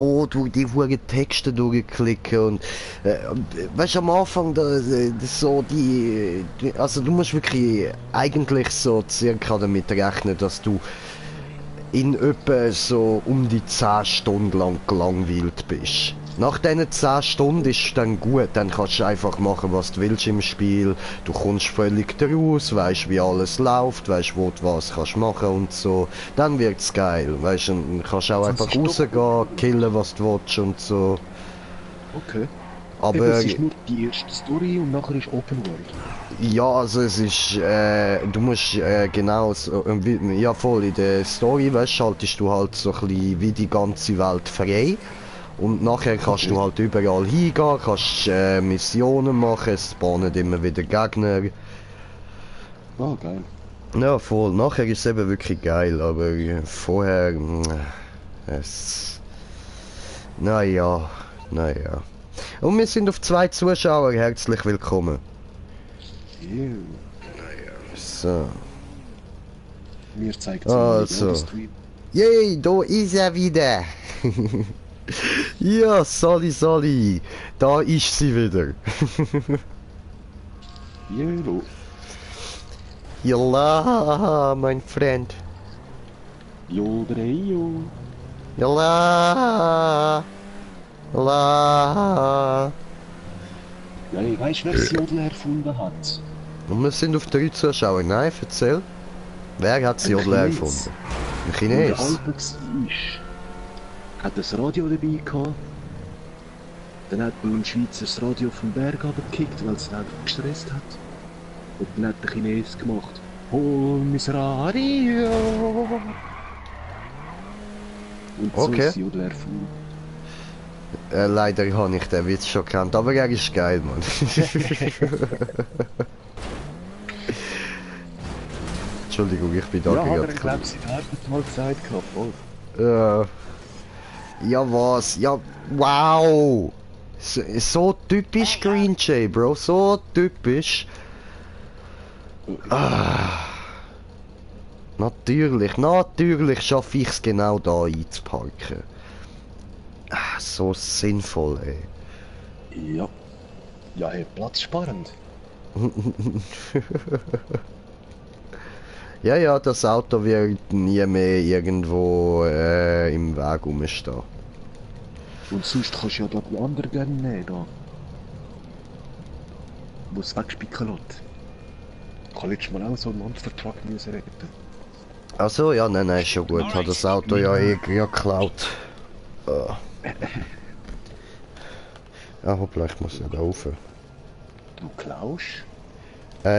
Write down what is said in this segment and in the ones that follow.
oh, du die huren Texte durchklicken weißt du, am Anfang so also du musst wirklich eigentlich so circa damit rechnen, dass du in etwa so um die 10 Stunden lang gelangweilt bist. Nach diesen 10 Stunden ist es dann gut, dann kannst du einfach machen, was du willst im Spiel. Du kommst völlig daraus, weißt wie alles läuft, weißt wo du was kannst machen und so. Dann wird's geil, weißt dann kannst du auch Also es einfach ist doch rausgehen, killen was du willst und so. okay. Eben, Aber es ist nur die erste Story und nachher ist Open World. ja, also es ist, du musst genau, so, ja voll, in der Story, weißt, schaltest du halt so ein bisschen wie die ganze Welt frei. Und nachher kannst Okay. du halt überall hingehen, kannst Missionen machen, es spawnen immer wieder Gegner. Ah, geil. Ja, voll. Nachher ist es eben wirklich geil, aber vorher, es, naja, naja. Und wir sind auf 2 Zuschauer, herzlich willkommen. Ew. So, Mir zeigt sie mal gerade also. Stream. Yay, da ist er wieder. Ja, Sally, da ist sie wieder. Jelo. Yalla, mein Freund. Jodrejo. Yalla, la. Ja, ich weiß, wer das Jodel erfunden hat. Und wir sind auf 3 Zuschauer. Nein, erzähl. Wer hat das Ein Jodel Chines. erfunden? Ein Und der Chines. Alpe war, hat das Radio dabei gehabt. Dann hat man ein Schweizer das Radio vom Berg abgekickt, weil es ihn einfach gestresst hat. Und dann hat der Chines gemacht. Hol mein Radio! Und so Okay. ist das Jodel erfunden. Leider habe ich den Witz schon gekannt, aber er ist geil, Mann. Entschuldigung, ich bin da Ja, hat er, gerade. glaube ich, in der Mal gesagt gehabt, voll. Ja, was? Ja, wow! So typisch Green Jay, Bro. So typisch. Natürlich schaffe ich es genau da einzuparken. So sinnvoll, ey. Ja. Ja, hey, platzsparend. Ja, ja, das Auto wird nie mehr irgendwo im Weg rumstehen. Und sonst kannst du ja da die anderen gerne nehmen, da. Wo es wegspicken lässt. Ich habe letztes Mal auch so einen Monstertruck müssen retten. Also ja, nein, ist schon gut. Ich habe das Auto ja geklaut. Ja, hoppla, ich muss ja da rauf. Du klaust?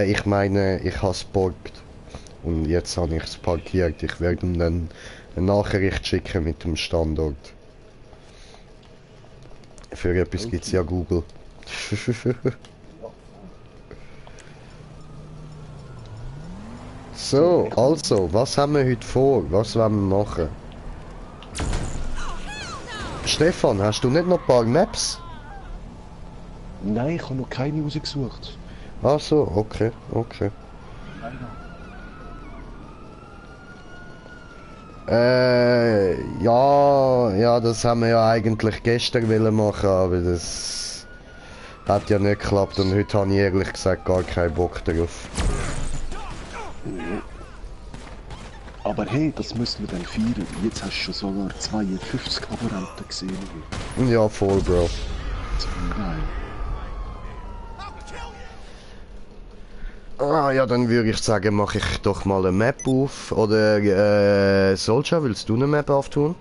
Ich meine, ich habe es geborgt. Und jetzt habe ich es parkiert. Ich werde ihm dann eine Nachricht schicken mit dem Standort. Für etwas Okay. gibt es ja Google. So, also, was haben wir heute vor? Was wollen wir machen? Stefan, hast du nicht noch ein paar Maps? Nein, ich habe noch keine rausgesucht. Ach so, okay, okay. Ja, das haben wir ja eigentlich gestern wollen machen, aber das hat ja nicht geklappt und heute habe ich ehrlich gesagt gar keinen Bock drauf. Aber hey, das müssen wir dann feiern. Jetzt hast du schon sogar 52 Abonnenten gesehen. Ja, voll, Bro. Das ist geil. Ah, ja, dann würde ich sagen, mache ich doch mal eine Map auf. Oder, Solskjaer, willst du eine Map auftun?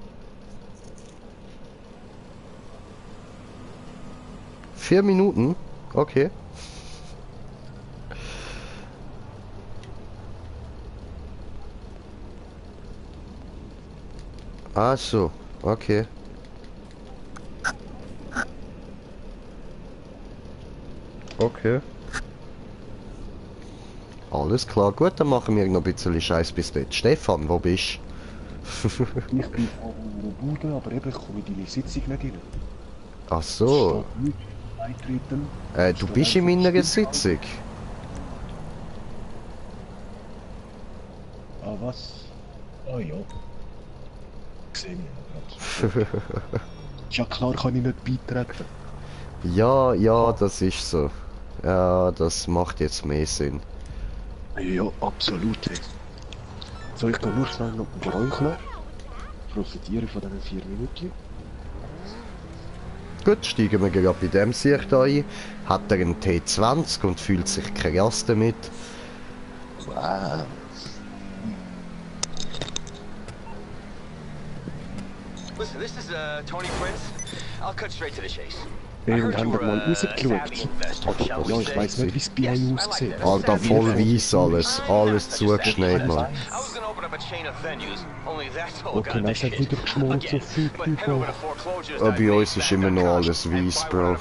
4 Minuten? Okay. Ach so, okay. Okay. Alles klar, gut, dann machen wir noch ein bisschen Scheiß bis dort. Stefan, wo bist Ich bin an einer Bude, aber eben, ich komme in deine Sitzung nicht rein. du? Ach Es so. steht nichts eintreten. Du bist in meiner Sitzung. Ah, was? Ah ja. Sehe ich ja gerade. Ja klar kann ich nicht beitreten. Ja, ja, das ist so. Ja, das macht jetzt mehr Sinn. Ja, absolut. Hey. So, ich gehe nur schnell noch räucheln. Profitiere von diesen 4 Minuten. Gut, steigen wir gerade bei dem Sicht ein. Hat er einen T20 und fühlt sich krass damit. Wow. Listen, this is Tony Prince. I'll cut straight to the chase. Hey, und haben wir mal rausgeschaut? Ja, ich weiss nicht, wie es bei euch aussieht. Alter, voll weiss alles. Alles zugeschneit, Mann. Okay, dann hat wieder geschmort so viel People. Bei uns ist immer noch alles weiss, Bro.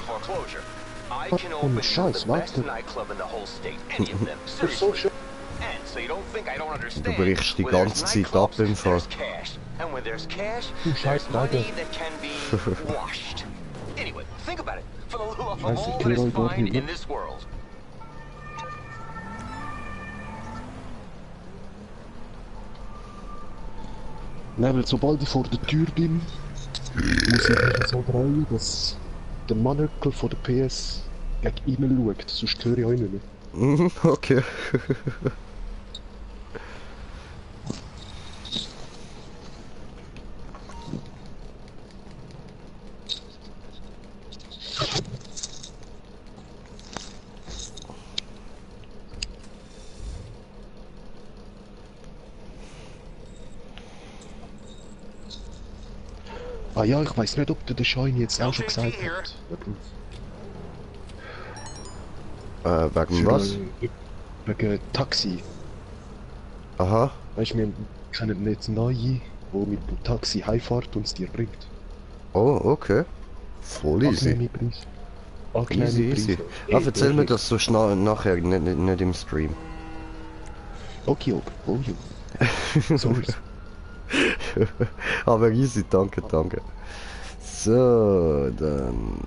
Oh, Scheiß, warte. So schön. Du brichst die ganze Zeit ab im Fall. Du Scheiß, Leute. Anyway, think about it. For the love of Scheiße, all ich that is kann euch fine nicht. in this world. Nein, weil sobald ich vor der Tür bin, muss ich mich so drehen, dass der Monocle von der PS gegen innen schaut, sonst höre ich euch nicht mehr. Mhm, okay. Ah ja, ich weiß nicht, ob der Shine jetzt auch schon gesagt hat. Wegen was? Wegen Taxi. Aha. Weißt du, wir kennen jetzt neue, die mit dem Taxi heimfährt und es dir bringt. Oh, okay. Voll easy. Angenehme Preise. Angenehme Easy, easy. Preise. Ah, erzähl mir das so schnell nachher, nicht im Stream. Okay, oh ja. Sorry. Aber easy, danke, danke. So, dann...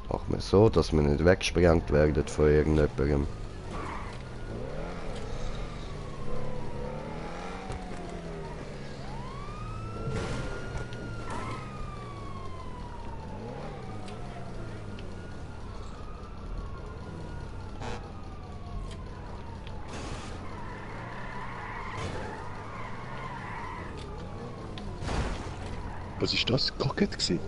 Machen wir so, dass wir nicht weggesprengt werden von irgendjemandem. Was ist das? Cocket gewesen?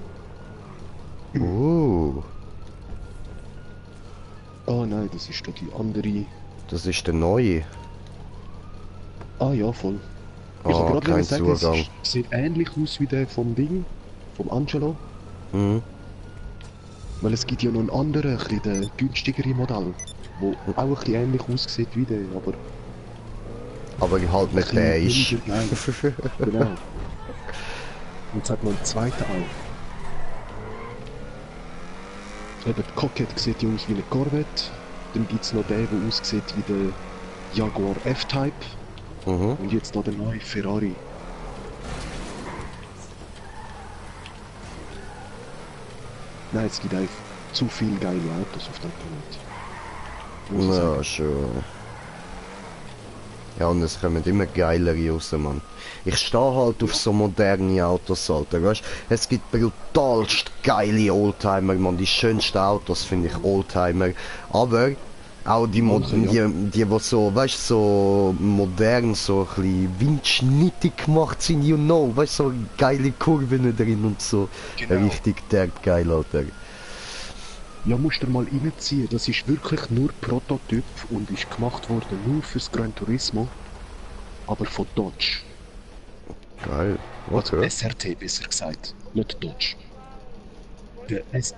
Ah nein, das ist doch die andere. Das ist der neue. Ah ja, voll. Ich Ah, wollte gerade kein sagen, Zugang. es sieht ähnlich aus wie der vom Ding, vom Angelo. Mhm. Weil es gibt ja noch einen anderen, ein bisschen den günstigeren Modell, wo auch ein bisschen ähnlich aussieht wie der, aber Aber halt nicht der ist. weniger geil. Genau. Und jetzt hat man einen zweiten auch. Eben, die Coquette sieht ja aus wie eine Corvette. Dann gibt es noch den, der aussieht wie der Jaguar F-Type. Mhm. Und jetzt noch der neue Ferrari. Nein, es gibt einfach zu viele geile Autos auf dem Planet. Muss ich sagen. Ja, schon. Ja, und es kommen immer geilere raus, Mann. Ich stehe halt auf so moderne Autos, Alter, weißt? Es gibt brutalst geile Oldtimer, man. Die schönsten Autos finde ich Oldtimer. Aber auch die, die so, weißt so modern, so ein bisschen windschnittig gemacht sind, you know, weißt so geile Kurven drin und so. Genau. Richtig derb geil, Alter. Ja, musst du mal reinziehen. Das ist wirklich nur Prototyp und ist gemacht worden nur fürs Gran Turismo. Aber von Dodge. Geil. Also Okay. SRT besser gesagt. Nicht Dodge. Der S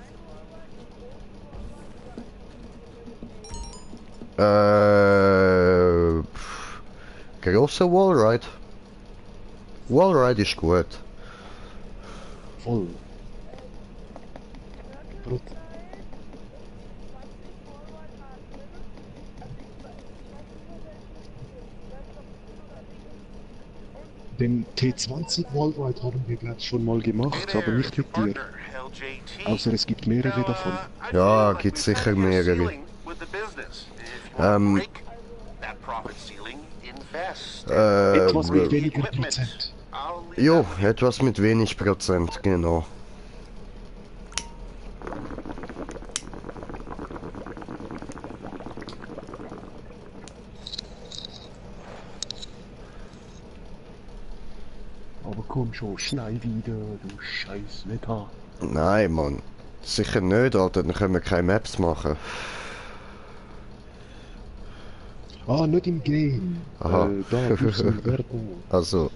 Grosser Wallride. Wallride ist gut. voll. Brut. Den T20 Wallride haben wir glaube ich schon mal gemacht, aber nicht mit dir. Außer es gibt mehrere davon. Ja, gibt sicher mehrere. Etwas mit weniger Prozent. Jo, etwas mit wenig Prozent, genau. Aber komm schon, schnell wieder, du scheiß Wetter. Nein, Mann. Sicher nicht, Alter, dann können wir keine Maps machen. Ah, nicht im Game. Aha. Da, draussen, Werbung. Also.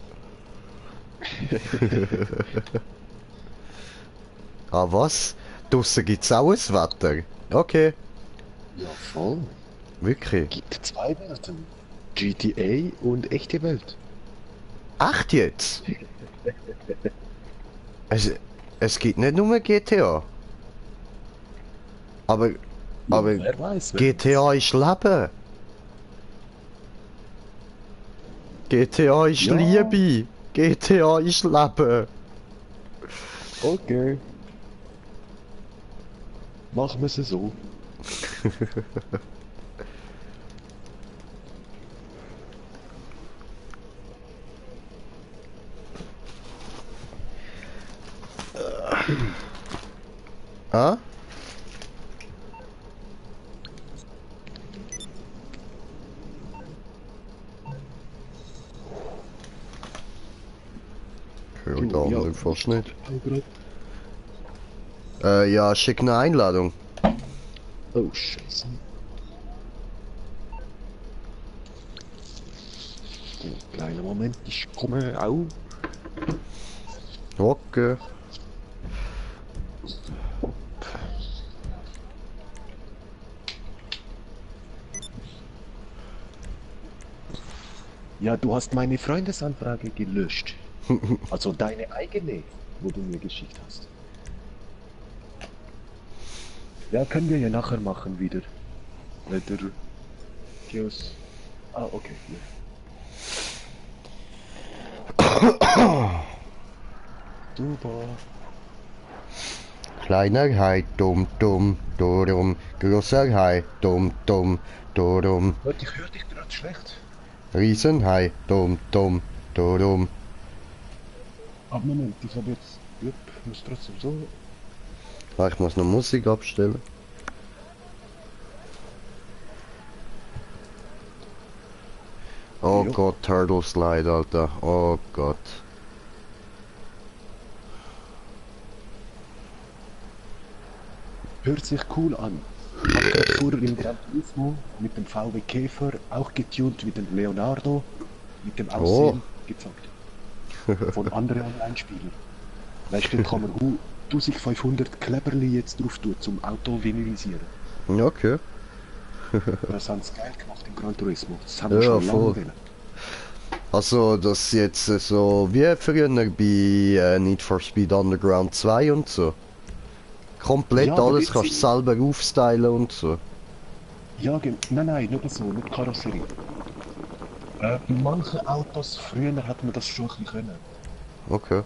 Ah, was? Draussen gibt's auch ein Wetter? Okay. Ja, voll. Wirklich? Gibt zwei Welten. GTA und echte Welt. Echt jetzt? Es gibt nicht nur GTA. Aber Wer weiß, wer GTA ist Leben. GTA ist Ja. Liebe. GTA ist Leben. Okay. Machen wir es so. Ah? Ja, da haben wir fast nicht. Ja, schick eine Einladung. Oh, Scheiße. Kleiner Moment, ich komme auch. Okay. Ja, du hast meine Freundesanfrage gelöscht. Also deine eigene, wo du mir geschickt hast. Ja, können wir ja nachher machen wieder. Wenn der Kios... Ah, okay. Ja. Super. Kleiner Hai, dumm, dumm, dumm. Großer Hai, dumm, dumm, dumm. Ich höre dich gerade schlecht. Riesenhai, dumm, dumm, dumm. Aber Moment, ich habe jetzt... Jupp, muss trotzdem so... Ich muss noch Musik abstellen. Oh Jo. Gott, Turtle Slide, Alter. Oh Gott. Hört sich cool an. Hab gerade vorher im Gran Turismo mit dem VW Käfer auch getuned wie den Leonardo mit dem Aussehen gezockt. Von anderen Online-Spielern. Weißt du, da kann man 1500 Kleberli jetzt drauf tun zum Auto vinilisieren. Okay. Das haben sie geil gemacht im Gran Turismo. Das haben wir Ja, schon lange voll. wollen. Also, das jetzt so wie früher bei Need for Speed Underground 2 und so. Komplett Ja, aber alles jetzt kannst du sind- selber aufstylen und so. Ja, nein, nicht so, nicht Karosserie. Bei manchen Autos früher hat man das schon ein bisschen können. Okay.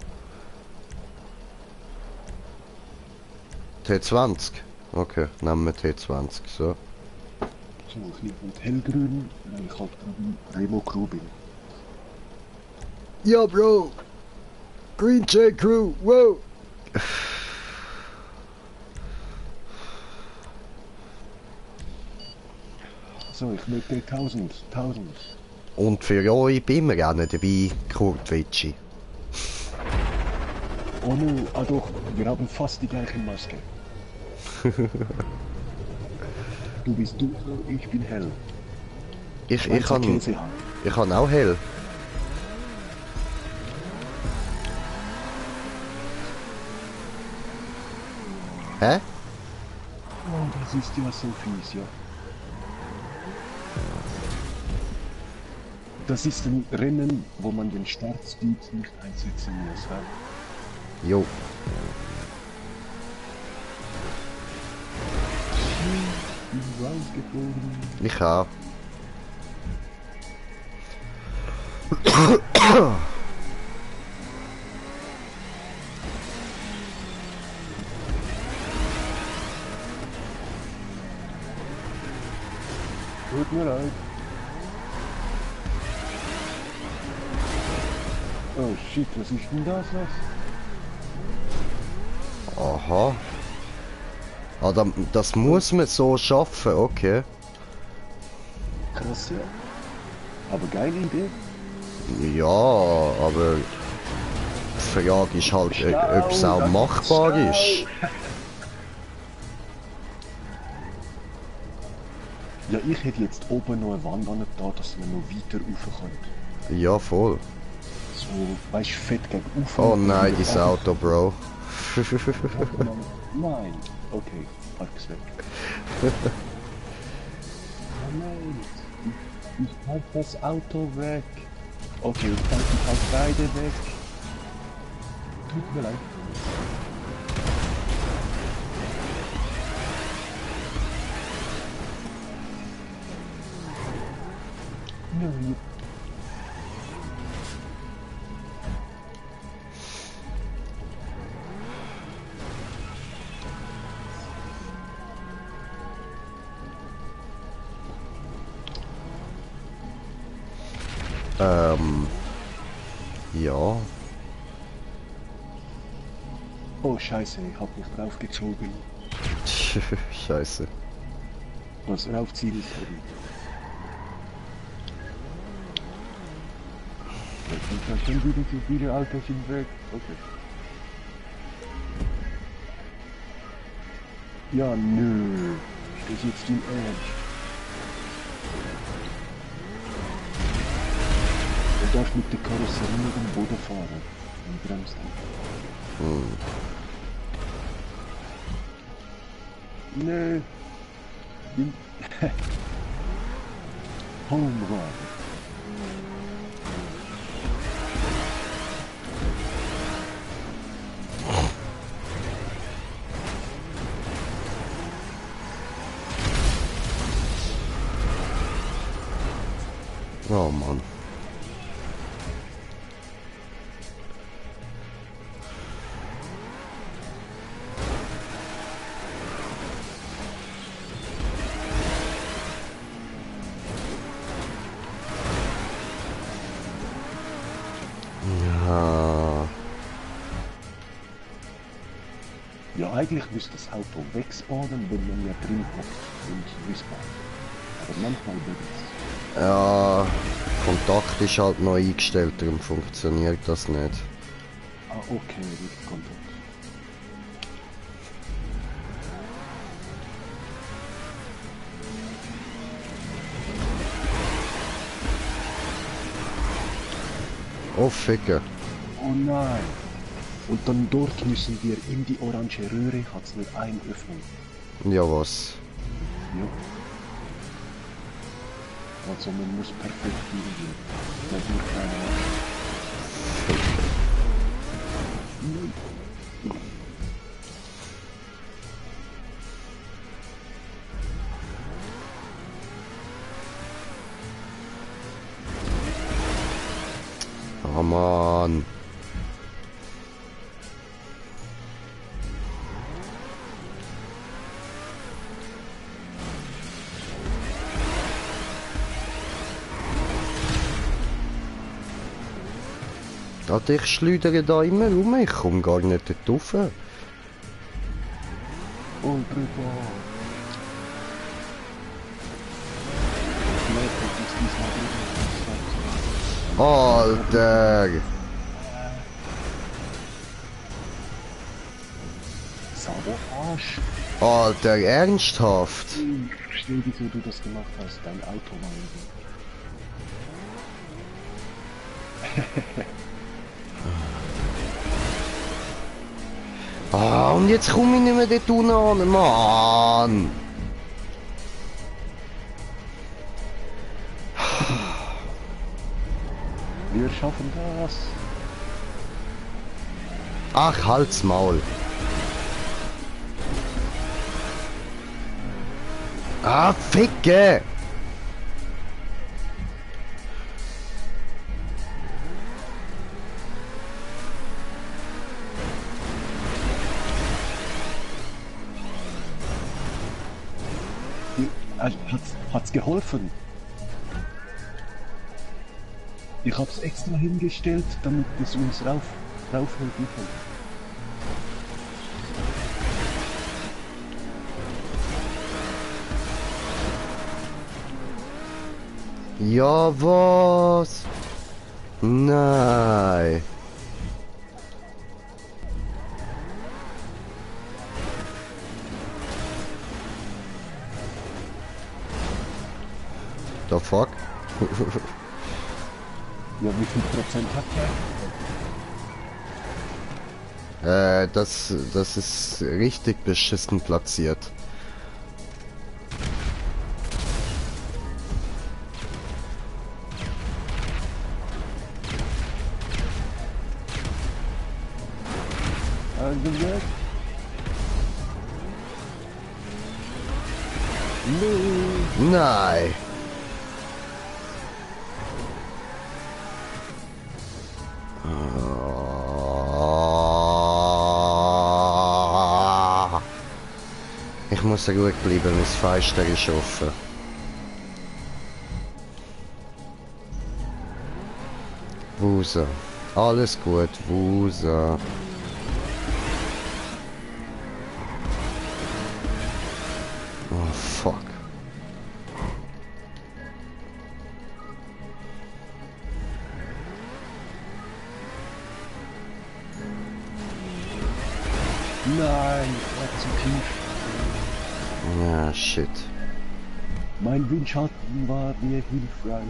T20. Okay, nehmen wir T20, so. So, ich nehme und hellgrün, weil ich halt gerade Remo Crew bin. Ja, Bro! Green J Crew, wow! So, ich möchte 1000. Und für euch bin ich auch nicht dabei, Kurt Witschi. Oh no, ah doch, wir haben fast die gleiche Maske. Du bist dunkel, ich bin hell. Ich Schweizer kann Käsehaar. ich kann auch hell. Hä? Oh, das ist ja so fies, ja. Das ist ein Rennen, wo man den Startspeed nicht einsetzen muss. Ja? Jo. Ich bin rausgeflogen. Ich auch. Tut mir leid. Oh shit, was ist denn das los? Aha. Ah, das muss man so schaffen, okay. Krass, ja. Aber geile Idee. Ja, aber die Frage ist halt, ob es auch machbar ist. Ja, ich hätte jetzt oben noch eine Wand an da, dass man noch weiter rauf kann. Ja, voll. So, weißt du, fett gegen rauf. Oh nein, dieses Auto, Bro. Nein. Okay, park's weg. Oh nein. Ich park das Auto weg. Okay, ich park die halt beide weg. Tut mir leid. Nein. Ja. Oh scheiße, ich hab mich draufgezogen. Scheiße. Das raufziehen ist heavy. Da sind wieder so viele Autos im Weg. Okay. Ja, nö. Ist das jetzt im Ernst? Du darfst mit der Karosserie über den Boden fahren. Und bremst dann. Nö. Home Run. Oh Mann. Ja. Ja, eigentlich müsste das Auto wegspawnen, wenn man ja drin hockt und respawnt. Aber manchmal wird es. Ja. Kontakt ist halt noch eingestellt, darum funktioniert das nicht. Ah, okay, richtig Kontakt. Oh, Ficker. Oh nein! Und dann dort müssen wir in die orange Röhre, hat es nur eine Öffnung. Ja, was? Ja. Also man muss perfekt hingehen. Da wird Oh Mann. Alter, ich schleudere da immer rum, ich komme gar nicht dort rauf. und drüber. Alter! Sauber Arsch. Alter, ernsthaft? Ich verstehe, wieso du das gemacht hast. Dein Auto war Ah, und jetzt komme ich nicht mehr dort unten an, Mann! Wir schaffen das. Ach, halt's Maul. Ah, Ficke! Hat's geholfen? Ich hab's extra hingestellt, damit es uns raufhalten kann. Ja, was? Nein. The fuck? Ja, wie viel Prozent hat er? Das ist richtig beschissen platziert. Gesagt? Nee. Nein. Ich muss ruhig bleiben, mein Fenster ist offen. Wusa. Alles gut, Wusa. Oh, fuck. Nein, ich war zu tief. Ja, shit. Mein Windschatten war mir hilfreich.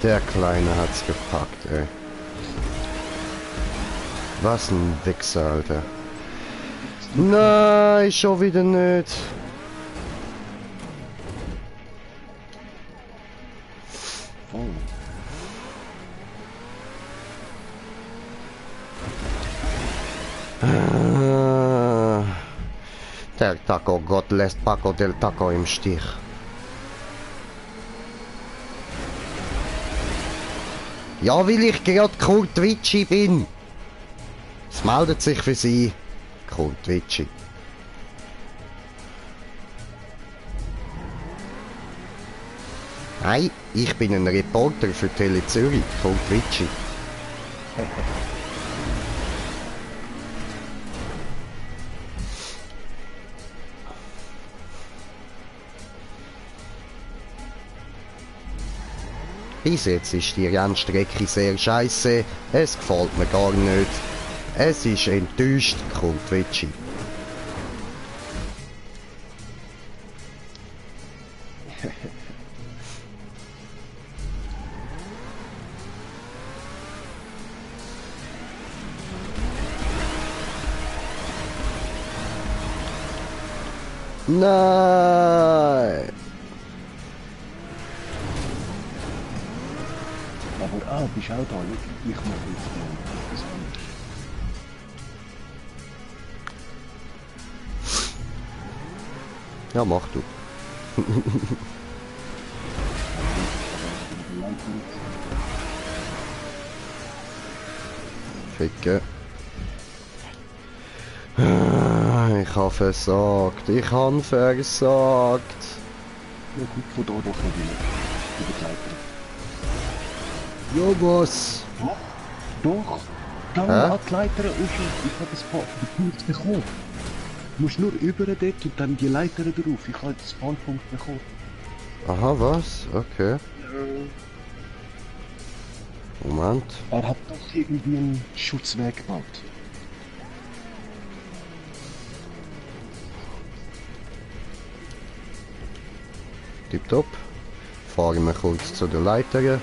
Der Kleine hat's gepackt, ey. Was ein Wichser, Alter. Nein, schon wieder nicht. Voll. Der Taco Gott lässt Paco del Taco im Stich. Ja, weil ich gerade Kurt Witschi bin. Es meldet sich für Sie. Kurt Witschi. Hi, ich bin ein Reporter für Tele Zürich, Kurt Witschi. Bis jetzt ist die Rennstrecke sehr scheiße, es gefällt mir gar nicht. Es ist enttäuscht, Kurt Witschi. Nein! Aber bist auch da, ich mache jetzt das anders. Ja, mach du. Ficke. Ich habe versagt. Ich habe versagt. Ja gut, von da doch nicht wieder. Die Begleiter. Ja, was? Doch. Gang an die Leiter rauf. Ich habe das Punkt bekommen. Du musst nur über dort und dann die Leiter drauf. Ich habe das Spawnpunkt bekommen. Aha, was? Okay. Moment. Er hat doch irgendwie einen Schutzweg gebaut. Tipptopp. Fahren wir kurz zu der Leiter.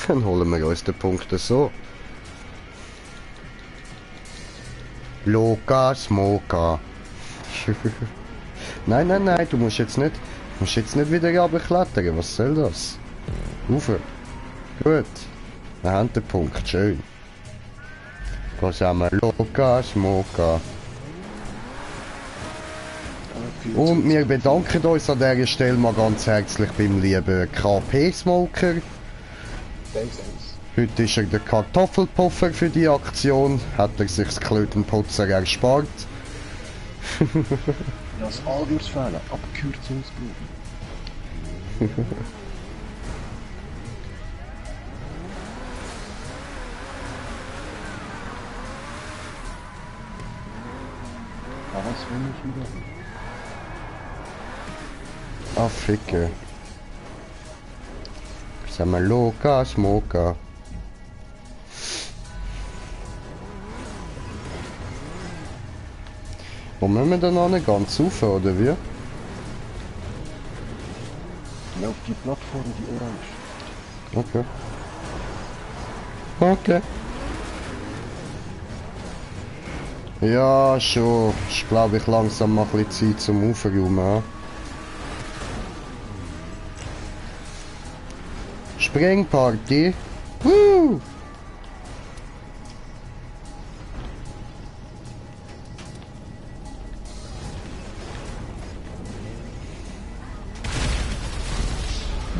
Dann holen wir uns den Punkt so. Lukas Moka. Nein, nein, nein, du musst jetzt nicht wieder runterklettern. Was soll das? Ufer. Gut. Wir haben den Punkt. Schön. Was haben wir? Lukas Moka. Und wir bedanken uns an dieser Stelle mal ganz herzlich beim lieben KP-Smoker. Thanks. Heute ist er der Kartoffelpuffer für die Aktion, hat er sich das Klötenputzer erspart. Das Allwürsfehler, Abkürzungsproben. Was will ich wieder? Ah, Ficke. Sag mal, Loka, Smoker. Wo müssen wir denn noch nicht ganz rauf, oder wie? Auf die Plattform, die orange. Okay. Ja, schon. Ich glaube, ich langsam mal ein bisschen Zeit zum Aufräumen. Ja. Sprengparty. Woo!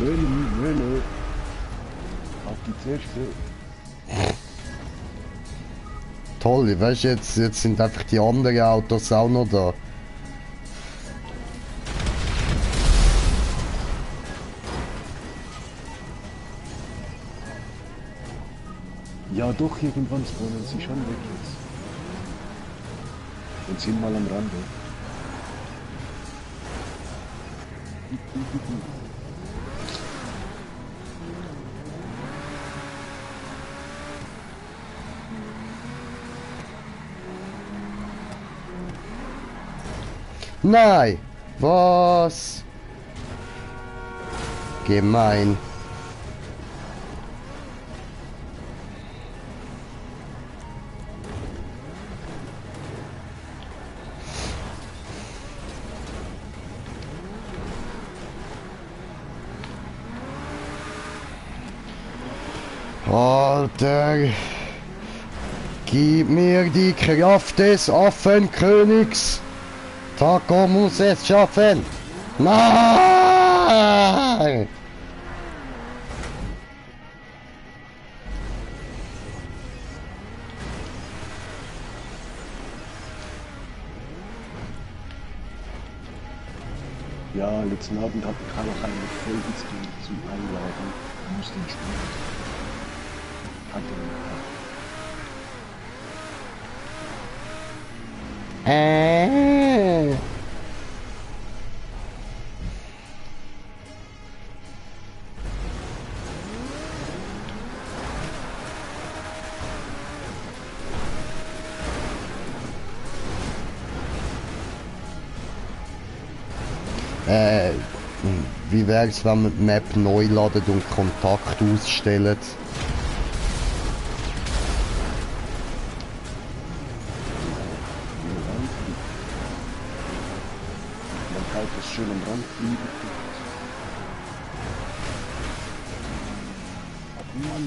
Nö. Auf die zuerst. Toll, weißt du, jetzt sind einfach die anderen Autos auch noch da. Ja doch, irgendwann spawnen sie schon weg jetzt. Und sind mal am Rande. Nein! Was? Gemein. Alter, gib mir die Kraft des Affenkönigs. Taco muss es schaffen. Nein! Ja, letzten Abend hatte ich noch eine Folge zum Einladen. Ich musste ihn spielen. Hatte ihn gehabt. Wie wär's, wenn man die Map neu ladet und Kontakt ausstellt? Man kann das schön am Rand liegen. Ach Mann.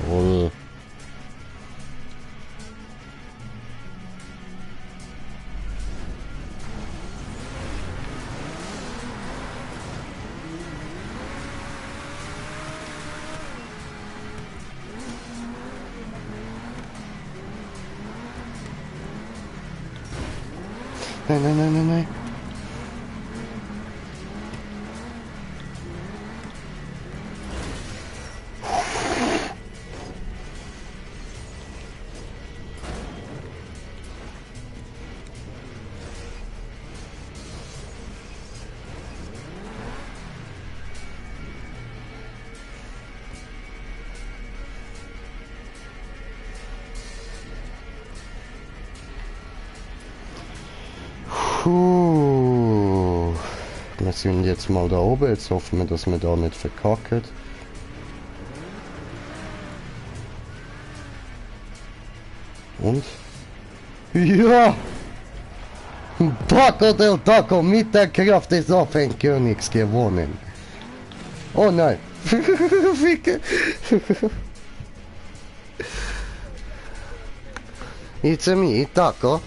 Toll. Nein. Puh. Wir sind jetzt mal da oben, jetzt hoffen wir, dass wir da nicht verkacken. Und? Ja! Taco del Taco mit der Kraft des Affenkönigs gewonnen. Oh nein. Ficke. It's me, Taco.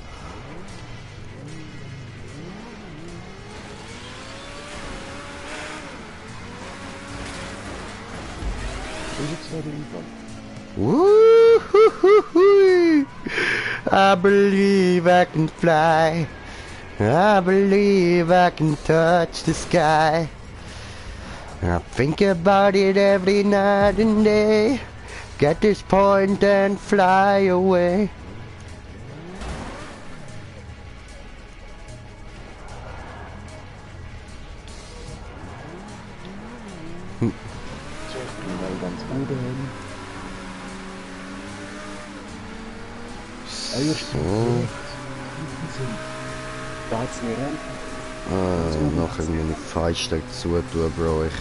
Woo-hoo-hoo-hoo. I believe I can fly. I believe I can touch the sky. I think about it every night and day. Get this point and fly away. Nachher meine Feinsteig zu tun, Bro. Ich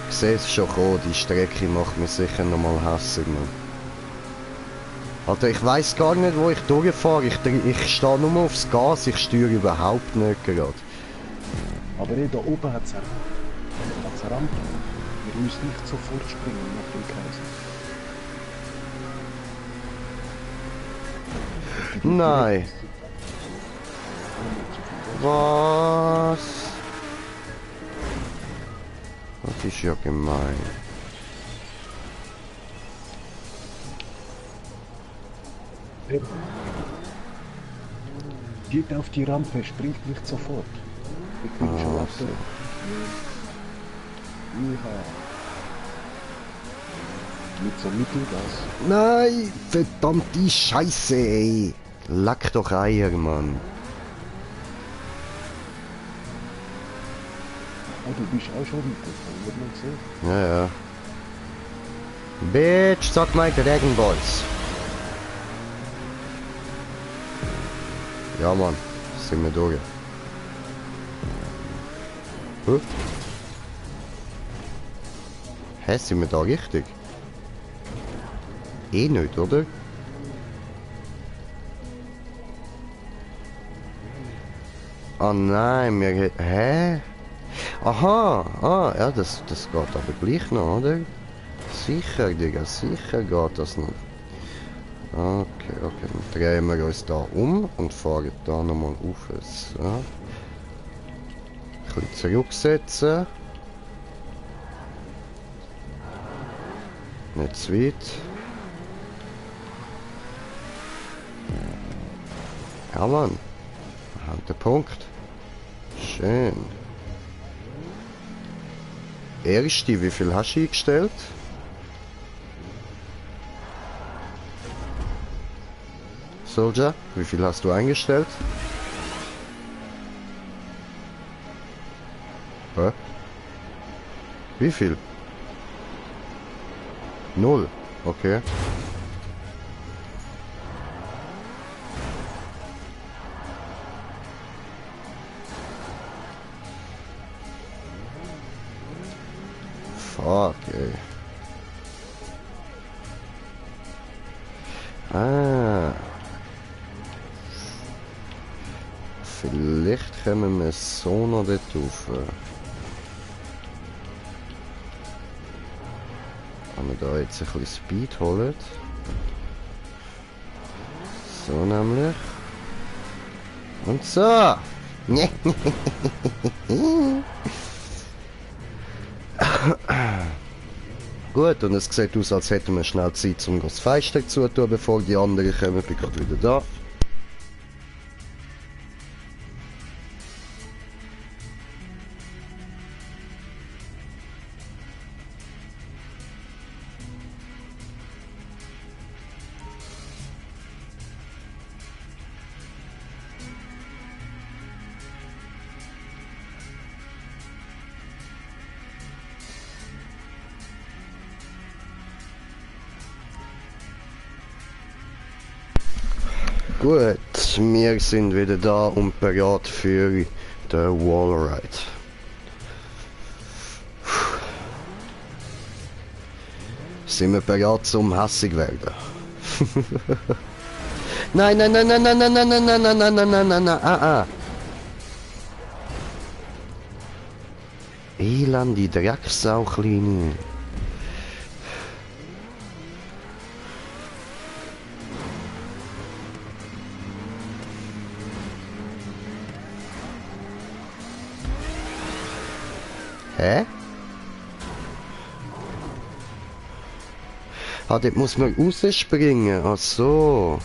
sehe es schon kommen, die Strecke macht mich sicher nochmal hässig, man. Alter, ich weiss gar nicht, wo ich durchfahre. Ich stehe nur aufs Gas, ich steuere überhaupt nicht gerade. Aber hier da oben hat es eine Rampe. Wir müssen nicht sofort springen nach dem Kreis. Nein. Was? Das ist ja gemein. Geht auf die Rampe, springt nicht sofort. Ich bin schon auf der... Mit so Mittelgas. Nein, verdammte Scheiße, ey. Leck doch Eier, Mann. Oh, du bist auch schon weiter, wird man gesehen. Ja, ja. Bitch, suck my Dragon Balls. Ja, Mann. Sind wir durch. Huh? Hä, sind wir da richtig? Eh nicht, oder? Oh nein, wir... Hä? Aha, ja, das geht aber gleich noch, oder? Sicher, Digga, sicher geht das noch. Okay, dann drehen wir uns da um und fahren da nochmal auf. So. Ein bisschen zurücksetzen. Nicht zu weit. Ja, Mann. Halt der Punkt. Schön. Erste, wie viel hast du eingestellt? Soldier, wie viel hast du eingestellt? Hä? Wie viel? 0. Okay. Fuck, ey. Ah. Vielleicht kommen wir so noch dort rauf. Wenn wir da jetzt ein bisschen Speed holen. So nämlich. Und so. Gut, und es sieht aus, als hätten wir schnell Zeit, um das Feinsteig zu tun, bevor die anderen kommen. Ich bin gerade wieder da. Gut, wir sind wieder da und bereit für den Wallride. Sind wir bereit zum hässig werden? Nein, nein, nein, nein, nein, nein, nein, nein, nein, nein, nein, nein, nein, nein, nein, Elende Drecksau, Kleine. Hä? Ah, dort muss man rausspringen. Ach so.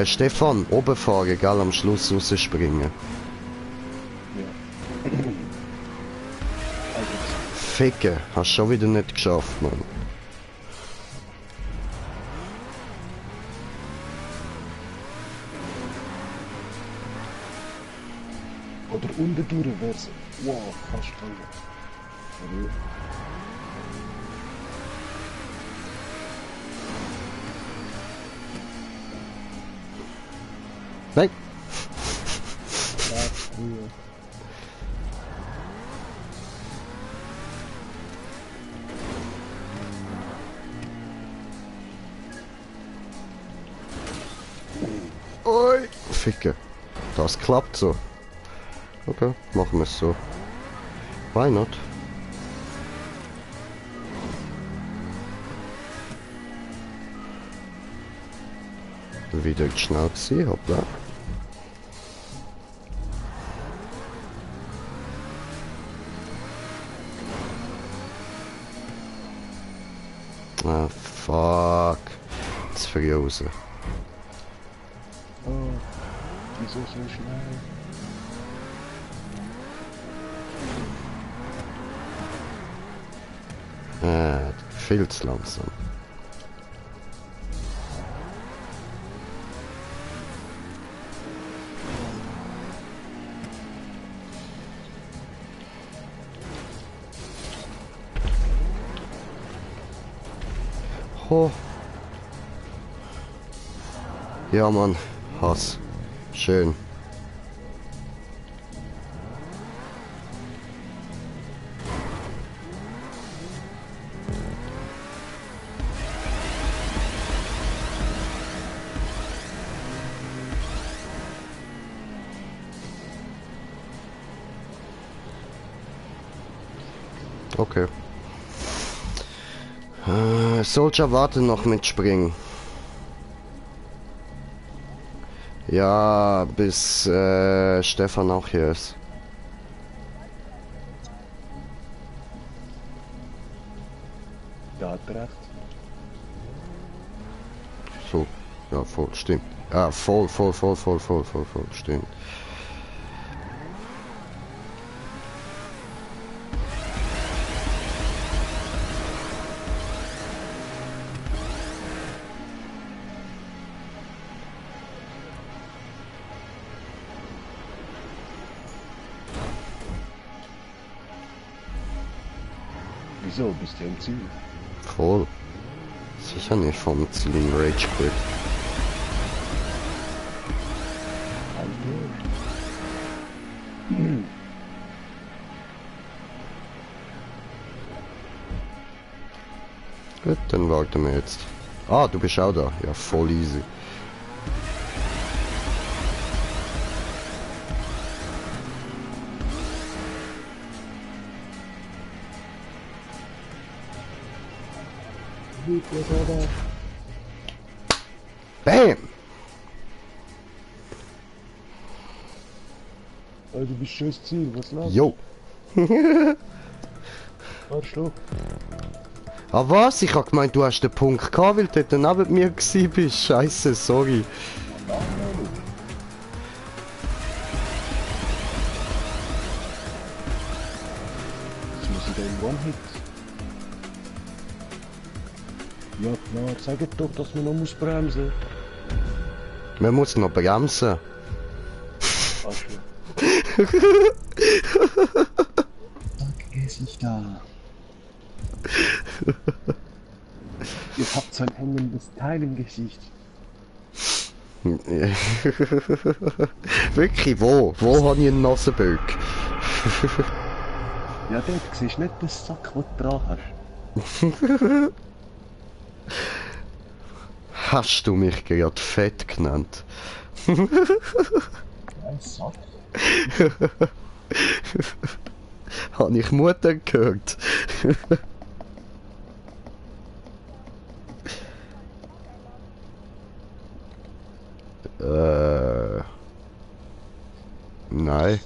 Stefan, oben fahren, gell, am Schluss rausspringen. Ja. Ficken, hast schon wieder nicht geschafft, Mann. Oder unten durch wär's. Wow, fast voll. Nein! Ja, früher. Oi! Ficken. Das klappt so. Okay, machen wir es so. Why not? Wieder schnell gewesen, hoppla. Ah, fuck. Jetzt früh raus. Oh, wieso so schnell? Viel zu langsam. Oh. Ja, Mann. Hass. Schön. Okay. Soldier warten noch mit Springen. Ja, bis Stefan auch hier ist. Da hat recht. So, ja, voll, stimmt. Ah, voll, stimmt. Wieso? Bist du im Ziel? Voll. Sicher nicht vom Ziel im Rage Quit. Gut, dann warten wir jetzt. Ah, du bist auch da. Ja, voll easy. Bam! Also, du bist schönes Ziel, was läuft? Jo! Arschloch. Ah was? Ich hab gemeint, du hast den Punkt gehabt, weil du dort neben mir gewesen bist. Scheiße, sorry. Jetzt muss ich da im One-Hit. Ja klar, sag doch, dass man noch muss bremsen. Man muss noch bremsen. Arschloch. Vergiss ich da. Ihr habt so ein hängendes Teil im Gesicht. Wirklich, wo? Wo habe ich einen Nasenböck? Ja, dort siehst du nicht den Sack, den du dran hast. Hast du mich gerade fett genannt? scheiß Sack. Habe ich Mutter gehört? Nein.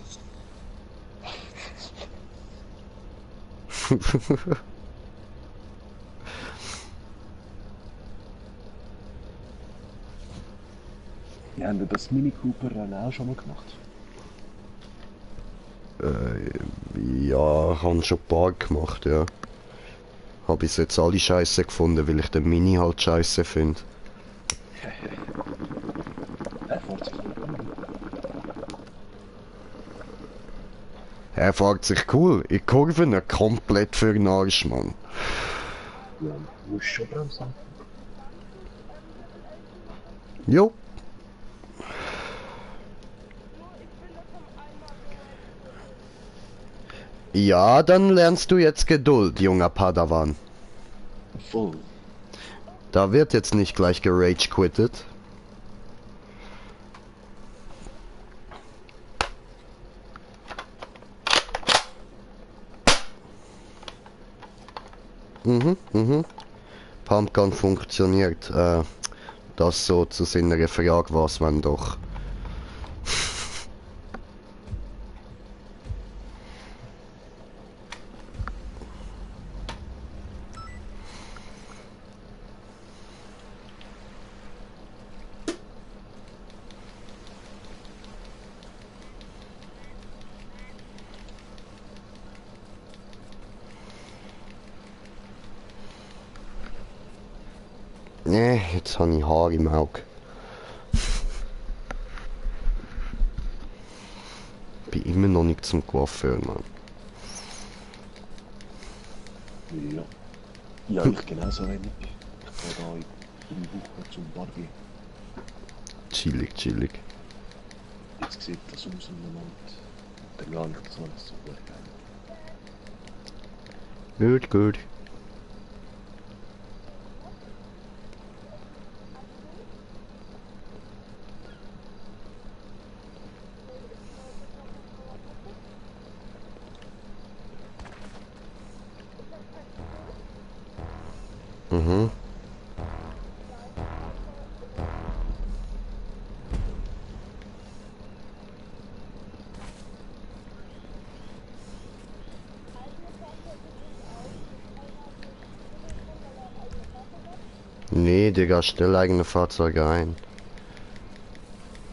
Wir haben das Mini Cooper Rennen auch schon mal gemacht. Ja, habe schon ein paar gemacht, ja. Habe bis jetzt alle scheiße gefunden, weil ich den Mini halt scheiße finde. Er fährt sich nicht an. Er fährt sich cool. In Kurven komplett für den Arsch, Mann. Ja, du musst schon bremsen. Jo. Ja, dann lernst du jetzt Geduld, junger Padawan. Voll. Da wird jetzt nicht gleich gerage-quittet. Pumpgun funktioniert. Das so zu seiner Frage, was man doch. Nee, jetzt habe ich Haar im Auge. Bin immer noch nicht zum Coiffeur, Mann. Ja. Ja, ich genauso wenig. Ich gehe da in der Woche zum Barbier. Chillig, chillig. Jetzt sieht das aus im Moment. Dann gar nicht so alles so gut geil. Gut, gut. Mhm. Nee, Digga, stell eigene Fahrzeuge ein.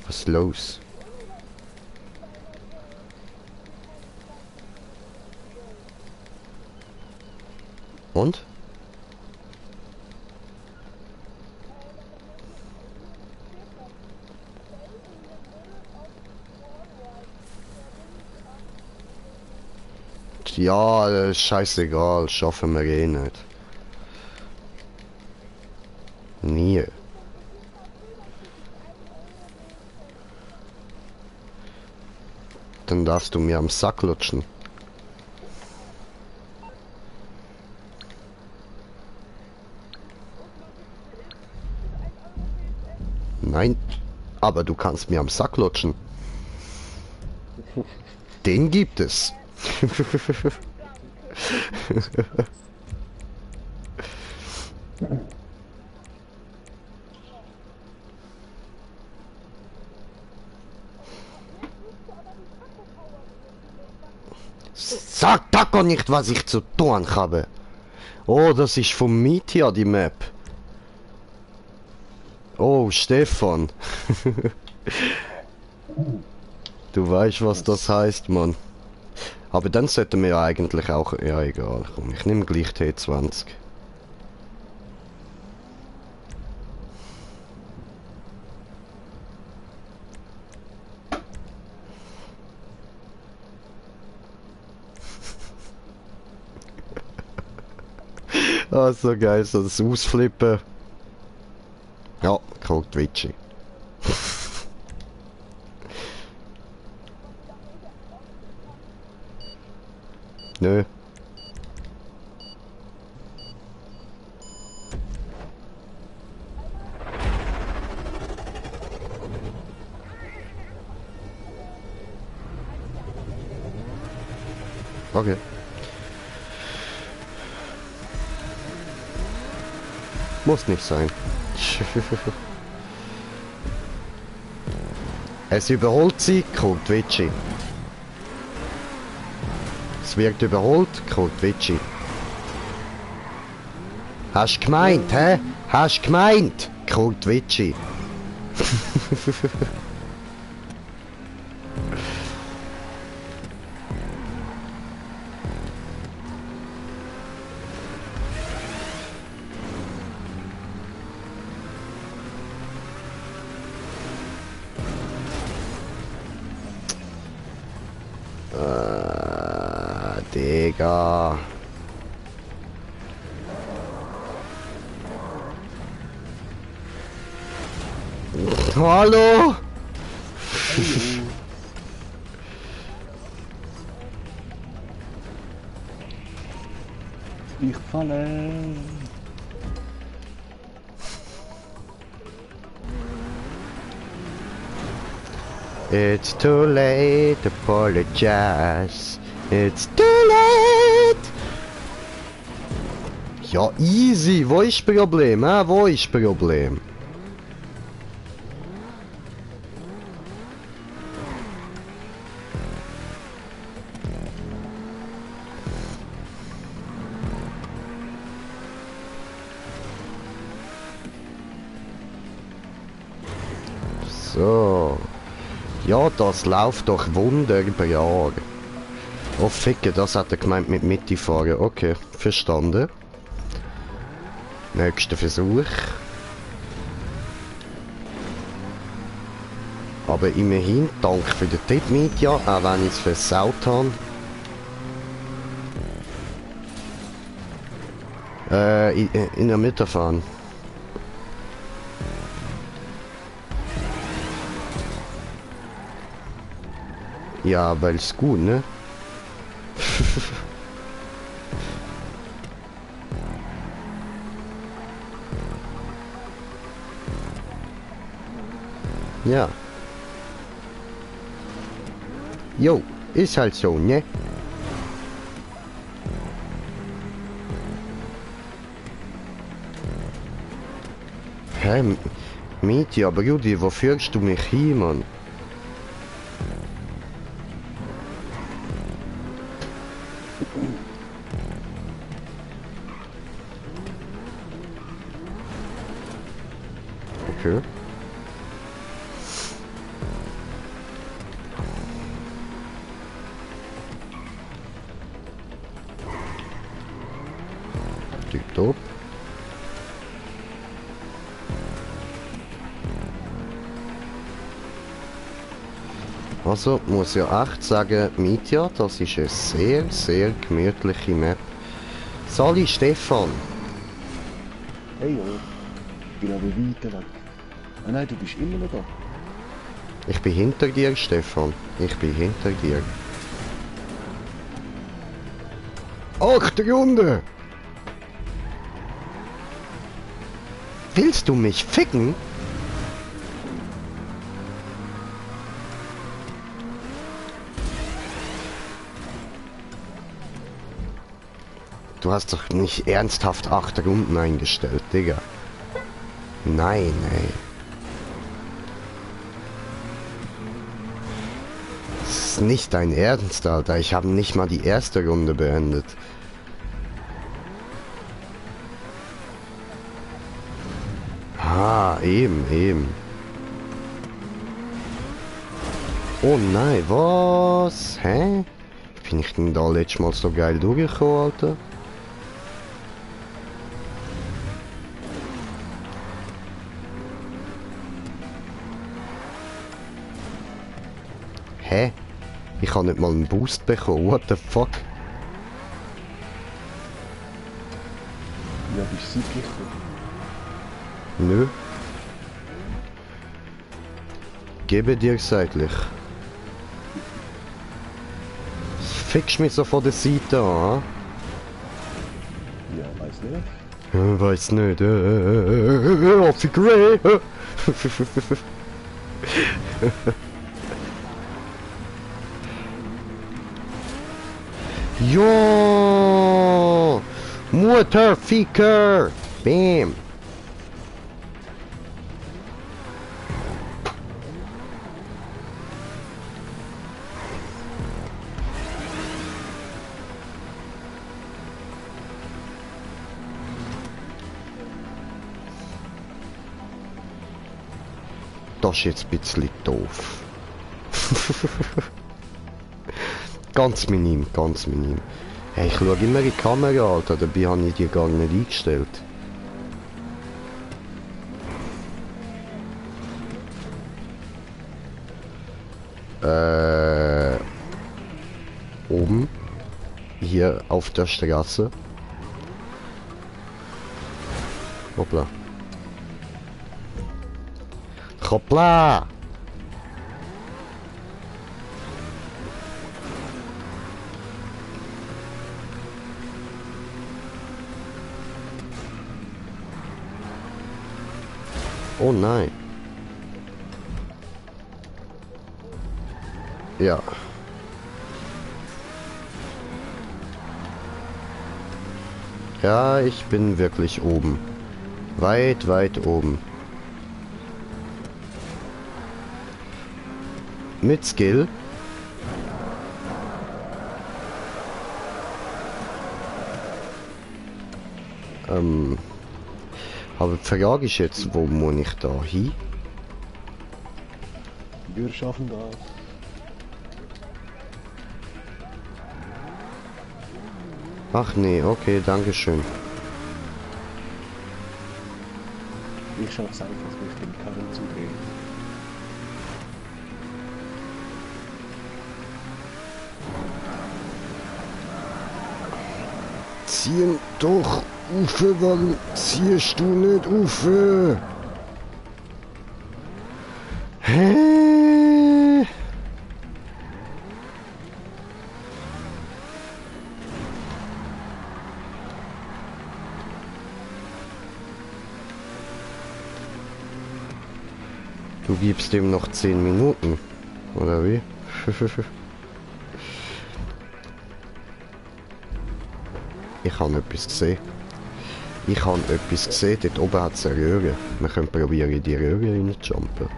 Was ist los? Und? Ja, scheißegal, schaffen wir eh nicht. Nie. Dann darfst du mir am Sack lutschen. Nein, aber du kannst mir am Sack lutschen. Den gibt es. Sag Taco nicht, was ich zu tun habe. Oh, das ist von Mitia, die Map. Oh, Stefan. Du weißt, was das heißt, Mann. Aber dann sollten wir ja eigentlich auch... Ja, egal. Komm, ich nehme gleich T20. Ah, so geil, so das Ausflippen. Ja, Cold Twitchy. Nö. Okay. Muss nicht sein. Es überholt sie, kommt Vitschi. Es wird überholt, kommt Vitschi. Hast gemeint, hä? Hast gemeint? Kommt Vitschi. Digga. Hallo? Ich falle. It's too late, apologize. It's too late. Ja, easy. Wo ist das Problem? Wo ist das Problem? So. Ja, das läuft doch wunderbar. Oh, ficke, das hat er gemeint mit Mitte fahren. Okay, verstanden. Nächster Versuch. Aber immerhin, danke für den Tipp, Mitja, auch wenn ich es versaut habe. In der Mitte fahren. Ja, weil es gut, ne? Ja. Jo, ist halt so, ne? Hä? Mietje, aber Rudi, wo führst du mich hin, Mann? Okay. Tipptopp. Also, muss ja echt sagen, Mitja, das ist eine sehr, sehr gemütliche Map. Sali, Stefan. Hey, jo. Ich bin aber weiter weg. Ah nein, du bist immer noch da. Ich bin hinter dir, Stefan. Ich bin hinter dir. 8 Runde! Willst du mich ficken? Du hast doch nicht ernsthaft 8 Runden eingestellt, Digga. Nein, ey. Das ist nicht dein Ernst, Alter. Ich habe nicht mal die erste Runde beendet. Ah, eben. Oh nein, was? Hä? Bin ich denn da letztes Mal so geil durchgekommen, Alter? Hä? Ich habe nicht mal einen Boost bekommen, what the fuck? Ja, bist du sicher? Nö. Gebe dir seitlich. Fickst mich so von der Seite an? Ja, weiß nicht. Weiß nicht. Auf die Grey. Jo! Mutterficker! Bam! Das ist jetzt ein bisschen doof. Ganz minim, ganz minim. Hey, ich schaue immer in die Kamera, Alter, dabei habe ich die gar nicht eingestellt. Oben. Hier auf der Straße. Hoppla. Hoppla! Oh nein. Ja. Ja, ich bin wirklich oben. Weit, weit oben. Mit Skill. Aber die Frage ist jetzt, wo muss ich da hin? Wir schaffen das. Ach nee, okay, danke schön. Ich schaff's einfach, mich den Karren zu drehen. Ziehen doch, Ufe, warum ziehst du nicht, Ufe? Hä? Du gibst ihm noch 10 Minuten, oder wie? Ich habe etwas gesehen. Ich habe etwas gesehen, dort oben hat es eine Röhre. Wir können probieren, in die Röhre reinzujumpen.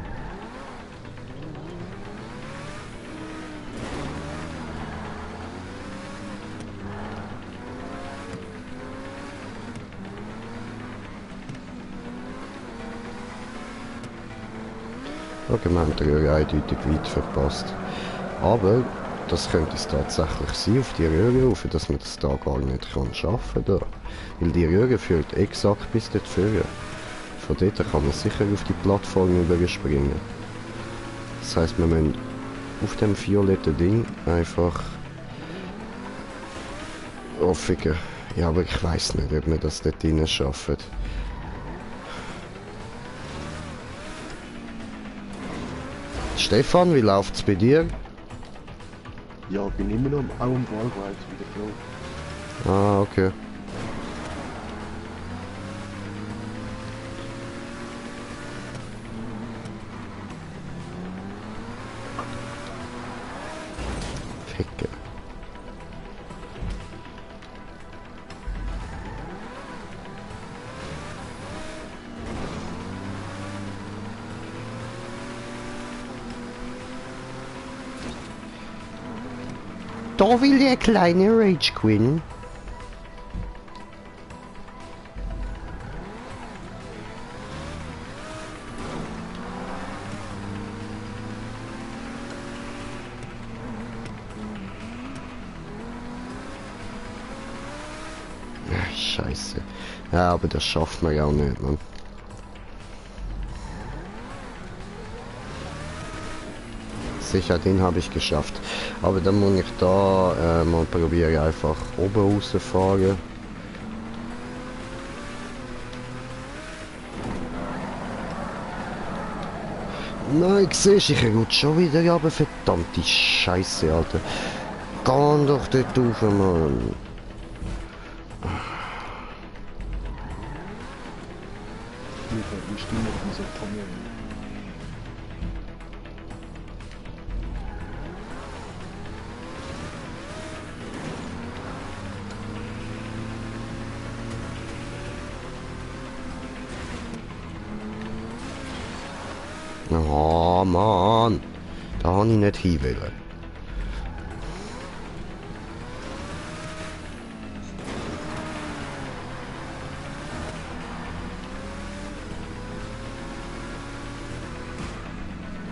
Okay, wir haben die Röhre eindeutig weit verpasst. Aber das könnte es tatsächlich sein, auf die Röhre rauf, dass man das da gar nicht schaffen kann. Weil die Röhre führt exakt bis dort vorne. Von dort kann man sicher auf die Plattform überspringen. Das heisst, wir müssen auf dem violetten Ding einfach aufficken. Ja, aber ich weiß nicht, ob wir das dort rein schaffen. Stefan, wie läuft's bei dir? Ja, bin immer noch am Wallride wieder froh. Ah, okay. Ficke. Da will der kleine Rage Queen. Ach, Scheiße. Ja, aber das schafft man ja auch nicht, man. Sicher, den habe ich geschafft. Aber dann muss ich da mal probieren, einfach oben rausfahren. Nein, siehst du, ich rutsche schon wieder runter, verdammte Scheiße, Alter. Geh doch dort rauf, Mann. Wie Stimme dieser Tommy. Oh Mann, da habe ich nicht hin wollen.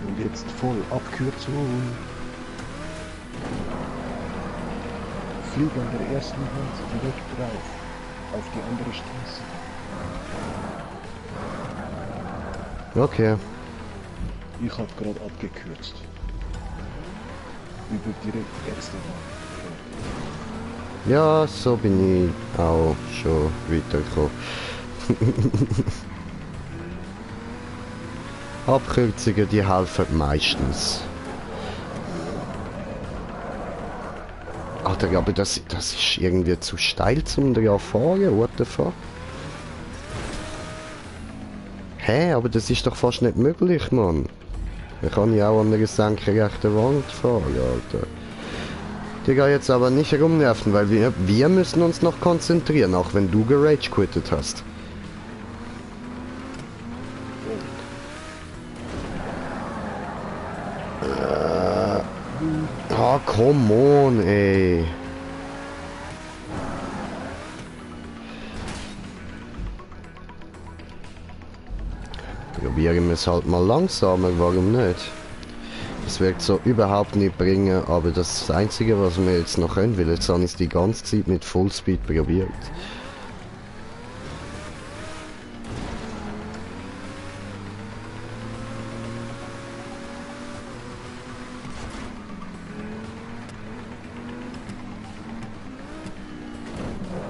Und jetzt voll Abkürzung. Flieg an der ersten Hand direkt drauf. Auf die andere Straße. Okay. Ich hab gerade abgekürzt. Über direkt erste Hand. Ja, so bin ich auch schon weitergekommen. Abkürzungen, die helfen meistens. Alter, aber das ist irgendwie zu steil zum da fahren, what the fuck? Hä, aber das ist doch fast nicht möglich, Mann. Da kann ich auch an einer senkrechten Wand fahren, Alter. Die gehen jetzt aber nicht herumnerven, weil wir müssen uns noch konzentrieren, auch wenn du gerage quittet hast. Ah, come on, ey. Probieren wir es halt mal langsamer, warum nicht? Das wird so überhaupt nicht bringen, aber das Einzige, was wir jetzt noch können, weil jetzt habe ich es die ganze Zeit mit Fullspeed probiert.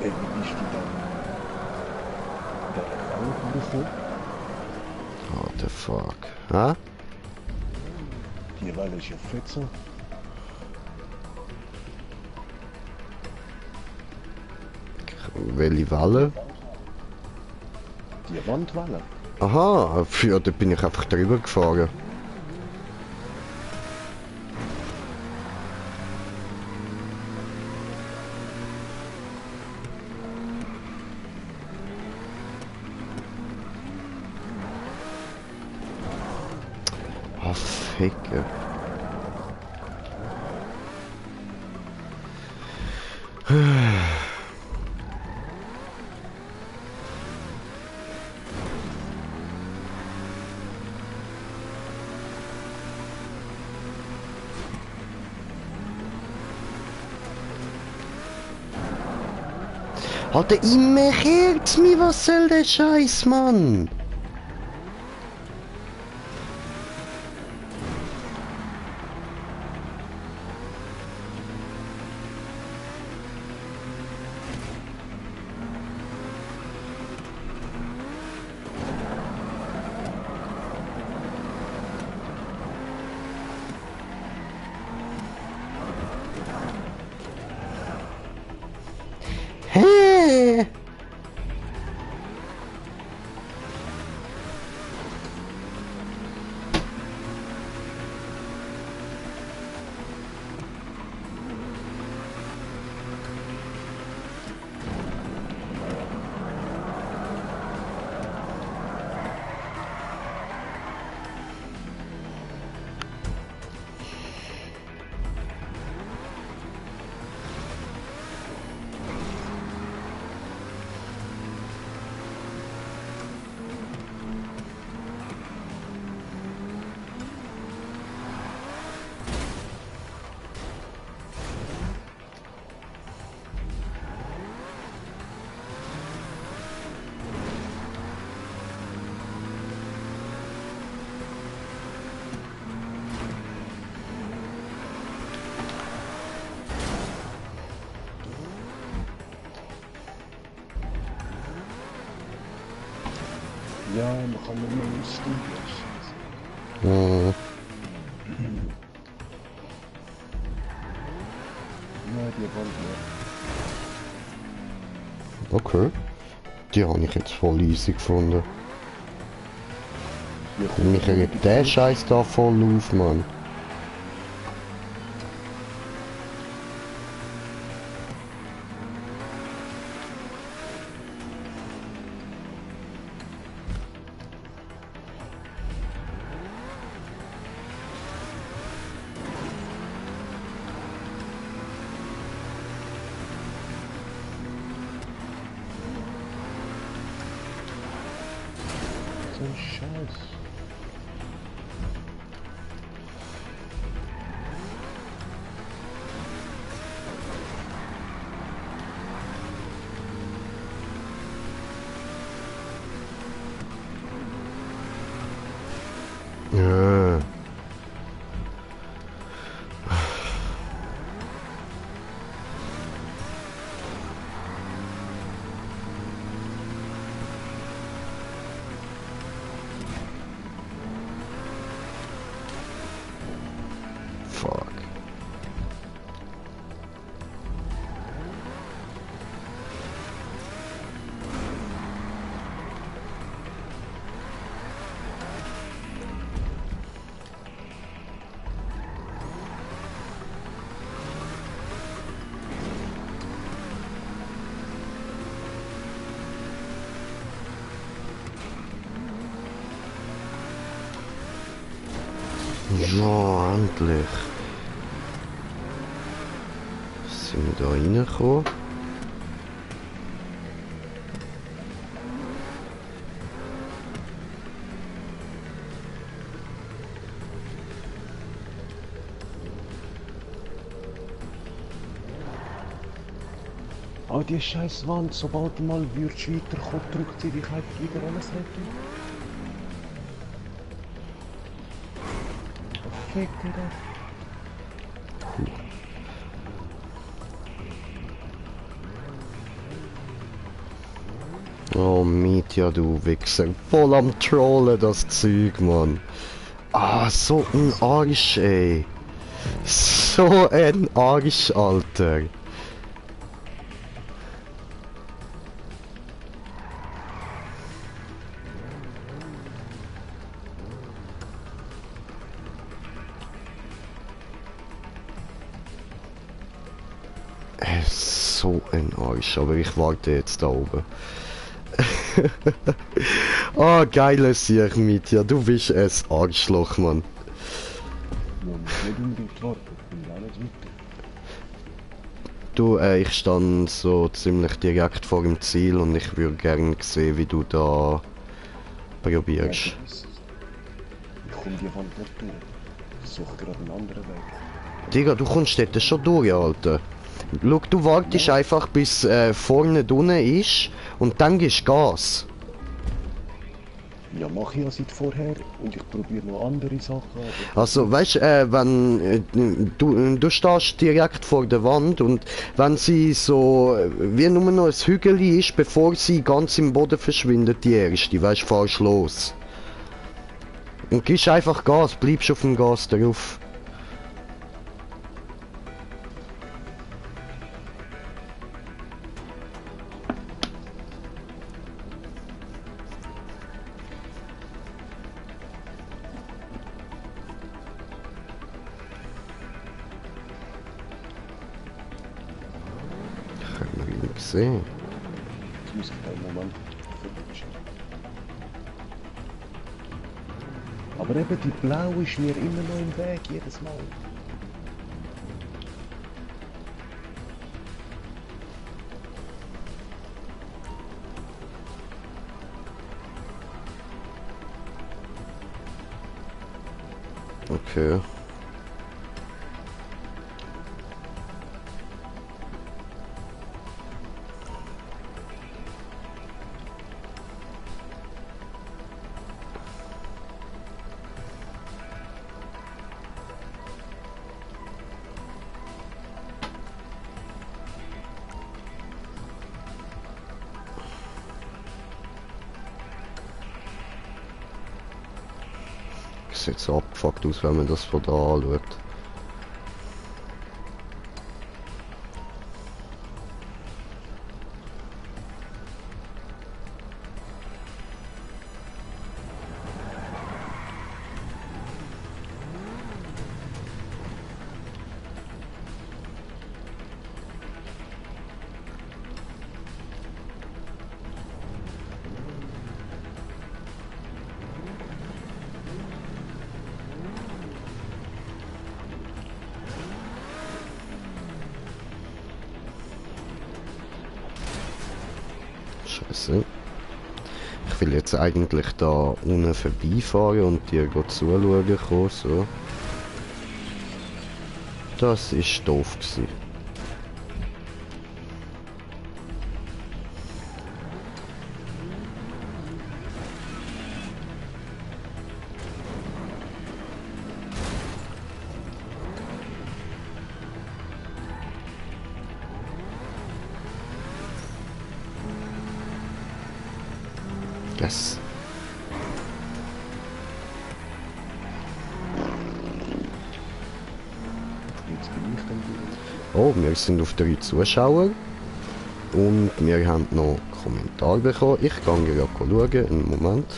Wie bist du dann der Rang bekommen? What the fuck? Hä? Die Welle ist ja Fetzer. Welche Welle? Die Wandwelle. Aha, ja, da bin ich einfach drüber gefahren. Ah, Ficke. Alter, immer hört's mich, was soll der Scheiß, Mann? Hä? Ja, man kann nicht mehr ins Studio schießen. Hm. Ja, die Wand nicht. Okay. Die habe ich jetzt voll easy gefunden. Hier kommt Mich regt der Scheiß da voll auf, Mann. so ein Scheiß. Ja. Fuck. Ja, endlich. Sind wir da reingekommen? Ah, die scheiß Wand, sobald du mal würdest weiterkommen, drückt sie dich einfach wieder alles retten. Fick dich doch. Oh, Mietja, du Wichser. Voll am Trollen, das Zeug, Mann. Ah, so ein Arsch, ey. So ein Arsch, Alter. So ein Arsch, aber ich warte jetzt da oben. Ah, geiles Sieg mit, ja, du bist ein Arschloch, Mann. Ja, muss nicht unbedingt warten, ich bin auch nicht weiter. Du, ich stand so ziemlich direkt vor dem Ziel und ich würde gerne sehen, wie du da probierst. Ja, ich komme die Wand nicht durch. Ich suche gerade einen anderen Weg. Digga, du kommst dort schon durch, Alter. Schau, du wartest einfach bis vorne unten ist und dann gibst Gas. Ja, mache ich ja seit vorher und ich probiere noch andere Sachen. Also, weißt wenn du stehst direkt vor der Wand und wenn sie so wie nur noch ein Hügel ist, bevor sie ganz im Boden verschwindet, die erste, weißt, fahrst los. Und gibst einfach Gas, bleibst auf dem Gas drauf. Gesehen. Jetzt muss ich einen Moment verwischen. Aber eben die Blau ist mir immer noch im Weg, jedes Mal. Okay. Sieht so abgefuckt aus, wenn man das von da anschaut. Scheiße. Ich Ich will jetzt eigentlich da unten vorbeifahren und dir zuschauen kommen, so. Das ist doof gewesen. Yes. Jetzt bin ich dann wieder. Oh, wir sind auf 3 Zuschauer. Und wir haben noch Kommentar bekommen. Ich gehe gerade schauen. Einen Moment.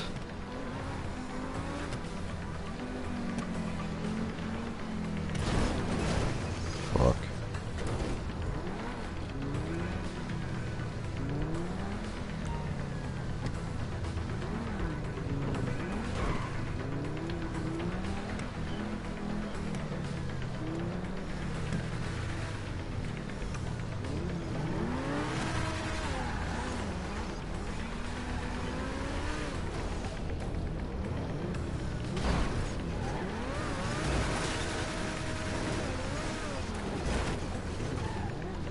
Fuck.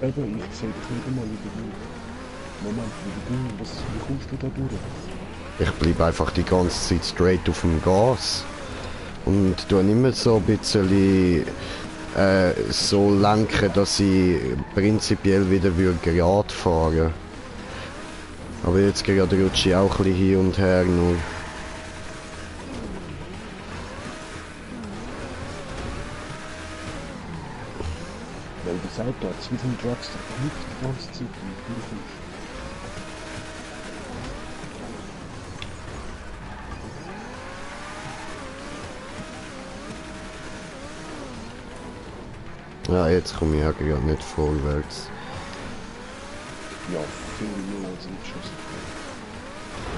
Eben, ich sehe dich nicht einmal über den Moment, wie kommst du da durch? Ich bleibe einfach die ganze Zeit straight auf dem Gas. Und tue immer so ein bisschen so lenken, dass ich prinzipiell wieder gerade fahren würde. Aber jetzt gerade rutsche ich auch ein bisschen hin und her nur. Weil das Auto hat wie ein Dragster nicht die ganze Zeit, wie du kommst. Ja, jetzt komme ich ja gerade nicht vorwärts. Ja, viel mehr als Höchstens.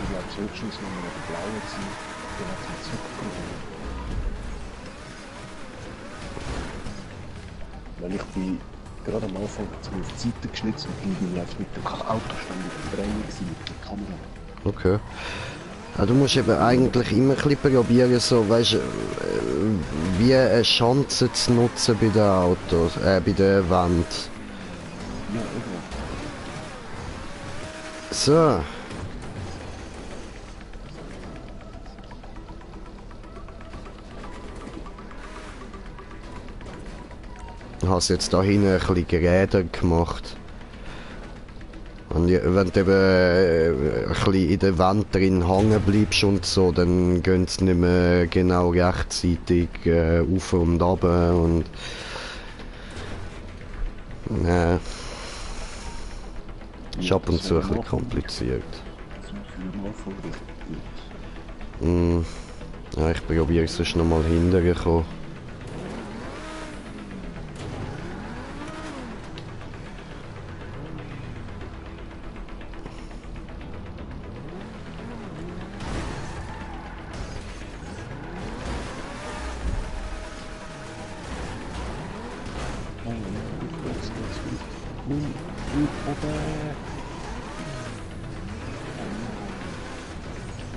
Ich glaube, das Höchstens, wenn wir auf der blauen sind, dann hat es einen zurückgekommen. Weil ich bin gerade am Anfang zu mir auf die Seite geschnitzt und bin jetzt mit dem Autostand im Drehen mit der Kamera. Okay. Ja, du musst eben eigentlich immer ein bisschen probieren, so, weißt, wie eine Chance zu nutzen bei den Autos, bei der Wand. Ja, eben. So. Ich habe jetzt da hinten ein bisschen Geräte gemacht. Und wenn du eben ein bisschen in der Wand drin hängen bleibst und so, dann gehen sie nicht mehr genau rechtzeitig auf und ab und ist ab und zu ein bisschen kompliziert. Das war für den Anfang richtig gut. Ja, ich probiere sonst noch mal hinterher kommen. Oh ja, gut, gut. Gut, aber...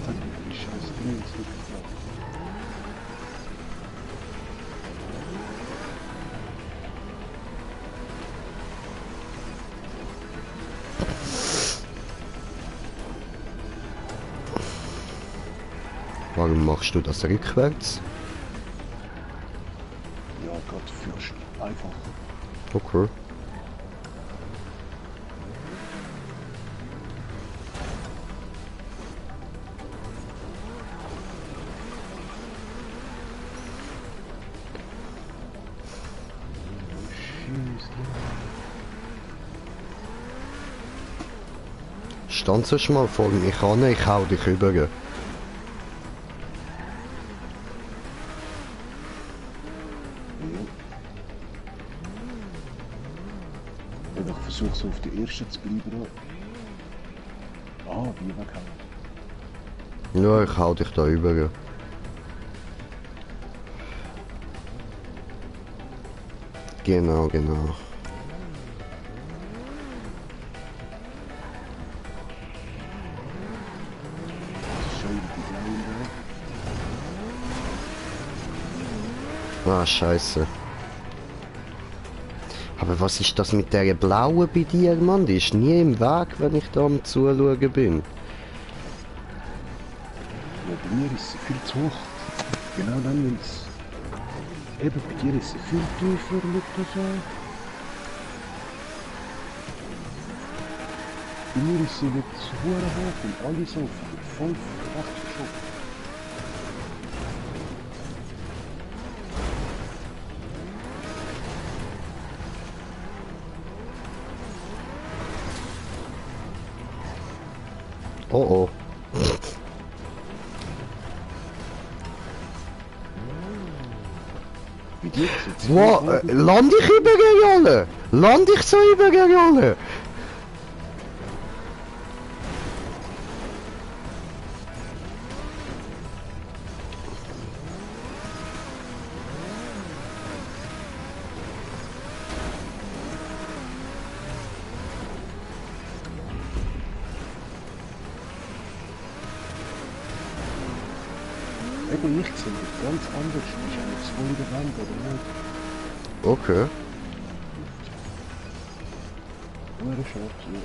Dann hab ich scheiß Dings mitgebracht. Warum machst du das rückwärts? Ja, Gott, fürst. Einfach. Okay. Stand du mal vor mir an, ich hau dich über. Ja. Ich versuche so auf die erste zu bleiben. Ah, wie weghauen. Ja, ich hau dich da über. Genau, genau. schon wieder die blauen Weg. Ah, scheiße. Aber was ist das mit der blauen bei dir, Mann? Die ist nie im Weg, wenn ich da am Zuschauen bin. Ja, bei mir ist sie viel zu hoch. Genau dann, wenn es... Eben, bei dir ist sie viel tiefer mit so. Bei mir ist sie jetzt hoch und alle so voll recht verschoben. Oh oh. Bei dir ist jetzt Wow, land ich über die Rolle? Land ich so über die Rolle? Eben, ich sehe das ganz anders. Ich habe jetzt voll in der Wand, oder nicht? Okay. Hure schade, ja.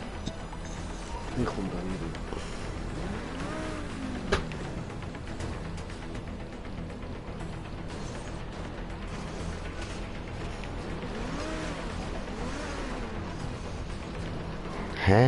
Ich komme da nicht rein. Hä?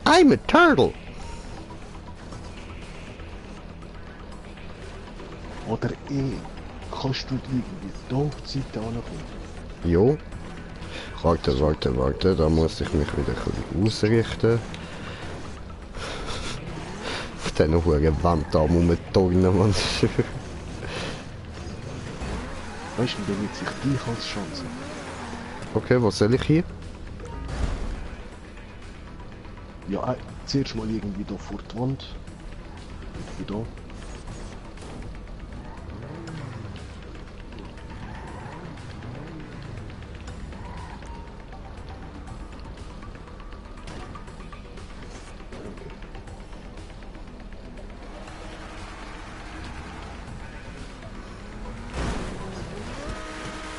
I'm a turtle. Oder kannst du irgendwie da auf die Seite ankommen? Jo. Warte, da muss ich mich wieder ein bisschen ausrichten. Auf diesen hohen Wand da rumturnen, Mann. Weißt du, der wird sich dich als Chance. Okay, was soll ich hier? Ja, zuerst mal irgendwie da vor die Wand. Wie da. Ja.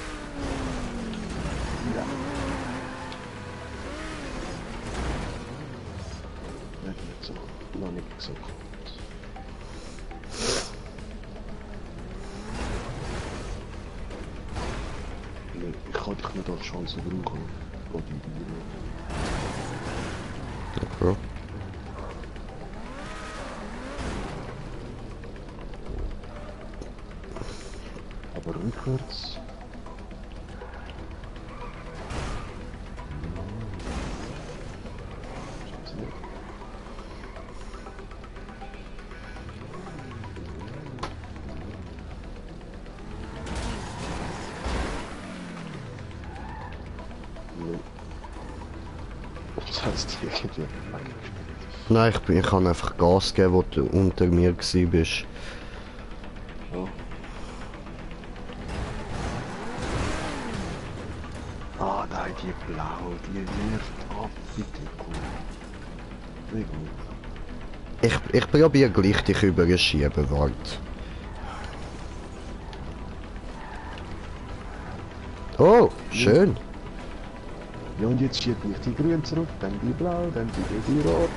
Nicht so. Noch nicht so gut. Nee, ich kann dich nicht als Chance brauchen. Gott in die Okay. Aber rückwärts. Das heißt irgendwie weggespielt. Nein, ich kann einfach Gas geben, wo du unter mir gsi bist. Ja. Ah, nein, die blau, die nervt ab, bitte cool. Nicht gut. Ich probiere gleich dich überschieben, warte. Oh, schön. Ja, und jetzt schiebt mich die grün zurück, dann die blau, dann die rot.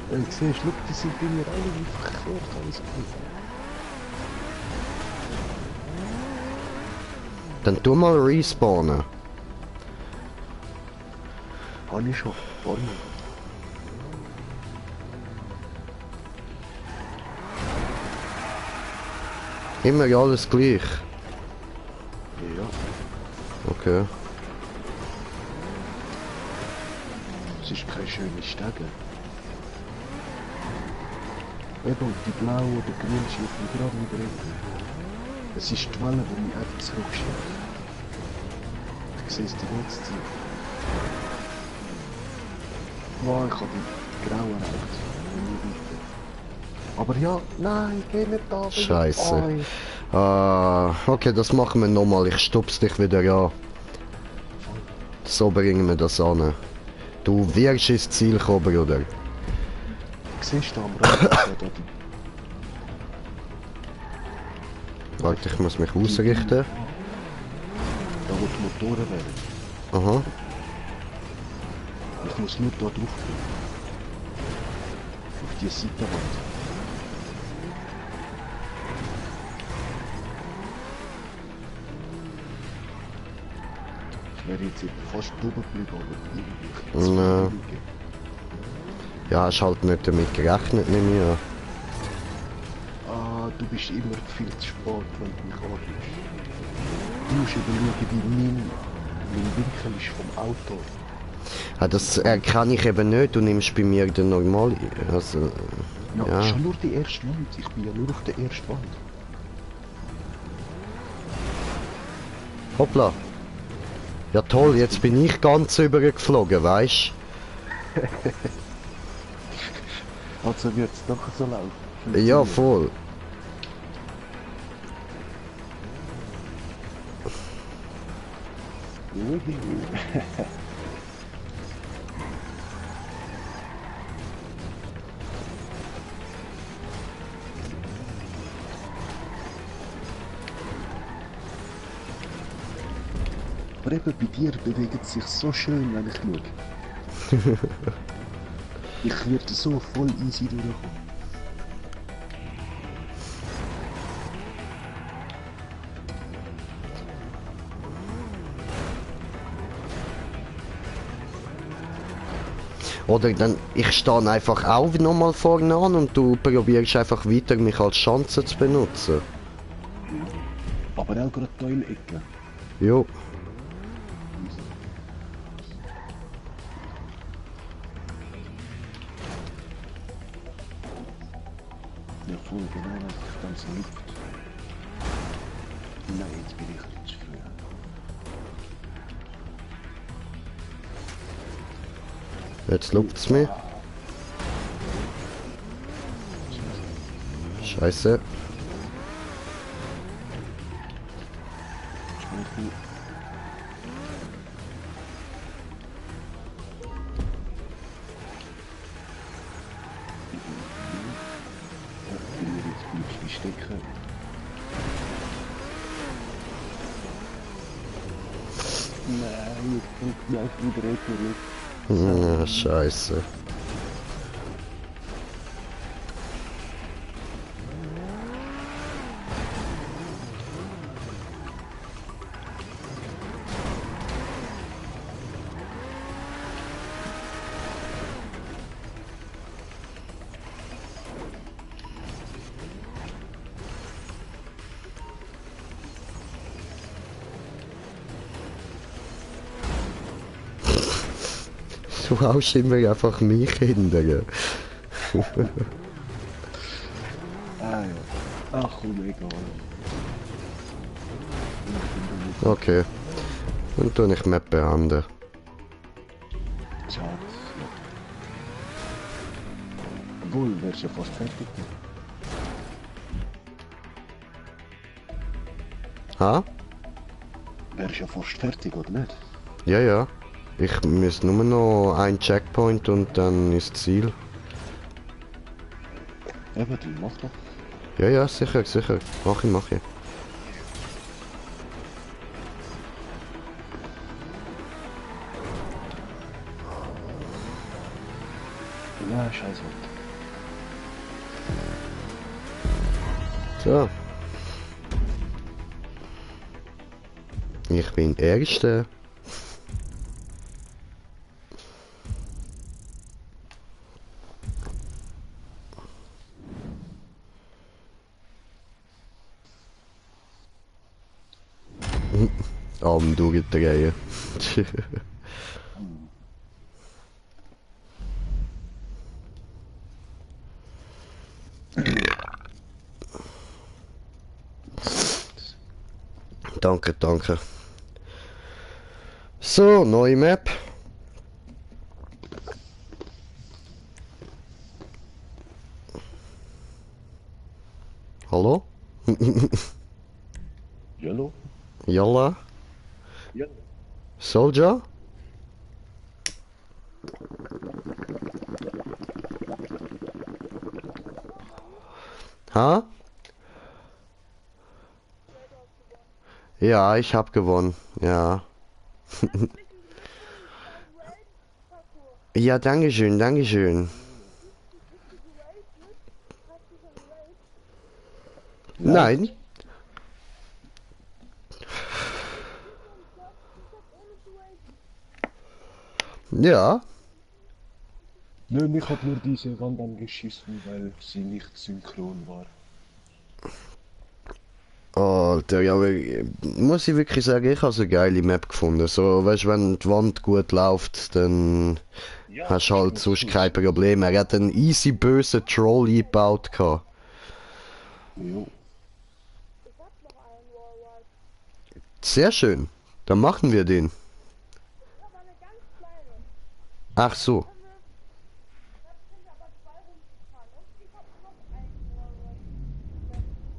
Dann, ich sehe, schau, die sind bei mir alle wie verkehrt, alles gut. Dann tu mal respawnen. Habe ich schon, warte mal. Immer alles gleich. Ja, Okay. es ist keine schöne Stege. Eben, und die blaue oder grün schiebt mich gerade wieder runter. Es ist die Welle, die mich einfach zurückschiebt. siehst du jetzt zu. Wow, ich habe die grau erreicht. Aber ja, nein, geh nicht da. Scheiße. Okay, das machen wir nochmal. Ich stup's dich wieder an. So bringen wir das an. Du wirst ins Ziel kommen, Bruder. Siehst du am Rand? Warte, ich muss mich ausrichten. Da wo die Motoren wären. Aha. Ich muss nur da drauf gehen. Auf die Seitenwand. Ich wäre jetzt fast drüber geblieben, aber irgendwie. Nein. Ja, hast halt nicht damit gerechnet, nehme ich an. Ah, du bist immer viel zu spät, wenn du mich anrufst. Du musst überlegen, wie mein Winkel ist vom Auto. Das erkenne ich eben nicht, du nimmst bei mir den normal. Also, Ja, ja. schon nur die erste Wand. Ich bin ja nur auf der ersten Wand. Hoppla. Ja toll, jetzt bin ich ganz übergeflogen, weißt Also wird es doch so laufen. du? Ja, voll. Aber eben bei dir bewegt es sich so schön, wenn ich schaue. Ich würde so voll easy durchkommen. Oder dann, ich stehe einfach auch nochmal vorne an und du probierst einfach weiter mich als Chance zu benutzen. Aber auch gerade da in der Ecke. Jo. Ja, voll genau, wenn ich dann so Luft. Nein, jetzt bin ich nicht zu früh. Jetzt lupft's mich. Scheiße. Schmeichel. Ich bin jetzt bleibst du stecken. Nein, ich drück mich einfach wieder zurück. Ja, scheiße. Du haust immer einfach mich hindern. Ah ja. Ach komm, egal. Okay. Dann tue ich Map beenden. Schade. Ja. Obwohl, wärst ja fast fertig. Ha? Wärst ja fast fertig, oder nicht? Ja, ja. Ich muss nur noch einen Checkpoint und dann ist Ziel. Eben, du mach doch. Ja, ja, sicher, sicher. Mach ich, mach ich. Ja, scheiße. So. Ich bin Erster. Arm durchdrehen. Danke, danke. So, neue Map. Hallo? Hallo? Yalla? Ja. Soldier? Ha? Ja, ich hab gewonnen. Ja. Ja, dankeschön, dankeschön. Nein. Ja. Nö, mich hat nur diese Wand angeschissen, weil sie nicht synchron war. Alter, ja, aber muss ich wirklich sagen, ich habe so eine geile Map gefunden. So, weißt du, wenn die Wand gut läuft, dann Ja, hast du ich halt muss sonst kein zustimmen. Problem. Er hat einen easy bösen Troll eingebaut gehabt. Jo. Sehr schön. Dann machen wir den. Ach so.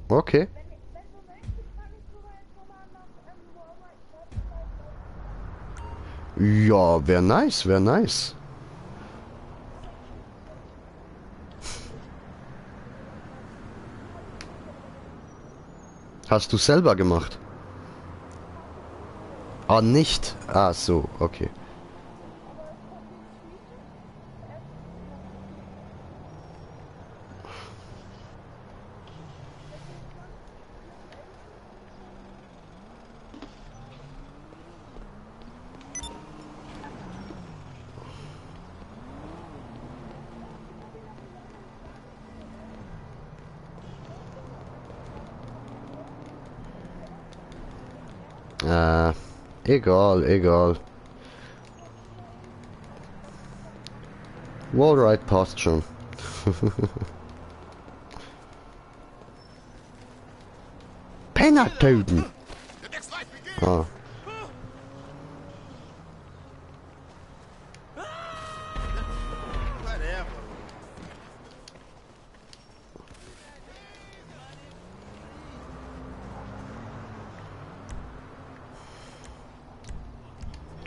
Okay. Ja, wäre nice, wäre nice. Hast du selber gemacht? Ah, nicht? Ah, so, okay. Egal, egal. Wallride passt schon. Penner töten! Ah.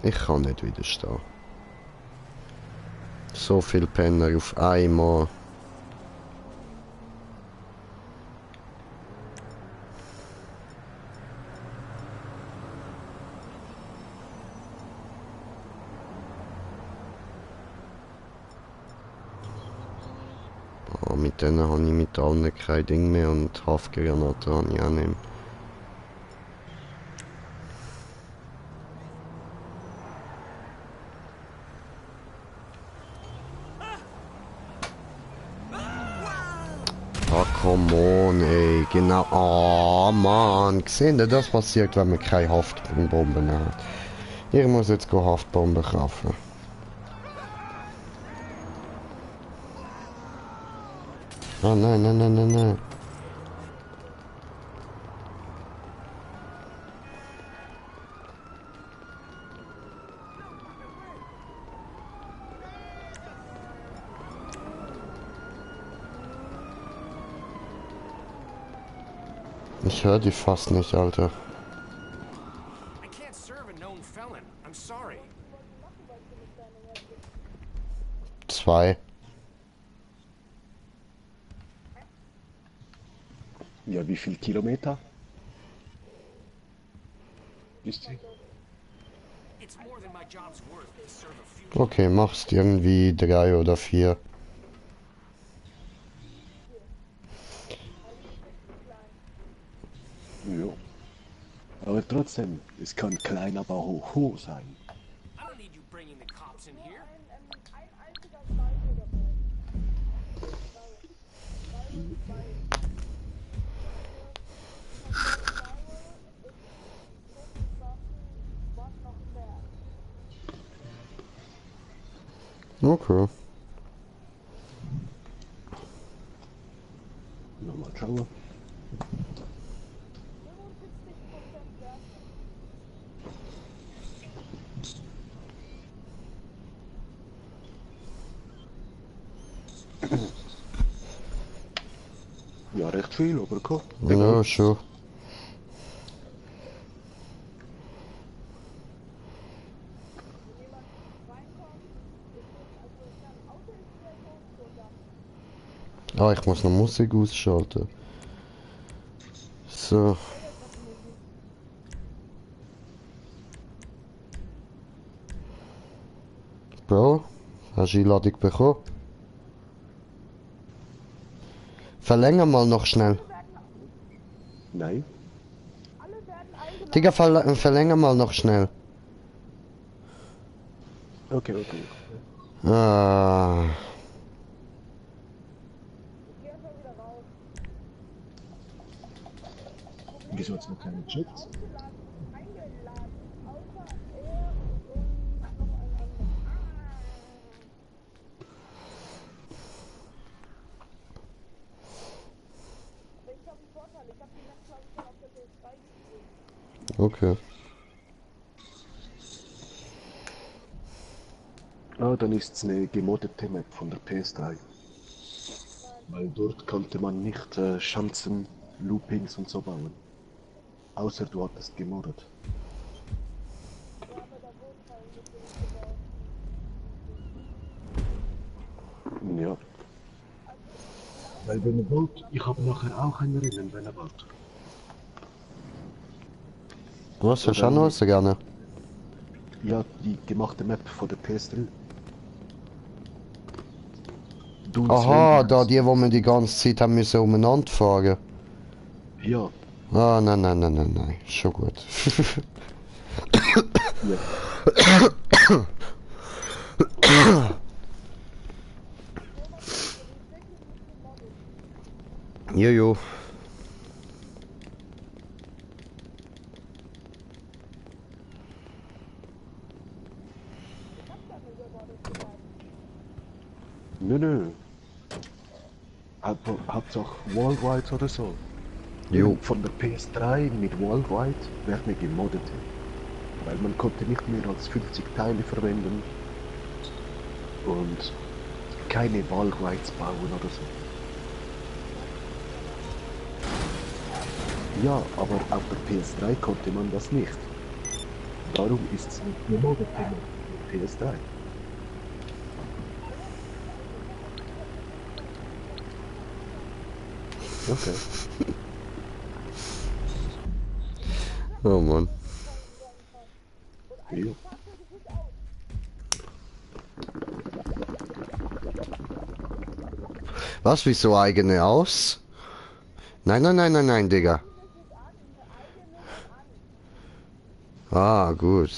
Ich kann nicht widerstehen. So viel Penner auf einmal. Oh, mit denen habe ich mit allen kein Ding mehr und Haftgranaten habe ich auch nicht mehr. Ah, come on, ey. Genau. Oh, Mann. Gesehen ihr, das passiert, wenn man keine Haftbomben hat. Ich muss jetzt Haftbomben kaufen. Ah, nein, nein, nein, nein, nein. Ich höre die fast nicht, Alter. I can't serve a known felon. I'm sorry. 2. Ja, wie viel Kilometer? Wisst ihr? It's more than my job's worth to serve a few. Okay, machst irgendwie 3 oder 4. Jo. Aber trotzdem, es kann klein, aber hoch sein. I don't need you bringing the cops in here. Okay. Nochmal schauen. Ja, recht viel, aber komm. Ja, schon. Ah, ich muss noch Musik ausschalten. So. Bro, hast du Einladung bekommen? Verlänger mal noch schnell. Nein. Digga, verlänger mal noch schnell. Okay, okay. Ah. Wieso hat's noch keine Chats? Okay. Ah, dann ist es eine gemoddete Map von der PS3. Weil dort konnte man nicht Schanzen, Loopings und so bauen. Außer du hattest gemoddet. Ja. Weil wenn ihr wollt, ich habe nachher auch ein Rennen, wenn ihr wollt. Was hast du auch noch so gerne? Ja, die gemachte Map von der PS3. Du Aha, da die, wo wir die ganze Zeit haben müssen umeinander fahren. Ja, Ah, nein, nein, nein, nein, nein. Schon gut. ja. Jojo. Nö. Hauptsache Wallride oder so. Jo. Von der PS3 mit Wallride wäre eine gemoddete. Weil man konnte nicht mehr als 50 Teile verwenden. Und keine Wallrides bauen oder so. Ja, aber auf der PS3 konnte man das nicht. Darum ist es eine gemoddete PS3. Okay. Oh Mann. Ja. Was, wieso eigene aus? Nein, nein, nein, nein, nein, Digga. Ah, gut.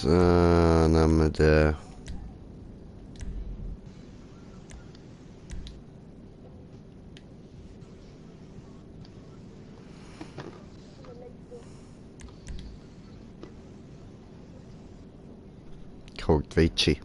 So, Name der. Guckt, Vici.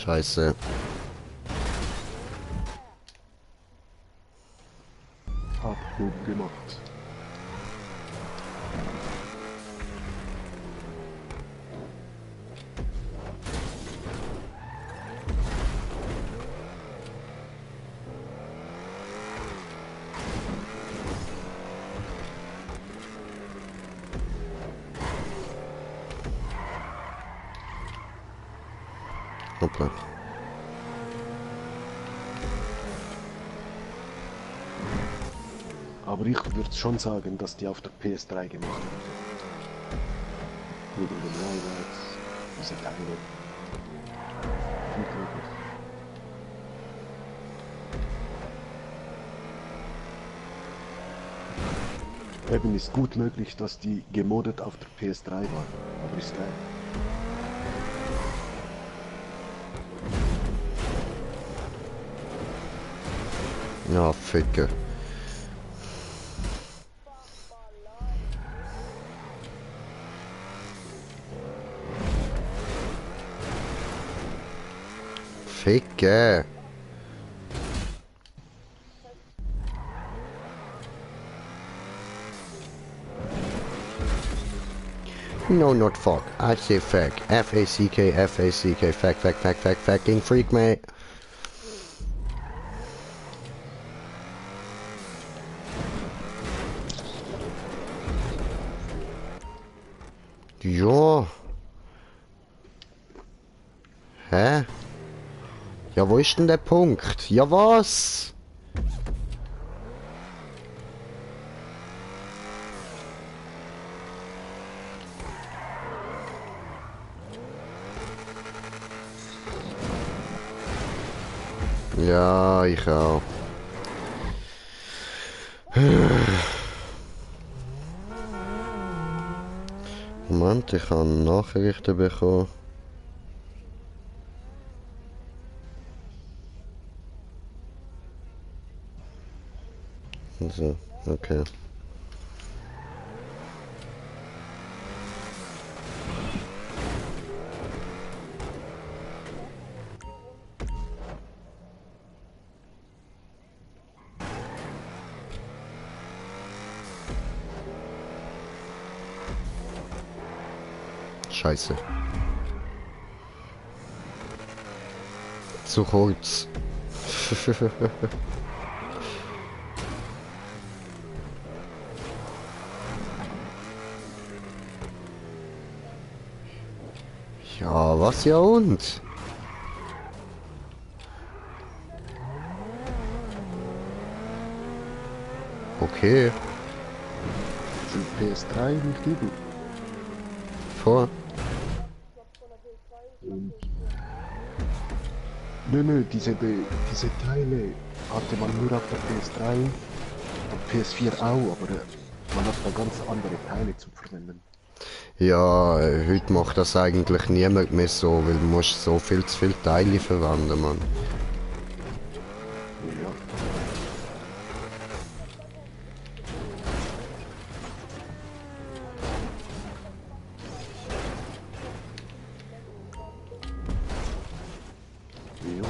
Scheiße. Hab gut gemacht. Hoppla. Aber ich würde schon sagen, dass die auf der PS3 gemacht wurde. Wegen den Wallrides, diese Teile. Gut möglich. Eben ist gut möglich, dass die gemoddet auf der PS3 waren, aber ist geil. Ja, Ficke. Ficke. No, not fuck. I say fuck. F-A-C-K, F-A-C-K, fuck, fuck, fuck, fuck, fucking freak, mate. Ja. Hä? Ja, wo ist denn der Punkt? Ja, was? Ja, ich auch. Moment, ich habe Nachrichten bekommen. So, okay. Scheiße. Zu kurz. Ja, was ja und? Okay, Für PS3 nicht übel. vor. Und nö, diese Teile hatte man nur auf der PS3 und PS4 auch, aber man hat da ganz andere Teile zu verwenden. Ja, heute macht das eigentlich niemand mehr so, weil du musst so viel zu viele Teile verwenden, Mann. Ja. Ja.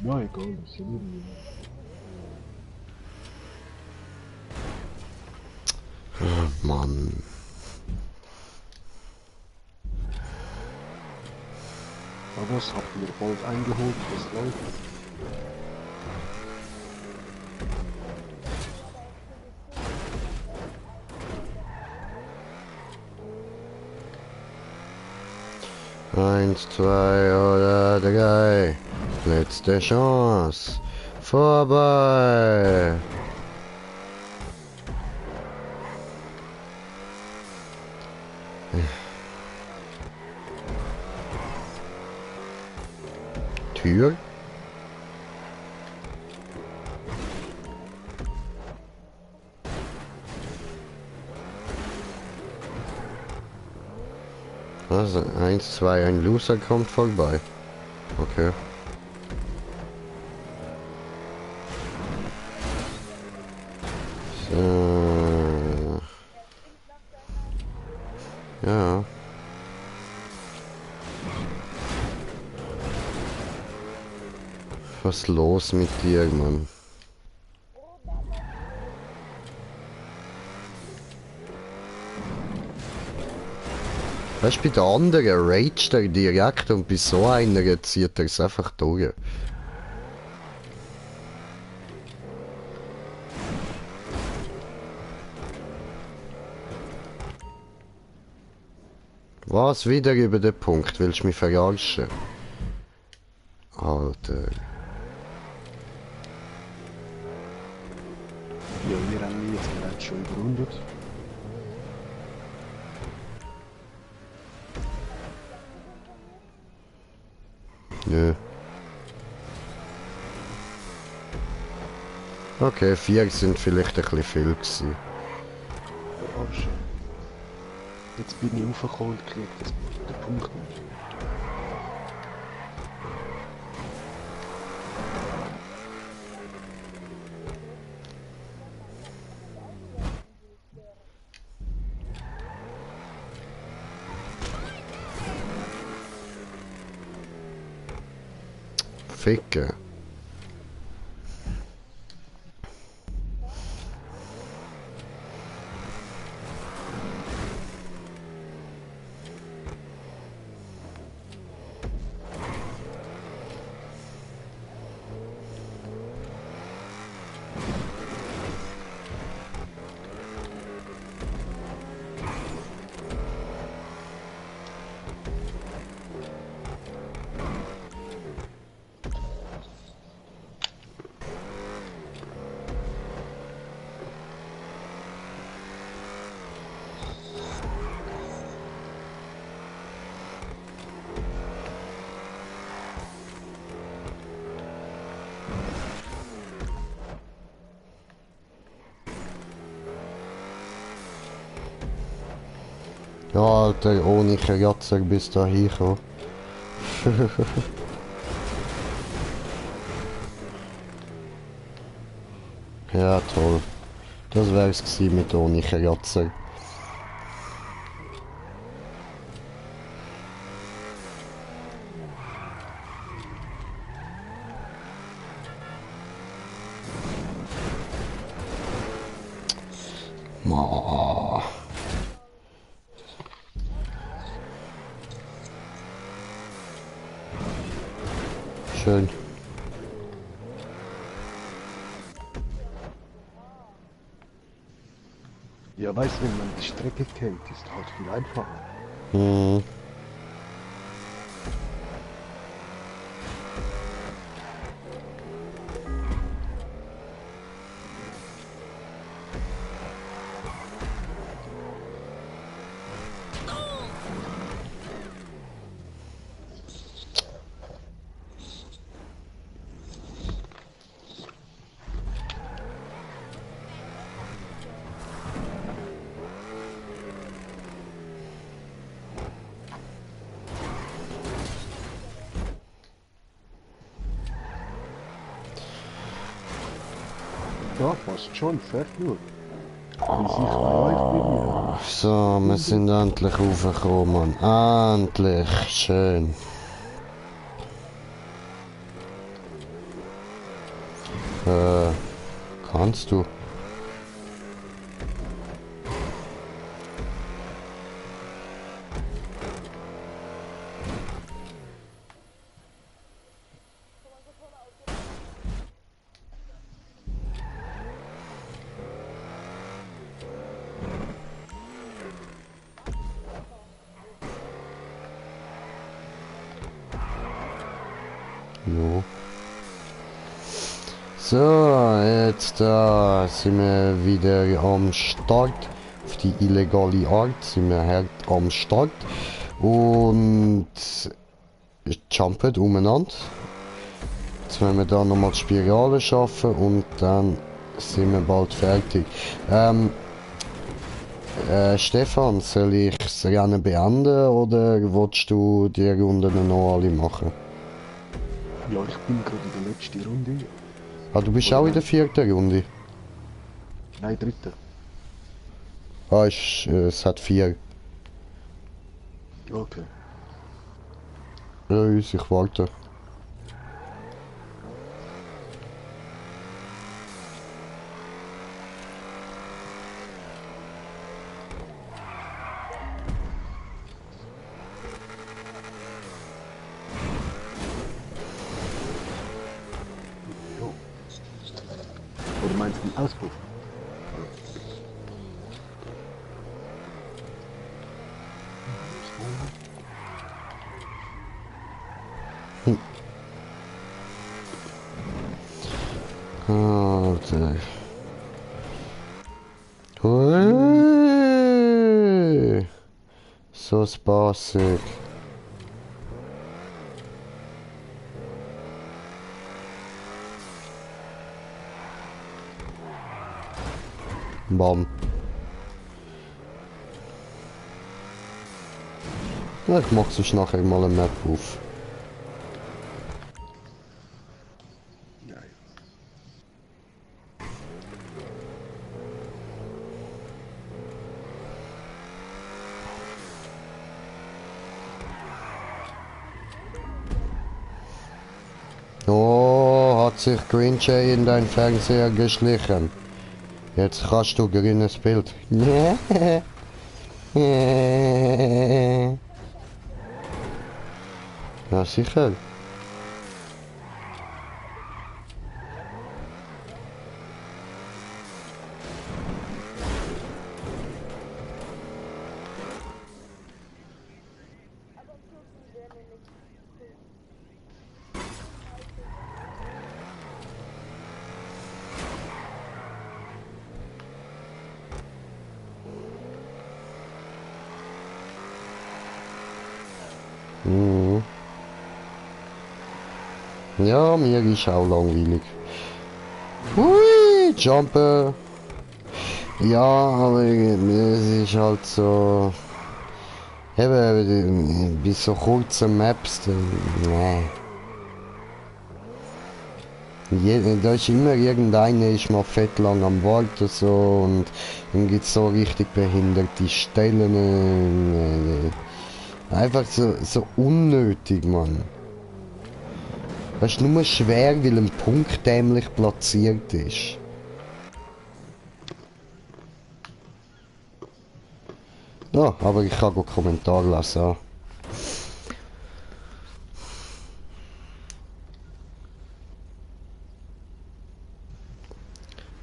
Ja, egal, das sind irgendwie. Mann. Aber was habt ihr bald eingeholt? Das läuft. Eins, zwei oder drei. Letzte Chance. Vorbei. Tür? Also, eins, zwei, ein Loser kommt vorbei. Okay. So. Ja. Was ist los mit dir, Mann? Weißt du, bei der anderen raged er direkt und bei so einer zieht er es einfach durch. Was? Wieder über den Punkt? Willst du mich verarschen? Alter. Ja, wir haben jetzt bereits schon überrundet. Nö. Okay, 4 sind vielleicht ein bisschen viel gewesen. Arsch. Jetzt bin ich aufgekommen und krieg den Punkt nicht. Ficken. Ja, Alter, ohne Kratzer bis da hinkommen. Ja, toll. Das wär's gewesen mit ohne Kratzer. Ma. Schön. Ja, weißt du, wenn man die Strecke kennt, ist halt viel einfacher. Hm. Ja, fast schon, fährt nur. Wie sich läuft bei mir. So, wir sind endlich raufgekommen, Mann. Endlich. Schön. Kannst du? Jo. So, jetzt sind wir wieder am Start. Auf die illegale Art sind wir hart am Start. Und jumpen umeinander. Jetzt werden wir da nochmal die Spirale schaffen und dann sind wir bald fertig. Stefan, soll ich das Rennen beenden oder willst du die Runden noch alle machen? Ja, ich bin gerade in der letzten Runde. Ah, du bist auch in der 4. Runde? Nein, 3. Ah, es hat 4. Okay. Ja, ich warte. Jo. Oder meinst du den Auspuff? Alter. Hui. So spaßig. Bam. Ja, ich mach sonst nachher mal eine Map auf. Ja, ja. Oh, hat sich Green Jay in dein Fernseher geschlichen. Jetzt hast du grünes Bild. Ja, sicher. Mhm. Ja, mir ist auch langweilig. Hui, Jumper. Ja, aber es ist halt so... Eben, bei so kurzen Maps, nee. Da ist immer irgendeiner ist mal fett lang am Warten so und dann gibt es so richtig behinderte Stellen. Einfach so unnötig, Mann. Weißt du, nur schwer, weil ein Punkt dämlich platziert ist. Ja, aber ich kann gut Kommentar lesen.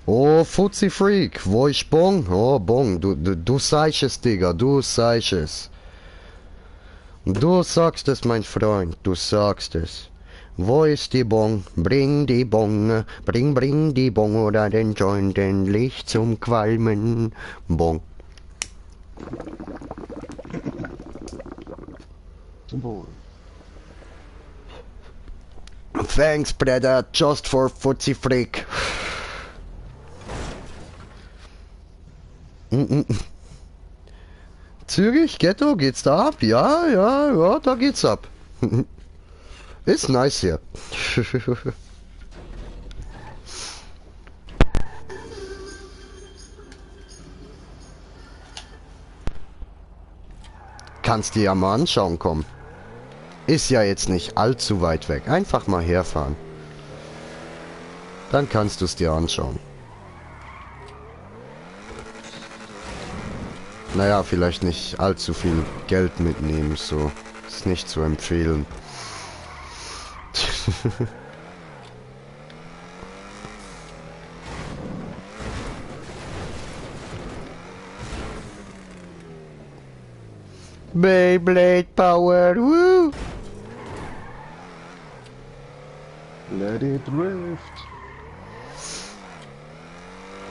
Oh, Fuzzi Freak, wo ist Bong? Oh, Bong, du sagst es, Digga, du sagst es. Du sagst es, mein Freund, du sagst es. Wo ist die Bong? Bring die Bong, bring die Bong oder den Joint endlich zum Qualmen. Bong. Zum Wohl. Thanks, brother, just for Fuzzi Freak. Zürich, Ghetto, geht's da ab? Ja, da geht's ab. Ist nice hier. Kannst dir ja mal anschauen, komm. Ist ja jetzt nicht allzu weit weg. Einfach mal herfahren. Dann kannst du es dir anschauen. Naja, vielleicht nicht allzu viel Geld mitnehmen, so. Ist nicht zu empfehlen. Beyblade Power, woo! Let it drift.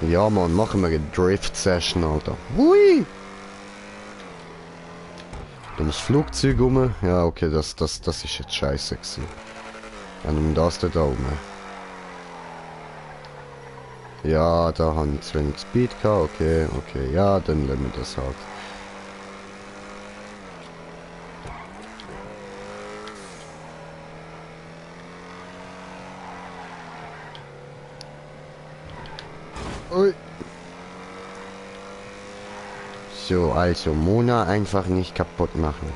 Ja, Mann, machen wir eine Drift-Session, Alter. Hui! Dann das Flugzeug rum. Ja, okay, das ist jetzt scheiße gewesen. Ja, nimm das da oben. Ja, da habe ich zu wenig Speed gehabt. Okay, ja, dann lassen wir das halt. Ui. So, also Mona einfach nicht kaputt machen.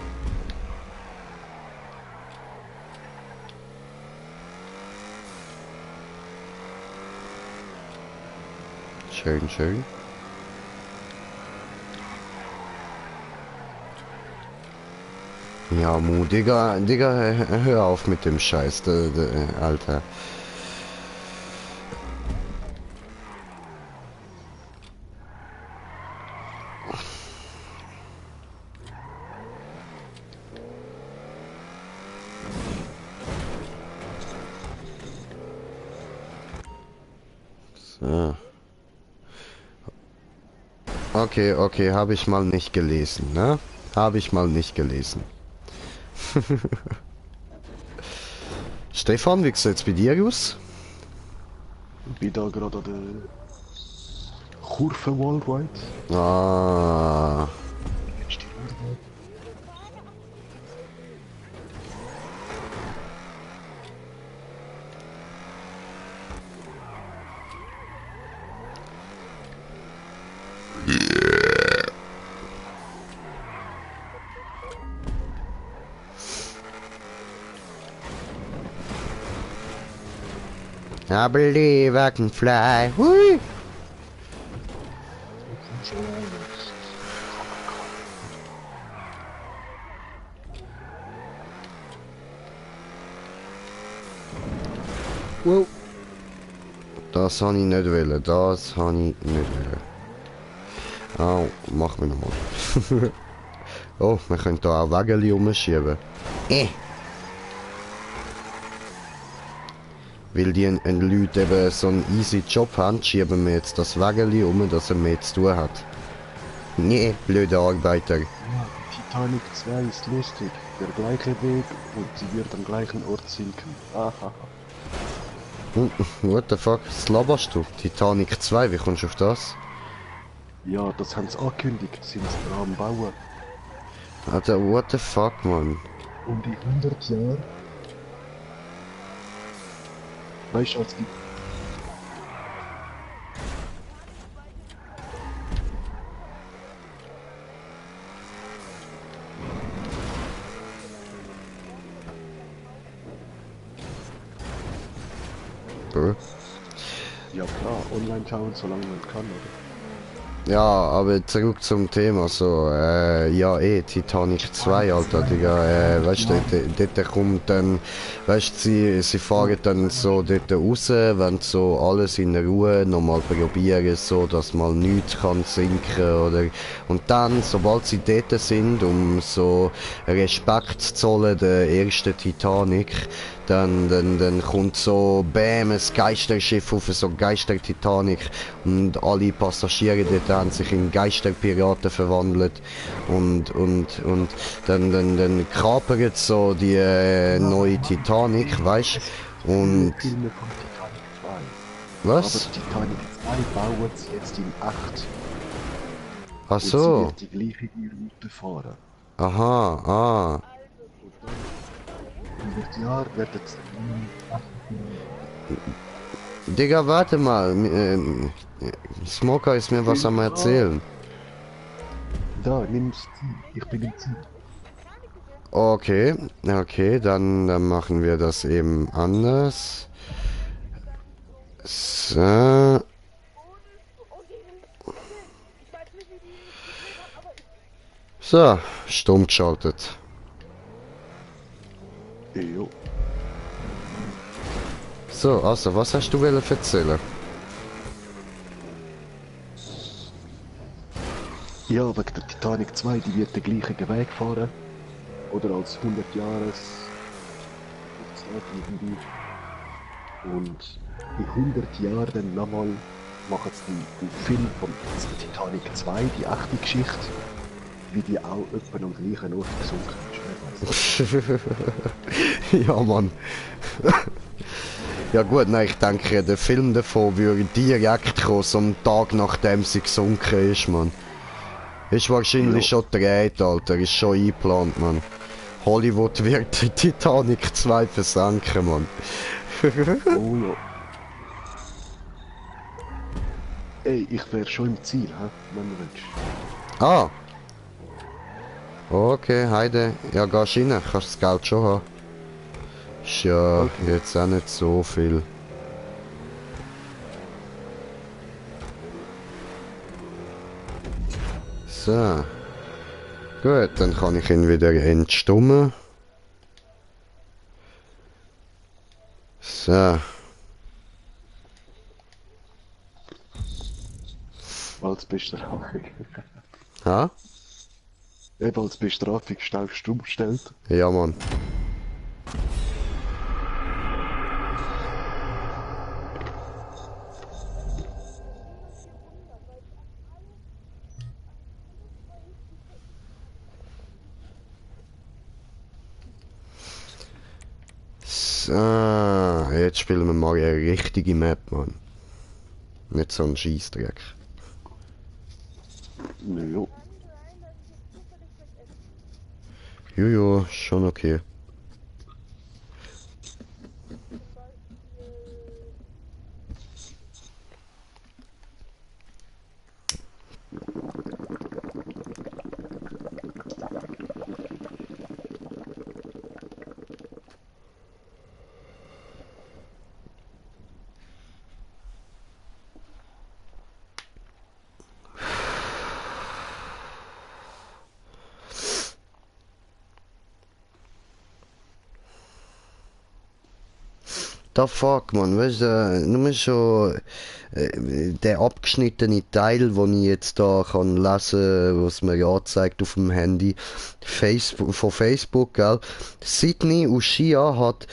Schön, schön. Ja, Mu, Digga, hör auf mit dem Scheiß, Alter. So. Okay, okay, habe ich mal nicht gelesen, ne? Habe ich mal nicht gelesen. Stefan, wie sieht's bei dir aus? Ich bin da gerade an der Kurve Worldwide. Ah, Letzte Runde. I believe I can fly. Hui. Wow. Das habe ich nicht wollen, das habe ich nicht wollen. Oh, mach mir nochmal. Oh, wir können da auch Wägeli umschieben. Weil die Leute eben so einen easy Job haben, schieben wir jetzt das Wägeli dass er mehr zu tun hat. Nee, blöde Arbeiter. Ja, die Titanic 2 ist lustig. Der gleiche Weg und sie wird am gleichen Ort sinken. Aha. What the fuck, was laberst du? Titanic 2, wie kommst du auf das? Ja, das haben sie angekündigt, sind sie dran am Bauen. Alter, what the fuck, man? Um die 100 Jahre. Weißt du, als die... Ja klar, online schauen, solange man kann, oder? Ja, aber zurück zum Thema, so, ja Titanic 2, Alter, Digga, weißt du, dort kommt dann, weißt du, sie fahren dann so dort raus, wenn so alles in Ruhe nochmal probieren, so, dass mal nichts kann sinken, oder, und dann, sobald sie dort sind, um so Respekt zu zollen, der ersten Titanic, dann kommt so, bam, ein Geisterschiff auf so Geister-Titanic und alle Passagiere dort haben sich in Geisterpiraten verwandelt und dann kapert so die neue Titanic, weißt und Filme von Titanic 2. was? Aber Titanic 2 bauen sie jetzt in 8. Ach Und sie so, wird die gleiche Route fahren. aha, 100 Jahre werden sie... Digga, warte mal, Smoker ist mir was am erzählen. Da, nimm's Ziel. Ich bin im Ziel. Okay, okay, dann machen wir das eben anders. So. So, stumm geschaltet. Jo. So, also, was hast du wollen erzählen? Ja, wegen der Titanic 2, die wird den gleichen Weg fahren. Oder als 100 Jahres... irgendwie. Und in 100 Jahren dann nochmal machen sie den Film von Titanic 2, die echte Geschichte, wie die auch etwa am gleichen Ort gesunken ist. Ja, Mann. Ja gut, nein, ich denke, der Film davon würde direkt kommen, so einen Tag nachdem sie gesunken ist, Mann. Ist wahrscheinlich schon gedreht, Alter, ist schon eingeplant, Mann. Hollywood wird die Titanic 2 versenken, Mann. Oh ja. Ey, ich wäre schon im Ziel, hä? Wenn du willst. Ah. Okay, Heide. Ja, gehst rein, kannst das Geld schon haben. Ist ja jetzt auch nicht so viel. So. Gut, dann kann ich ihn wieder entstummen. So. Als Bestrafung. Ha? Eben als Bestrafung schnell stumm gestellt. Ja, Mann. Jetzt spielen wir mal eine richtige Map, Mann. Nicht so ein Scheissdreck. Naja. Jojo, schon okay. Da fuck, man, weißt du, nur schon der abgeschnittene Teil, wo ich jetzt da kann lesen, was mir ja zeigt auf dem Handy, von Facebook, gell? Sydney Ushia hat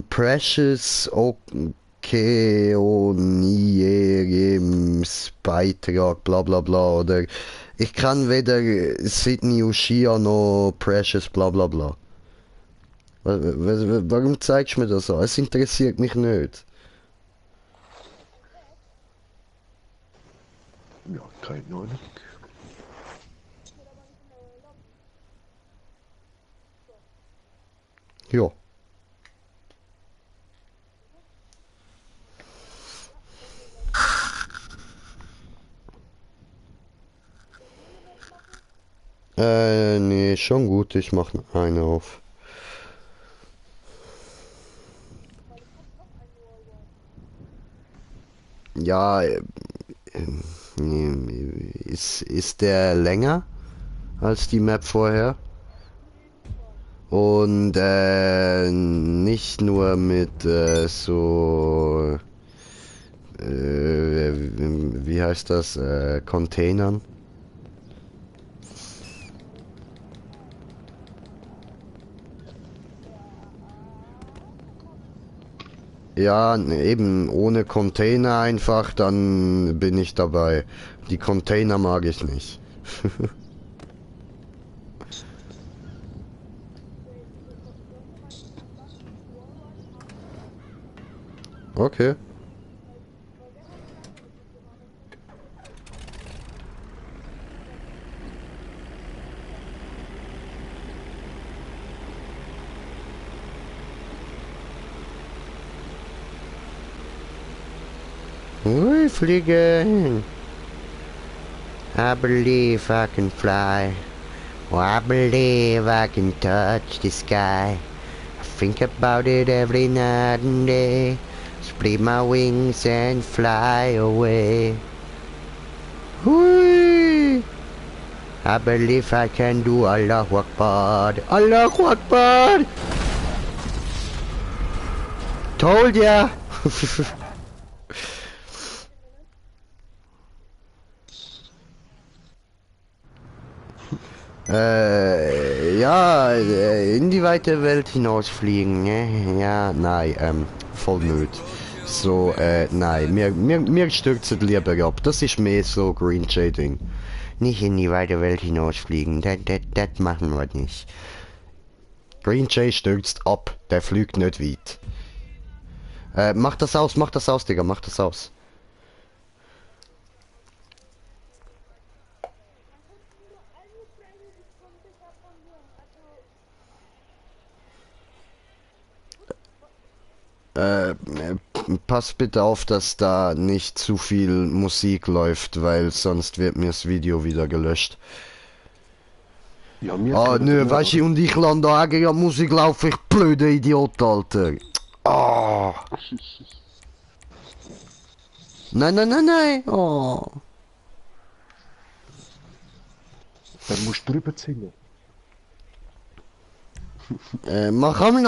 Precious Okeoniums Beitrag, bla bla bla, oder ich kann weder Sydney Ushia noch Precious bla bla bla. Warum zeigst du mir das an? Es interessiert mich nicht. Ja, keine Ahnung. Ja. Nee, schon gut, ich mach eine auf. Ja, ist der länger als die Map vorher? Und nicht nur mit so wie heißt das? Containern? Ja, eben ohne Container einfach, dann bin ich dabei. Die Container mag ich nicht. Okay. Ui, fliegen. I believe I can fly. Oh, I believe I can touch the sky. I think about it every night and day. Split my wings and fly away. Hui. I believe I can do Allahu Akbar. Allahu Akbar. Told ya. Ja, in die weite Welt hinausfliegen, ne? Ja, nein, voll nicht. So, nein, mir stürzt lieber ab. Das ist mehr so Green Shading. Nicht in die weite Welt hinausfliegen, das machen wir nicht. Green Jay stürzt ab, der fliegt nicht weit. Mach das aus, Digga, mach das aus. Pass bitte auf, dass da nicht zu viel Musik läuft, weil sonst wird mir das Video wieder gelöscht. Ja, mir Ah, nö, weißt du, und ich lande da ja Musik laufen, ich blöde Idiot, Alter. Ah. Nein, nein, nein, nein. Oh. Dann musst du drüber singen. Mach ja, wir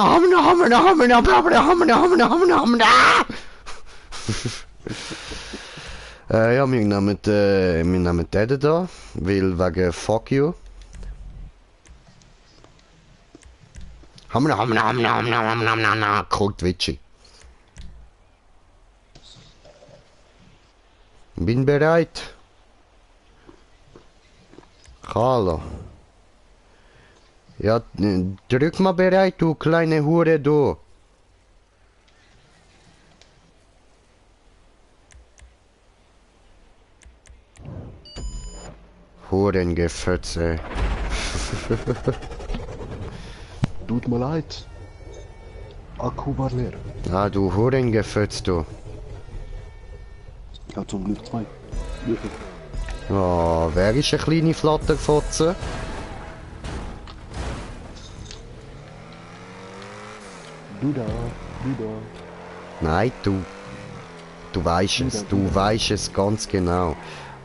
nehmen den da, weil wegen Fuck You. Kurtwitschi. Bin bereit. Hallo. Ja, drück mal bereit, du kleine Hure, du. Hurengefötze. Tut mir leid. Akku war leer. Ah, du Hurengefötz, du. Ich habe zum Glück zwei. Wirklich. Oh, wer ist eine kleine Flatterfotze? Du da. Nein, du. Du weißt es, du weißt es ganz genau.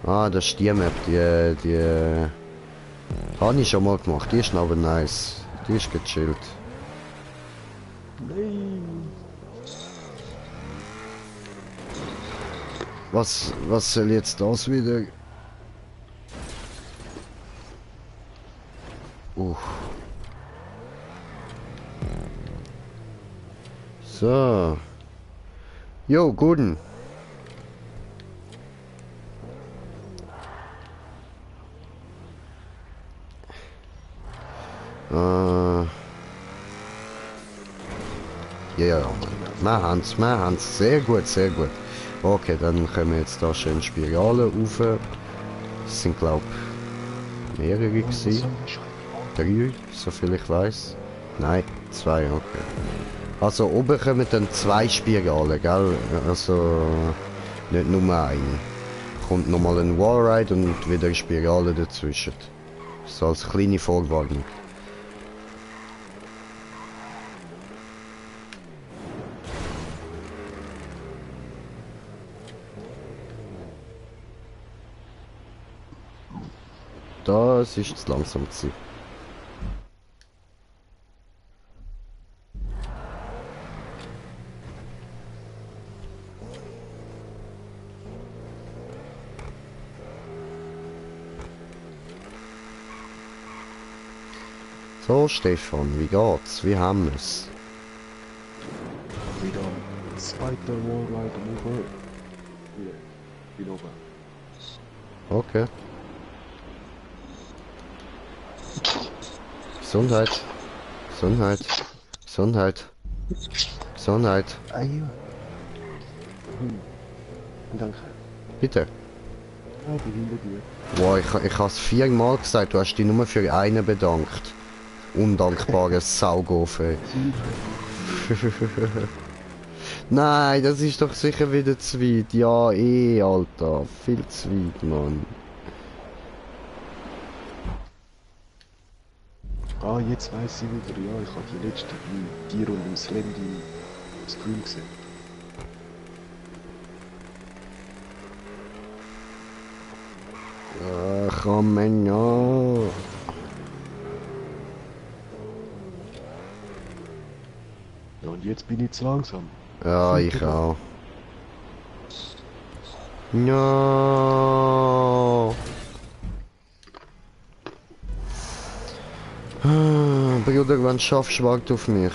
Ah, das ist die Map, die habe ich schon mal gemacht, die ist aber nice. Die ist gechillt. Nein. Was soll jetzt das wieder? So. Jo, guten. Ja, wir haben's. Sehr gut, sehr gut. Okay, dann können wir jetzt da schön Spiralen rauf. Das sind, glaube ich, mehrere gewesen. 3, soviel ich weiß. Nein, 2, okay. Also oben kommen dann 2 Spiralen, gell? Also nicht nur eine. Kommt nochmal ein Wallride und wieder eine Spirale dazwischen. So als kleine Vorwarnung. Das ist zu langsam gewesen. So, Stefan, wie geht's? Wie haben wir's? Wieder zweiter Wallride rüber. Wieder oben. Okay. Gesundheit. Gesundheit. Gesundheit. Gesundheit. Ah ja. Danke. Bitte. Ja, bin hinter dir. Wow, ich hab's 4-mal gesagt, du hast dich nur für einen bedankt. Undankbares Saugofen. Nein, das ist doch sicher wieder zu weit. Ja, Alter. Viel zu weit, Mann. Ah, jetzt weiss ich wieder. Ja, ich habe die letzte Giro und im Slam im Stream gesehen. Ach, komm, ja. Ja, und jetzt bin ich zu langsam. Ja, ich auch. Ja. Bruder, wenn du schaffst, wart auf mich.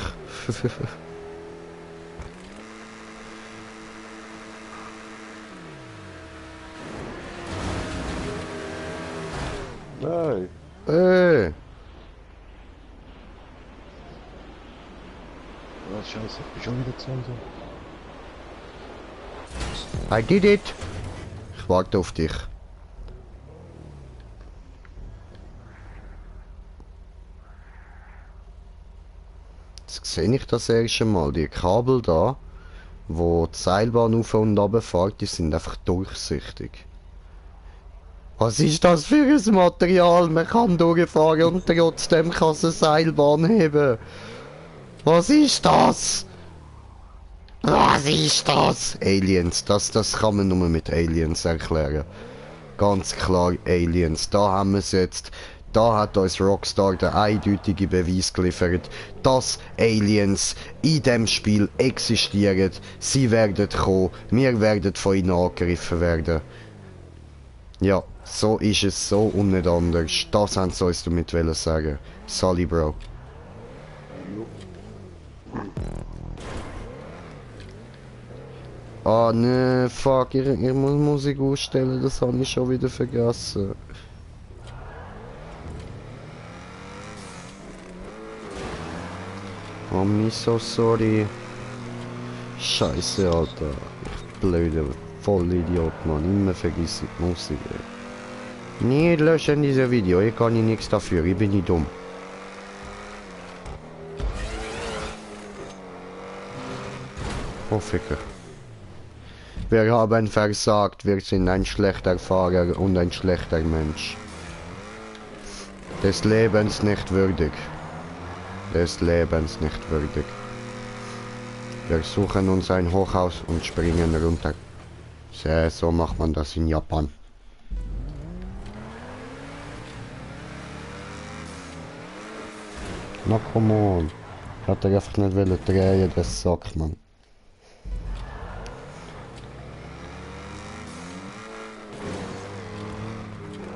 Nein. Ah, scheiße, ich bin schon wieder zu langsam. I did it. Ich warte auf dich. Jetzt sehe ich das erste Mal. Die Kabel da, wo die Seilbahn auf und runter fährt, die sind einfach durchsichtig. Was ist das für ein Material? Man kann durchfahren und trotzdem kann es eine Seilbahn heben. Was ist das? Was ist das? Aliens. Das kann man nur mit Aliens erklären. Ganz klar Aliens. Da haben wir es jetzt. Da hat uns Rockstar den eindeutigen Beweis geliefert, dass Aliens in dem Spiel existieren. Sie werden kommen. Wir werden von ihnen angegriffen werden. Ja, so ist es, so und nicht anders. Das haben sie uns damit sagen. Sorry, Bro. Ah ne, fuck, ich muss Musik ausstellen, das habe ich schon wieder vergessen. Oh, me so sorry. Scheiße, Alter. Ich blöder Vollidiot, Mann. Immer vergiss ich die Musik, ey. Nicht löschen dieses Video, ich kann nichts dafür, ich bin nicht dumm. Oh, Ficker. Wir haben versagt, wir sind ein schlechter Fahrer und ein schlechter Mensch. Des Lebens nicht würdig. Des Lebens nicht würdig. Wir suchen uns ein Hochhaus und springen runter. So macht man das in Japan. Na come on. Ich hatte einfach nicht wollen drehen, das sagt man.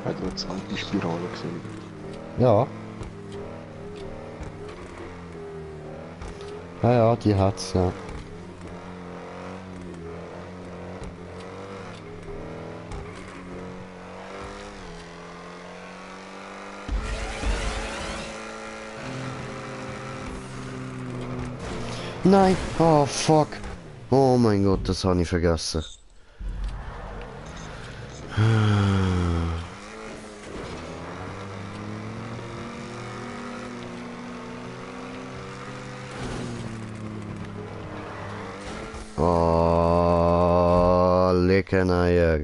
Hat eine zweite Spirale gesehen. Ja. Ja, ja, die hat's, ja. Nein, oh fuck. Oh mein Gott, das habe ich vergessen. Oh, lecken Eier.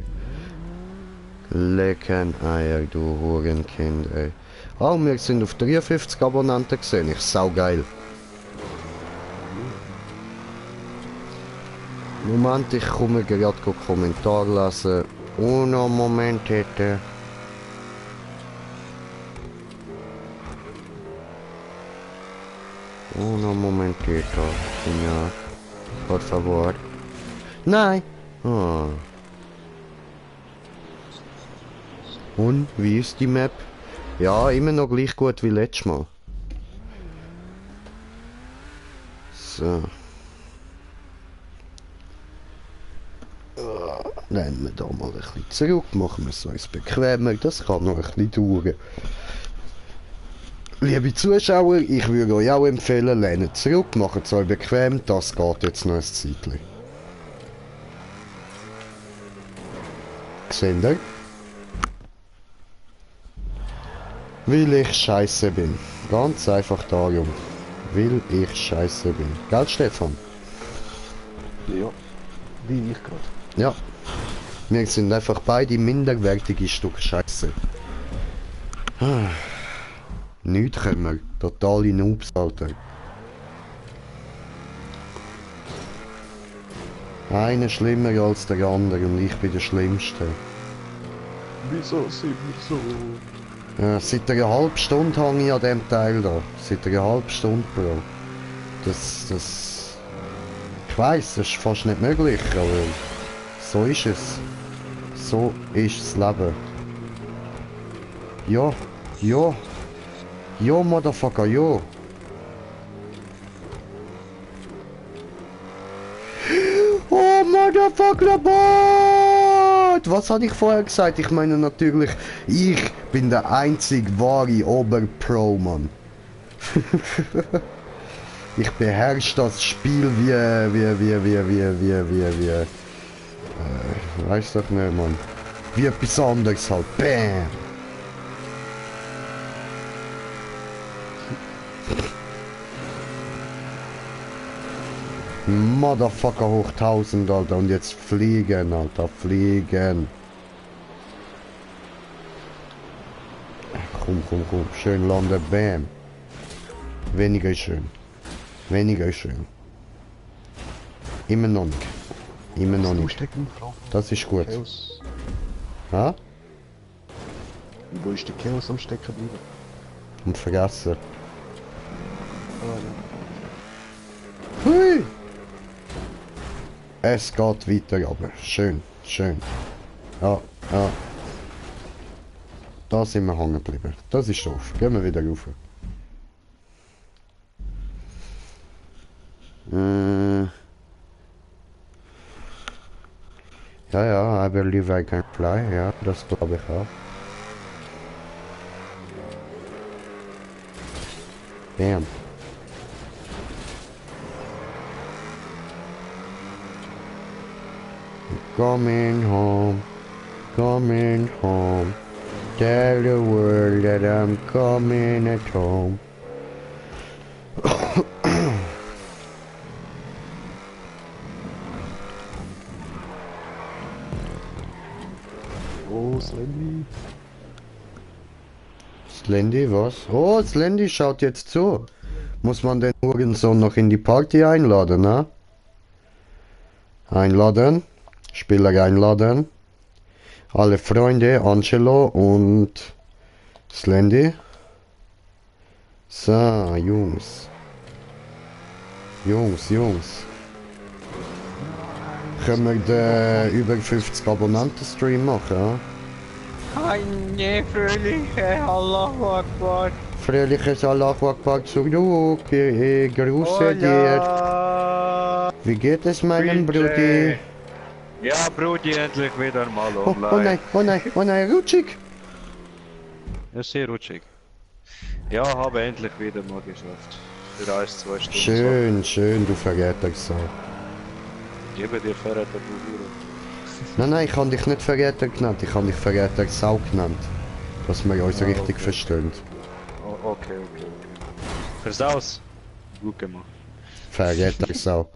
Lecken Eier, du Hurenkind, ey. Oh, wir sind auf 53 Abonnenten gesehen. Ich saugeil. Moment, ich komme gerade Kommentar lesen. Uno Moment hätte. Uno momentito, signor. Por favor. Nein! Oh. Und, wie ist die Map? Ja, immer noch gleich gut wie letztes Mal. So. Nehmen wir da mal ein bisschen zurück, machen wir es uns bequemer, das kann noch ein bisschen dauern. Liebe Zuschauer, ich würde euch auch empfehlen, lehnt zurück, macht es euch bequem, das geht jetzt noch ein Zeitchen. Seht ihr? Weil ich scheiße bin. Ganz einfach darum. Weil ich scheiße bin. Gell, Stefan? Ja, wie ich gerade. Ja. Wir sind einfach beide minderwertige Stück Scheiße. Nichts können wir. Totale Noobs, Alter. Einer schlimmer als der andere und ich bin der Schlimmste. Wieso sind wir so? Seit einer halben Stunde hänge ich an dem Teil da. Seit einer halben Stunde, Bro. Das... Ich weiss, das ist fast nicht möglich, aber... So ist es. So ist das Leben. Ja. Ja. Ja, Motherfucker, ja. Oh, Motherfucker, Bot! Was hatte ich vorher gesagt? Ich meine natürlich, ich bin der einzig wahre Oberpro, Mann. Ich beherrsche das Spiel wie weiß doch nicht, Mann. Wie etwas anderes halt. Bam! Motherfucker hoch 1000, Alter. Und jetzt fliegen, Alter. Fliegen. Komm. Schön landen. Bam. Weniger ist schön. Weniger ist schön. Immer noch nicht. Immer noch nicht. Das ist gut. Chaos. Ha? Wo ist der Chaos am Stecken bleiben? Und vergessen. Ah, ja. Hui! Es geht weiter, aber schön. Ja. Da sind wir hängen geblieben. Das ist doof. Gehen wir wieder rauf. Ja, I believe I can fly. Ja, das glaube ich auch. Bam. Coming home. Tell the world that I'm coming at home. Oh, Slendy. Slendy, was? Oh, Slendy schaut jetzt zu. Muss man den Hurensohn noch in die Party einladen, ne? Einladen. Spieler einladen. Alle Freunde, Angelo und Slendy. So, Jungs. Jungs. Können wir den über 50 Abonnenten-Stream machen, ja? Eine fröhliche Allahu Akbar. Fröhliches Allahu Akbar zurück. Ich grüße dir. Hola. Wie geht es meinem Brudi? Ja, Brudi, endlich wieder mal Oh online. nein, rutschig. Ja, sehr rutschig. Ja, habe endlich wieder mal geschafft. Für 1-2 Stunden. Schön, du Verräter so. Gebe dir Verräter, du Hure. Nein, ich habe dich nicht Verräter genannt, ich habe dich Verräter Sau genannt. Dass wir uns richtig verstehen. Oh, okay. Versaus. Gut gemacht. Verräter Sau.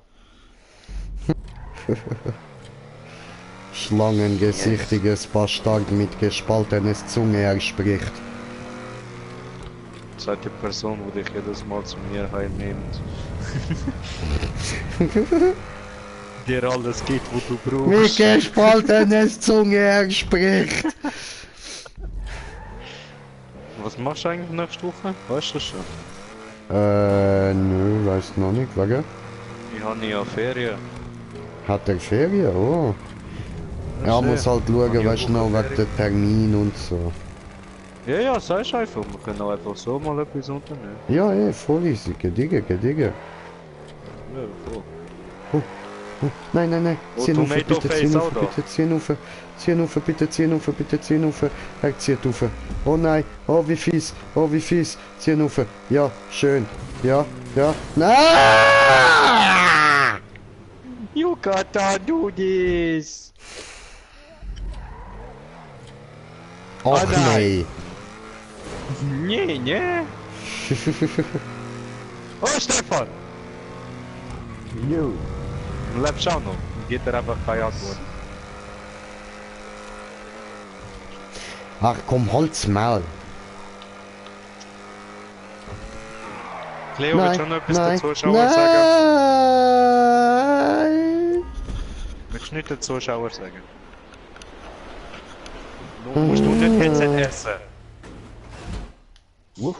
Schlangengesichtiges Bastard mit gespaltenes Zunge er spricht. Seid die Person, wo dich jedes Mal zu mir heimnimmt. Dir alles gibt, wo du Mit brauchst. gespaltenes Zunge er spricht. Was machst du eigentlich nächste Woche? Weißt du schon? Nö, weiß noch nicht, wegen? Ich habe ja Ferien. Hat er Ferien? Oh. Ja, muss halt schauen, weißt du noch, wegen der Termin und so. Ja, sagst einfach. Wir können auch einfach so mal etwas unternehmen. Ja, voll easy, gedigge. Ja, voll. Nein, Oh, zieh auf, Tomato bitte, Face zieh auch auf, da. bitte, zieh auf. Er zieht auf. Oh nein, oh wie fies, zieh auf. Ja, schön, ja. Nein! You gotta do this! Ach nein. nee. Nee. Oh, Stefan! Jo. Du lebst auch noch. Geht dir einfach keine Antwort. Ach komm, halt's Maul. Cleo, willst du noch etwas den Zuschauern nein. sagen? Willst du nicht den Zuschauern sagen? Du musst du nicht Headset essen. Wuff.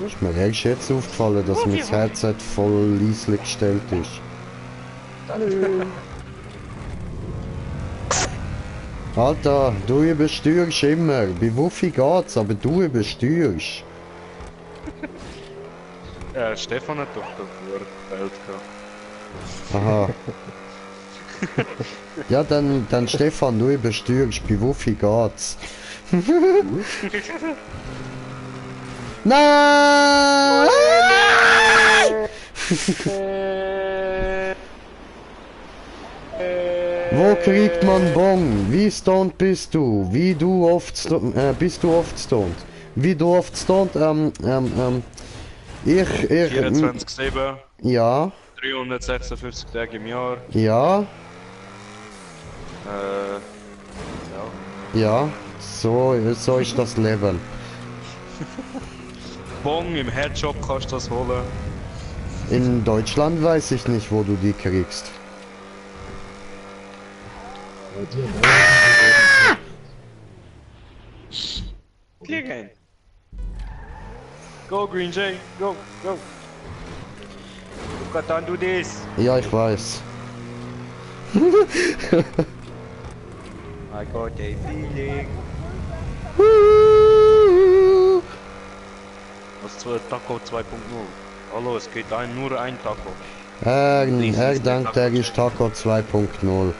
Ist mir erst jetzt aufgefallen, dass mein Headset voll leise gestellt ist. Alter, du übersteuerst immer. Bei Wuffi geht's, aber du übersteuerst. Ja, Stefan hat doch dafür Geld gehabt. Aha. Ja, dann Stefan, du übersteuerst. Bei Wuffi geht's. Nein! Wo kriegt man Bon? Wie stoned bist du? Bist du oft stoned? Wie du oft stoned? Ich, 24/7, ja, 356 Tage im Jahr. ja, Ja. ja, so ist das Leben. Bon, im Headshop kannst du das holen. In Deutschland weiß ich nicht, wo du die kriegst. Klicken! Go Green Jay, go! You gotta do this! Ja, ich weiß. I got a feeling. Was zu Taco 2.0? Hallo, es geht nur ein Taco. Er denkt, er ist Taco 2.0.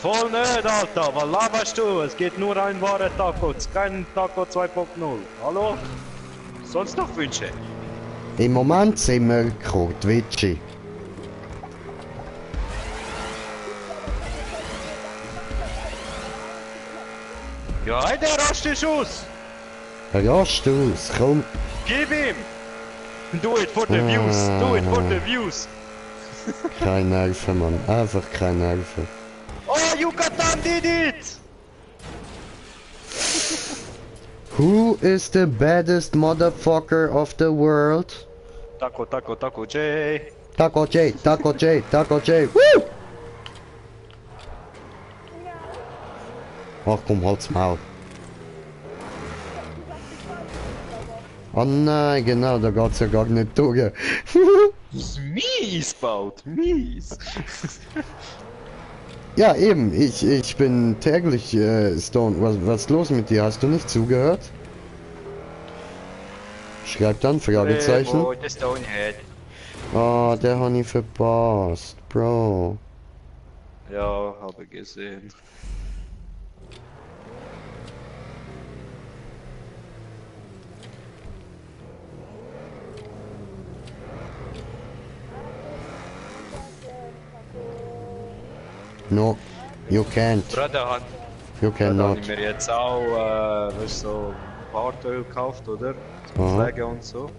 Voll nicht, Alter! Was laberst du? Es geht nur ein wahrer Taco, es ist kein Taco 2.0. Hallo? Sonst noch Wünsche? Im Moment sind wir Kurt Witschi. Ja, hey, der rastet aus! Rasch aus, komm. Gib ihm! Do it for the views! Do it for the views! Kein Nerven, Mann. Einfach kein Nerven. Oh, Yucatan did it! Who is the baddest motherfucker of the world? Taco, Taco, Taco J. Taco J, Taco J, Taco J. Woo! Ach komm, halt's Maul. Oh nein, genau, da geht's ja gar nicht durch. Mies baut, mies. Ja, eben, ich bin täglich Stone. Was ist los mit dir? Hast du nicht zugehört? Schreib dann Fragezeichen. Oh, der Stonehead. Oh, der hat ich verpasst, Bro. Ja, habe gesehen. No, you can't. Bruder, You da cannot. habe ich mir jetzt auch weißt, so Bartöl gekauft, oder? Zum Aha. Pflegen und so.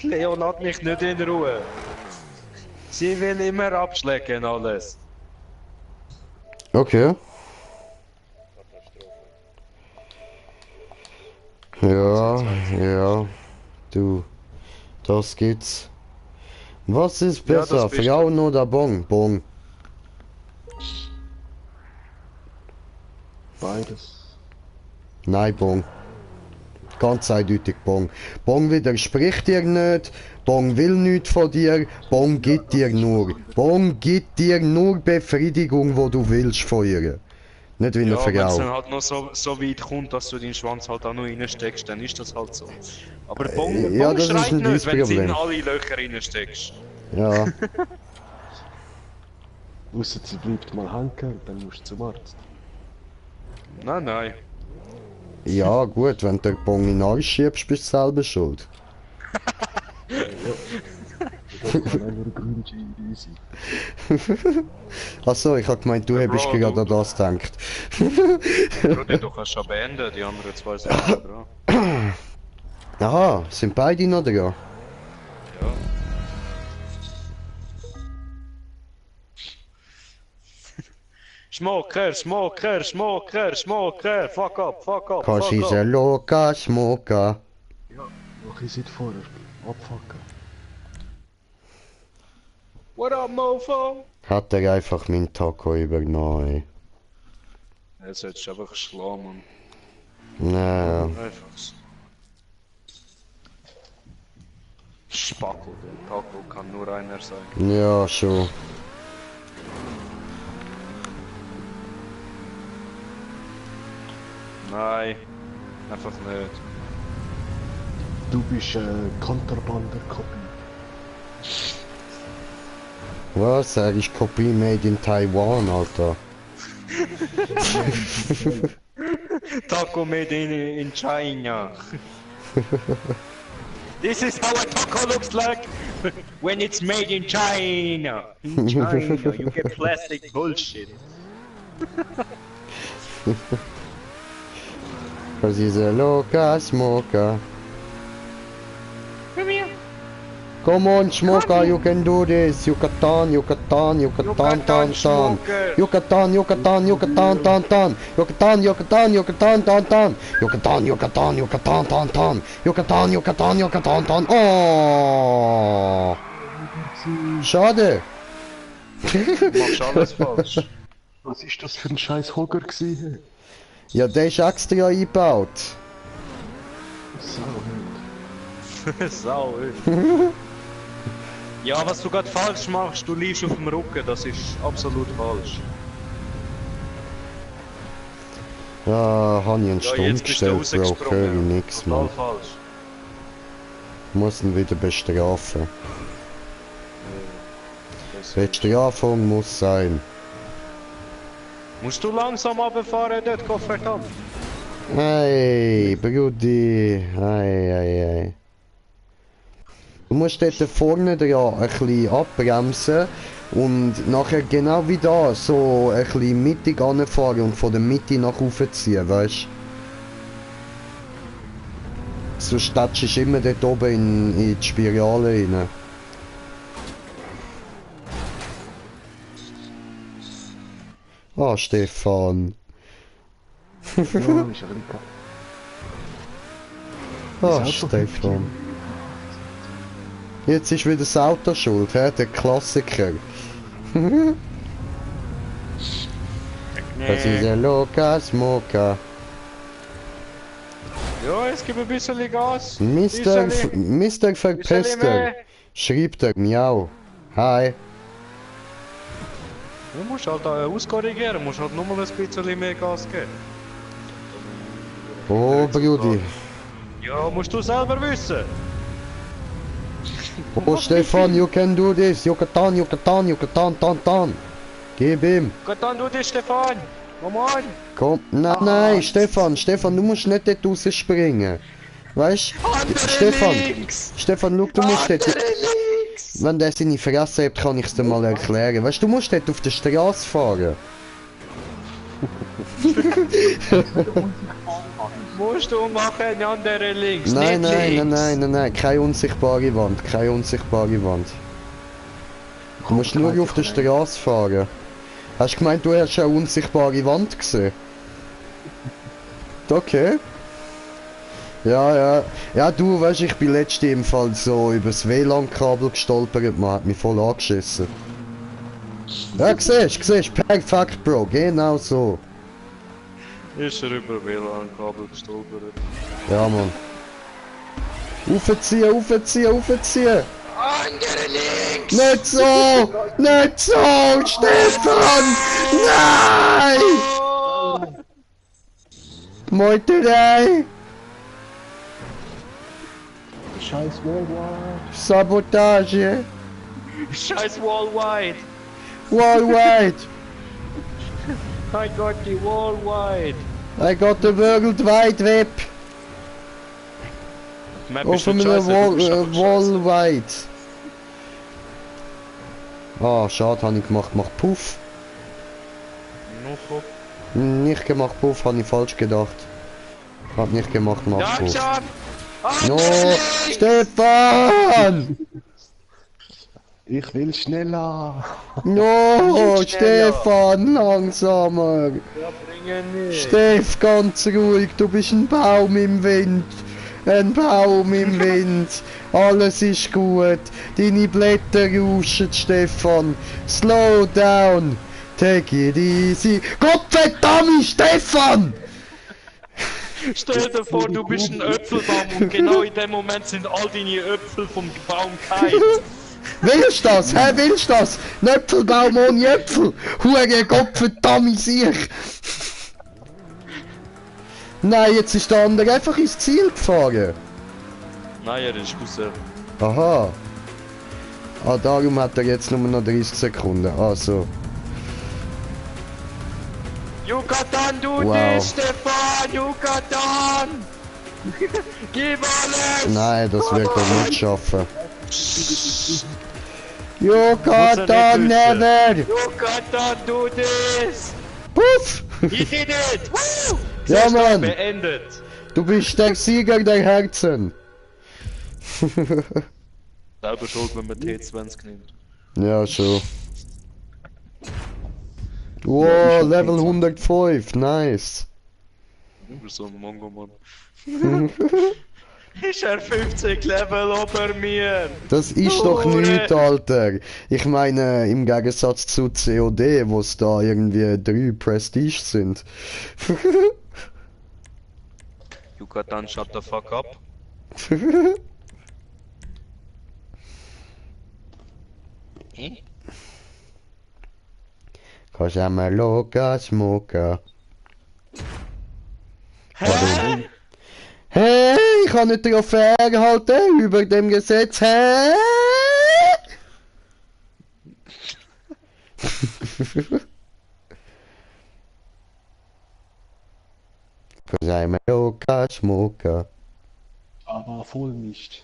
Leon hat mich nicht in Ruhe. Sie will immer abschlecken alles. Okay. Ja, ja. Du, das geht's. Was ist Ja, das besser, bist Frauen oder Bong? Bong. Beides. Nein, Bong. Ganz eindeutig Bong. Bong widerspricht dir nicht. Bong will nichts von dir. Bong gibt dir nur. Bong gibt dir nur Befriedigung, wo du willst von ihr. Nicht wie eine Ja, wenn es dann Frau. halt noch so weit kommt, dass du den Schwanz halt auch noch reinsteckst, dann ist das halt so. Aber Bong, ja, Bong das ist schreit ein nicht, wenn du in Problem. alle Löcher reinsteckst. Ja. Ausser sie bleibt mal hängen, dann musst du zum Arzt. Nein, nein. Ja, gut, wenn du den Bong in den Arsch schiebst, bist du selber schuld. Das kann auch nur grün sein. Achso, ich hab gemeint, du hättest Bro, gerade du- an das gedacht. Bruder, du kannst schon beenden, die anderen zwei sind noch dran. Aha, sind beide noch da? Ja. Smoker, smoker, smoker, smoker, fuck up, fuck up, Cause fuck he's a up. loca smoker. Mach ich seit vorher. Abfucken. What up, mofo? Hat er einfach meinen Taco übernommen. Jetzt hättest du einfach schlagen, Ja. einfach so. Spackel, der Taco kann nur einer sein. Ja, schon. Nein, einfach nicht. Du bist Kontrabander-Kopie. Was? Er ist Kopie made in Taiwan, Alter. Taco made in China. This is how a taco looks like when it's made in China. In China, you get plastic bullshit. Cause he's a loca smoker. Come here. Come on, smoker, you can do this. Yucatan, Yucatan, Yucatan, tan, tan. smoker. Yucatan, Yucatan, Yucatan, tan, tan. Yucatan, Yucatan, Yucatan, tan, tan. Yucatan, Yucatan, Yucatan, tan, tan. Yucatan, Yucatan, Yucatan, tan. Oh! Schade. Du machst alles falsch. Was ist das für ein scheiß Hogger gewesen? Ja, der ist extra eingebaut. So, Sau, ja, was du gerade falsch machst, du liegst auf dem Rücken, das ist absolut falsch. Ja, habe ich einen Ja, Stumm jetzt bist du gestellt, Bro. Höre ich rausgesprungen. nix, Total Mann. falsch. Muss ihn wieder bestrafen. Das- Bestrafung muss sein. Musst du langsam runterfahren dort, verdammt. Hey, Brudi. Hey, hey, hey. Du musst dort vorne dran ein bisschen abbremsen und nachher genau wie da so ein bisschen mittig anfahren und von der Mitte nach oben ziehen, weißt du? So statschst immer dort oben in die Spirale rein. Ah, Stefan. Ja, ist ein bisschen Ah, Stefan. Jetzt ist wieder das Auto schuld, hä? Der Klassiker. Das ist ein Lukas Moka. Ja, es gibt ein bisschen Gas. Mr. Verpester. Schreibt er, miau. Hi. Du musst halt auskorrigieren, musst halt nur mal ein bisschen mehr Gas geben. Oh, Brudi. Ja, musst du selber wissen. Oh, Stefan, you can do this. You can tan. Gib ihm. Gut, dann du dich, Stefan. Komm on. Komm. Nein, Stefan, du musst nicht dort rausspringen. Weißt du? Stefan, schau, du musst dort... Wenn der seine Fresse hat, kann ich es dir mal erklären. Weißt du, du musst dort auf der Straße fahren. Musst du machen, eine andere links, Nein, nicht links. nein, keine unsichtbare Wand, Du musst nur auf der Straße fahren. Hast du gemeint, du hast eine unsichtbare Wand gesehen? Okay. Ja, du weißt, ich bin letztens im Fall so übers WLAN-Kabel gestolpert, man hat mich voll angeschissen. Ja, siehst, perfekt, Bro, genau so. Ist er über WLAN-Kabel gestolpert. Ja, Mann. Aufziehen! Andere links! Nicht so, Stefan! Nein! Meuterei! Scheiß Worldwide. Sabotage! Scheiß Wallwide! I got the Wallwide! I got the World Wide Web! Auf einem Wallwide! Ah, schade, habe ich gemacht, mach Puff! Nicht gemacht, Puff, habe ich falsch gedacht. Hab nicht gemacht, mach Puff. No, Stefan! Ich will schneller. No, Stefan, langsamer! Ja, bringen nicht! Steff, ganz ruhig, du bist ein Baum im Wind. Ein Baum im Wind. Alles ist gut. Deine Blätter rauschen, Stefan. Slow down. Take it easy. Gottverdammt, Stefan! Stell dir vor, du bist ein Äpfelbaum und genau in dem Moment sind all deine Äpfel vom Baum kalt. Willst du das? Hä, willst du das? Ein Äpfelbaum ohne Äpfel. Hure Gottverdammt sich. Nein, jetzt ist der andere einfach ins Ziel gefahren. Nein, er ist raus. Aha. Ah, darum hat er jetzt nur noch 30 Sekunden. Also. Yucatan, du Wow. dich, Stefan! Yucatan! Gib alles! Nein, das wird er nicht schaffen. Muss Yucatan er nicht never! Yucatan, du dich! Puff! He did it! Woo! Ja, Mann! Beendet! Du bist der Sieger der Herzen! Selber schuld, wenn man T20 nimmt. Ja, schon. Wow, Level 105, nice! Du bist so ein Mongo, Mann. Ist er 50 Level über mir? Das ist doch nichts, Alter! Ich meine, im Gegensatz zu COD, wo es da irgendwie 3 Prestige sind. Yucatan, shut the fuck up. Cause I'm a local smoker. Warum? Hey, ich kann nicht darauf herhalten über dem Gesetz. Hä? Cause I'm a local smoker. Aber voll nicht.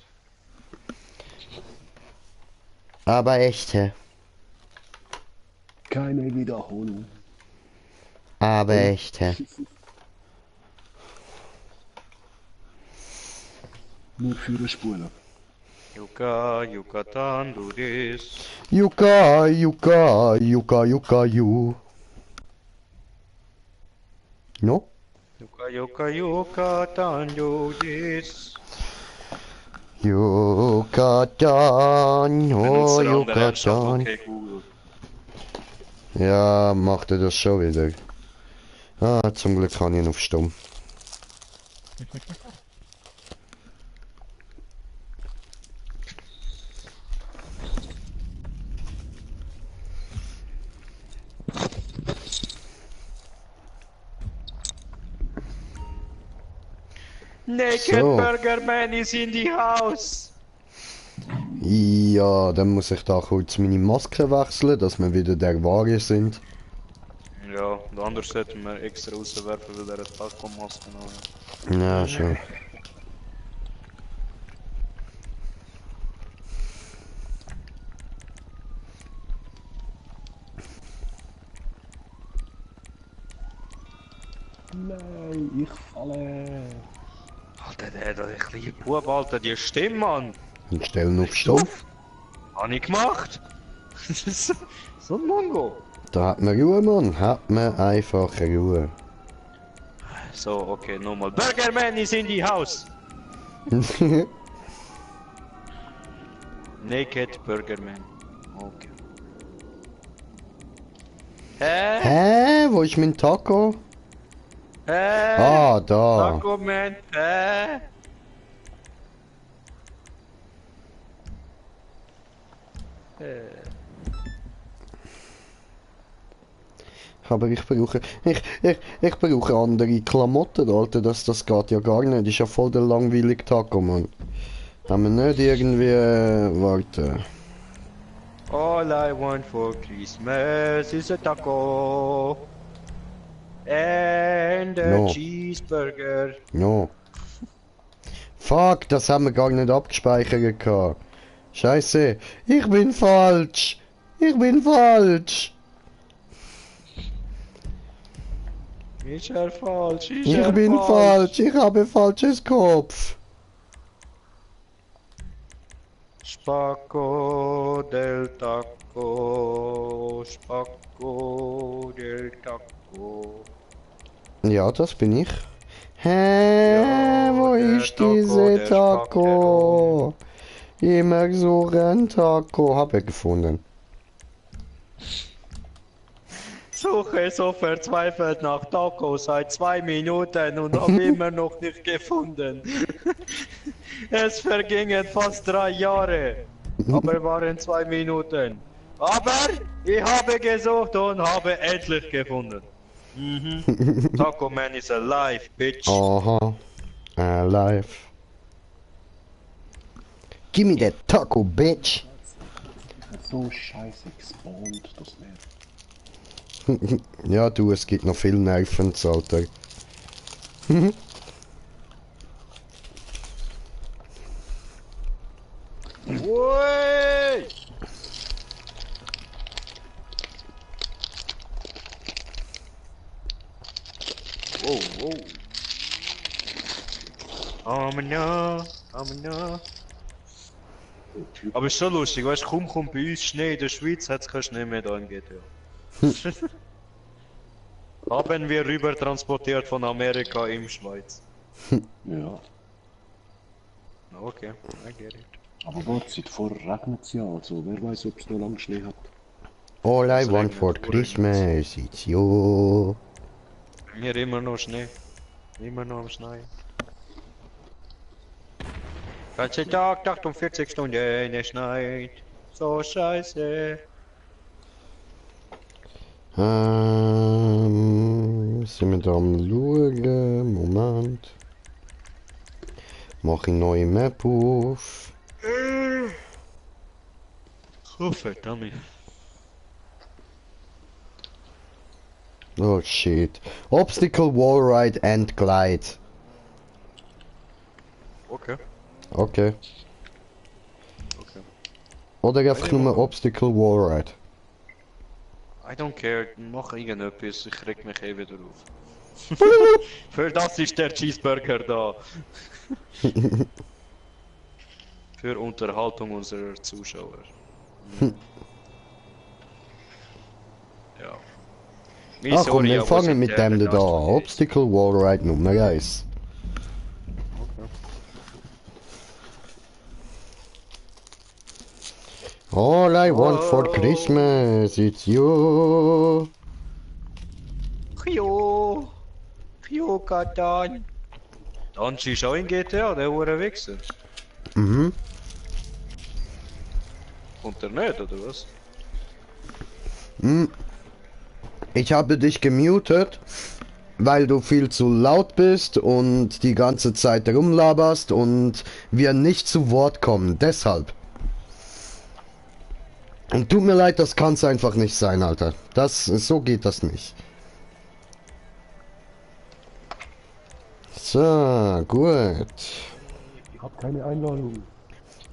Aber echt, hä? Keine Wiederholung. Aber echt, hä? Nur für eine Spule. Yuka, Yucatan, do this. Yuka, Yuka, Yuka, Yuka, you. No? Yuka, Yuka, Yucatan, do this. Yucatan, oh Benutzer an der App-Shop, Yucatan. okay, Google. Ja, macht er das schon wieder. Ah, zum Glück kann ich ihn auf Stumm. Naked So. Burger Man is in the house. Ja, dann muss ich da kurz meine Maske wechseln, dass wir wieder der Ware sind. Ja, de anders hätten wir extra rauswerfen, weil er eine Taco-Maske hat. Ja, schon. Nein, ich falle. Alter, der kleine Bub, Alter, die Stimme, Mann. Und stellen auf Stumm. Hab ich gemacht. so ein Mongo. Da hat man Ruhe, Mann. Hat man einfach Ruhe. So, okay, nochmal. Burger Man is in the house. Naked Burger Man. Okay. Hä? Hä? Wo ist mein Taco? Hä? Ah, da. Taco Man. Hä? Aber ich brauche... Ich brauche andere Klamotten, Alter. Das geht ja gar nicht. Ist ja voll der langweilige Taco, Mann. Haben wir nicht irgendwie... warte. All I want for Christmas is a taco. And a No. cheeseburger. No. Fuck, das haben wir gar nicht abgespeichert gehabt. Scheiße. Ich bin falsch. Ich bin falsch. Ist er falsch? Ist Ich er bin falsch. Ich habe falsches Kopf. Spacco del taco. Spacco del taco. Ja, das bin ich. Hä, Ja, wo der ist Taco, diese der Taco? Immer so ein Taco. Habe gefunden. Suche so verzweifelt nach Taco seit 2 Minuten und habe immer noch nicht gefunden. Es vergingen fast 3 Jahre, aber waren 2 Minuten. Aber ich habe gesucht und habe endlich gefunden. Mhm. Taco Man is alive, bitch. Aha. Alive. Give me that taco, bitch. So scheiße gespawnt, das nervt. Ja, du, es gibt noch viel Nervens, Alter. Ui! Wow, wow. Amina, Amina. Aber ist schon lustig, weißt du, kaum kommt bei uns Schnee in der Schweiz, hat es keinen Schnee mehr da im GTA. Haben wir rüber transportiert von Amerika in Schweiz. Ja. Okay, I get it. Aber warte, seit vorher regnet es ja, also wer weiß, ob es noch lange Schnee hat. All I Das want regnet for vor Christmas is you. Bei mir immer noch Schnee. Immer noch am Schnee. Ganze Tag, 48 Stunden, es schneit. So scheiße. Sind wir da am Schauen? Moment. Mach ich neue Map auf. Oh, verdammt. Oh shit. Obstacle, Wall Ride and Glide. Okay. Okay. Okay. Oder einfach nur Obstacle Wall Ride? I don't care, mach irgendetwas, ich reg mich eh wieder auf. Für das ist der Cheeseburger da. Für Unterhaltung unserer Zuschauer. Ja. Ach komm, wir fangen mit dem da an. Obstacle Wall Ride Nummer 1. All I want for Christmas, it's you. Kyo! Kyo Katan! Danchi ist auch in GTA, der hure Wichser. Mhm. Kommt er nicht, oder was? Hm. Ich habe dich gemutet, weil du viel zu laut bist und die ganze Zeit rumlaberst und wir nicht zu Wort kommen, deshalb. Und tut mir leid, das kann's einfach nicht sein, Alter. So geht das nicht. So, gut. Ich hab keine Einladung.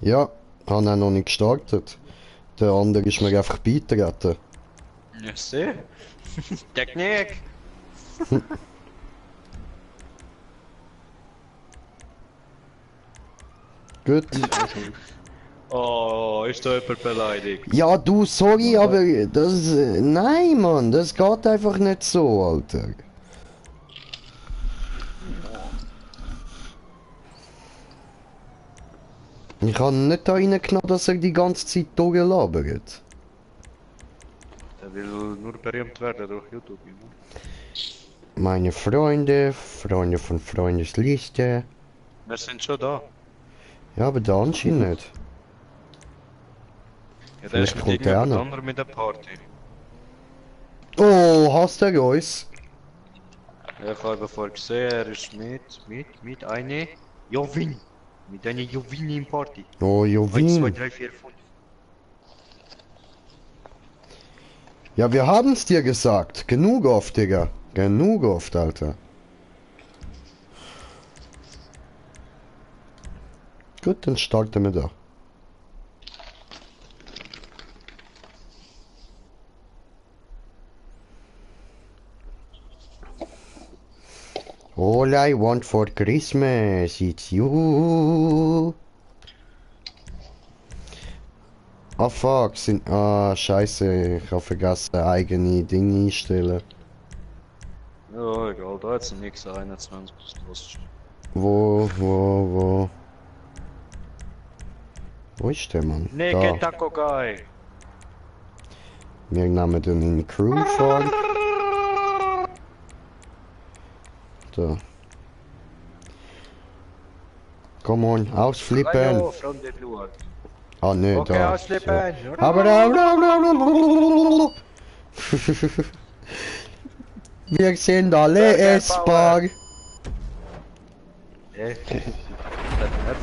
Ja, haben er noch nicht gestartet. Der andere ist mir einfach beitreten. Ja, seh. Technik! Gut. Oh, ist da jemand beleidigt? Ja, du, sorry, aber das... Nein, Mann, das geht einfach nicht so, Alter. Ich habe nicht da reingenommen, dass er die ganze Zeit durchlabert. Der will nur berühmt werden durch YouTube, ne? Meine Freunde, Freunde von Freundesliste. Wir sind schon da. Ja, aber der anscheinend nicht. Ja, der ist Vielleicht mit kommt der irgendjemand noch. anderem mit der Party. Oh, hasst er uns? Ja, ich habe vorher gesehen, er ist mit einer Jovin. Mit einer Jovin im Party. Oh, 1, 2, Jovin. 3, 4, 5. Ja, wir haben's dir gesagt. Genug oft, Digga. Genug oft, Alter. Gut, dann starten wir da. All I want for Christmas, it's you. Ah fuck, scheiße, ich habe vergessen eigene Dinge einstellen. Ja, egal, da hat's nix 21 plus. Wo? Wo ist der Mann? Naked Taco Guy. Wir nehmen den in die Crew fahren. Da. Come on, ausflippen. Hallo, from the Blue. Ah ne, Okay, da. ausflippen. So. Aber da. Wir sind alle essbar. Hat er nicht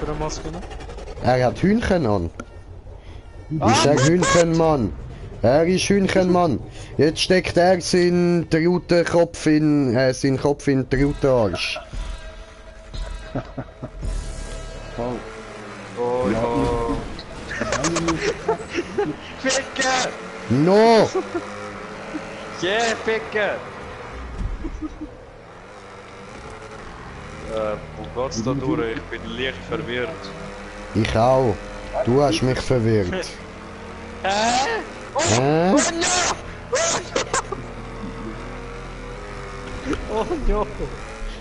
für eine Maske noch? Er hat Hühnchen an. Ich sag Hühnchenmann. Er ist Hühnchenmann. Jetzt steckt er seinen Trautenkopf seinen Kopf in den Trautenarsch. Paul, Oh ja, ja. Ficker! No! Yeah, Ficker! Wo geht's da durch? Ich bin leicht verwirrt. Ich auch. Du hast mich verwirrt. Hä? Oh no!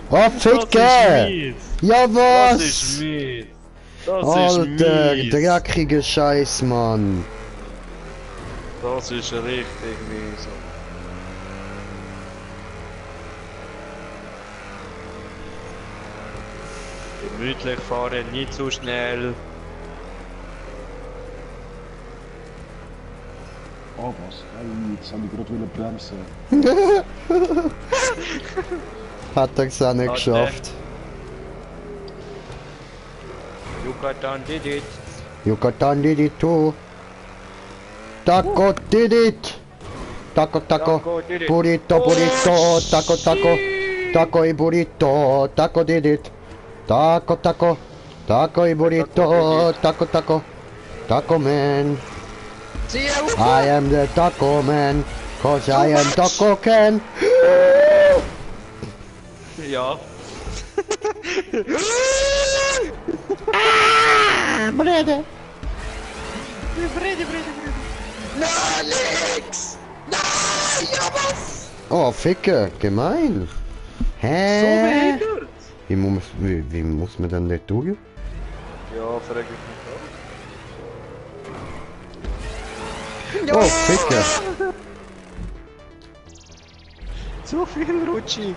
Oh, Ficker! Ja, was? Das ist mies! Das Alter, ist mies! dreckiger Scheiß, Mann. Das ist richtig mies. Gemütlich fahren, nicht zu schnell. oh was, hey, jetzt habe ich gerade bremsen. Hat er es auch nicht Hat geschafft. Yucatan did it. Yucatan did it too. Taco did it. Taco. Taco did it. Burrito, burrito. Taco. Taco y burrito. Taco did it. Taco. Taco y burrito. Taco. Taco man. Zieh auf! I am the Taco Man, cause I am Taco Can. Ja. Brede. Brede. Nein, links! Nein, ja was? Oh, Ficker, gemein. So Hä? behindert! Wie muss man dann nicht tun? Ja, frag ich mich auch. Oh, Ficker. Zu viel rutschig.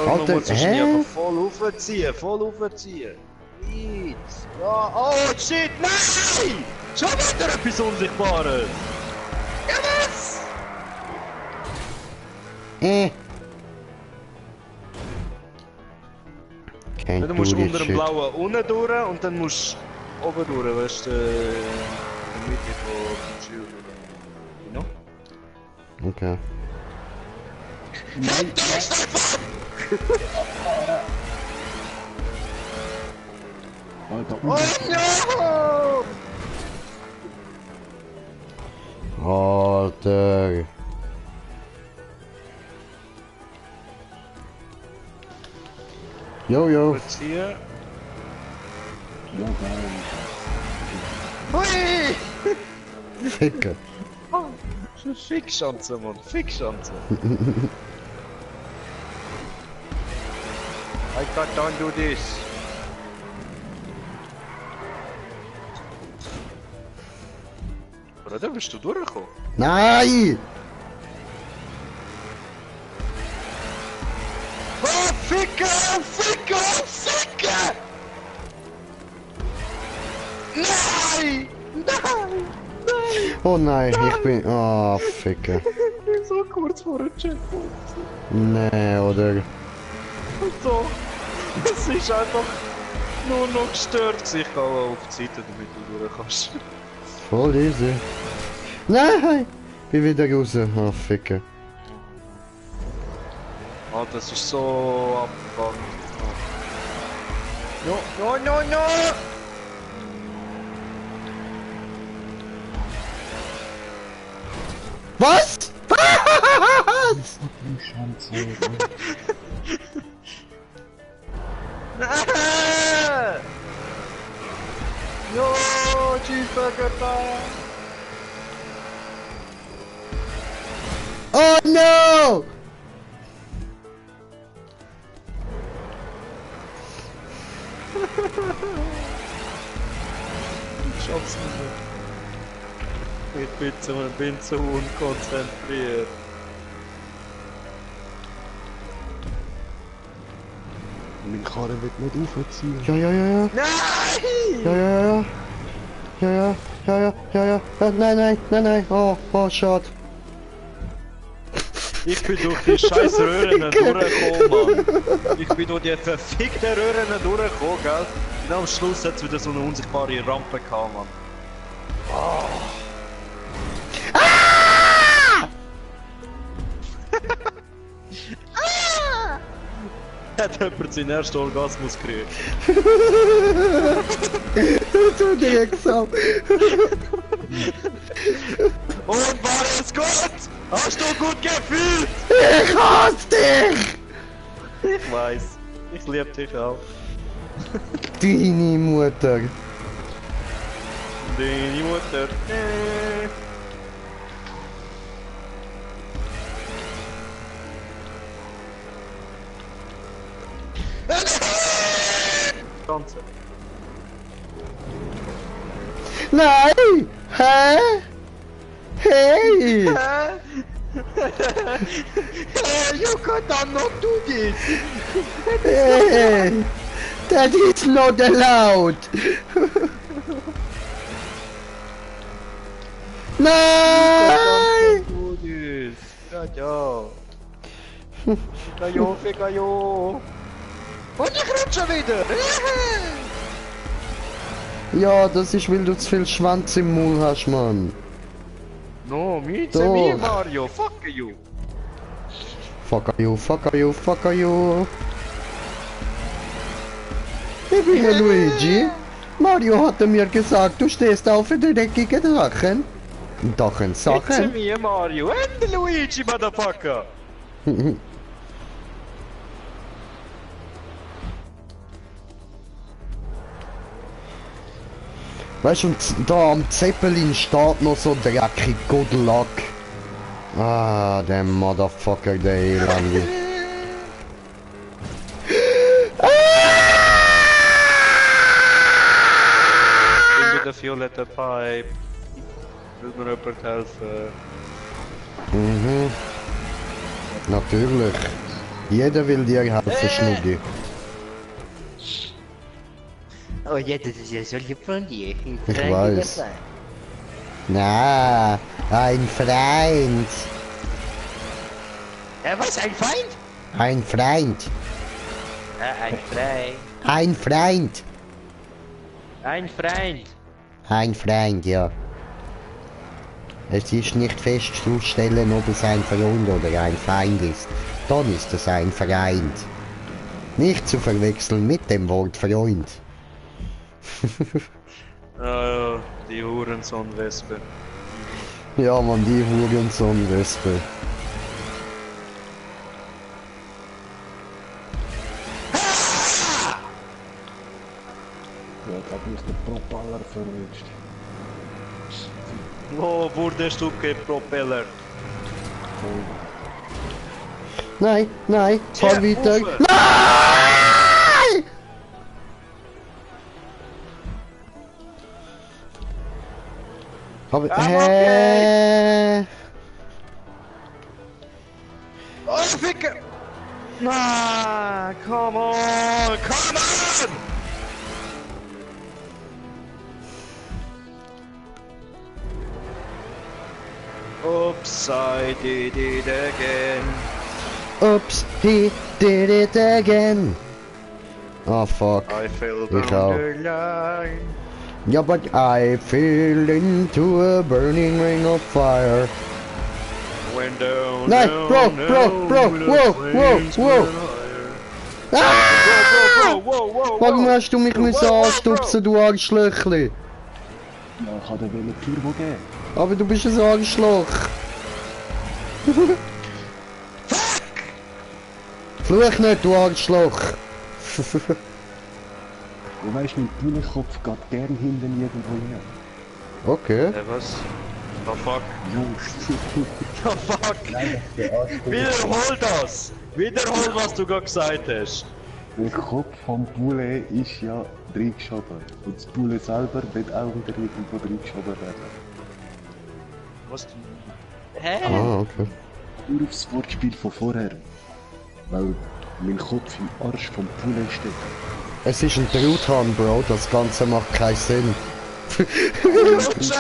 Alter, hä? Voll aufziehen. Nichts. Ja, oh shit, nein! Schon wieder etwas Unsichtbares! Ja was? Can't Du do musst this unter dem shit. blauen unten durch und dann musst du oben durch, weißt du, in der Mitte vom Schild. You know? Okay. Alter, Oh no! Alter. Yo. Kurz hier. ja geil. Hui! Ficker. Fickschanze, Mann, Fickschanze. I can't do this. Oder bist du durchgekommen? Nein! Oh, Ficker! Nein! Oh nein, ich bin... Oh, Ficker. Ich bin so kurz vor dem Checkpoint. Nee, oder? So. Es ist einfach nur noch gestört. Ich kann auch auf die Seite, damit du durch kannst. Voll easy. Nein! Bin wieder raus. Oh, Ficker. Ah, das ist so abgegangen. No! Was? Was? Schanze. No, Cheeseburger da! Oh no! Ich schaff's nicht mehr. Ich bin so unkonzentriert. Mein Karren wird nicht aufziehen. Ja. Nein! Ja. Nein. Oh, schade. Ich bin durch die scheiß Röhren durchgekommen, Mann. Ich bin durch die verfickten Röhren durchgekommen, gell? Und am Schluss hat es wieder so eine unsichtbare Rampe gehabt, Mann. Oh. Hat jemand seinen ersten Orgasmus gekriegt? Du Drecksau. Und war es gut? Hast du gut gefühlt? Ich hasse dich! Ich weiß. Ich liebe dich auch. Deine Mutter. Deine Mutter. Ganze. Nein! Hä? Hey! You cannot do this! Hey! That is not allowed! Nein! Do this! Ja. Ficayo! Und ich rutsche wieder! Ja, das ist, weil du zu viel Schwanz im Mund hast, Mann. No, me Doch. Mario, fuck you! Fuck you. Ich bin der Luigi. Mario hatte mir gesagt, du stehst auf für die dreckigen Drachen. Drachen, It's Sachen. me, Mario, and the Luigi, motherfucker! Weißt du, und da am Zeppelin steht noch so dreckig, good luck. Ah, der Motherfucker, der Elende. Ich bin der violette Pipe. Will mir jemand helfen? Mhm. Natürlich. Jeder will dir helfen, Schnuggi. Oh ja, das ist ja so lieb von dir. Ich weiß. Na, ein Freund. Was, ein Feind? Ein Freund. Ein Freund. Ein Freund. Ein Freund. Ein Freund, ja. Es ist nicht festzustellen, ob es ein Freund oder ein Feind ist. Dann ist es ein Freund. Nicht zu verwechseln mit dem Wort Freund. Ja, die Hurensohn-Wespe. Ja, man, die Hurensohn-Wespe. Ja, da habe ich den Propeller verwünscht. Wo wurdest du gepropellert? Nein, nein, fahr Ja, weiter. Uwe. Nein! Aber, Oh, Ficker! Nah, come on, come on! Oops, I did it again. Oops, he did it again. Oh fuck. I fell Ich down auch. the line. Yeah, but I fell into a burning ring of fire. Went down, Nein, down, bro, down, bro, bro, the whoa, flames whoa, were higher. Ah! Whoa, whoa, whoa, Warum whoa. hast du mich müssen Whoa, whoa, anstupsen, du Arschlöchli? Ja, ich habe den Turbo geben. Aber du bist ein Arschloch. Fluch nicht, du Arschloch. Du weißt, mein Bullenkopf geht gern hinten irgendwo her. Okay. Was? Oh fuck. Ja, Oh fuck. Wiederhol das. Wiederhol, was du gerade gesagt hast. der Kopf vom Bulle ist ja reingeschoben. Und das Bulle selber wird auch wieder irgendwo reingeschoben werden. Was? Ah, okay. Nur aufs Wortspiel von vorher. Weil mein Kopf im Arsch vom Bulle steckt. Es ist ein Truthahn, Bro. Das Ganze macht keinen Sinn. Ich rutsche!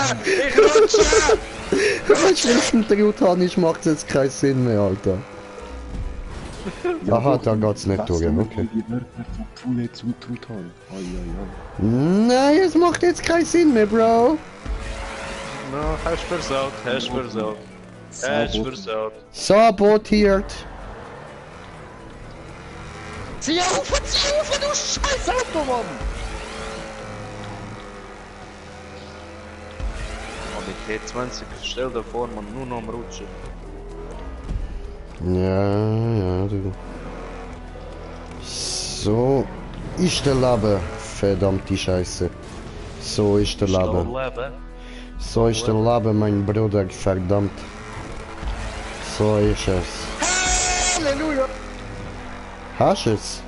Weißt du, wenn es ein Truthahn ist, macht es jetzt keinen Sinn mehr, Alter. Aha, da geht's nicht durch, okay. Die Wörter vom Bulle zutraut haben. Ja, ja. Nein, es macht jetzt keinen Sinn mehr, Bro. No, hast versaut, hast versaut. Hast versaut. Sabotiert. Zieh auf, du scheiß Automann! Oh, mit T20, stell dir vor, man, nur noch am Rutschen. Ja, du. So ist der Leben. Verdammte Scheiße. So ist der Leben. Leben. So ist der Leben, mein Bruder. Verdammt. So ist es. Halleluja! Hast du es?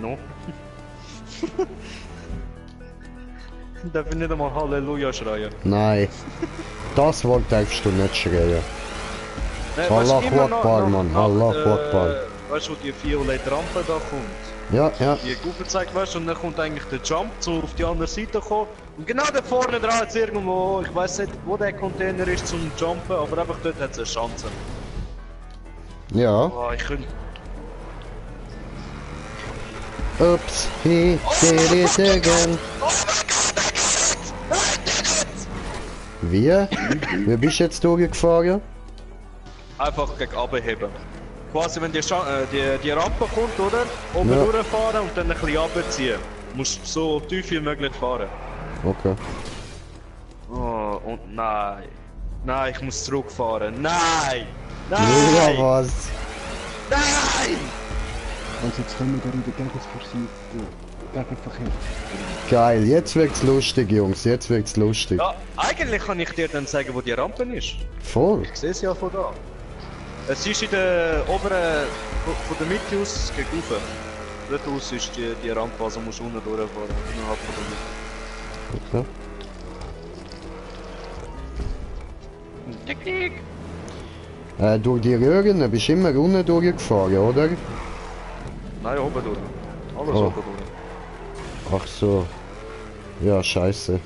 No. Darf ich nicht einmal Halleluja schreien? Nein. Das Wort darfst du nicht schreien. Nein, Allah weißt du, immer Akbar, Mann. Allah Akbar. Weißt du, wo die violette Rampe da kommt? Ja, ja. Die Kufe zeigt, weißt du, und dann kommt eigentlich der Jump so auf die andere Seite kommen. Und genau da vorne dran ist irgendwo, ich weiß nicht, wo der Container ist zum Jumpen, aber einfach dort hat es eine Chance. Ja. Oh, ich könnte. Ups, he did it again. Wie? Wie bist du jetzt durchgefahren? Einfach gegen abheben. quasi wenn die Rampe kommt, oder? Oben Ja. durchfahren und dann ein bisschen runterziehen. Du musst so tief wie möglich fahren. Okay. Oh, und nein. Nein, ich muss zurückfahren. Nein! Ja, Nein! was? Nein! Also jetzt können wir da in der Gegenverkehr. Gegenverkehr. Geil, jetzt wird's lustig, Jungs, jetzt wird's lustig. Ja, eigentlich kann ich dir dann sagen, wo die Rampe ist. Voll. Ich sehe sie ja von da. Es ist in der oberen, von der Mitte aus gegen rauf. Dort aus ist die Rampe, also musst du unten durchfahren, innerhalb von der Mitte. Okay. Tick. Durch die Röhren bist du immer unten durchgefahren, oder? Nein, oben durch. Alles Oh. oben durch. Ach so. Ja, scheiße.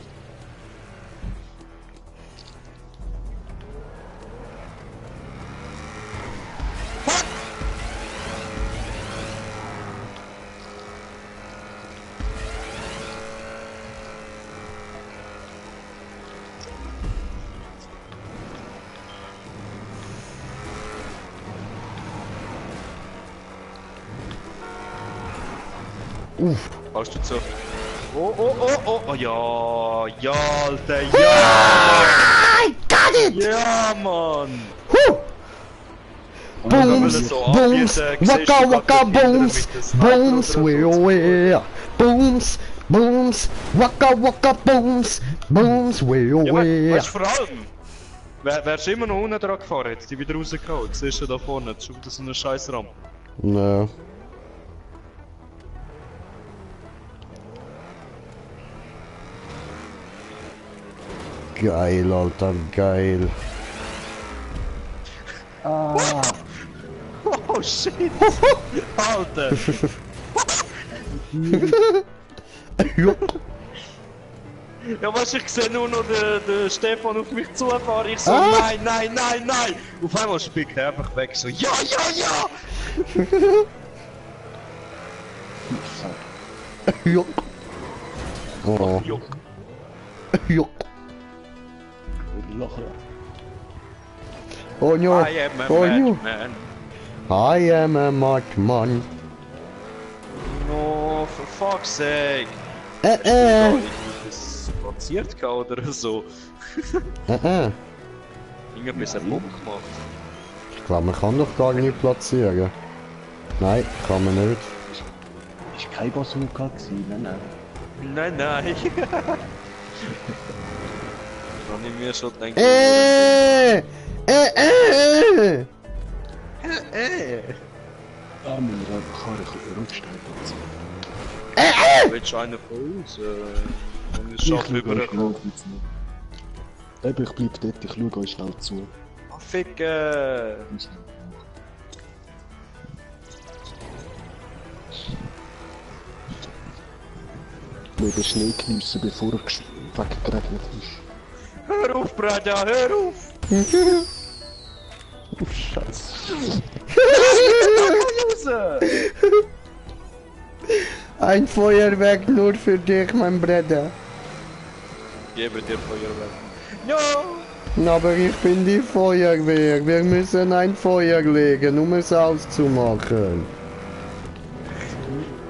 Uff. Hast du so? Oh, ja, Alter, ja! I got it! Ja, Mann! Huh. Booms, so booms, abbieten, waka siehst du waka gerade die booms, Kinder mit den Sniper booms, oder where so. where, booms, booms, waka waka booms, booms, where Ja, where. weißt du, vor allem, wärst du immer noch unten dran gefahren, hättest du die wieder rausgehauen. Jetzt siehst du da vorne, das ist schon wieder so eine scheiß Rampe. Ne. Geil, Alter, geil. Oh shit! Alter! Ja. Ja, weißt du, ich sehe nur noch den Stefan auf mich zufahren. Ich so, Ah. nein! Auf einmal spickt er einfach weg, so, ja! Ja. Oh. Juck. Ja. Lachen. Oh no. I am a Oh no. madman. I am a madman. No, for fuck's sake. Äh, Hast du das platziert gehabt oder so? äh. Irgendwas ein Bock gemacht. Ich glaube, man kann doch gar nicht platzieren. Nein, kann man nicht. Ist kein Bazooka gewesen, nein. Nein. Habe ich mir schon gedacht. Ah, meine Karre ein bisschen rückstellen. Willst du einen von uns? Wenn ich schaffe, überkommen. Eben, ich bleib dort, ich schaue euch schnell zu. Ah, ficken! Nur den Schnee geniessen, bevor er weggeregnet ist. Hör auf, Brada, hör auf! Oh, Scheiße. Ein Feuerwerk nur für dich, mein Bruder. Gebe dir Feuerwerk. Ja! Aber ich bin die Feuerwehr. Wir müssen ein Feuer legen, um es auszumachen.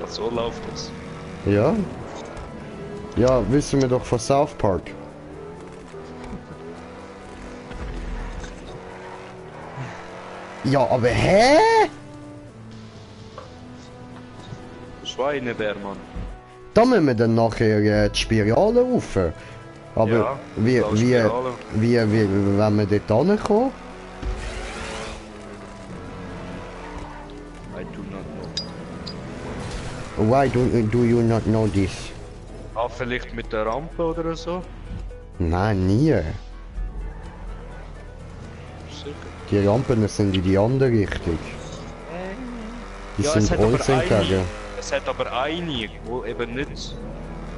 So läuft das. Ja? Ja, wissen wir doch von South Park. Ja, aber hä? Schweinebär, Mann. Da müssen wir dann nachher die Spirale rauf. Aber Ja, wie, blaue wie, Spirale. wie, wenn wir dort hinkommen? I do not know. Why do you not know this? Ah, vielleicht mit der Rampe oder so? Nein, nie. Sicher. Die Rampen sind in die andere Richtung. Die Ja, es sind hat aber uns entgegen. Es hat aber eine, wo eben nicht...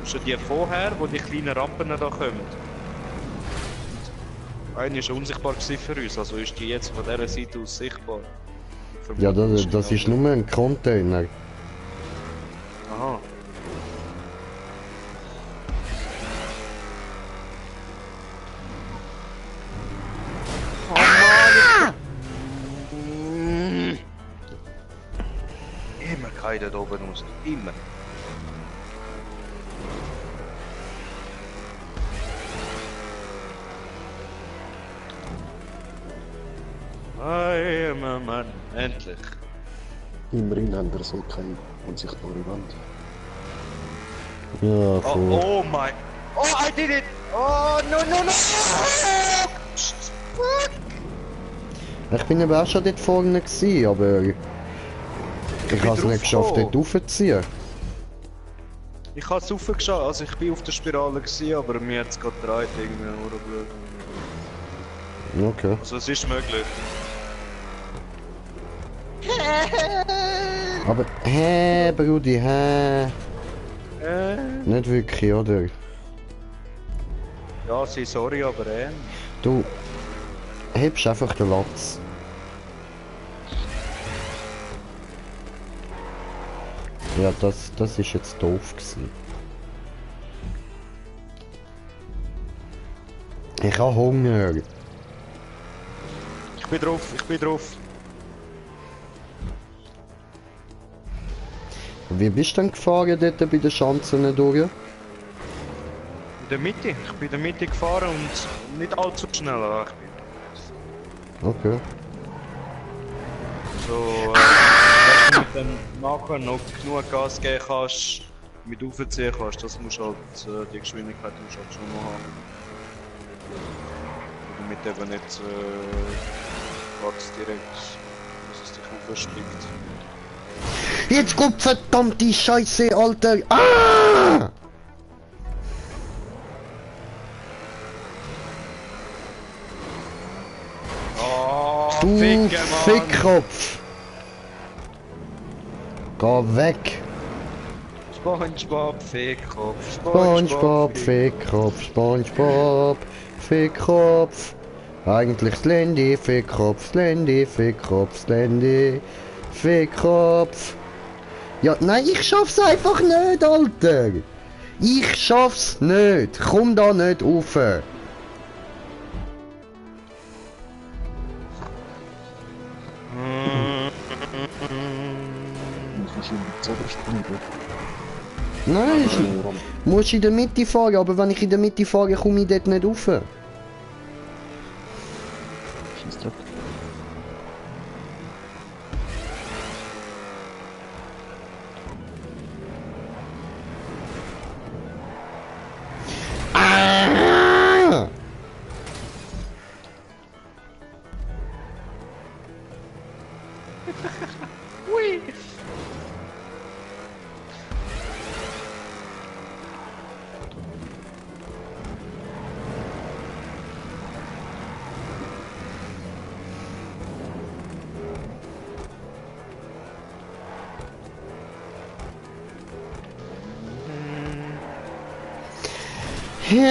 Schon die vorher, wo die kleinen Rampen da kommen. Eine ist unsichtbar gewesen für uns, also ist die jetzt von dieser Seite aus sichtbar. Ja, das ist nur ein Container. Aha. Polizei dort oben raus. Immer. Hey, Mann, endlich. Immerhin haben wir so keine unsichtbare Wand. Ja, voll. Oh mein. Oh, I did it! Oh, no, no, no! Ich bin aber auch schon dort vorne gewesen, aber ich habe es nicht geschafft, dort raufzuziehen. Ich habe es raufgeschaut, also ich bin auf der Spirale gewesen, aber mir hat es gerade gedreht, irgendwie nur blöd. Okay. Also es ist möglich. Aber, hä, Brudi, hä? Nicht wirklich, oder? Ja, sorry, aber Du hebst einfach den Latz. Ja, das ist jetzt doof gewesen. Ich habe Hunger. Ich bin drauf, ich bin drauf. Wie bist du denn gefahren dort bei den Schanzen durch? In der Mitte, ich bin in der Mitte gefahren und nicht allzu schnell. Aber ich bin Okay. so, dass du mit dem nachher noch genug Gas geben kannst, mit aufziehen kannst, das musst halt, die Geschwindigkeit musst du halt schon noch haben. Damit eben nicht ganz direkt, dass es dich aufspringt. Jetzt kommt verdammte Scheiße, Alter! Ah! Oh, Du Ficke, Mann! Fickkopf! Geh weg! SpongeBob, Fickkopf, SpongeBob, Fickkopf, SpongeBob, Fickkopf. Eigentlich Slendy, Fickkopf, Slendy, Fickkopf, Slendy, Fickkopf. Ja, nein, ich schaff's einfach nicht, Alter! Ich schaff's nicht! Komm da nicht rauf! Muss ich in die Zauber springen? Nein, ich muss in der Mitte fahren, aber wenn ich in der Mitte fahre, komme ich dort nicht rauf. Scheissdreck. Ah! Ui! Hä?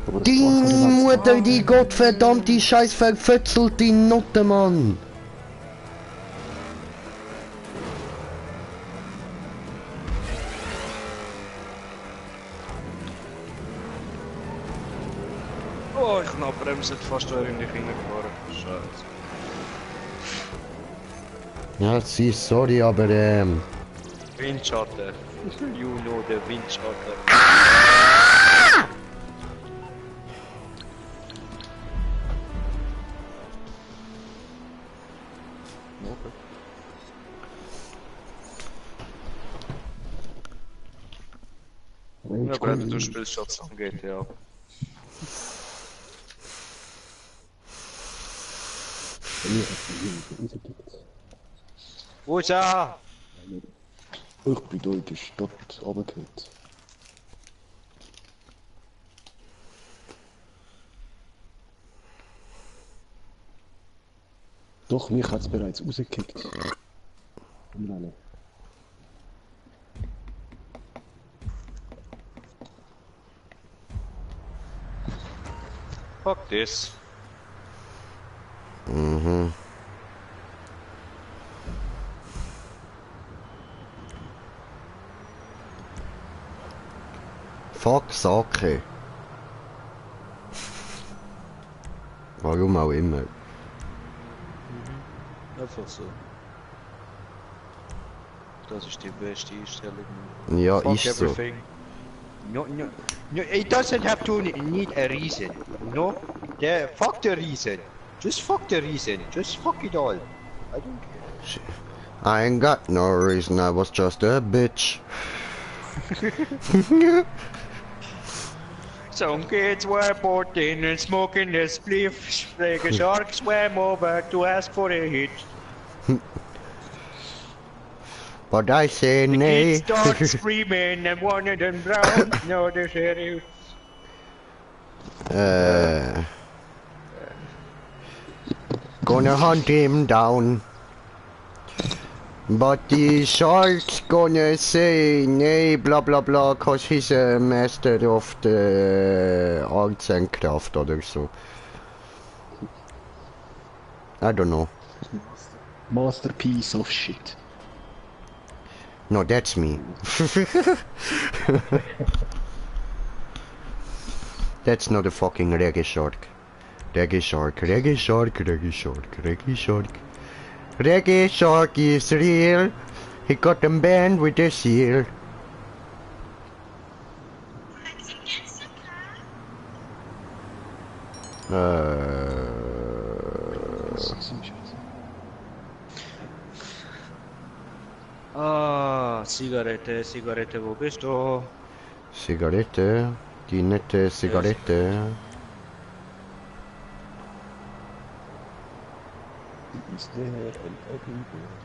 Aber das Die Tor kann ich Mutter, die gottverdammte Scheiß verfötzelte Nutte, Mann! Oh, ich habe bremsen, fast wäre ich nicht hingefahren. Scheiße. Ja, sie, sorry, aber Windschatten. You know the Windschatten. Ja, aber du spielst schon zum GTA. Wo ist er? Ich bin da in der Stadt runtergefallen. Doch, mich hat es bereits rausgekickt. Nein. Fuck this. Fuck Sake. Warum auch immer. Einfach so. Das ist die beste Einstellung. Ja, Fuck ist so. everything. No, it doesn't have to need a reason. No, fuck the reason. Just fuck the reason. Just fuck it all. I don't care. I ain't got no reason, I was just a bitch. Some kids were bought in and smoking their spliffs. Like a shark swam over to ask for a hit. But I say The nay. kids start screaming and one of them drowned. No, the sheriff. Gonna hunt him down. But the shark's gonna say nay, blah blah blah, cause he's a master of the arts and craft oder so. I don't know. Masterpiece of shit. No, that's me. That's not a fucking reggae shark. Reggae shark, reggae shark, reggae shark, reggae shark. Reggae shark is real. He got them banned with a seal. Ah, Zigarette, Zigarette, wo bist du? Zigarette, die nette Zigarette. Is there an ugly bird?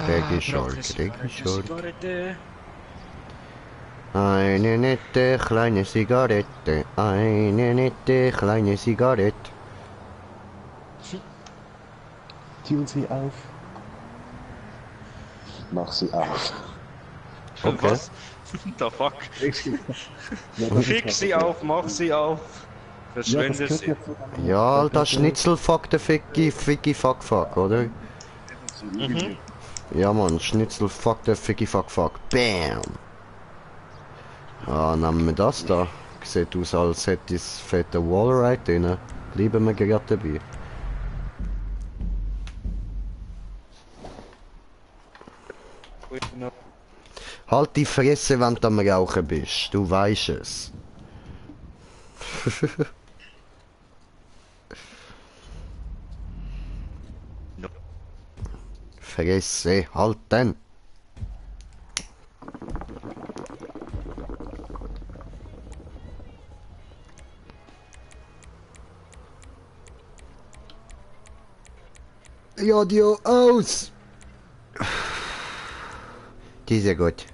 Reggae shark, reggae shark. Zigarette. Eine nette kleine Zigarette, eine nette kleine Zigarette. Tune sie auf. Mach sie auf. Okay. Was? The fuck? Fix sie auf, mach sie auf. Verschwinde sie. Ja, alter Schnitzel, fuck the ficky, ficky, fuck, fuck, oder? Ja, Mann, Schnitzel, fuck the ficky, fuck, fuck. Bam! Ah, nehmen wir das da. Sieht aus, als hätte es fette Wallride drin. Bleiben wir gerade dabei. Halt die Fresse, wenn du am Rauchen bist. Du weißt es. Fresse, halten! Ja, Dio, aus! Die ist ja gut.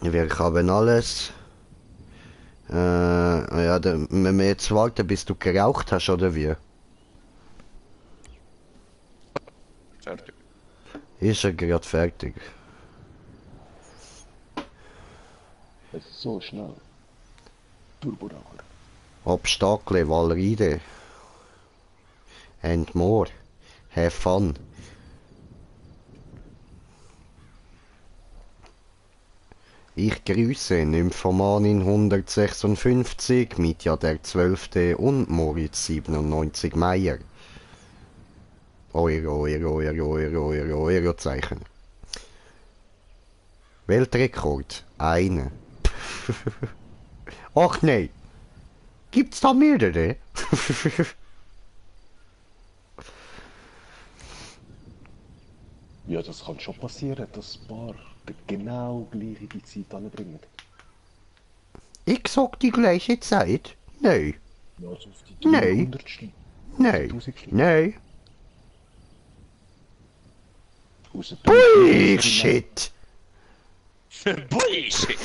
Wir haben alles. Ja, wenn wir jetzt warten, bis du geraucht hast, oder wie? Fertig. Ist er gerade fertig? Das ist so schnell. Turboraucher. Obstacle, Valride. And more. Have fun. Ich grüße Nymphomanin 156, Mitja der 12. und Moritz 97 Meier. Eurozeichen. Weltrekord, eine. Ach nee, gibt's da mehrere? Ja, das kann schon passieren, dass ein paar die genau gleiche Zeit anbringen. Ich sag die gleiche Zeit? Nee, Ja, also auf die Nee. 300. nee, 1000. nee. Aus der Bullshit! Bullshit!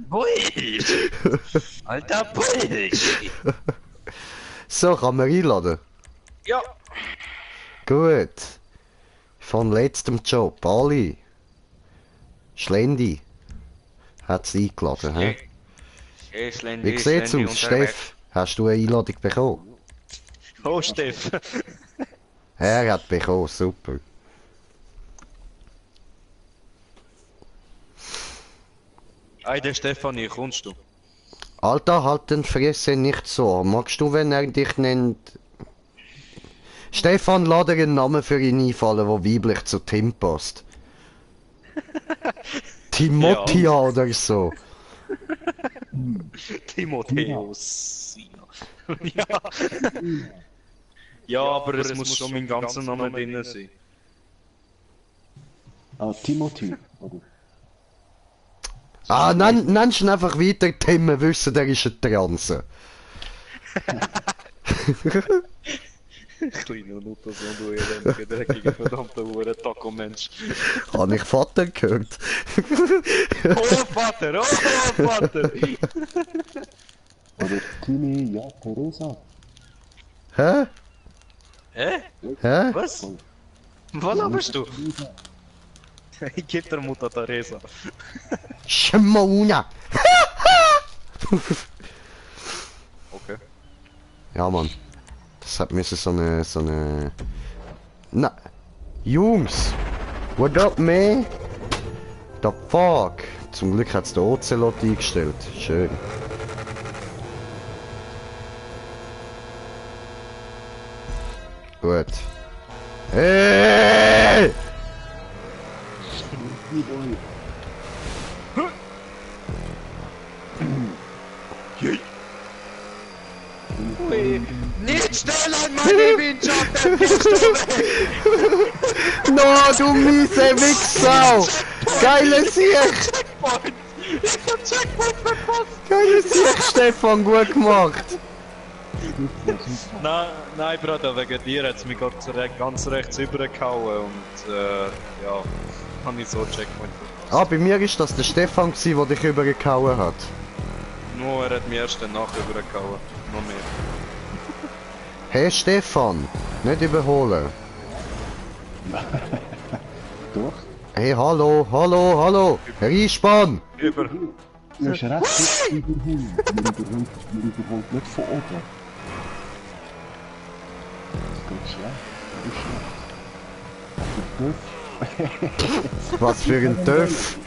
Bullshit! Alter Bullshit! So, kann man einladen? Ja! Gut. Von letztem Job, Ali. Schlendi. Hat's eingeladen, hä? Wie sieht's aus, Steff? Hast du eine Einladung bekommen? Oh, Steff. Er hat bekommen, super. Hey, der Stefanie, kommst du? Alter, halt den Fresse nicht so. Magst du, wenn er dich nennt... Stefan, lade einen Namen für ihn einfallen, der weiblich zu Tim passt. Timothea oder so. Timotheus. Ja. Ja, aber es muss schon mein ganzer Name drin sein. Ah, Timothy, oder? Ah, nennst ihn einfach weiter Tim, wir wissen, der ist ein Transe. Kleiner Nuttersohn, du elendiger, dreckiger, verdammter Taco-Mensch. Habe ich Vater gehört? Oh, Vater, oh, Vater! Oder Tini, ja, Teresa. Hä? Hä? Hä? Was? Was laberst du? Ich geb der Mutter Teresa. Schmauna! Okay. Ja, Mann. Das hat müssen so eine... Na... Jungs! What up, man? The fuck? Zum Glück hat's der Ocelot eingestellt. Schön. Gut. Hey! Ui, nicht schnell an meine Windschatten, gehst du weg! No, du miese Wichsau! Geile Sicht! Checkpoint! Ich hab Checkpoint verpasst! Geile Sicht, Stefan, gut gemacht! Nein, Bruder, wegen dir hat's mich ganz rechts übergehauen und ja, hab ich so Checkpoint verpasst. Ah, bei mir ist das der Stefan gsi, der dich übergehauen hat. Nur er hat mich erst danach übergehauen, noch mehr. Hey Stefan, nicht überholen. Doch? Hey, hallo! Respawn! Über... Du hast recht, wir überholen nicht von oben. Das geht schlecht. Was für ein Töff!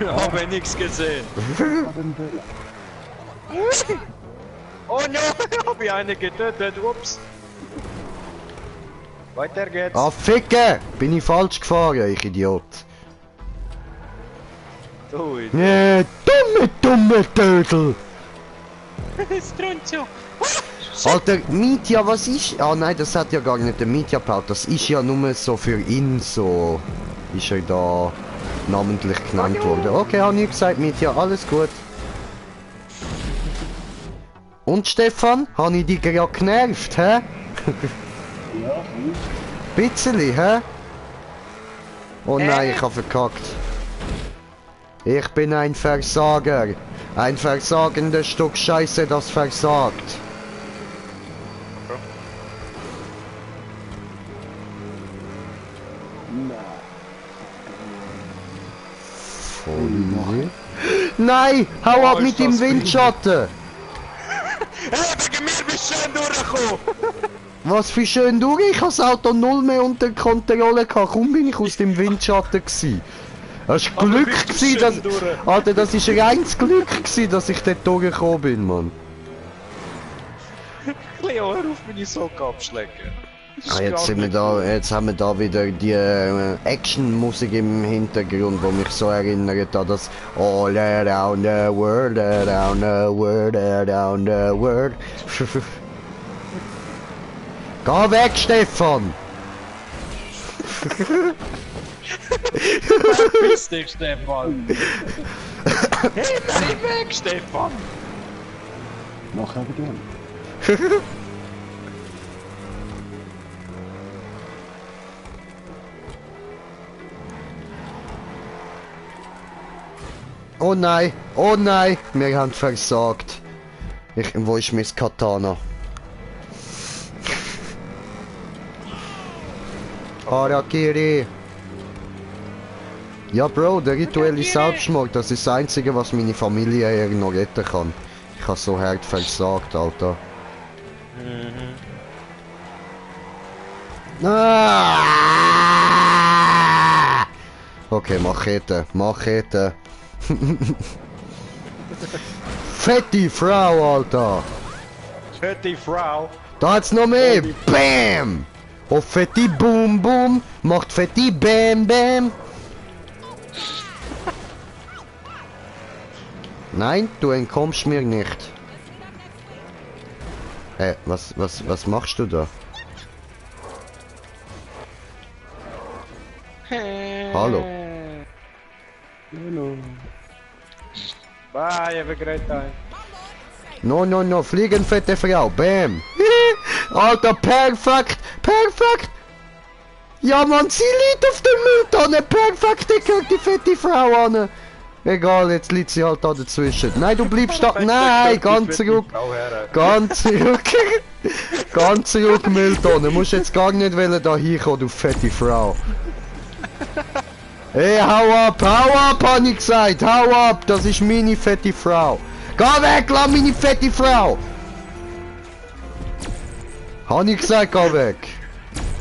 Hab ich nichts gesehen. Oh no, hab ich einen getötet, ups. Weiter geht's. Ah, Ficke! Bin ich falsch gefahren, ich Idiot. Du, Nee, dumme Tödel! Stronzo. Alter, Mitya, was ist... Ah nein, das hat ja gar nicht der Mitya gebaut. Das ist ja nur so für ihn so... Ist er da namentlich genannt worden. Okay, hab ich gesagt, Mitya, alles gut. Und Stefan, habe ich dich gerade genervt, hä? Ja, Bitzeli, hä? Oh nein, ich hab verkackt. Ich bin ein Versager. Ein versagendes Stück Scheiße, das versagt. Voll. Nein, hau ab mit dem Windschatten. Hey, wegen mir bist du schön durchgekommen. Was für schön durch, ich habe das Auto null mehr unter Kontrolle gehabt. Kaum bin ich aus dem Windschatten gsi. Das war Glück gsi, dass... Alter, das ist reines Glück gsi, dass ich dort durchgekommen bin, Mann. Leo, hör auf meine Socken abschlecken. Ah, jetzt haben wir da wieder die Action-Musik im Hintergrund, die mich so erinnert an das All around the world, around the world, around the world. Geh weg, Stefan! Verpiss dich, Stefan! Hey, bleib weg, Stefan! nachher gehen. Oh nein, wir haben versagt. Wo ist mein Katana? Harakiri! Ja, Bro, der rituelle Selbstmord, das ist das Einzige, was meine Familie noch retten kann. Ich habe so hart versagt, Alter. Ah! Okay, Machete, Machete. Fette Frau, Alter. Fette Frau. Da hat's noch mehr. Bam! Oh, fette Boom Boom. Macht fette Bam Bam. Nein, du entkommst mir nicht. Was machst du da? Hallo. Hallo. Bye, have a great time. No, fliegen fette Frau, bam! Alter, perfekt, perfekt! Ja man, sie liegt auf der Mülltonne, perfekt, ich krieg die fette Frau an! Egal, jetzt liegt sie halt da dazwischen. Nein, du bleibst da, nein, ganz zurück! Ganz zurück! Ganz zurück, Mülltonne, musst jetzt gar nicht wollen da hinkommen, du fette Frau! Hey, hau ab, hab ich gesagt, hau ab, das ist meine fette Frau. Geh weg, lass meine fette Frau. Hab ich gesagt, geh weg.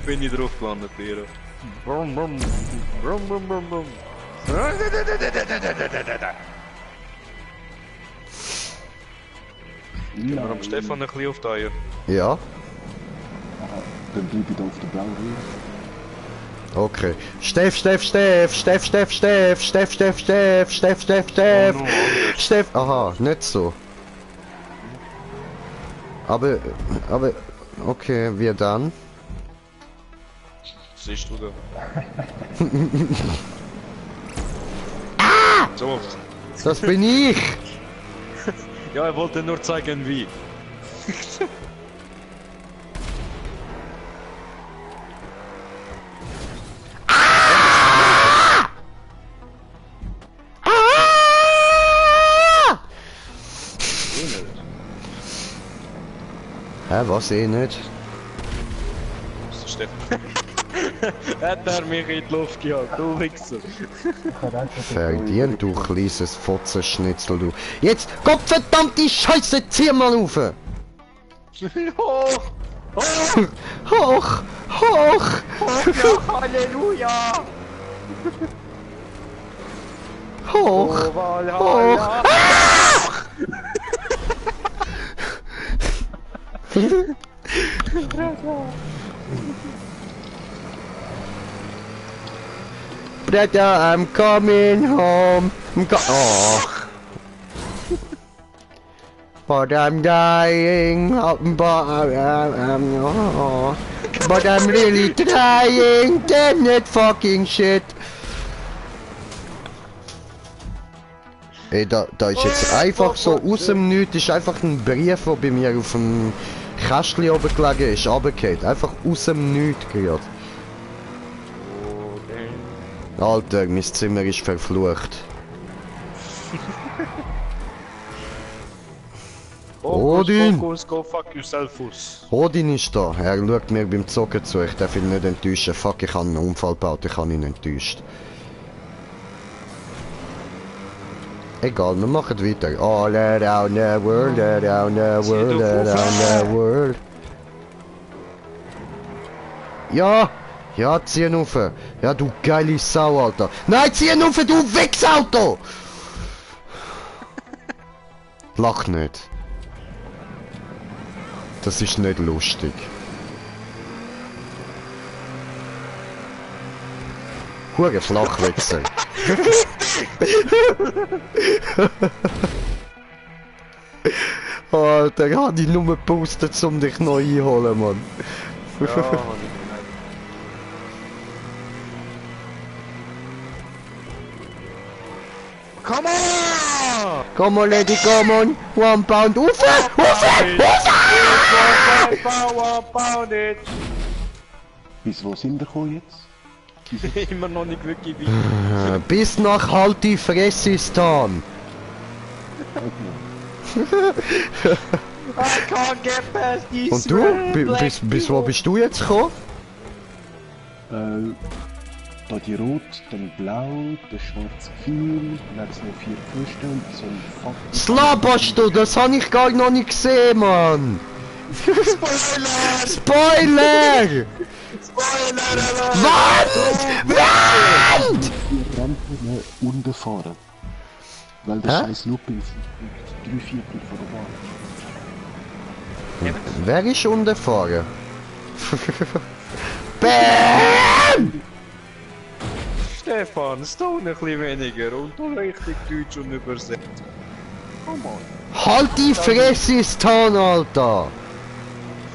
Bin ich drauf gelandet, Lehrer. Brum, brum, brum, brum, brum, brum. Warum Stefan ein bisschen aufteilen? Ja, Dann bleib ich da auf der blauen Höhe. okay. Steff. Steff. Aha, nicht so. Aber, okay, wir dann. Siehst du da? So. Das bin ich. Ja, er wollte nur zeigen wie. Hä, was eh nicht? Das ist Stefan. Hat er mich in die Luft gejagt, du Wichser. Verdient, du kleines Fotzenschnitzel, du. Jetzt, Gottverdammt, Scheiße, zieh mal rauf! Hoch! Hoch! Hoch! Ja, Halleluja! Hoch! Oh, Valhalla! Brother, I'm coming home. Oh. But I'm dying. But I'm really trying. Damn it, fucking shit. Ey, da ist jetzt einfach so aus dem Nichts, ist einfach ein Brief, der bei mir auf dem Kästchen oben gelegen ist, runtergefallen. Einfach aus dem Nichts gerade. Alter, mein Zimmer ist verflucht. Odin! Focus, go fuck yourself aus. Odin ist da, er schaut mir beim Zocken zu, ich darf ihn nicht enttäuschen. Fuck, ich habe einen Unfall gebaut, ich habe ihn enttäuscht. Egal, wir machen weiter. All around the world, around the world, around the world. Ja! Ja, zieh ihn rauf. Ja, du geile Sau, Alter. Nein, zieh ihn rauf, du Wichsauto! Lach nicht. Das ist nicht lustig. Hure Flachwitze. Alter, ich hab dich nur geboostet, um dich neu einholen, Mann. Ja, come on! Come on, lady, come on! 1 pound! Ufe! Pound it! Bis wo sind wir gekommen jetzt? Immer noch nicht wirklich weit. Bis nach Halti Fressistan! I can't get past these. Und du? Bis wo bist du jetzt gekommen? Da die Rot, dann Blau, der schwarze Pfeil, dann hat es noch 4 Pfosten und so ein Fach. Slaberst du? Das habe ich gar noch nicht gesehen, Mann! Spoiler! Spoiler! Spoiler! Wand! Die Rampe noch unten fahren. Weil der Hä? scheiß Looping liegt 3/4 von der Bahn. Wer ist unten gefahren? Bäm! Stefan, es tut ein bisschen weniger und du richtig Deutsch und übersetzt. Komm on. Halt die Fresse ins Ton, Alter!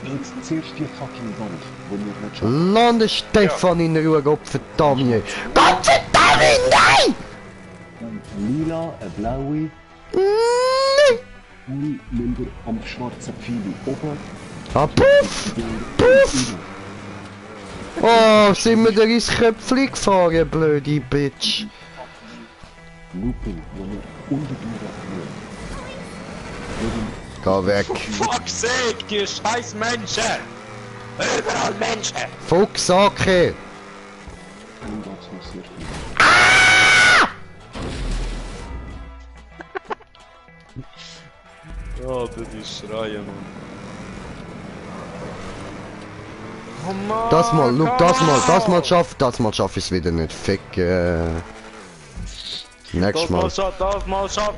Jetzt zuerst die fucking Wand, wo wir nicht schaffen. Lass den Stefan in Ruhe, Gottverdammt! Gottverdammt, nein! Dann lila, eine blaue, Nein! und nimm dir am schwarzen Pfeil oben. Ah, puff! Puff! Oh, sind wir da ins Köpfchen gefahren, blöde Bitch! Looping, wo wir unten durch. Geh weg! Fuck's sake, die scheiß Menschen! Überall Menschen! Fuchsacke! Dann geht's noch sehr viel. Ja, das ist Schreien, Mann. Oh Mann, Das mal, look, das mal schaff ich's wieder nicht. Fick, nächstes Mal. Das mal schaff!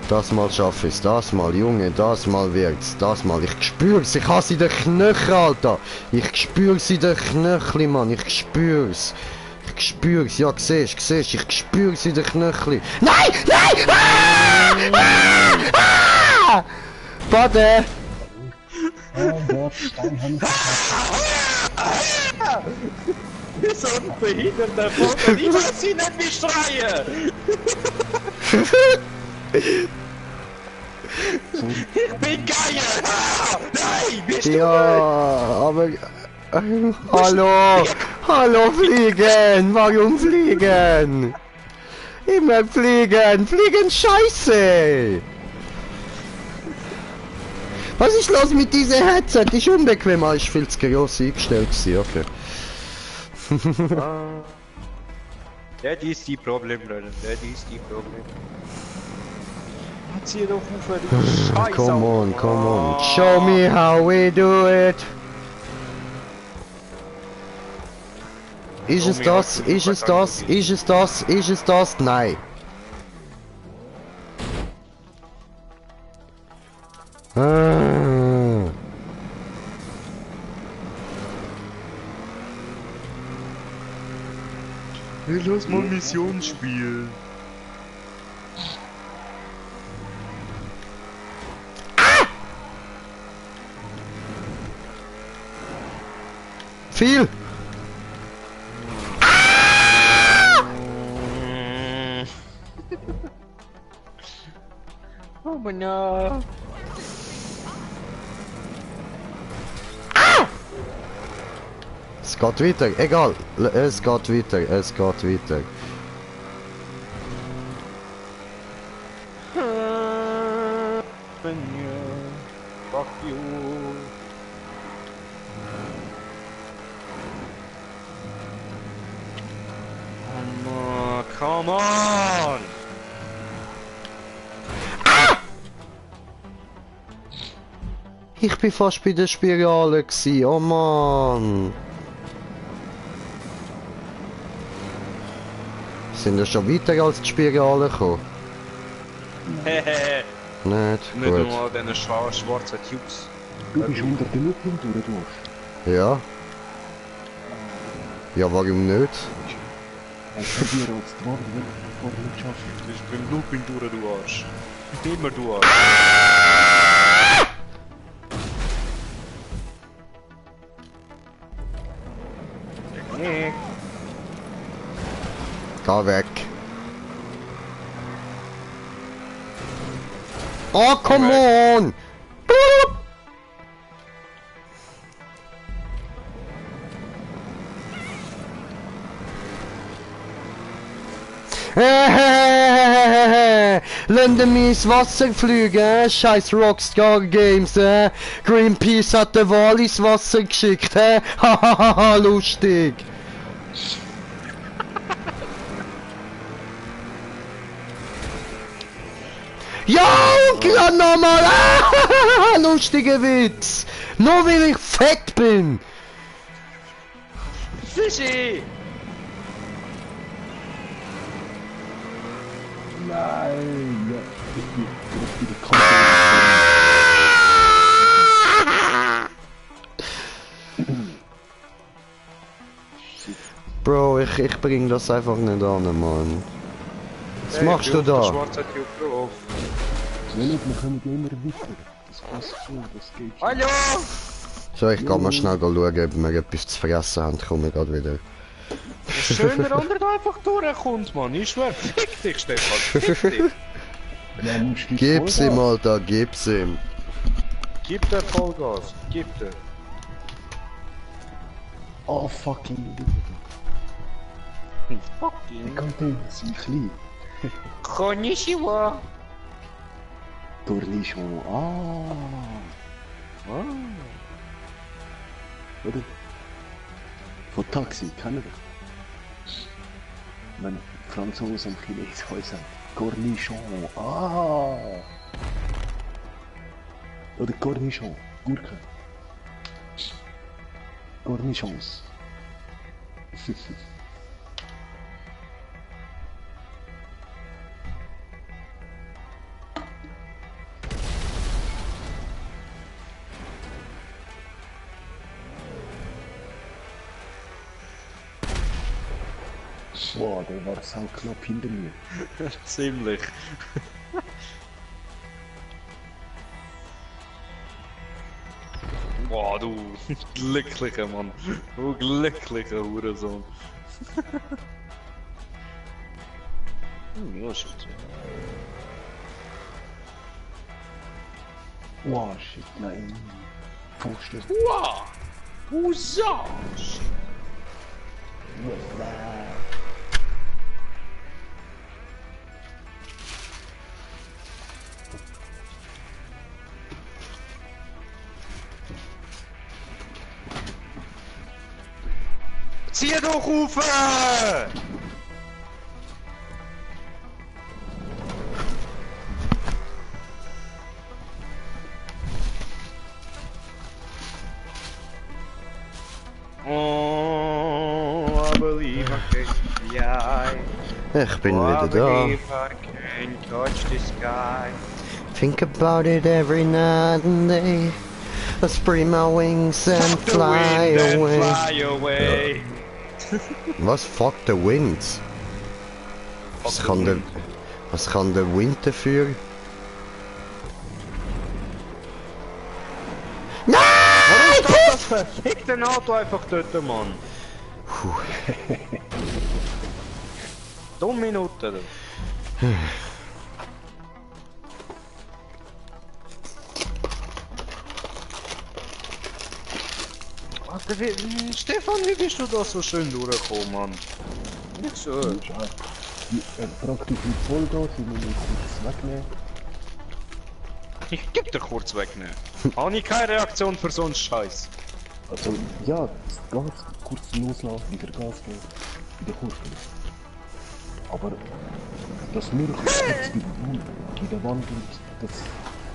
Das mal schaff ich's, das mal, Junge, das mal wirkt's, das mal. Ich spür's, ich hasse in den Knöchel, Alter. Ich spür's in den Knöchel, Mann, ich spür's. Ich spür's, ja, siehst, ich spür's in den Knöchel. Nein, nein! Ah! Bade! So ein behinderter Vogel, ich weiß sie nicht wie schreien! Ich bin geil! Ah, nein, bist du Ja, aber... hallo! Hallo, fliegen! Warum fliegen? Immer fliegen! Fliegen scheiße! Was ist los mit dieser Headset? Ist unbequem, ist viel zu gross eingestellt gewesen, okay. Das ist die Problem, Leute. Das ist die Problem. Zieh doch auf, die Scheiße. Come on, come on. Show me how we do it. Ist es das? Ist es das? Ist es das? Ist es das? Nein. Ah. Hey, lass mal Mission spielen. Viel! Oh mein Gott. Es geht weiter, egal. Es geht weiter, es geht weiter. Fuck you. Come on! Ich bin fast bei der Spirale gsi, oh Mann. Sind wir schon weiter als die Spirale gekommen? Hehehe. Nicht? Nicht Gut. nur diese schwarzen Tubes. Du bist unter den Looping durch, du hast. Ja. Ja, warum nicht? Ich probiere als die Wand weg, bevor du nicht schaffst. Du bist beim Looping durch, du Arsch. Immer du Arsch. Nee. Geh weg. Oh, come on! Boop. Länder mich ins Wasser fliegen, scheiß Rockstar Games, Greenpeace hat den Wal ins Wasser geschickt, hahaha, lustig. Ja, und gerade nochmal, lustiger Witz. Nur weil ich fett bin! Fischi! Nein! Ja, ich bin Bro, ich bring das einfach nicht an, Mann. Was machst du da? Schwarze Tür drauf. wir können immer weiter. Das passt schon, das geht schon. Hallo! So, ich geh mal schnell schauen, ob wir etwas zu fressen haben, komme ich grad wieder. Schön, der andere da einfach durchkommt, Mann. Ich schwör, fick dich, Stefan, fick dich. Ja, musst du Gib's ihm, Alter, gib's ihm. Gib der Vollgas, gib der. Oh, fucking. Fucking. Wie kann der sein klein? Konnichiwa. Cornichon. Ah. Oder? Von Taxi, kennen wir. Wenn Franzosen und Chinesen heißen. Cornichon. Ah. Oder Cornichon. Gurke. Cornichons. Boah, der war sau knapp hinter mir. Ziemlich. Boah, du glücklicher Mann. Du glücklicher Hurensohn. Ja, shit. Wow, shit, nein. Pfosten. Wow! Usage! Zieh doch rufen! Oh, I believe I can fly. Ich bin Oh, I wieder da. believe I can touch the sky. Think about it every night and day. I spread my wings and The fly wind and away. fly away. Was? Fuck the winds? Was kann der Wind dafür? Nein! Warum steht das verfickte Auto einfach dort, Mann? Dumme Minute. Du. Alter, Stefan, wie bist du da so schön durchgekommen, Mann? Nicht so. Praktisch mit Vollgas, ich muss ihn kurz wegnehmen. Ich geb dir kurz wegnehmen. Habe ich keine Reaktion für so einen Scheiß. Also, ja, das Gas kurz loslassen, wieder Gas geben, wieder kurz geben. Aber das nur kurz in der Wand und das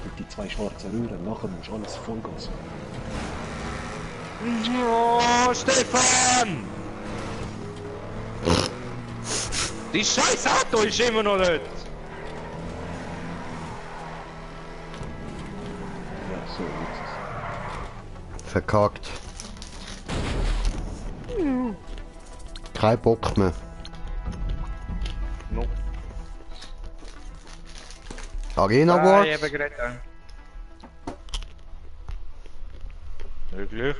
mit die zwei schwarzen Röhren, nachher musst du alles Vollgas. Oh, Stefan! Die scheiß Auto ist immer noch dort! Ja, so jetzt ist Verkackt. Kein Bock mehr. No. Arena Ich Wars? habe gerade Wirklich?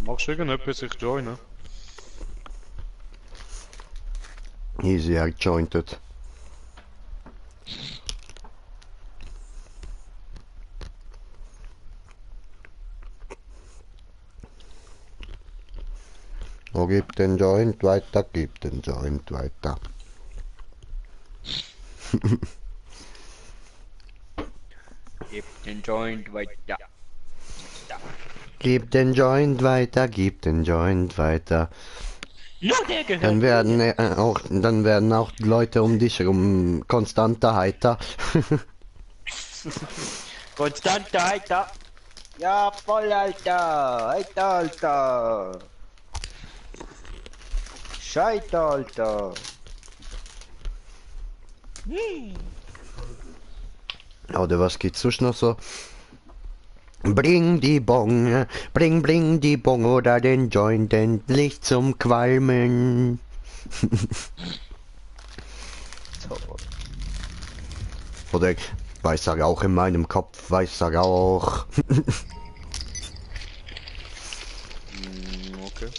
Machst du irgendetwas, ich joine? Easy, er jointed. Oh, gib den Joint weiter, gib den Joint weiter. Gib den Joint weiter. Gib den Joint weiter, gib den Joint weiter. Nur der gehört. Dann werden auch die Leute um dich herum konstanter heiter. Konstante heiter. Ja, voll, Alter! Alter! Scheiße, Alter! Oder was gibt's sonst noch so? Bring die Bong, bring die Bong oder den Joint endlich zum Qualmen. Oder weißer Rauch in meinem Kopf, weißer Rauch. Okay.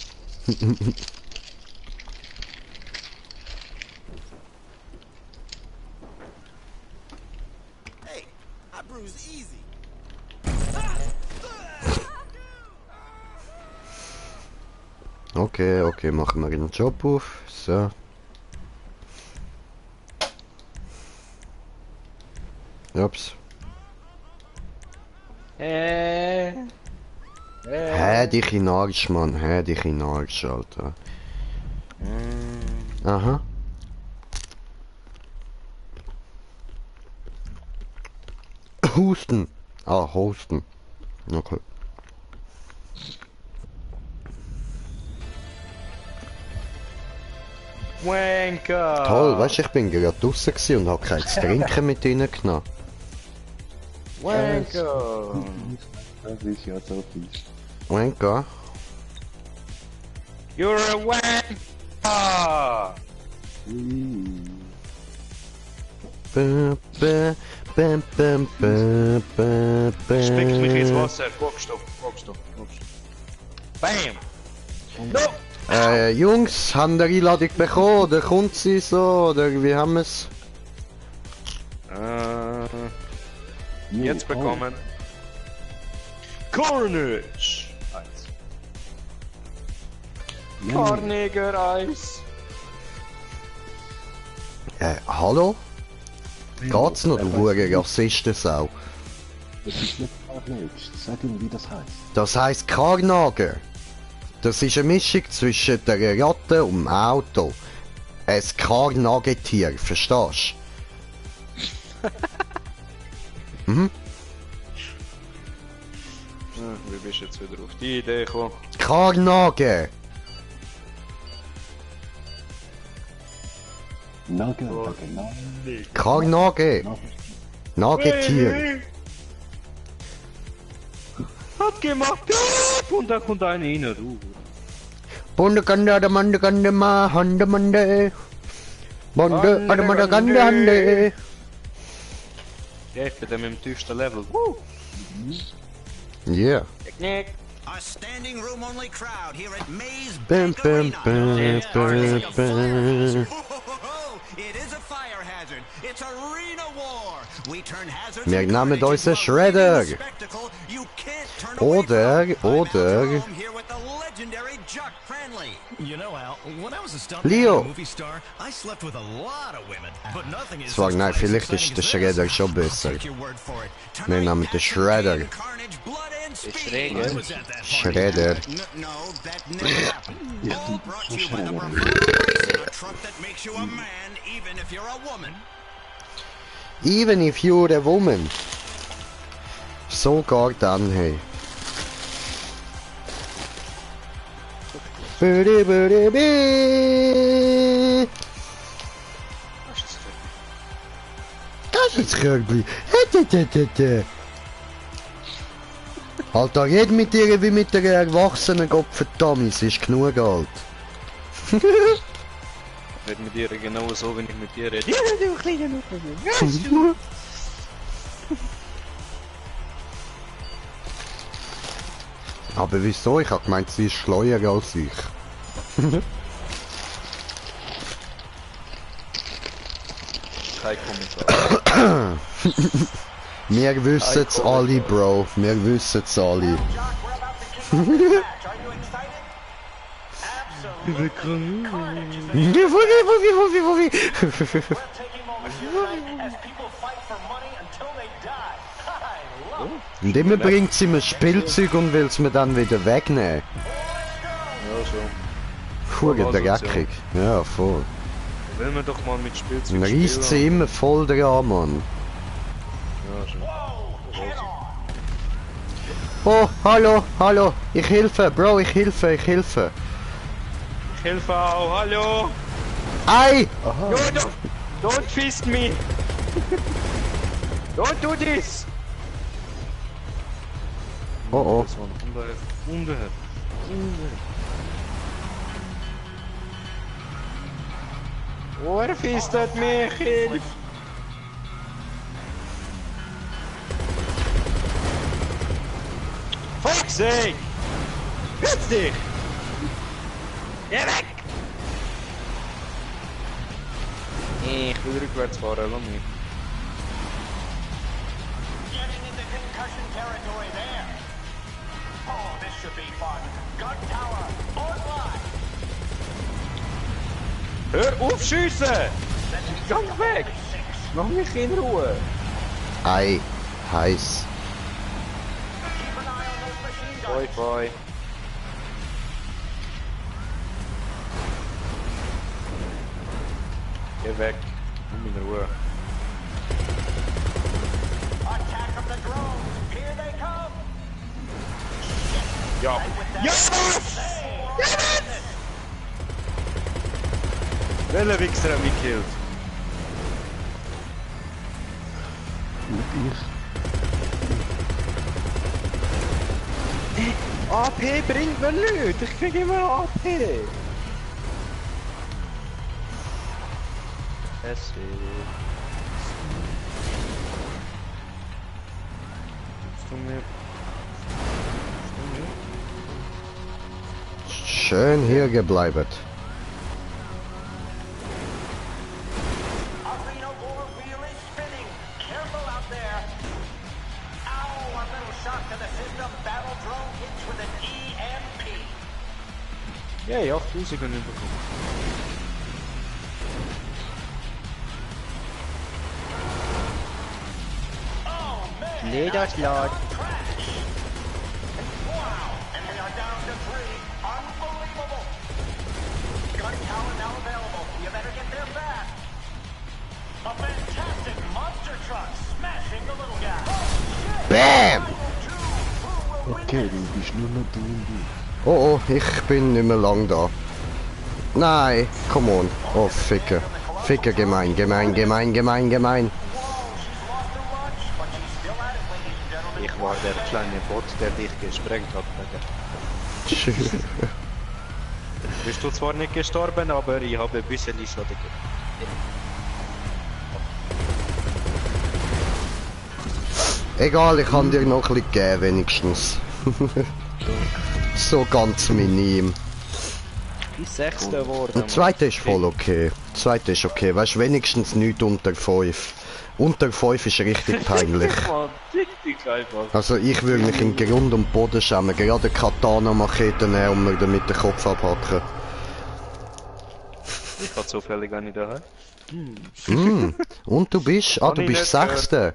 Hey, I bruise easy. Okay, okay, machen wir den Job auf. So. Ups. Hä, dich in Arsch, Mann. Hä, dich in Arsch, Alter. Aha. Husten. Ah, Husten. Okay. Wanker! Toll, weißt du, ich bin gerade draussen gewesen und hab kein zu trinken mit ihnen genommen. Wanker! Das ist ja so fies. Wanker. You're a wanker! Bäm, bäm, bäm, bäm, bäm, bäm, bäm. Spickt mich ins Wasser. Guckst du. Bam! No! Jungs, haben der Einladung bekommen? Oder kommt sie so? Oder wie haben wir es? Jetzt bekommen. Carnage! Eis. Carniger Eis. Hallo? Geht's noch, du hure Rassistensau? Das ist nicht Carnage. Sag ihm, wie das heißt. Das heisst Karnager. Das ist eine Mischung zwischen der Ratte und dem Auto. Ein Karnagetier, verstehst du? Mhm. Wie bist du jetzt wieder auf die Idee gekommen? Karnager! Nagel, Karnager! Nagetier! Hat gemacht! Und da kommt einer rein, du. Bundegande, der Mandegande, ma, Hande, Mande. Bonde, Adamada, Gande, Hande. Ja, ich bin dann mit dem tiefsten Level. Yeah. Knick. A standing room only crowd here at Maze Bam, Bank bam, Arena. bam, bam, bam. It is a fire hazard. It's arena war. We turn hazards Wir and nehmen carnage uns einen into a Shredder. living spectacle you can't turn away Oder, from. I'm oder. Al Jerome here with the legendary Chuck Friendly. You know, Al, when I was a stunt Leo. movie star, I slept with a lot of women, but nothing is Zwar, as nein, twice vielleicht exciting ist der as Shredder this. schon I'll besser. take your word for it. Wir Tonight, nehmen den action, Shredder. pain, carnage, blood and speed. Shredder? I was at that party. Shredder. No, that never happened. All brought to you by the Bravado Racing, a truck that makes you a man, even if you're a woman. Even if you're a woman. Sogar dann, hey. Bidi, bidi, bi. Das ist Körbli. Alter, red mit dir wie mit der erwachsenen Gottverdammt, es ist genug alt. Red mit dir genau so, wenn ich mit dir rede. Aber wieso? Ich hab gemeint, sie ist schleuer als ich. Kein Kommentar. Wir wissen's alle, Bro. Wir wissen's alle. Und immer bringt sie mir Spielzeug und will es mir dann wieder wegnehmen. Ja, so. Hure dreckig. Ja, voll. Will man doch mal mit Spielzeug Dann reißt sie immer voll dran, Mann. Ja, schon. Oh, hallo, hallo. Ich helfe, Bro, ich helfe. Ich helfe auch, hallo! Ei! No, don't fist me! Don't do this! Oh oh. Das war unbeherrscht. Oh, er fistet mich! Hilfe! Fuck's sake! Hütz dich! Geh weg! Ich will rückwärts fahren, lass mich. Getting into concussion territory there. Oh, this should be fun. Gun tower, online. Hör auf schiessen! Gang weg! Lass mich in Ruhe! Ei. Heiß. Keep an eye on those machine guns. Bye bye. Geh weg. Lass mich in Ruhe. Attack from the drones. Here they come. Ja! Yes! Welcher Wichser hat mich gekillt? AP bringt mir nichts! Ich krieg immer AP! Es ist... Schön hier gebleibt. Arena war wheel is spinning. Careful out there. Ow, a little shock to the system. Battle drone hits with an EMP. Ja, 8000 können wir bekommen. Oh man. Lederschlag. Crash. Wow. And we are down to 3. Unbelievable. Gun tower now available. You better get there fast. A fantastic monster truck smashing the little guy. Bam! Okay, du bist nur noch du und du. Oh oh, ich bin nicht mehr lang da. Nein, come on. Oh, Ficker. Ficker, gemein. Ich war der kleine Bot, der dich gesprengt hat. Bist du zwar nicht gestorben, aber ich habe ein bisschen Schaden gegeben. Egal, ich kann dir noch ein bisschen geben, wenigstens. So ganz minim. Die 6. geworden. Der zweite ist voll okay. Der zweite ist okay, weißt du, wenigstens nichts unter 5. Unter 5 ist richtig peinlich. Mann, richtig einfach. Also ich würde mich in Grund und Boden schämen, gerade Katana-Machete nehmen und mir damit den Kopf abhacken. Ich hatte zufällig gar nicht daheim. Und du bist? Ah, Kann du ich bist nicht Sechster.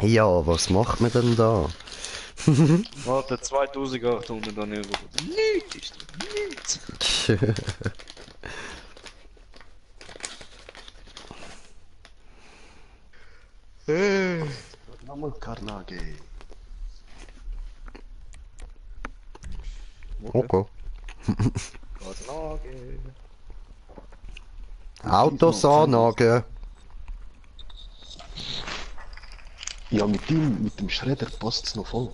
Ja, was macht man denn da? Warte, 2800 an Euro. Nichts ist das, nichts. Nochmal Karnage. Okay. Anlage. Autos annagen. Ja, mit dem Schredder passt's noch voll.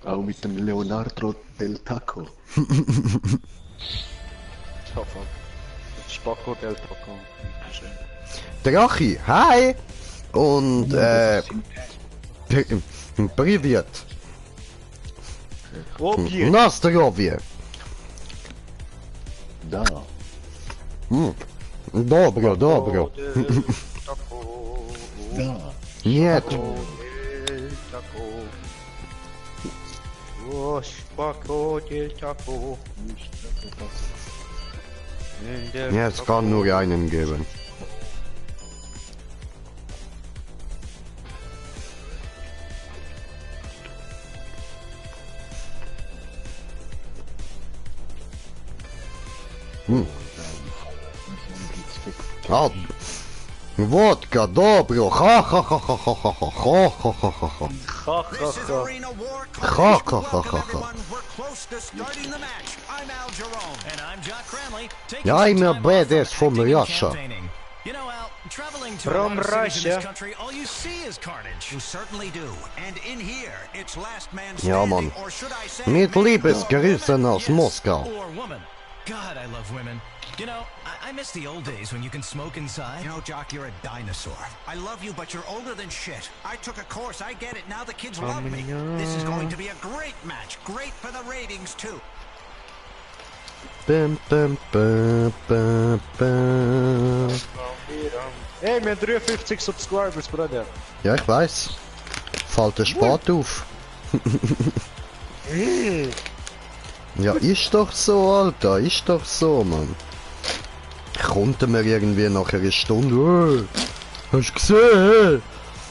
Auch mit dem Leonardo del Taco. Schaffen. Spacko del Taco. Drachi, hi! Und Privet. Wo Bier? Nastarovje. Da. Dobro, dobro. Taco. Da. Нет. Taco. Oh, Spacko del Taco. Ja, es kann nur einen geben. А, водка, добро, ха-ха-ха-ха-ха-ха-ха-ха-ха-ха-ха. This is Ха-ха-ха. Arena War. Ха-ха-ха-ха-ха. Welcome everyone. We're close to starting the match. I'm Al Jerome. And I'm Jock Cranley. Taking Ja, some I'm a time off from badass from acting and Russia. campaigning. You know, Al, traveling to From a lot of cities in Russia. this country, all you see is carnage. You certainly do. And in here, it's last man Ja, standing, Mann. or should I say, Mit man Liebesgrüßen aus Yes, Moskau. or woman. God, I love women. You know, I miss the old days when you can smoke inside. You know, Jock, you're a dinosaur. I love you, but you're older than shit. I took a course. I get it. Now the kids love me. This is going to be a great match. Great for the ratings, too. Bum, bum, bum, bum, bum. Hey, wir haben 53 Subscribers, Bruder. Ja, ich weiß. Fällt der Sport auf. Ja, ist doch so, Alter. Ist doch so, Mann. Konnte mir irgendwie nach einer Stunde. Hast du gesehen?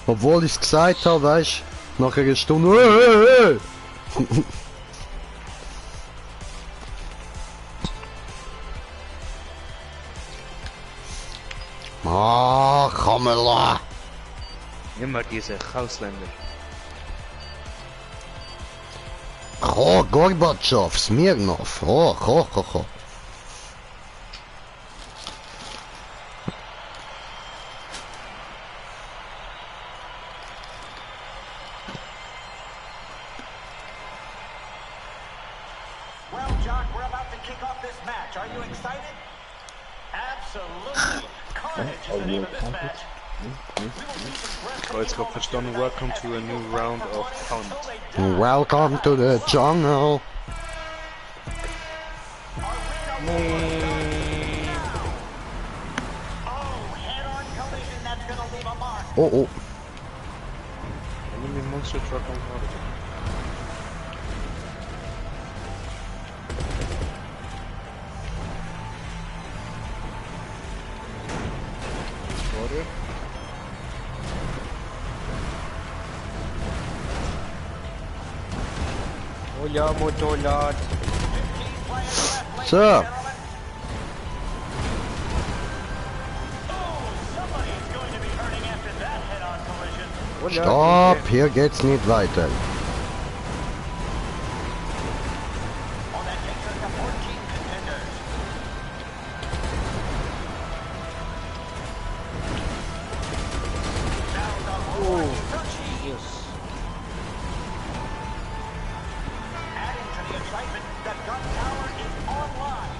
Obwohl ich es gesagt habe, weißt du, nach einer Stunde. Ah, Kamala. Immer diese Ausländer. Oh, Gorbatschow, Smirnov. Oh, ho, ho, ho. Well, Jock, we're about to kick off this match. Are you excited? Absolutely. Carnage is the name of this match. Oh, jetzt gerade verstanden. Welcome to a new round of Hunt. Welcome to the jungle. Head-on collision that's gonna leave a mark. Oh, oh. Enemy monster truck on water. Water. Hola, motorlad. So. Stopp, hier geht's nicht weiter. Oh, that takes us to 14 contenders. Adding to the excitement, the gun tower is online.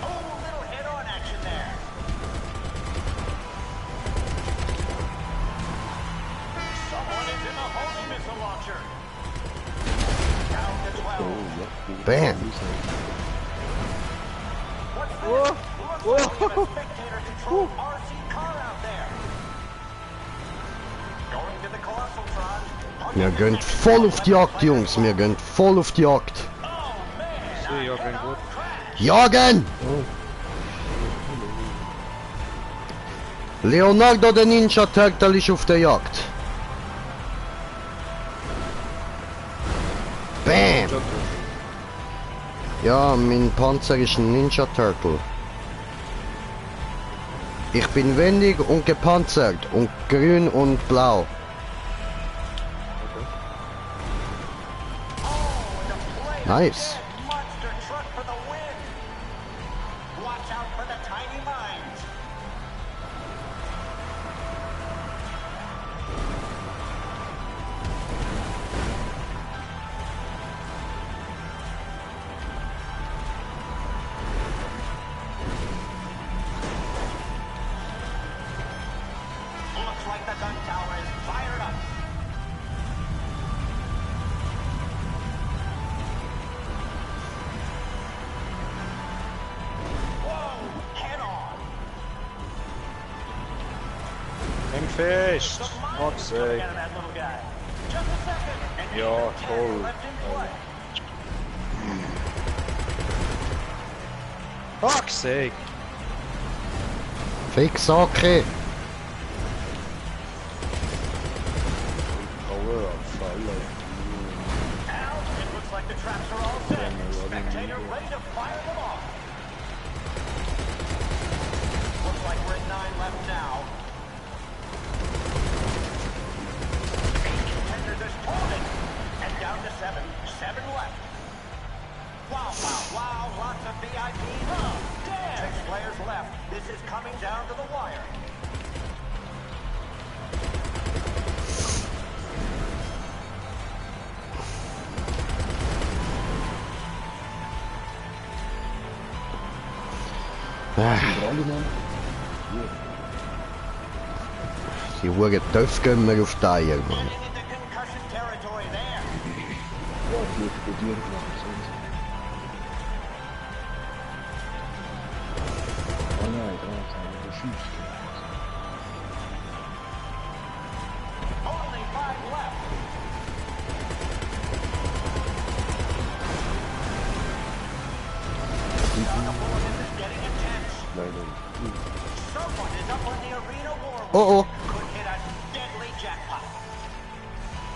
Oh, little head-on action there. Someone is in the homing missile launcher. Down to 12. Bam. What's that? Looks like we have a spectator-controlled RC car out there. Going to the Colossal Tron. Wir gehen voll auf die Jagd, Jungs. Wir gehen voll auf die Jagd. See, ja, kein gut. Jagen! Leonardo der Ninja Turtle ist auf der Jagd. Bam! Ja, mein Panzer ist ein Ninja Turtle. Ich bin wendig und gepanzert und grün und blau. Nice. Monster truck for the win. Watch out for the tiny mines. Looks like the gun tower is fired up. Whoa, head on. Häng fest. The mines Fuck's are coming sake. out of that little guy. Just a second. And Ja, even 10 toll. left in play. Fuck's sake. Fix okay. Power of fire. Al, it looks like the traps are all set. Spectator ready to fire them off. Looks like we're at 9 left now. 8 contenders is holding. And down to 7. 7 left. Wow, wow, wow. Lots of VIPs. Oh, damn. 6 players left. This is coming down to the wire. Die Huren Töpfe gehen mir auf die Eier, Mann. Getting into concussion territory there. Only 5 left. Now the bulletin is getting intense. Someone is up on the arena war. Oh, oh. Could hit a deadly jackpot.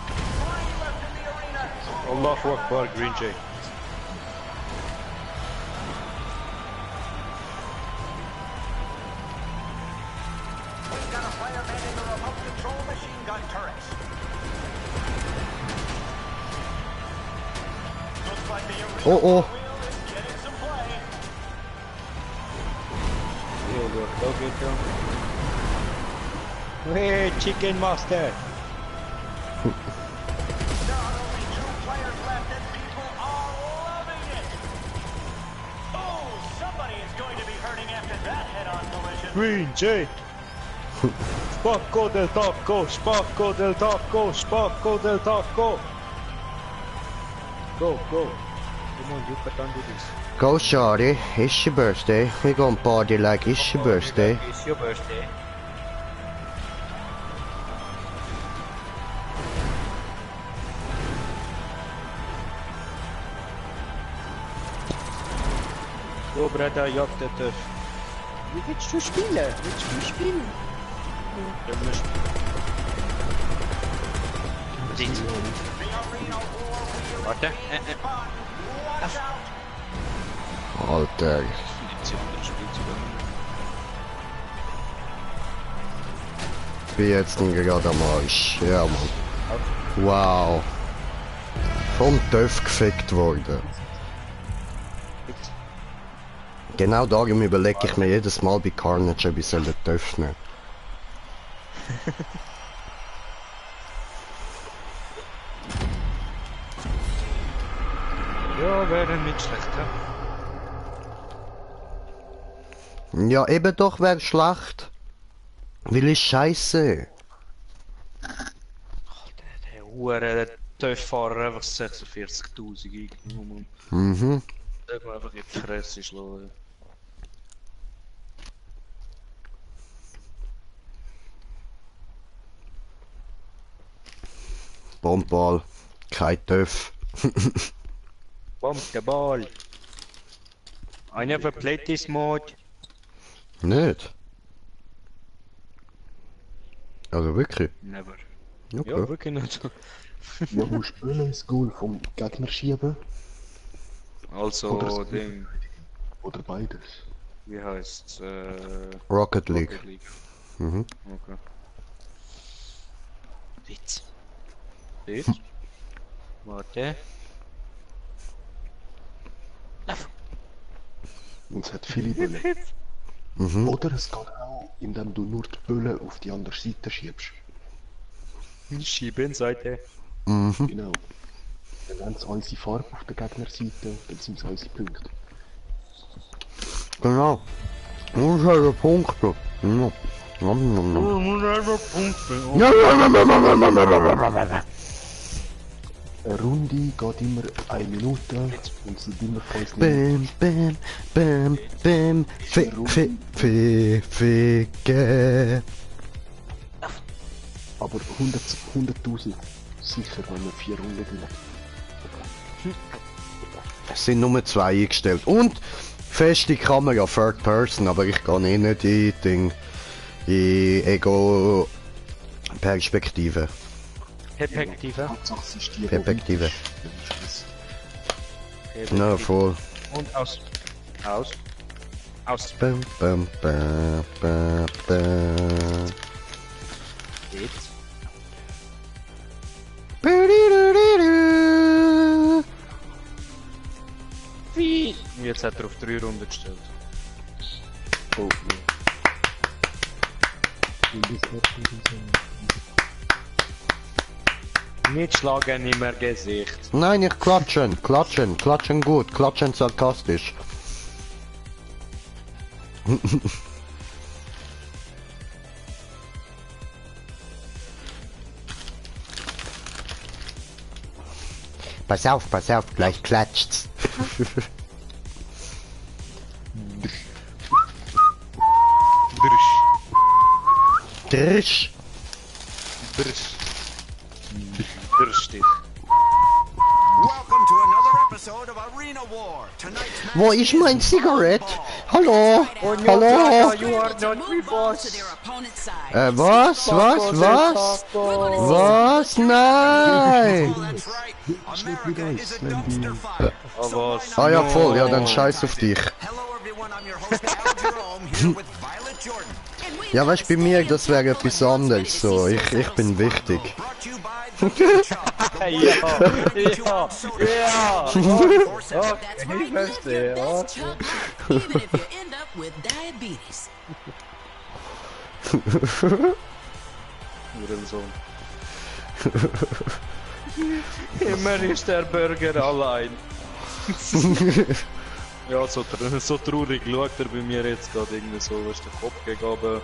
3 left in the arena. Allahu Akbar, Green Jay. We've got a player manning the remote control machine gun turrets. Looks like the arena Oh, oh. wheel is getting some play. Hey, Chicken Master. There are only 2 players left and people are loving it. Oh, somebody is going to be hurting after that head-on collision. Green Jay. Spacco del taco, spacco del taco, spacco del taco. Go, go. Come on, you can do this. Go, Shawty. It's your birthday. We gonna party like it's your birthday. It's your birthday. So, Breda, jagt der Töff. Wie willst du spielen? Willst du spielen? Ja, nicht. Warte. Alter. Ich bin jetzt gerade am Arsch. Ja, Mann. Wow. Vom Töff gefickt worden. Genau darum überlege ich mir jedes Mal bei Carnage, ob ich soll den Töff nehmen. Ja, wäre nicht schlecht, ja? Ja, eben doch wäre schlecht. Weil ist scheiße. Der Hure Töfffahrer einfach 46.000 eingenommen. Mhm. Der kann einfach in die Fresse schlagen. Bombball. Kein Töff. Bomb the ball. I never played this mode. Nicht? Also wirklich? Never. Okay. Ja, wirklich nicht. Ja, musst du ins Goal vom Gegner schieben Also, Oder Ding. oder beides. Wie heißt's? Rocket League. Rocket League. Mhm. Okay. Witz. Witz? Warte. Und es hat viele Bälle. Mhm. Oder es geht auch, indem du nur die Bälle auf die andere Seite schiebst. Schiebenseite. Mhm. Genau. Dann haben sie unsere Farbe auf der Gegnerseite, dann sind es unsere Punkte. Genau. Das ist halt der Punkt. Ja. Nom, nom, nom. Eine Runde geht immer 1 Minute und sind immer 5 Minuten. Bam, bam, bam, bam. Ficke. Aber 100.000 sicher, wenn wir 4 Runden gewinnen. Es sind nur 2 eingestellt. Und feste Kamera, Third Person, aber ich gehe nicht in Ding. In Ego-Perspektive. Perspektive. Hauptsache es ist die Perspektive. Runde. Na, voll. Und aus. Aus. Aus. Bam, bam, bam, bam, bam. Jetzt. Wie? Jetzt hat er auf 3 Runden gestellt. Oh, ja. Nicht schlagen in mein Gesicht. Nein, nicht klatschen, klatschen, klatschen gut, klatschen sarkastisch. Pass auf, gleich klatscht's. Drisch. Durstig. Welcome to another episode of Arena War. Tonight's match Wo ist mein is Zigarett? Volleyball. Hallo? Hallo? You are not my boss. Was? Was? Nein! That's right. America is a dumpster fire. Ah ja, voll, ja, dann scheiß auf dich. Hello everyone, I'm your host Al Jerome here with Violet Jordan. Ja, weißt du, bei mir, das wäre etwas anderes, so. Ich bin wichtig. Brought to you by the Good Shop. Ja. Ich verstehe, Even if you end up with diabetes. Hurensohn. Immer ist der Burger allein. Ja, so traurig schaut er bei mir jetzt gerade irgendwie so, was der Kopf gegeben.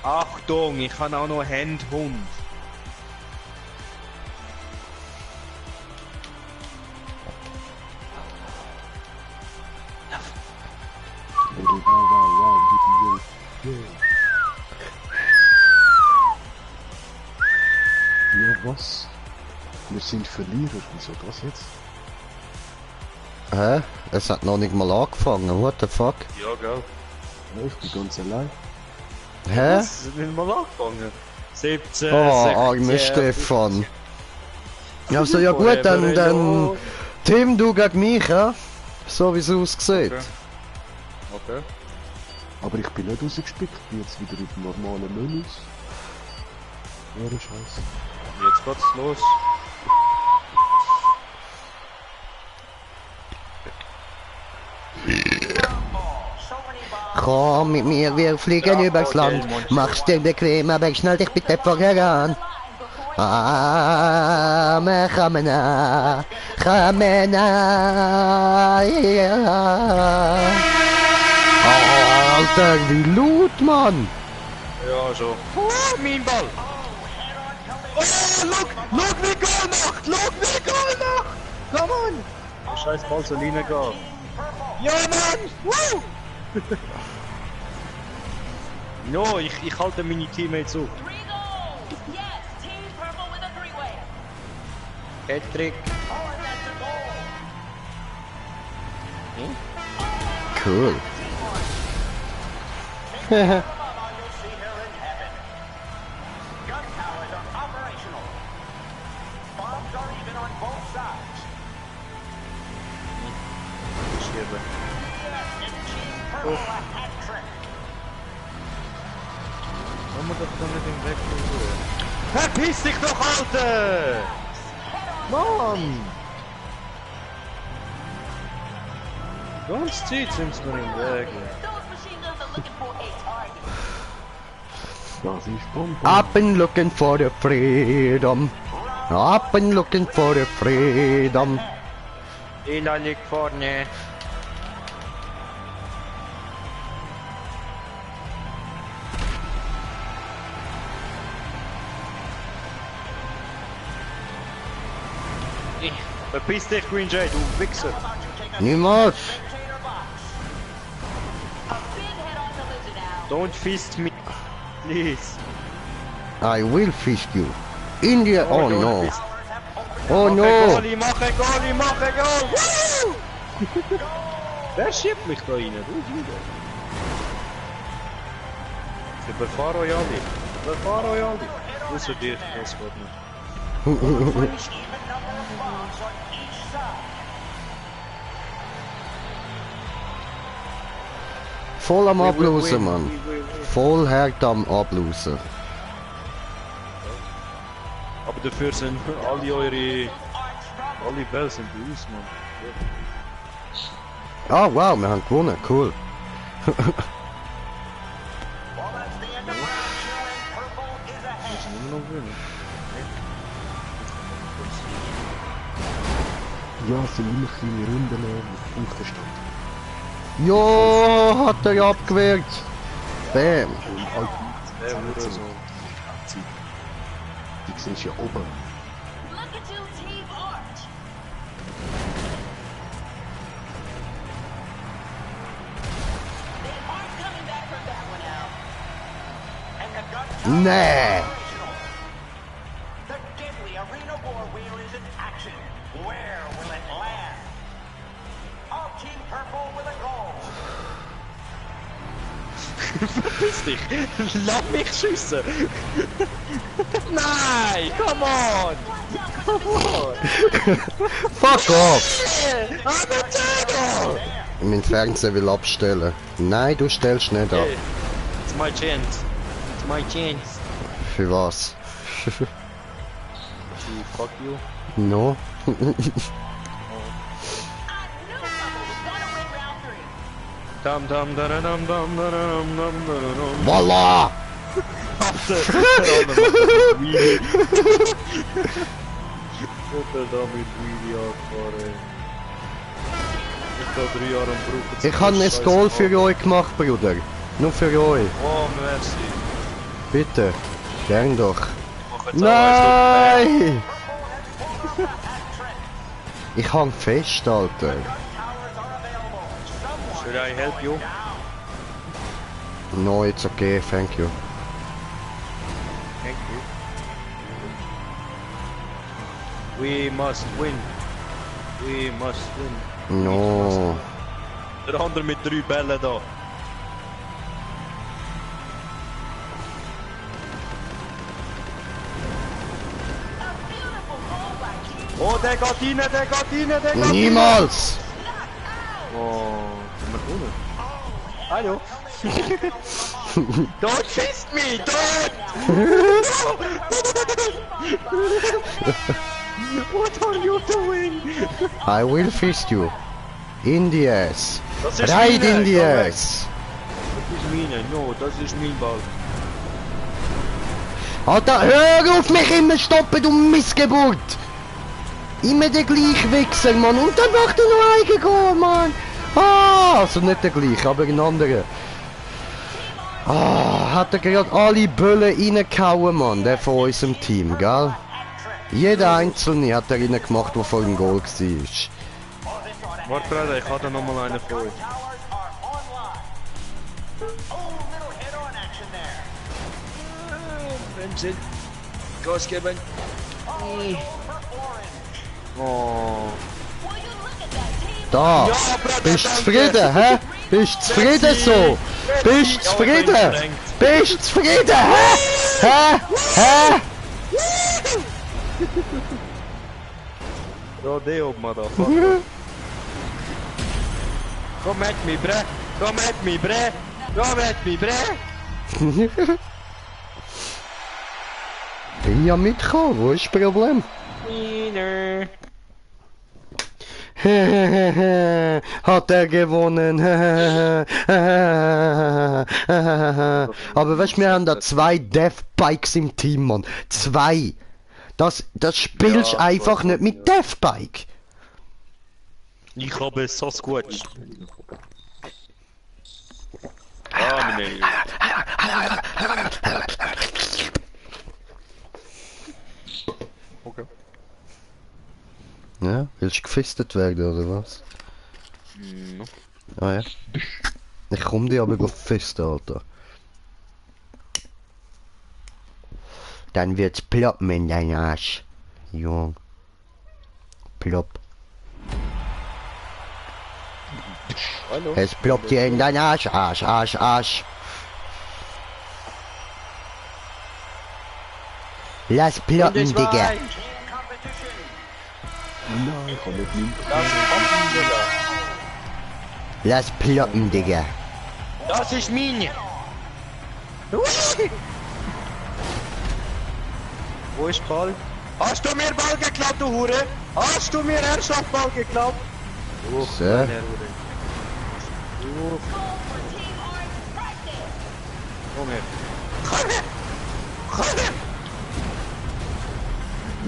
Achtung, ich habe auch noch Handhund. Wow. Ja, was? Wir sind Verlierer, wieso das jetzt? Hä? Es hat noch nicht mal angefangen, what the fuck? Ja, gell. Ja, ich bin ganz allein. Hä? Es ist nicht mal angefangen. 17, Oh, 16, arme Stefan. Ja, also ja gut, dann Tim, du gegen mich, ja? So wie es aussieht. Okay. Aber ich bin nicht rausgespickt, ich bin jetzt wieder in normalen Menüs. Ja, Scheiße. Jetzt geht's los. Komm mit mir, wir fliegen übers Land. Mach's dir bequem, aber schnell dich bitte vorher an. Khamena, ja. Alter, wie laut, Mann! Ja, schon. Oh, mein Ball! Oh, look wie Goal macht! Look wie Goal macht! Come on! Der scheiß Ball soll reingehen. Ja, Mann! Woo! No, ich halte meine Teammates auf. Hattrick. Cool. Verpiss dich doch, Alter! Mann! Ganz Zeit sind sie mir im Weg. Das ist Bombe. I've been looking for the freedom. I've been looking for the freedom. Ela liegt vorne. Verpiss dich, Green Jay, du Wichser! Niemals! Don't fist me, please! I will fist you. India, oh no! Fist. Oh no! Mache Goal! Woo! Wer schiebt mich da rein? Du Jude! Überfahr euch alle! Außer dich, das geht nicht. voll am Ablosen, Mann. Voll hart am Ablosen. Aber dafür sind alle Bälle sind bei uns, Mann. Ah, wow, wir haben gewonnen. Cool. Well, that's the end of round 2 and purple is ahead. Ja, es sind immer kleine Runden mit Punkten statt. Ja, hat er abgewehrt. Bam. Und all die Zeit. Die siehst ja oben. Look at you, Team Arch. They aren't coming back from that one out. And the gun Nee. The deadly arena war wheel is in action. Where will it land? All Team Purple with a goal. Verpiss dich! Lass mich schiessen! Nein! Come on! Come on! Fuck off. I'm Mein Fernseher will abstellen. Nein, du stellst nicht ab. It's my chance. It's my chance. Für was? To fuck you. No. I knew Purple was gonna win round 3. Dum dum da dum dum dum dum dum dum. Voila! Ich habe ein Goal für euch gemacht, Bruder. Nur für euch. Oh, merci. Bitte. Gern doch. Mach jetzt auch Nein! Ich hang fest, Alter. Should I help you? No, it's okay, thank you. Thank you. We must win. We must win. No. Der andere mit 3 Bällen da. Oh, der geht rein, der geht rein, der geht rein! Niemals! Oh, haben wir gewonnen? Hallo? Don't fist me! Don't! What are you doing? I will fist you. In the ass. Das ist Right meine, in the komm weg. ass. Das ist meine, no, das ist mein Ball. Alter, hör auf mich immer stoppen, du Missgeburt! Immer der gleiche Wichser, Mann. Und dann macht er noch eigen Goal, Mann. Ah, also nicht der gleiche, aber ein anderer. Ah, hat er gerade alle Böllen reingehauen, Mann, der von unserem Team, gell? Jeder einzelne hat er reingemacht, der voll im Goal war. Warte gerade, ich hatte noch mal einen vor. Bremsen. Gas geben. Oh. Da! Bist du zufrieden, hä? Bist du zufrieden so? Bist du zufrieden? Bist du zufrieden, hä? Hä? Hä? Rodeo, motherfucker. Come at me, bruh. Come at me, bruh. Come at me, bruh. Bin ja mitgekommen, wo ist das Problem? Winner. Hat er gewonnen. Aber weißt du, wir haben da 2 Deathbikes im Team, Mann. 2. Das spielst Ja, einfach das nicht mit Deathbike. Ich habe Sasquatch. Ah, nee. Okay. Ja, willst du gefistet werden oder was? No. Ah ja. Ich komm dir aber fisten, Alter. Dann wird's ploppen in dein Arsch. Jung. Plopp. Hallo. Es ploppt dir in dein Arsch, Arsch, Arsch, Arsch. Lass ploppen, Digga. Nein, ich kann nicht nehmen. Lass ploppen, Digga. Das ist meine! Wo ist Ball? Hast du mir Ball geklaut, du Hure? Hast du mir ernsthaft Ball geklaut? Sehr. Komm her. Komm her!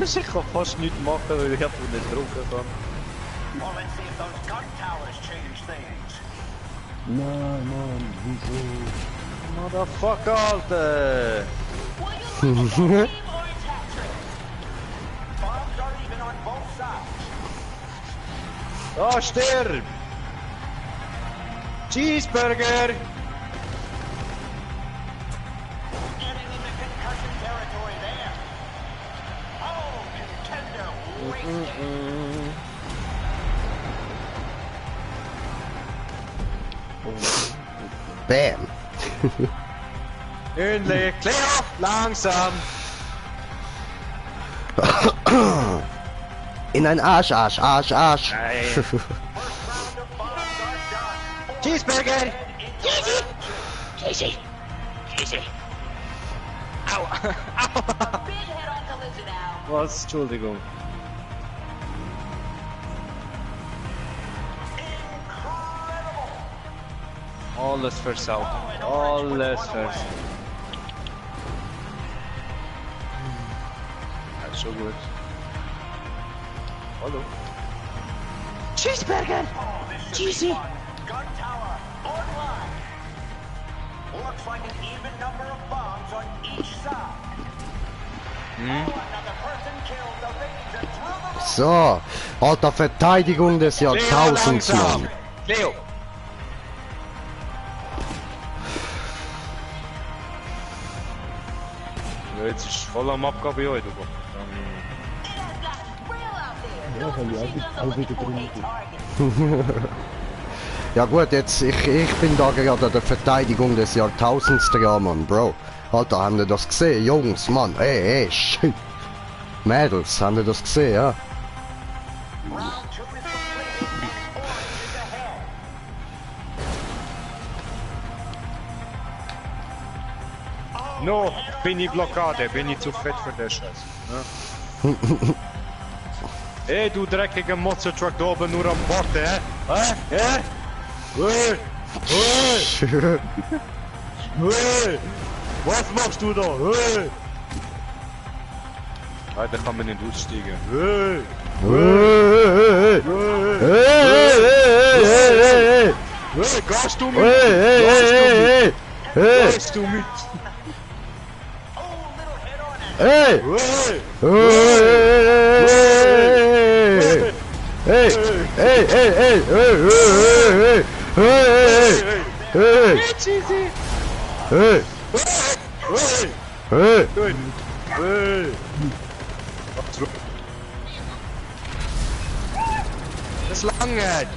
Ich kann fast nichts machen, weil ich einfach nicht drucken kann. Well, let's see if those gun towers change things. Nein, Mann, wieso? Motherfucker, Alter! Will you look at that team orange hat trick? Bombs are even on both sides. Da stirb! Cheeseburger! Getting into concussion territory there. Oh, contender wasted. Bam. Endlich! Cleo! Langsam! In ein Arsch. Nein. First round of bombs are done. Cheeseburger! Au! Au! Big head-on collision now. Was? Entschuldigung. Alles versaut. Alles versaut. Ja, ist schon gut. Hallo? Cheeseburger! Cheesy! Gun tower online. Looks like an even number of bombs on each side. Oh, another person killed. The ratings are through the roof. So, alter Verteidigung des Jahrtausends, Mann. Cleo! Ja, jetzt ist voll am Abgabe bei euch, du. It has gotten real out there. Those machine guns are looking for a target. Ja gut, jetzt, ich bin da gerade an der Verteidigung des Jahrtausends dran, Mann, Bro. Alter, haben die das gesehen? Jungs, Mann, ey, shit. Mädels, haben die das gesehen, ja? Round 2 is completed and orange is ahead. No, bin ich Blockade, bin ich zu fett für den Scheiß. Ja? Ey, du dreckiger Monster-Truck da oben nur am Warten, hä? Hä? Hey! Hey! Hey! Was machst du da? Hey! Da kann man nicht aussteigen. Hey! Hey, Hey, gehst du mit? hey, Gehst du mit? hey, Das lange.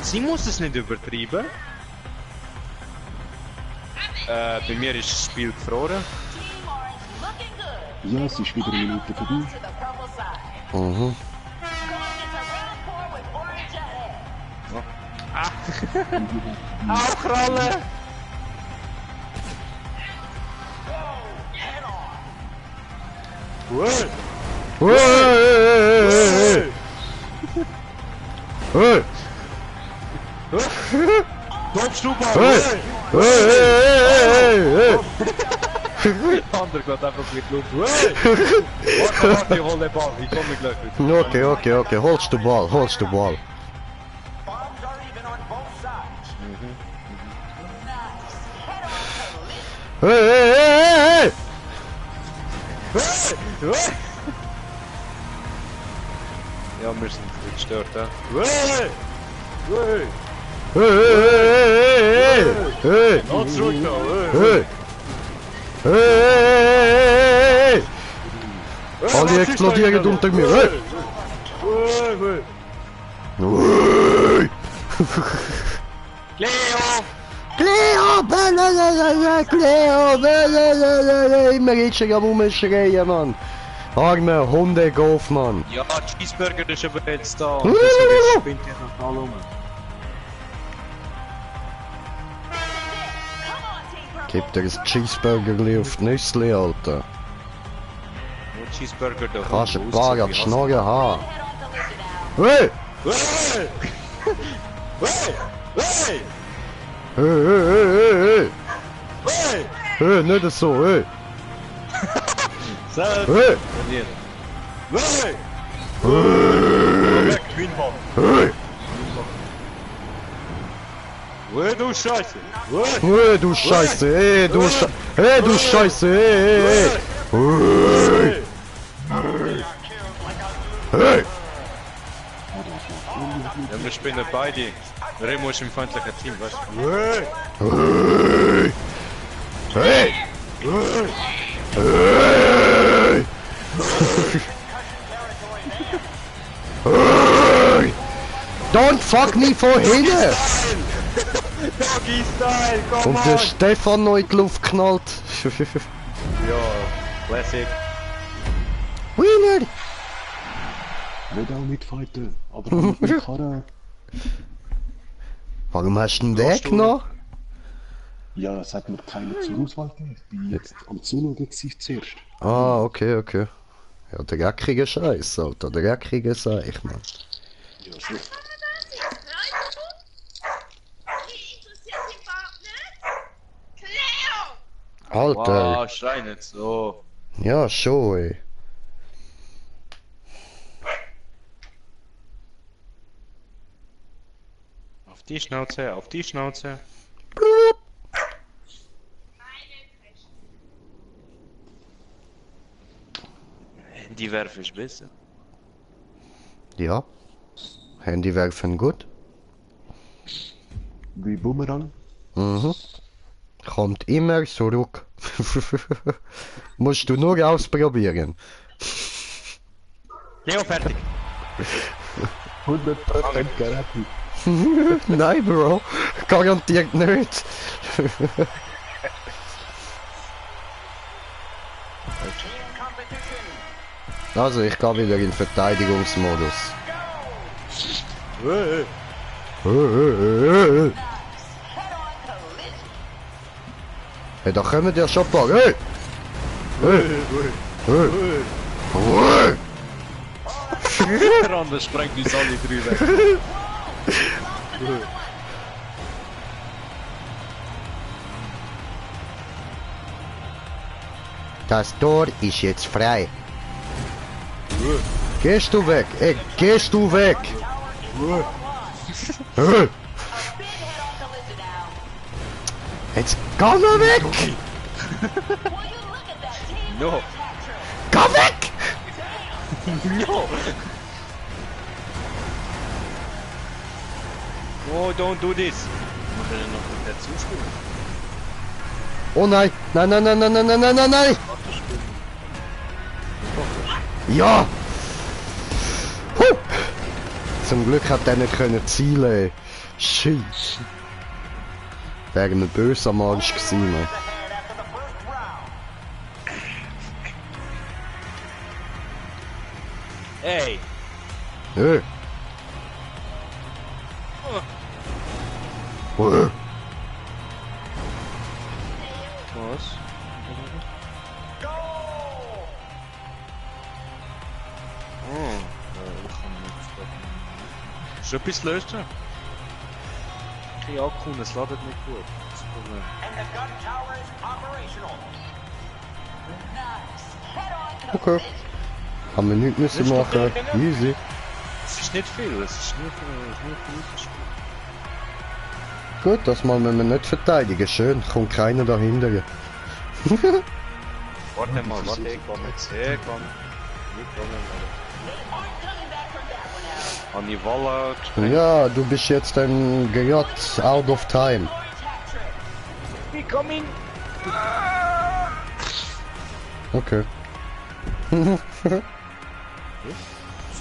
Sie muss es nicht übertreiben. Bei mir ist das Spiel gefroren. Team Orange looking good. Ja, es ist wieder eine Minute vorbei. To the purple side. Mhm. Going into round 4 with orange ahead. Auch Ralle! Kommst du mal? Ander gaat einfach mit Luft. Warte, ich hol den Ball, ich komme gleich wieder. Okay, holst du Ball. Bombs are even on both sides. Nice. Head-on collision. Ja, wir sind gestört, hä? Lass zurück da, Alle explodieren unter mir. Cleo! Cleo! Immer jetzt am rumschreien, Mann. Arme Hundegauf, Mann. Ja, Cheeseburger ist aber jetzt da. Deswegen spinnt er noch alle um. Gib dir ein Cheeseburger auf die Nüssli, Alter. Nur Cheeseburger da. Kannst ein paar an die Schnorren haben. Hey! Hey! Hey! Hey! Hey! Hey! Hey, nicht so, hey! Selbst! Hey! Hey! Hey! Hey! Greenball! Hey! Hey, du Scheiße! Hey, du Scheiße! Hey, du Scheiße! Hey, du Scheiße! Hey! Hey! Hey! Ja, wir spielen beide. Remo ist im feindlichen Team, weißt du? Hey! Hey! Hey! Hey! Don't fuck me von hinten! Doggy Style, komm Und der Stefan noch in die Luft knallt. Ja, Classic. Winner! Nicht auch mitfighten, aber auch mit Karre. Warum hast du den Weg genommen? Ja, es hat mir keine zur Auswahl gegeben. Ich bin jetzt am Zuno zuerst. Ah, okay. Ja, der reckige Scheiß, Alter. Der reckige Seich, Mann. Ja, schon. Alter. Wow, schrei nicht so. Ja, schon, ey. Auf die Schnauze, auf die Schnauze. Handy werfen ist besser. Ja. Handy werfen gut. Wie Boomerang. Mhm. Kommt immer zurück. Musst du nur ausprobieren. Leo, fertig. 100% Garantie. Nein, Bro. Garantiert nicht. Also, ich gehe wieder in Verteidigungsmodus. Hey, da kommen ja schon ein paar. Hey! Hey! Der andere sprengt uns alle drei weg. Das Tor ist jetzt frei. Gehst du weg? Ey, gehst du weg? Jetzt geh mal weg! No. Geh weg! No. Oh, don't do this. Wir können noch mit der zuspielen. Oh nein! Nein, nein, nein, nein, nein, nein, nein, nein, nein! Ja! Huh. Zum Glück hat er nicht können zielen. Shit! Wäre ein böser Mensch gewesen, man. Hey. Hey! Oh. Was? Oh, ich kann nicht. Ist etwas lösen? Kein Akku, es ladet nicht gut. Das ist das Problem. And the gun tower is operational. Okay. Haben wir nichts müssen machen. Easy. Es ist nicht viel, es ist nur viel. Gut, das mal müssen wir nicht verteidigen. Schön, kommt keiner dahinter. Warte mal, warte, ich komme jetzt her, komm. Nicht kommen, an die Walla gesprengt. Ja, du bist jetzt ein Gott out of time. We coming! Okay. Ist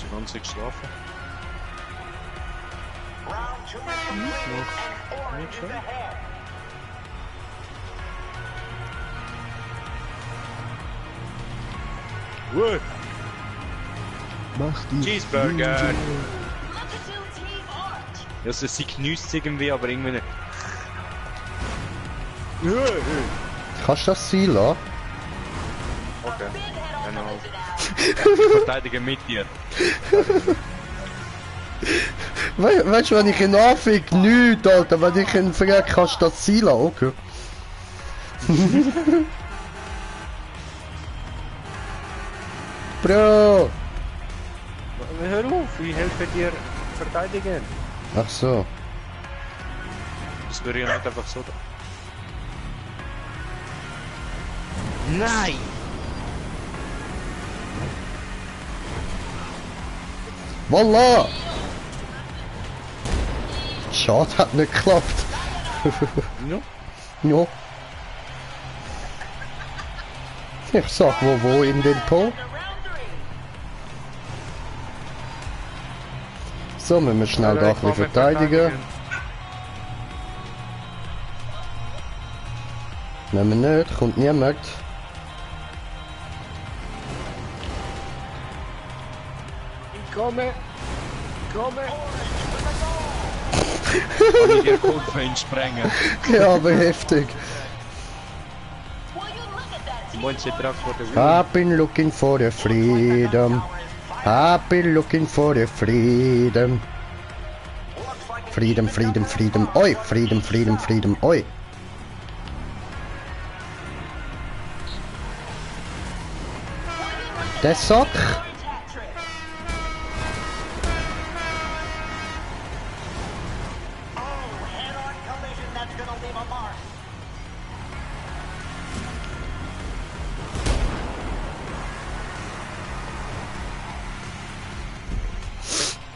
die ganze Zeit geschlafen? Round 2 is complete and Orange is ahead. What? Mach die Cheeseburger! Look at you, Team Orange. Ja, sie knüsst irgendwie, aber irgendwie nicht. Kannst du das sein lassen? Okay. Genau. Ich verteidige mit dir. Weißt du, wenn ich ihn anfick, nichts, Alter. Wenn ich ihn frage, kannst du das sein lassen? Okay. Bro! Hör auf, ich helfe dir verteidigen. Ach so. Das wäre ja nicht einfach so. Nein! Voila! Schade, hat nicht geklappt. Ja. Ja. Ich sag wo in den Po. So, müssen wir schnell da ein bisschen verteidigen. Nehmen wir nicht, kommt niemand. Ich komme! Kann ich dir Kurve entsprengen? Ja, aber heftig. I've been looking for the freedom. I've been looking for the freedom. Freedom, freedom, freedom. Oi, freedom, freedom, freedom. Oi. Der Sack.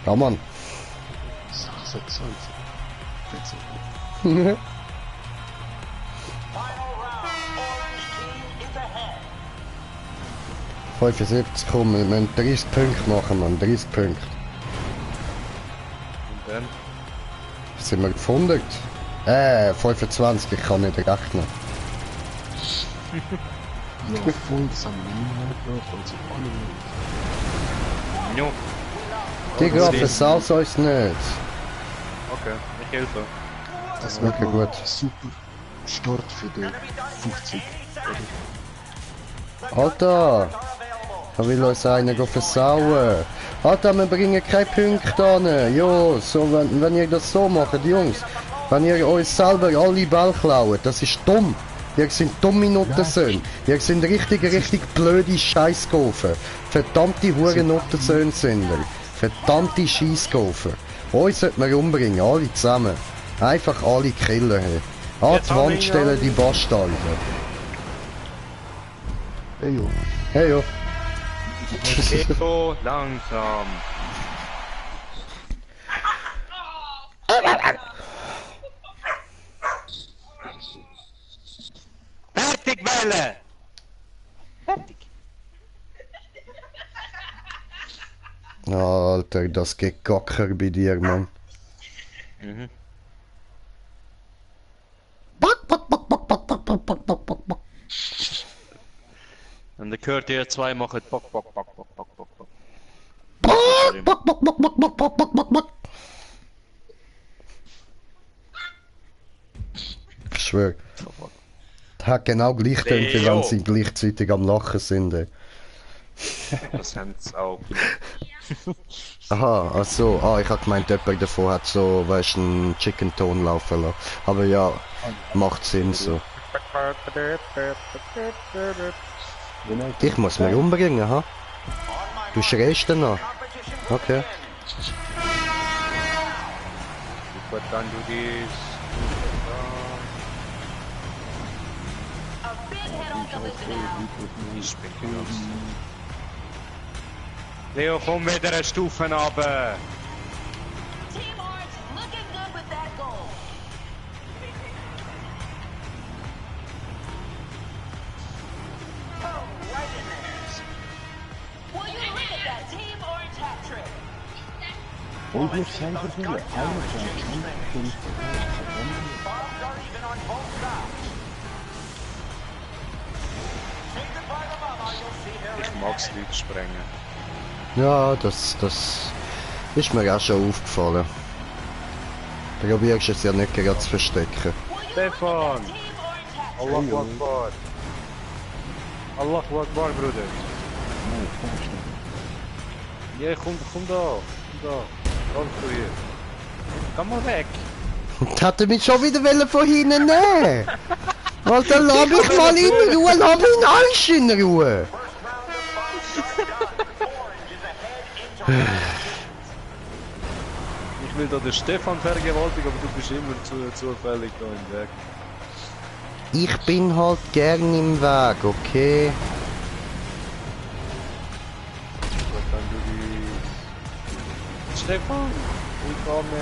Ja, Mann. 75 kommen, wir müssen 30 Punkte machen, Mann, 30 Punkte. Und dann? Sind wir gefunden? 25, ich kann nicht rechnen. Ja, voll, das haben wir nie gemacht, also alle. Jo. Die grafen Salz uns nicht. Okay, ich helfe. Das Okay, wäre gut. super Start für den 50. Alter! Da will uns einer versauen. Alter, wir bringen keine Punkte an. Jo, so, wenn ihr das so macht, Jungs. Wenn ihr euch selber alle Bälle klaut, das ist dumm. Ihr seid dumme Nottensöhne. Ihr seid richtig blöde Scheissgolfer. Verdammte Huren-Nottensöhne sind ihr. Verdammte Scheissgolfer. Euch sollten wir umbringen, alle zusammen. Einfach alle killen. An die Wand stellen, die Bastarde. Hey jo. Hey jo. Geht so langsam. Fertig, Welle! Fertig. Alter, das Gegacker bei dir, Mann. Mhm. Und dann hört ihr zwei machen Bock, Bock, Bock, Bock, Bock, Bock, Bock. Ich schwör. Das hat genau gleich gedacht, wie wenn sie gleichzeitig am Lachen sind. Ey. Das haben sie auch. Aha, ach so. Ah, ich hab gemeint, jemand davor hat so, weißt du, einen Chicken-Ton laufen lassen. Aber ja, macht Sinn so. Ich muss mich umbringen, ha? Du schreist dann noch. Okay. What can do this? Ich bin los. Leo, komm wieder eine Stufe runter. Team Orange looking good with that goal. Oh, right in there. Will you look at that Team Orange hat trick? Und wir selber wollen, einer von Bombs are even on both sides. Take it by the mama, you'll see her Ich in mag's Leute sprengen. Ja, das ist mir auch schon aufgefallen. Du probierst es ja nicht gerade zu verstecken. Stefan! Allahu Akbar. Allahu Akbar, Bruder. Ja, komm da. Komm da. Komm du hier. Komm mal weg. Hat er mich schon wieder von hinten nehmen? Alter, lass mich mal in Ruhe, lass mich in alles in Ruhe. Ich will da den Stefan vergewaltigen, aber du bist immer zufällig da im Weg. Ich bin halt gern im Weg, okay? Gut, dann du die... Stefan, ich komme.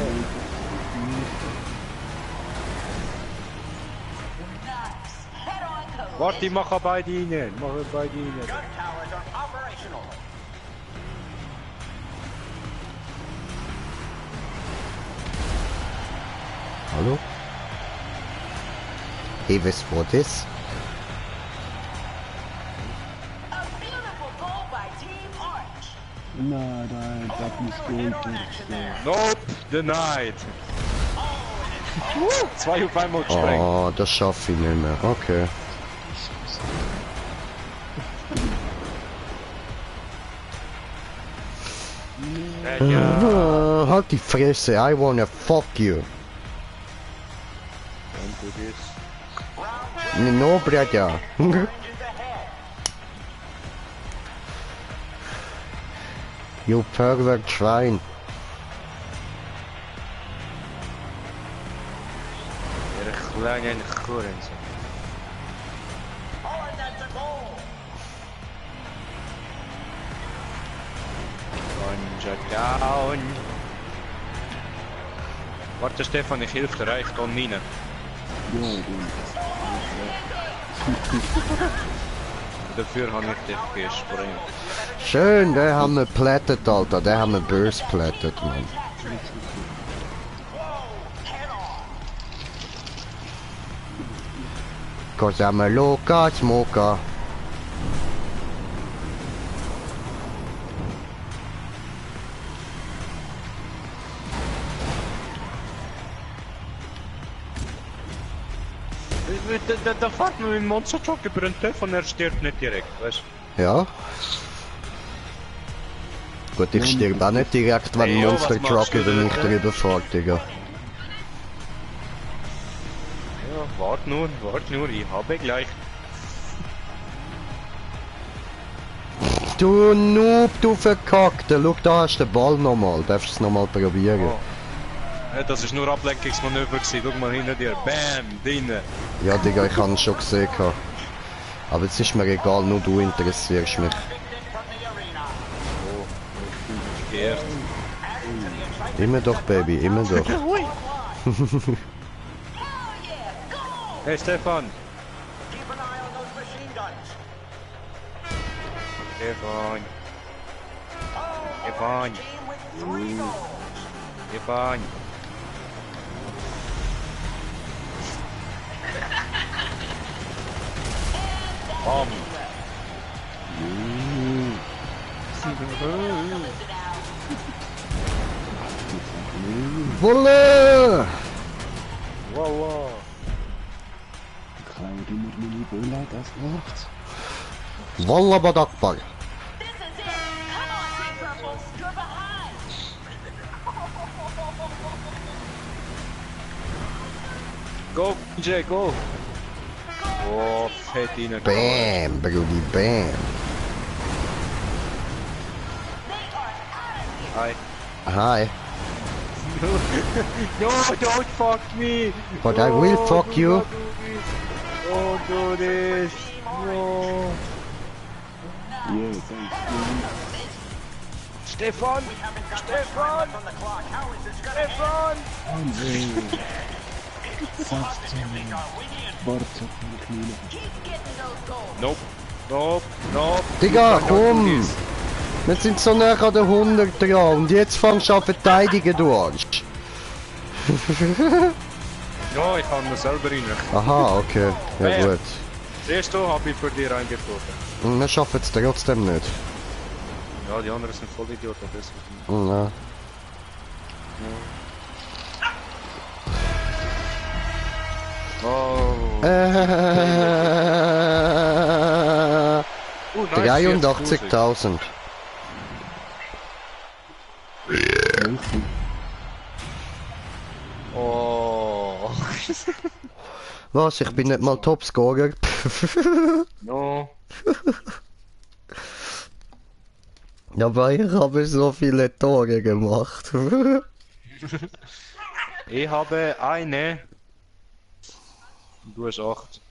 Warte, ich mache beide rein. Mache beide rein. Gun towers are operational. Hallo? Hey, was war das? A beautiful goal by Team Orange. Na, da bist du Nope, denied. 2 auf einmal gesprengt. Oh, das schaffe ich nicht mehr. Okay. Halt die Fresse, I wanna fuck you. Don't do this. No, brother. You pervert Schwein. Ihr kleinen Kurensen. Orange at the goal. Ganja down. Warte Stefan, ich helfe dir, ich kann rein. Ja, Dafür habe ich dich gesprengt. Schön, den haben wir plättet, Alter. Den haben wir böse plättet, Mann. Cause I'm a local smoker. Da fährt man mit dem Monster Truck über den Töpf und er stirbt nicht direkt, weißt du? Ja. Gut, ich sterbe auch nicht direkt, wenn ein Hey, Monster was machst Truck du über denn, mich drüber fährt, Digga. Ja, warte nur, ich habe gleich. Du Noob, du Verkackter. Schau, da hast du den Ball nochmal. Darfst du es nochmal probieren? Oh. Ja, das ist nur Ablenkungsmanöver gewesen, schau mal hinter dir. Bam, drinnen. Ja, Digga, ich habe es schon gesehen. Aber jetzt ist mir egal, nur du interessierst mich. Oh, ich bin geehrt. Immer doch, Baby, immer doch. Hey Stefan. Keep an eye on those machine guns. Stefan. Orange team with 3 goals. Stefan. Bam. Wolle! Wow. klaut immer meine Böller das Nacht. Walla Badakbar. This is it. Come on, Team Purple. You're behind. Go, Jay, go. Oh, fett rein. Bam, Brudi, bam. Hi. Hi. No, don't fuck me. But I will fuck you. Don't do this. No. Yeah, thanks. Stefan. Stefan. From the clock. How is this gonna end? Sagst du mir, Worte von Knien. Keep getting those goals. Nope. Digga, komm! Wir sind so nah an der 100 dran und jetzt fangst du an verteidigen, du Arsch. Ja, ich kann mir selber rein. Aha, okay. Ja Bam. gut. Siehst du, hab ich für dich reingeflogen. Und wir schaffen es trotzdem nicht. Ja, die anderen sind voll Idioten. Deswegen. Ja. Oh. Nice, 83.000. Oh. Was? Ich bin nicht mal Topscorer. No. Aber ich habe so viele Tore gemacht. Ich habe eine. Du hast 8.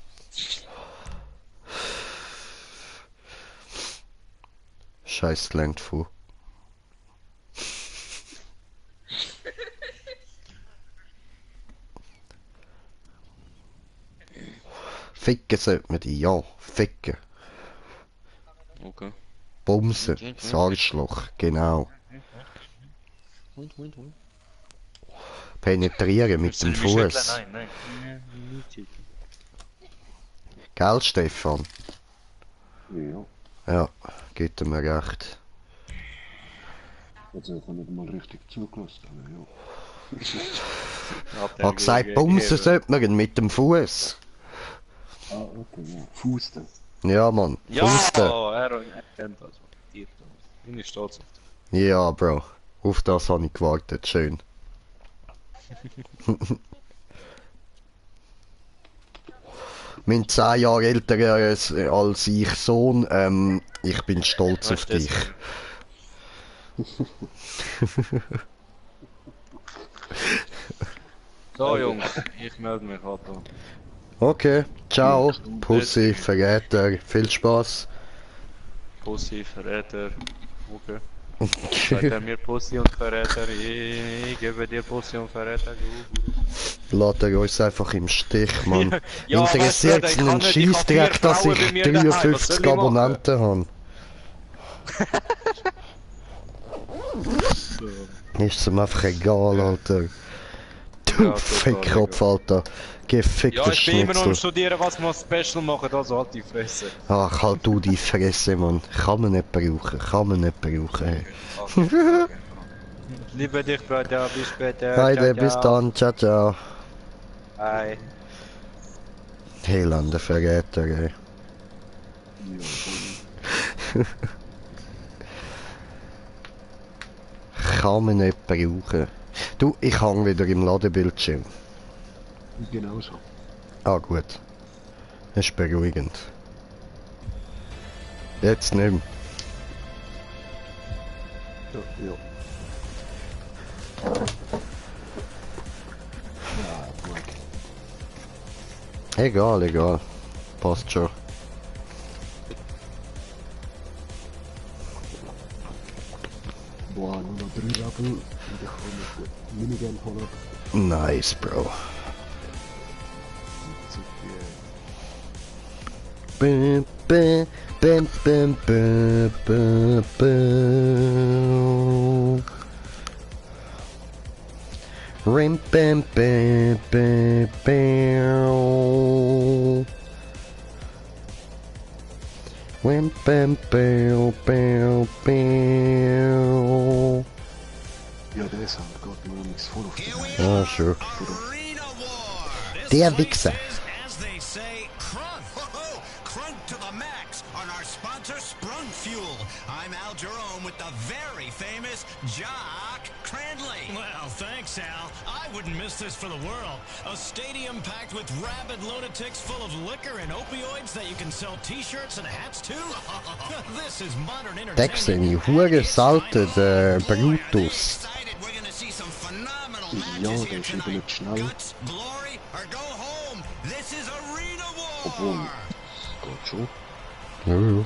Scheiß Landfu. Ficken sollte man die, ja. Ficken. Okay. Bumsen. Das Arschloch, genau. Penetrieren mit dem Fuß. Nein. Gell, Stefan? Ja. Ja, gibt mir recht. Also ich habe nicht mal richtig zugelassen, aber ja. Ich habe gesagt, bumsen sollte man mit dem Fuß. Ah, okay, ja. Fuß dann. Ja, Mann. Ja, Fusten. er kennt das. Ich bin stolz auf dich. Ja, Bro. Auf das habe ich gewartet. Schön. Mein 10 Jahre älterer als ich Sohn, ich bin stolz auf dich. So, Jungs, ich melde mich halt. Okay, ciao. Pussy, Verräter. Viel Spaß. Pussy, Verräter. Okay. Sagt er mir Pussy und Verräter? Ich gebe dir Pussy und Verräter. Lasst er uns einfach im Stich, Mann. Ja, Interessiert es einen Scheissdreck, dass ich 53 Abonnenten habe? Ist es ihm einfach egal, Alter. Du Ja, Fickkopf, Alter. Gefickter Ja, ich bin immer noch am Schnitzel. Studieren, was wir Special machen, also halt die Fresse. Ach, halt du die Fresse, Mann. Kann man nicht brauchen, kann man nicht brauchen. Hey. Okay. Liebe dich, Bruder, bis später. Beide, Ciao, bis ciao. dann, ciao, ciao. Bye. Elender Verräter, ey. Kann man nicht brauchen. Du, ich hang wieder im Ladebildschirm. Genau so. Ah, gut. Das ist beruhigend. Jetzt nicht mehr. Ja, ja. Ja, gut. Egal, egal. Passt schon. Boah, nur noch 3 Level und ich kann mit Minigame holen. Nice, Bro. Bum, bum, bum, bum, bum, bum, bum. Rim, bum, bum, bum, bum. Rim, bum, bum, bum, bum. Ja, der ist halt gerade noch nichts voll auf die Reihe. Ah, sure. Arena War. This Der fight Wichser. is, as they say, crunk. Crunk to the max on our sponsor Sprung Fuel. I'm Al Jerome with the very famous Jock Cranley. Well, thanks, Al. I wouldn't miss this for the world. A stadium packed with rabid lunatics full of liquor and opioids that you can sell t-shirts and hats to? This is modern Der sehe entertainment. ich hure selten, der Brutus. Excited, we're gonna see some phenomenal Ja, matches der here ist eben tonight. nicht schnell. Guts, glory, or go home. This is Arena Obwohl, War. geht schon. Ja, ja.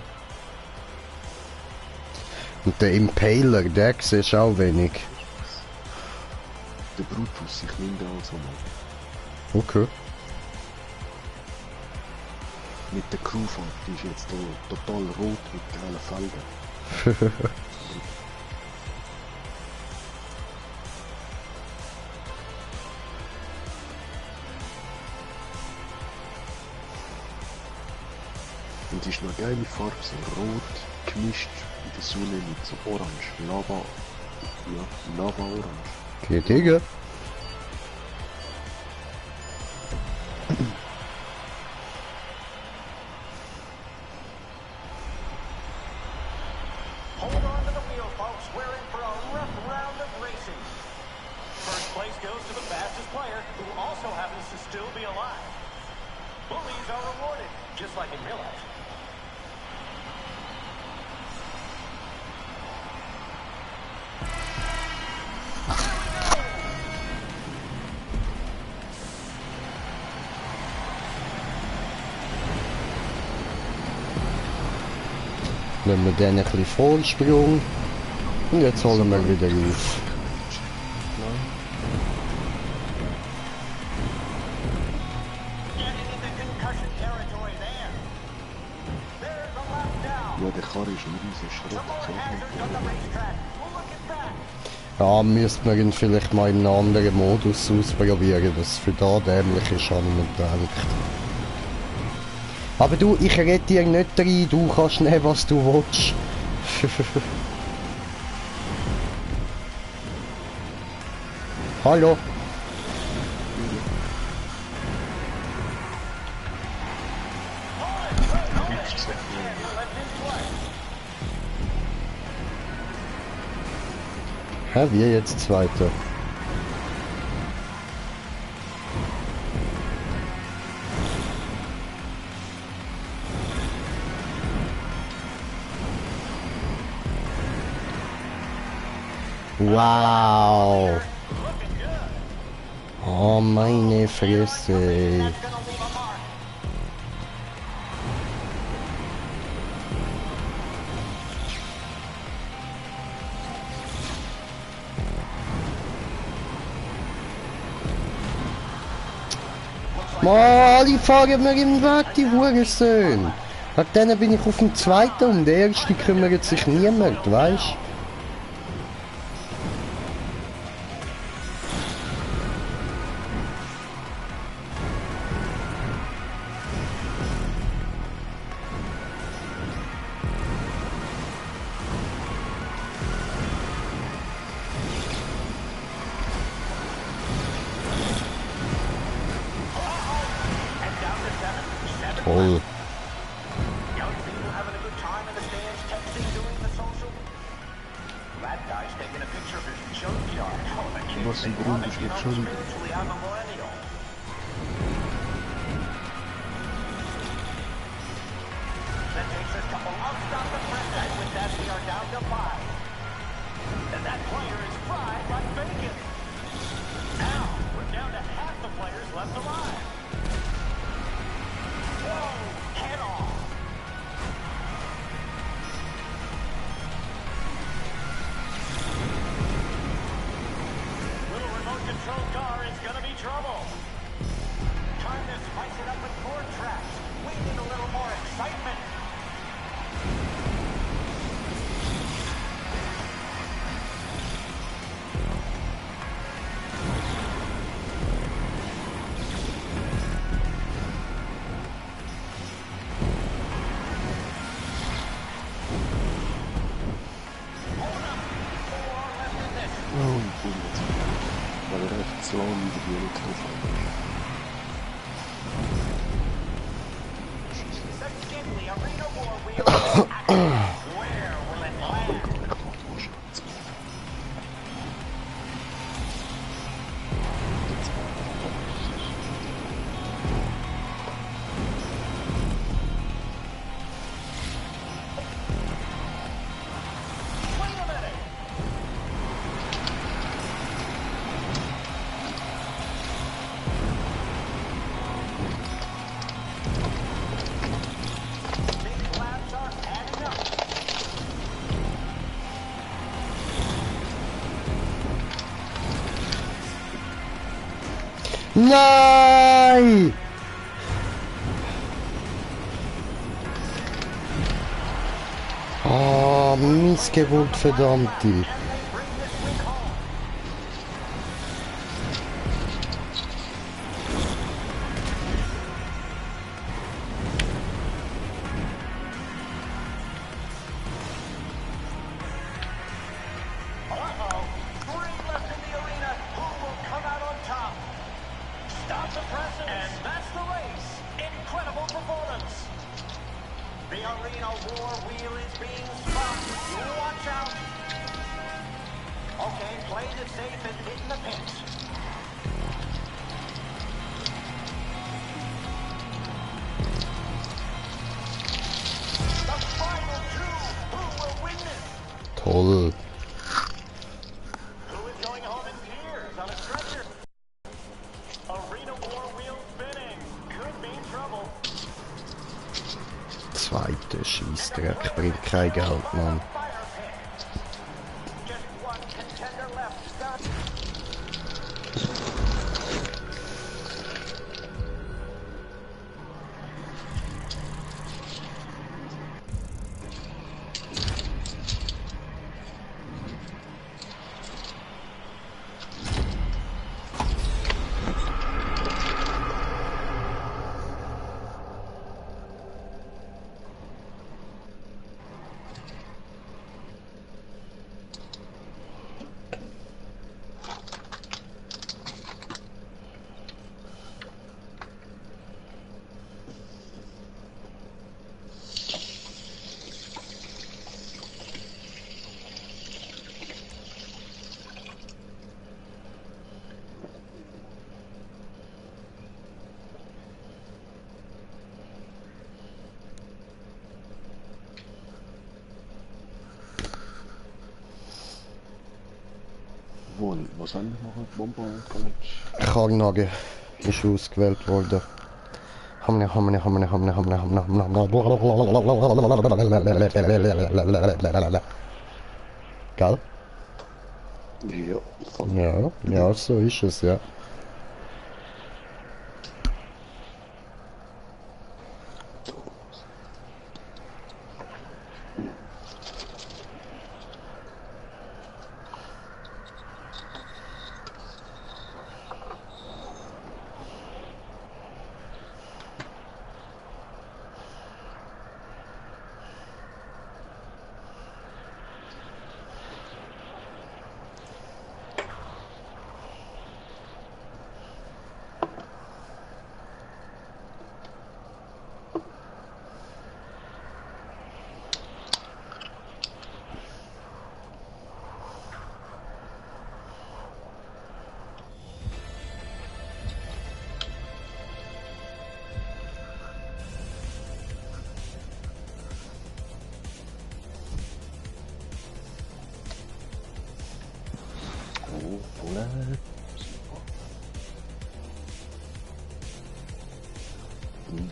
Und der Impaler, der siehst du auch wenig. Der Brutus, ich nehme den also mal. Okay. Mit der Crewfahrt, die ist jetzt da total rot mit geilen Felgen. Und die ist noch eine geile Farbe, so rot, gemischt in der Sonne mit so orange, Lava, ja, Lava-Orange. Geht Digga. place goes to the fastest player, who also happens to still be alive. Bullies are rewarded, just like in real life. Nehmen wir den ein bisschen Vorsprung und jetzt holen wir wieder auf. Ja, der Karre ist ein riesen Schrott. Ja, müsste man ihn vielleicht mal in einem anderen Modus ausprobieren, das für da dämlich ist, habe ich mir gedacht. Aber du, ich rede dir nicht rein, du kannst nehmen, was du willst. Hallo? Hä, wir jetzt Zweiter. Wow! Oh, meine Fresse! Mal, die fahren mir im Weg, die Hurensöhne! Wegen denen bin ich auf dem Zweiten, um den Ersten kümmert sich niemand, weisst? Toll. Was im Grund ist jetzt schon wieder. Oh, ich bin jetzt wieder. Weil er recht so über die Elektrofahrer. Nein! Oh, Missgeburt, verdammte. Okay, playing it safe and hitting the pins. Fighter, Scheissdreck, bringt kein Geld, Mann. Wohl, was haben wir machen? Bomber College? Kragnagel ist ausgewählt worden. Gell? Ja. Ja, so ist es, ja.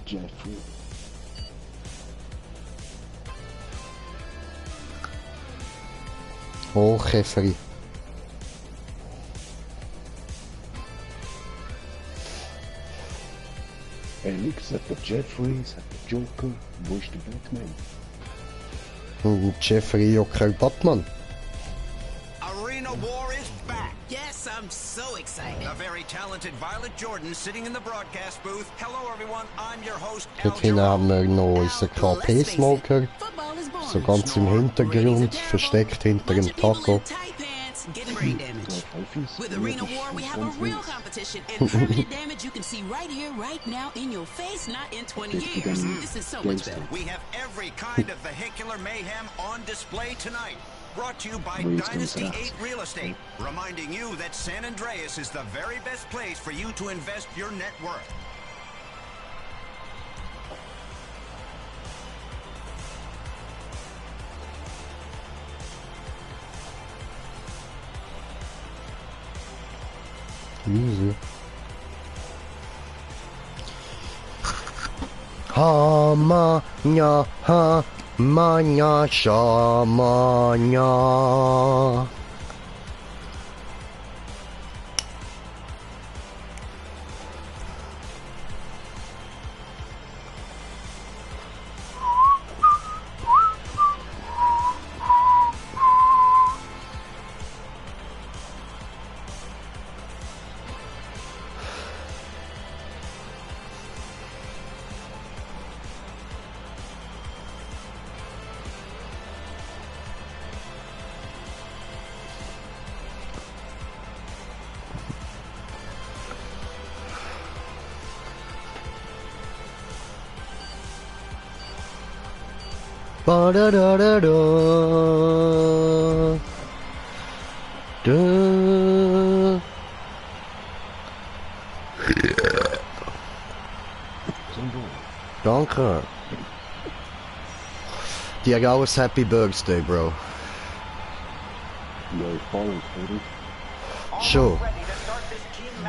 Jeffrey. Oh, Käferi. Alex hat der Jeffries, hat der Joker, wo ist der Batman? Jeffrey auch kein Batman. Arena War is back. Yes, I'm so excited. A very talented Violet Jordan sitting in the broadcast booth. Hello everyone, I'm your host, Al Dort hinten haben wir noch unseren KP-Smoker. So ganz im Hintergrund, versteckt hinter dem Taco. Getting brain damage. With Arena War, we have a real competition and permanent damage you can see right here, right now, in your face, not in 20 years. This is so much better. We have every kind of vehicular mayhem on display tonight. Brought to you by Dynasty 8 Real Estate, reminding you that San Andreas is the very best place for you to invest your net worth. Easy. Ha-ma-nya, ha-ma-nya, sha-ma-nya. Ba-da-da-da-da. Da. Danke. Dir auch ein Happy Birthday, Bro. Ja, voll, oder? Schon.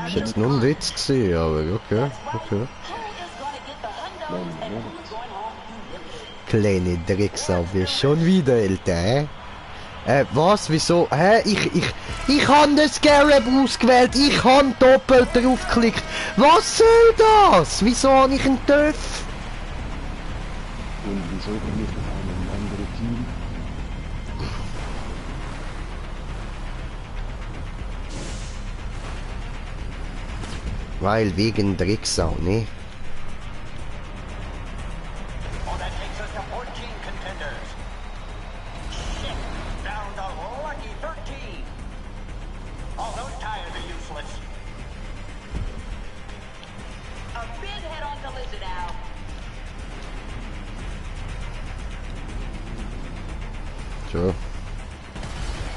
Ist jetzt nur ein Witz gewesen, aber okay, okay. Kleine Drecksau, wir schon wieder älter, hä? Was? Wieso? Hä? Ich han den Scarab ausgewählt. Ich han doppelt draufgeklickt. Was soll das? Wieso han ich einen Töff? Und wieso bin ich auf einem anderen Team? Weil wegen Drecksau, ne? Oh, that takes us to 14 contenders. Shit, down to lucky 13. All those tires are useless. A big head-on collision now. So,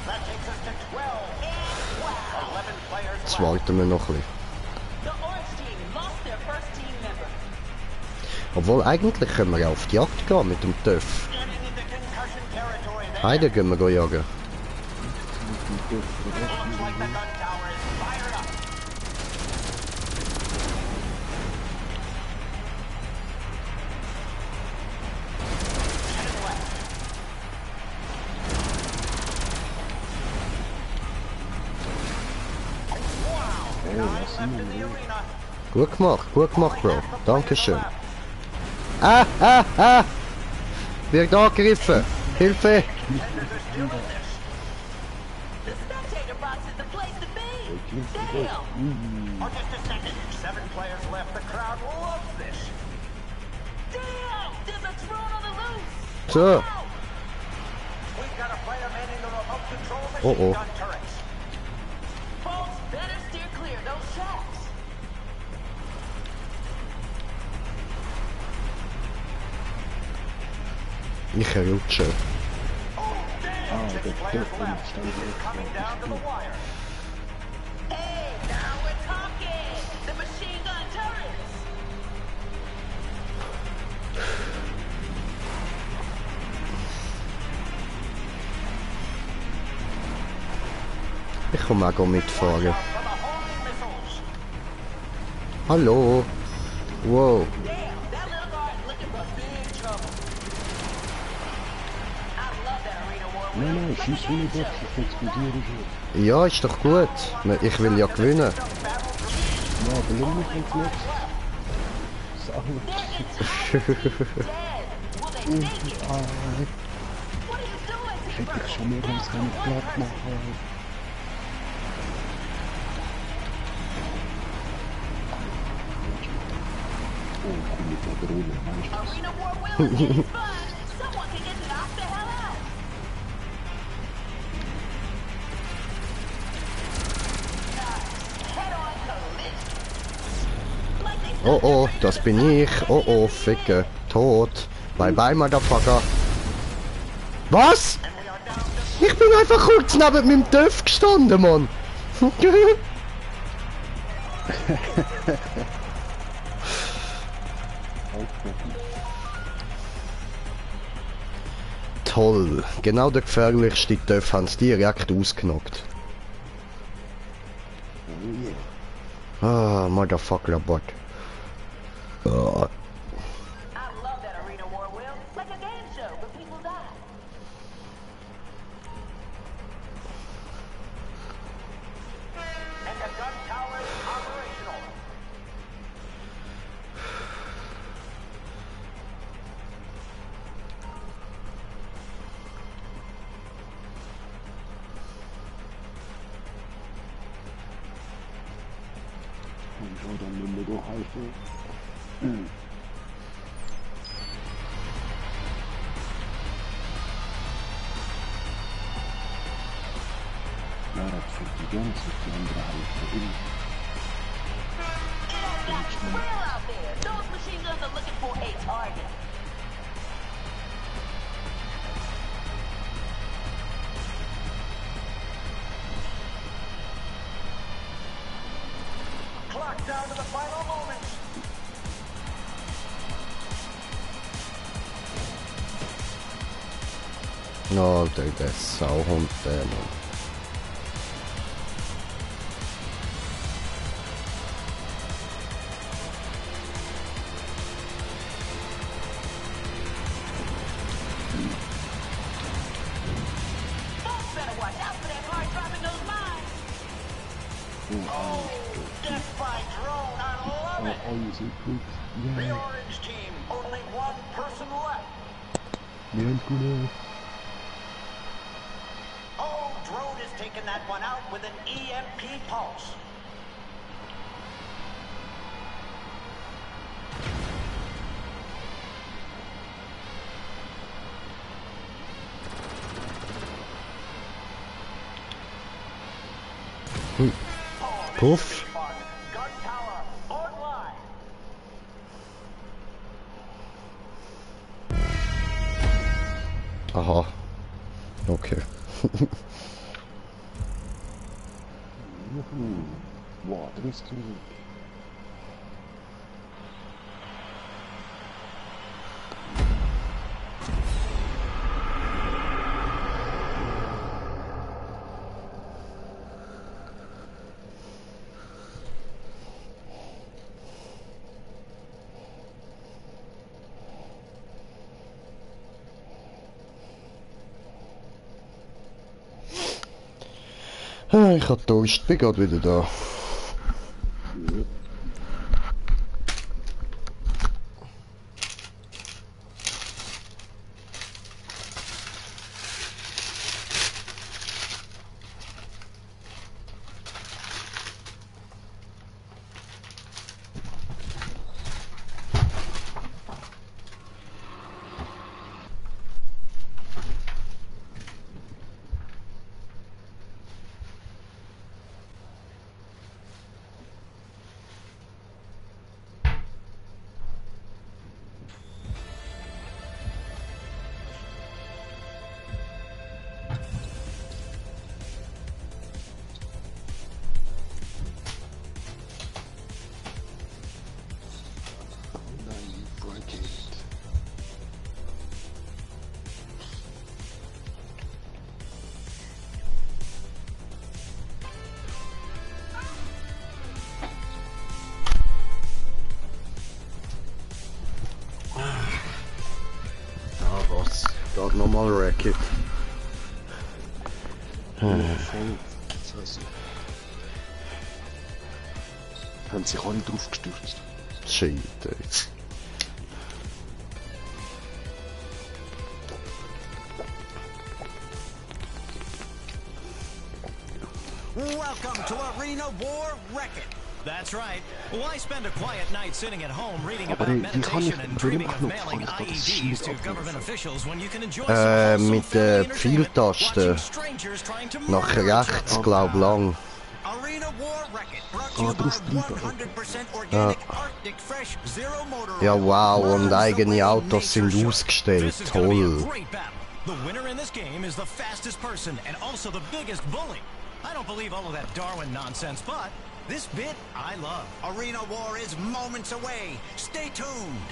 That takes us to 12. 11 players jetzt left. warten wir noch ein bisschen. The orange team lost their first team member. Obwohl, eigentlich können wir ja auf die Jagd gehen mit dem Töff. Getting into concussion territory there. Heide gehen wir jagen. Looks like the gun tower is fired up. Ten left. Wow, 9 left in the arena. Gut gemacht, Bro. Dankeschön. Wird angegriffen. Hilfe! The spectator box is the place to be. Damn. Oh, just a second. 7 players left. The crowd loves this. Damn. There's a drone on the loose. So. We've got a player manning the remote control Oh, machine oh. gun turrets. Folks, better steer clear of those shafts. Ich rutsche. Der Töff steht Coming down to the wire. Hey, now we're talking. The machine gun turrets. Ich komme auch mitfahren. For the homing missiles. Hallo. Wow. Damn, that little guard is looking for big trouble. I love that arena war. Nein, schieß ohne Box, ich explodiere hier. Ja, ist doch gut. Ich will ja gewinnen. Ja, belohn mich jetzt nicht. Sau. They're entirely dead. Will they make it? What are you doing? Ich hätte dich schon mehrmals keine platt machen. Oh, cool, mit der Drohne, weißt Arena war will is fun. Someone can get knocked the hell out. Head-on collision. Like they Oh oh, das bin ich. Oh oh, Ficke. Tot. Bye bye, Motherfucker. Was? Ich bin einfach kurz neben meinem Töff gestanden, Mann. Toll. Genau der gefährlichste Töff haben sie direkt ausgenockt. Ah, Motherfucker, Bot. I love that arena war, Will. Like a game show, but people die. And the gun tower is operational. Und schau, dann nimm mir doch helfen. Ja, das führt die ganze andere Hälfte in. It has got real out there. Those machine guns are looking for a target. Clock down to the final moments. Oh, der Sauhund, der Mann. Death by drone, I love it! The orange team, only one person left. Oh, drone has taken that one out with an EMP pulse. Puff. Gun tower online. Aha. Okay. Waterskrig. Ich hab Durst, bin grad wieder da. Dort nochmal Racket. Haben sich alle drauf gestürzt. Shit. Welcome to Arena War Wreck-It. That's right. Why spend a quiet night sitting at home reading about meditation and dreaming of mailing IEDs to government officials when you can enjoy some mit der Pfeiltaste. Nach rechts, glaub lang. Arena War Wreck-It, brought to you by 100% organic Arctic Fresh Zero Motor. Ja, wow, und eigene Autos sind ausgestellt. Toll. The winner in this game is the fastest person and also the biggest bully. I don't believe all of that Darwin nonsense, but this bit I love. Arena War is moments away. Stay tuned.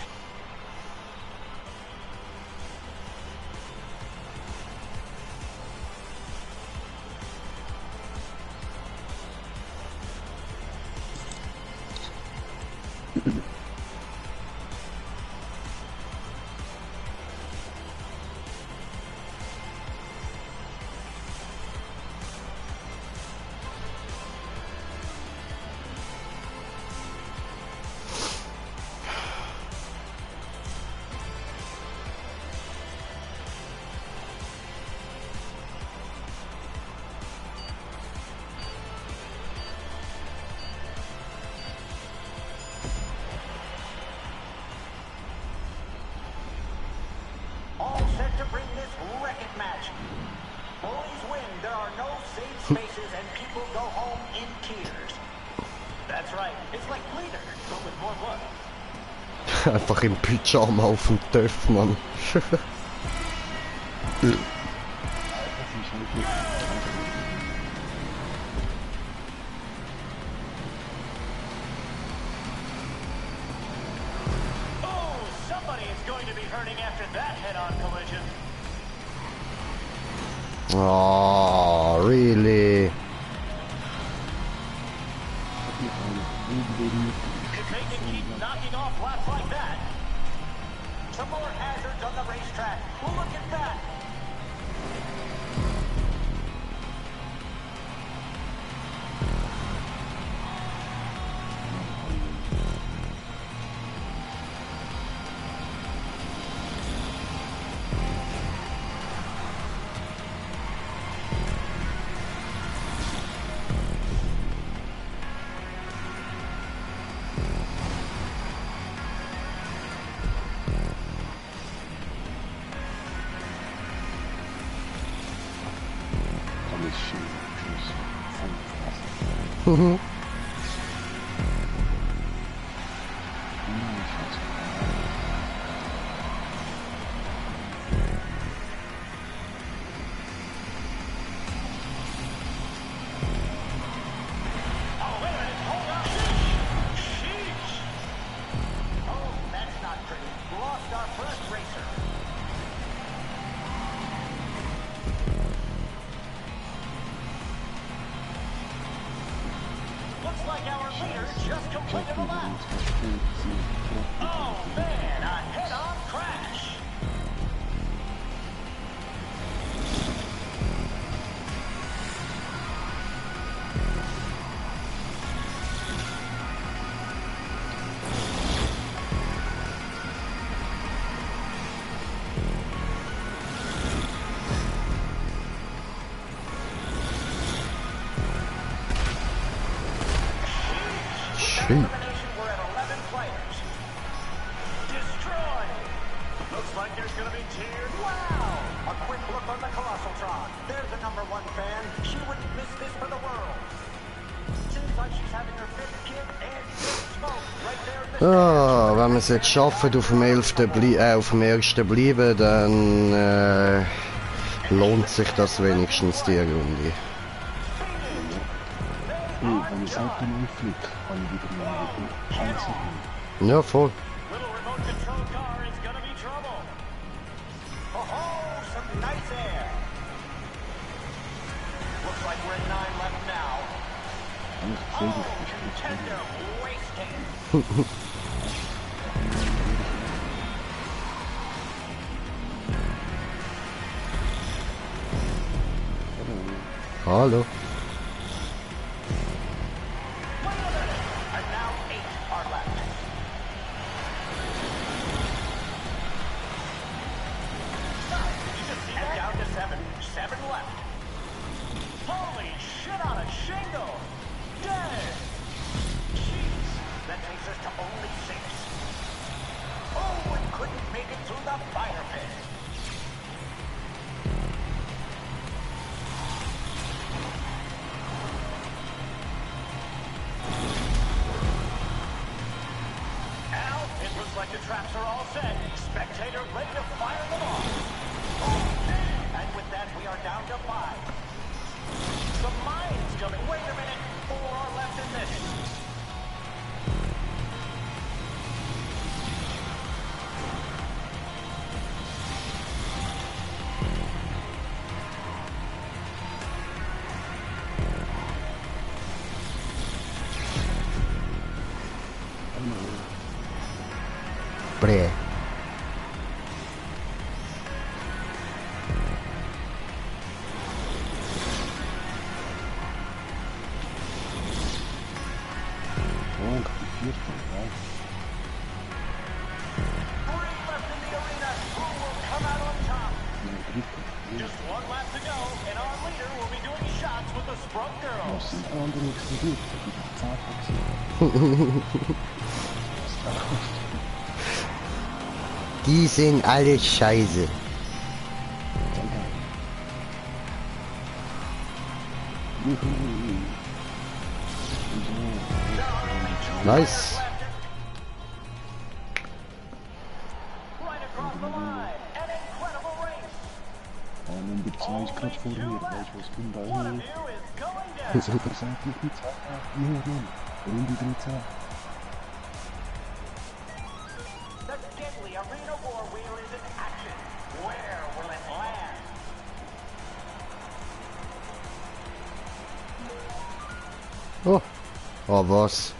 All set to bring this Wreck-It match. Bullies win, there are no safe spaces, and people go home in tears. That's right, it's like Bleeder, but with more blood. Einfach im Pyjama auf dem Töff, Mann. Oh, somebody is going to be hurting after that head-on collision. Oh, really? If they can keep knocking off laps like that. Some more hazards on the racetrack. Well, look at that. Ja, wenn wir es jetzt schaffen, auf dem 1. bleiben, dann lohnt sich das wenigstens die Runde. Wenn ich es halt dann auffliegt, kann ich wieder mal Chance haben. Ja, voll. Hallo. Bre. Die sind alle scheiße. Nice. Nummer 2 ist gerade vor mir, weißt du, was kommt da hin? So versagt mich mit 2 Mann. Runde 13. Oh, oh was?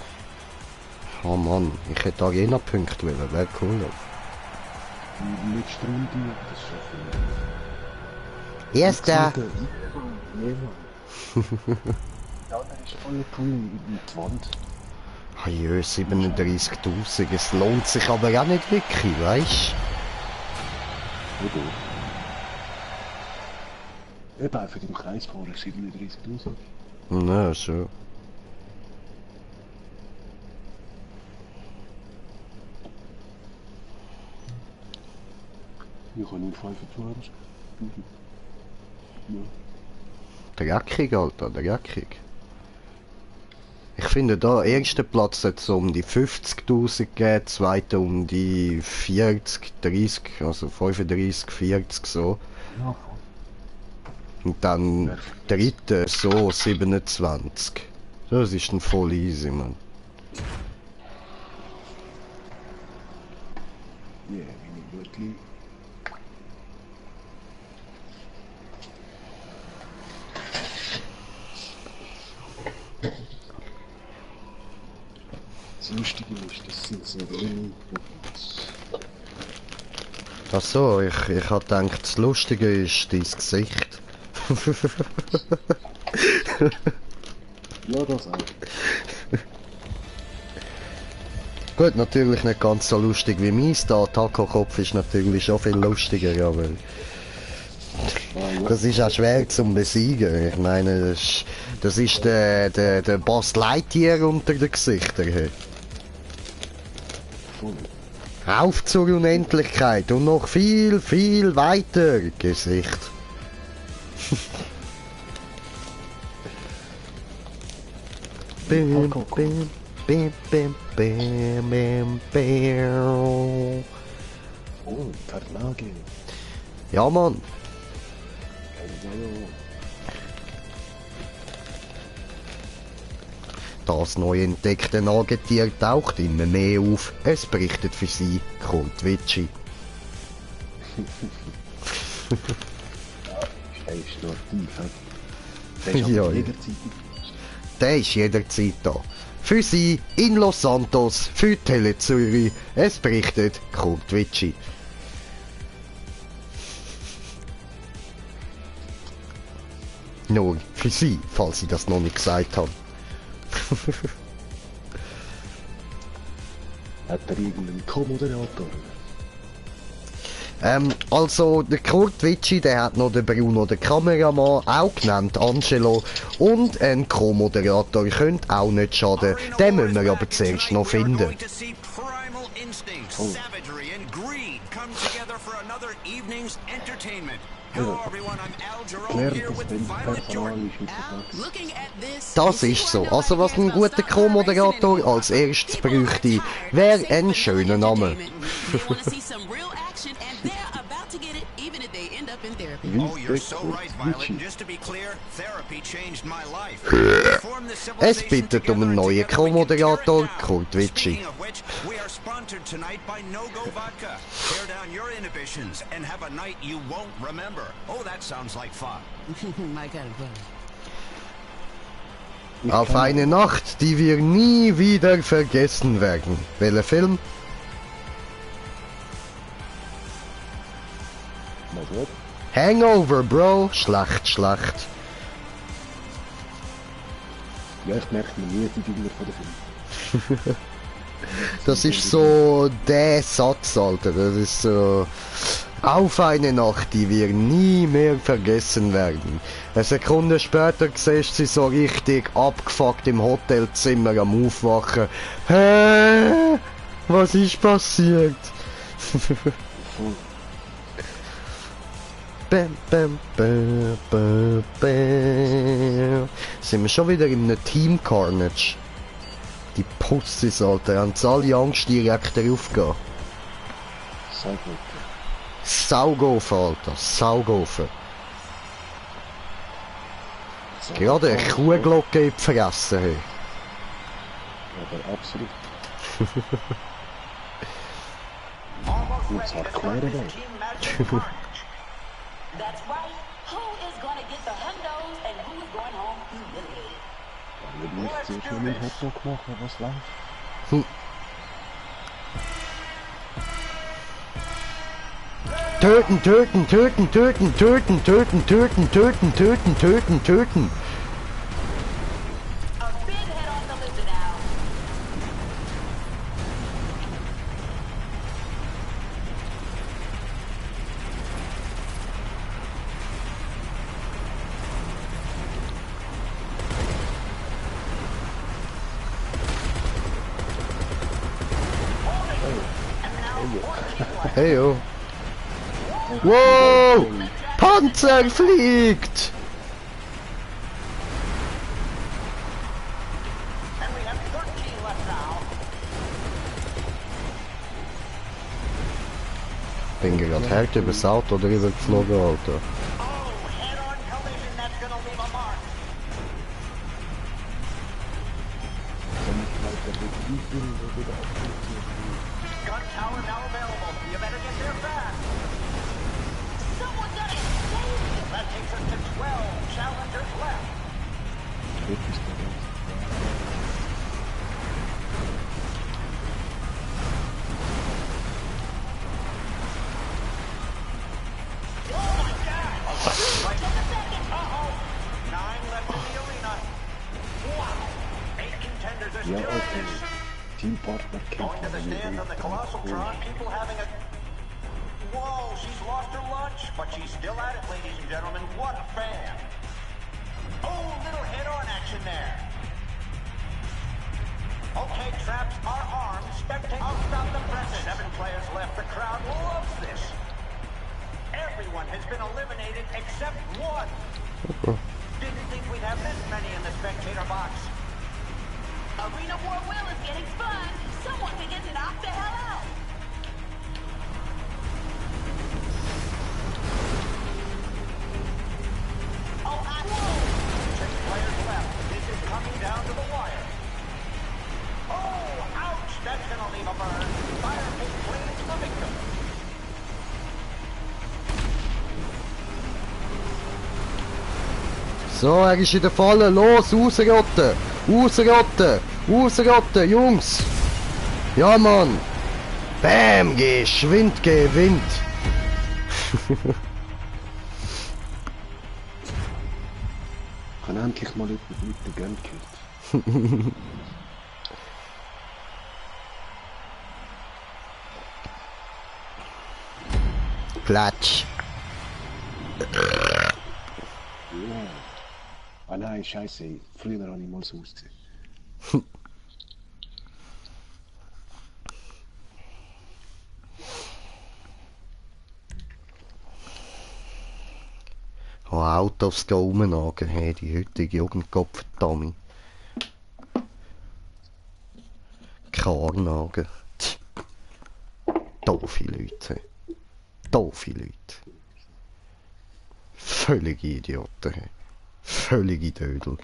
Oh Mann, ich hätte Arena-Punkte wollen, wäre cool. Die letzte Runde, das schaffen wir. Erster! Ja, der ist voll cool in die Wand. Ah jö, 37.000, es lohnt sich aber auch nicht wirklich, weißt du? Eben einfach im Kreis fahren, 37.000. Na, schon. Ich kann nur 25. Ja. Dreckig, Alter, dreckig. Ich finde da, erster Platz hat so um die 50.000 gegeben, zweiter um die 40, 30, also 35, 40 so. Ja, Und dann dritter so 27. Das ist dann voll easy, man. yeah, meine Gürtli. Das Lustige ist, das sind so Rennen. Ach so, ich hab gedacht, das Lustige ist dein Gesicht. Ja, das auch. Gut, natürlich nicht ganz so lustig wie meins da. Taco-Kopf ist natürlich schon viel lustiger, aber... Das ist auch schwer zum besiegen. Ich meine, das ist der Buzz Lightyear unter den Gesichtern. Hey. Auf zur Unendlichkeit und noch viel, viel weiter Gesicht. Bim, bim, bim, bim, bim, bim, bim. Oh, Verlage. Ja, Mann. Das neu entdeckte Nagetier taucht immer mehr auf. Es berichtet für sie Colt Witschi. Der ist noch tief, hä? Der ist Ja, aber ja. jederzeit. Der ist jederzeit da. Für sie in Los Santos, für Tele Zürich. Es berichtet Colt Witschi. Nur für sie, falls sie das noch nicht gesagt haben. Hat er irgendeinen Co-Moderator? Also, der Kurt Witschi, der hat noch den Bruno, den Kameramann, auch genannt Angelo, und ein Co-Moderator könnte auch nicht schaden, den müssen wir aber zuerst noch finden. Das ist so. Also was ein guter Co-Moderator als erstes bräuchte, wäre ein schöner Name. Es bittet um einen neuen Co-Moderator, Kurt Witschi. Auf eine Nacht, die wir nie wieder vergessen werden. Welcher Film? Hangover, Bro. Schlecht, schlecht. Ja, ich merke mir nie die Dinger von der Film. Das ist so der Satz, Alter. Das ist so... Auf eine Nacht, die wir nie mehr vergessen werden. Eine Sekunde später siehst sie so richtig abgefuckt im Hotelzimmer am Aufwachen. Hä? Was ist passiert? Bam, bam, bam, bam, bam. Sind wir schon wieder in einem Team Carnage? Die Putzis, Alter, haben alle Angst direkt aufgehen. Saugofen, Alter, Saugofen. Gerade eine Kuhglocke in die Fresse, hey. Aber absolut. Und zwar quer weg. That's right. Who is gonna get the hundos and who is going home humiliated? Dann würde ich zuerst noch einen Hotdog machen, was läuft. Töten, töten, töten, töten, töten, töten, töten, töten, töten, töten, töten. A big head on the list now. Hey yo. Wow! Panzer fliegt! Bin gerade hart übers Auto drüber geflogen, Alter. Gun tower now available. You better get there fast. Someone got it! That takes us to 12 challengers left. Oh my God! Right. Uh-oh. 9 left in the arena. Wow. 8 contenders are still in this. Teampartner Going to the stands on the Colossal Tron, people having a... Whoa, she's lost her lunch, but she's still at it, ladies and gentlemen. What a fan. Oh, little head-on action there. Okay, traps are armed. Spectate. I'll stop the press. 7 players left. The crowd loves this. Everyone has been eliminated except one. Didn't think we'd have this many in the spectator box. Arena War Will is getting spun. Someone can get knocked the hell out. Oh, whoa! 6 players left. This is coming down to the wire. Oh, ouch! That's gonna leave a burn. Fire Pit claims the victim. So, er ist in der Falle. Los, rausrotten! Rausrotten! Rausrotten, Jungs! Ja, Mann! Bam! Geschwind gewinnt! Ich habe endlich mal mit der Gun gehört. Klatsch! Ja. Ah nein, scheiße. Früher habe ich mal so ausgesehen. Oh, Autos gehen rumnagen, hey, die heutige Jugendkopf, Tommy. Karnagen. Doofe Leute. Doofe Leute. Völlige Idioten, hey. Völlige Dödel.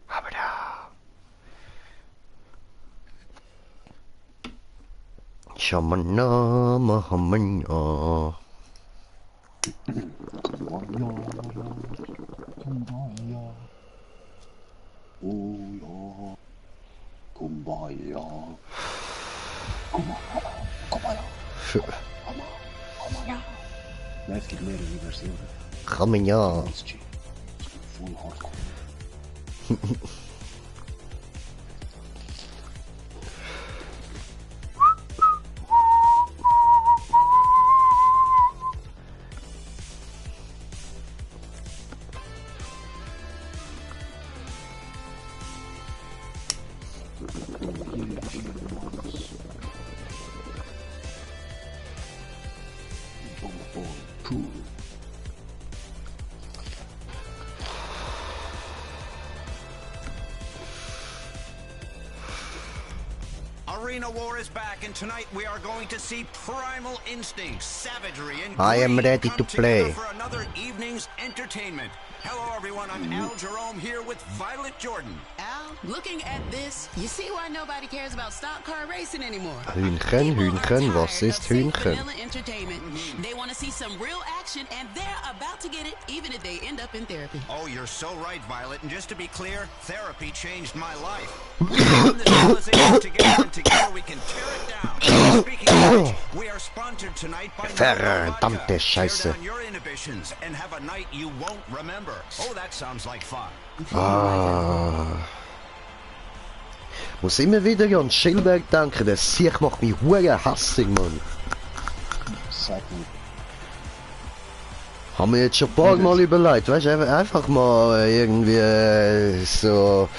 Aber da. Shamana Mahamana. Kumbaya. Oh ja. Kumbaya. Kumbaya. Nein, es gibt mehrere Versionen. Kommen ja. Full hardcore. Arena War is back, and tonight we are going to see primal instincts, savagery, and I am greed ready come to play. together for another evening's entertainment. Hello, everyone. I'm Al Jerome here with Violet Jordan. Al, looking at this, you see why nobody cares about stock car racing anymore. Hühnchen, Hühnchen, was ist Hühnchen? Entertainment. They want to see some real action, and they're about to get it, even if they end up in therapy. Oh, you're so right, Violet. And just to be clear, therapy changed my life. We put the civilization together, and together we can tear it down. Speaking of which, we are sponsored tonight by Verdammte Scheiße. Tear down your inhibitions and have a night you won't remember. Oh, that sounds like fun. Ah. Muss immer wieder an Schilberg denken, der Sieg macht mich hure hassig, Mann. sag nicht. Haben wir jetzt schon ein paar Mal überlegt, weißt du, einfach mal irgendwie so,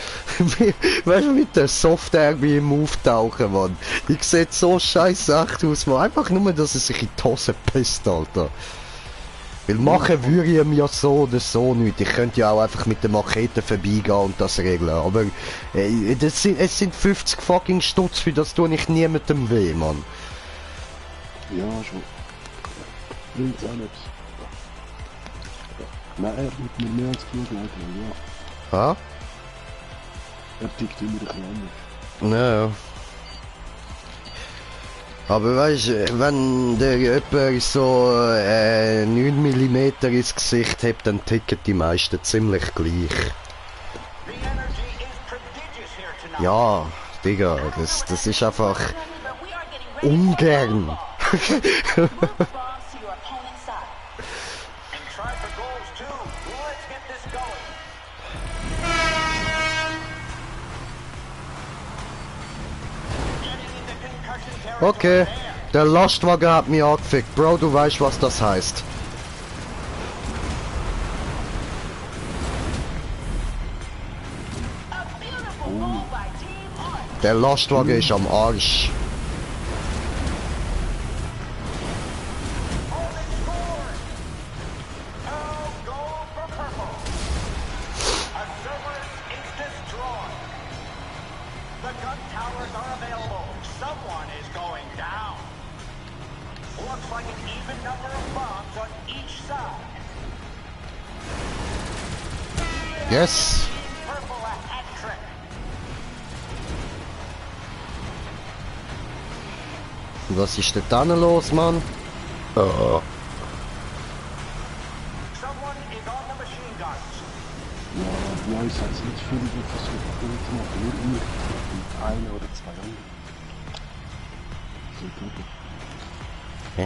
weißt du, mit der Software wie im Auftauchen, Mann. Ich sehe so scheiße echt aus, man. Einfach nur, dass er sich in die Hose pisst, Alter. Weil machen würde ich ihm ja so oder so nicht. Ich könnte ja auch einfach mit der Machete vorbeigehen und das regeln. Aber es sind 50 fucking Stutz, für das tue ich niemandem weh, Mann. Ja, schon. Bringt's auch nicht. Nein, er wird mir mehr als genug leid, ja. Ha? Er tickt immer ein bisschen anders. Ja. Aber weißt du, wenn der jemand so 9 mm ins Gesicht hat, dann ticken die meisten ziemlich gleich. Ja, Digga, das ist einfach ungern. Okay, der Lastwagen hat mich angefickt. Bro, du weißt, was das heißt. Der Lastwagen ist am Arsch. Yes. Was ist denn dann los, Mann? Oh. Ja, ich hat's nicht viel versucht zu machen, nur ich und eine oder zwei andere. So gut. Hä?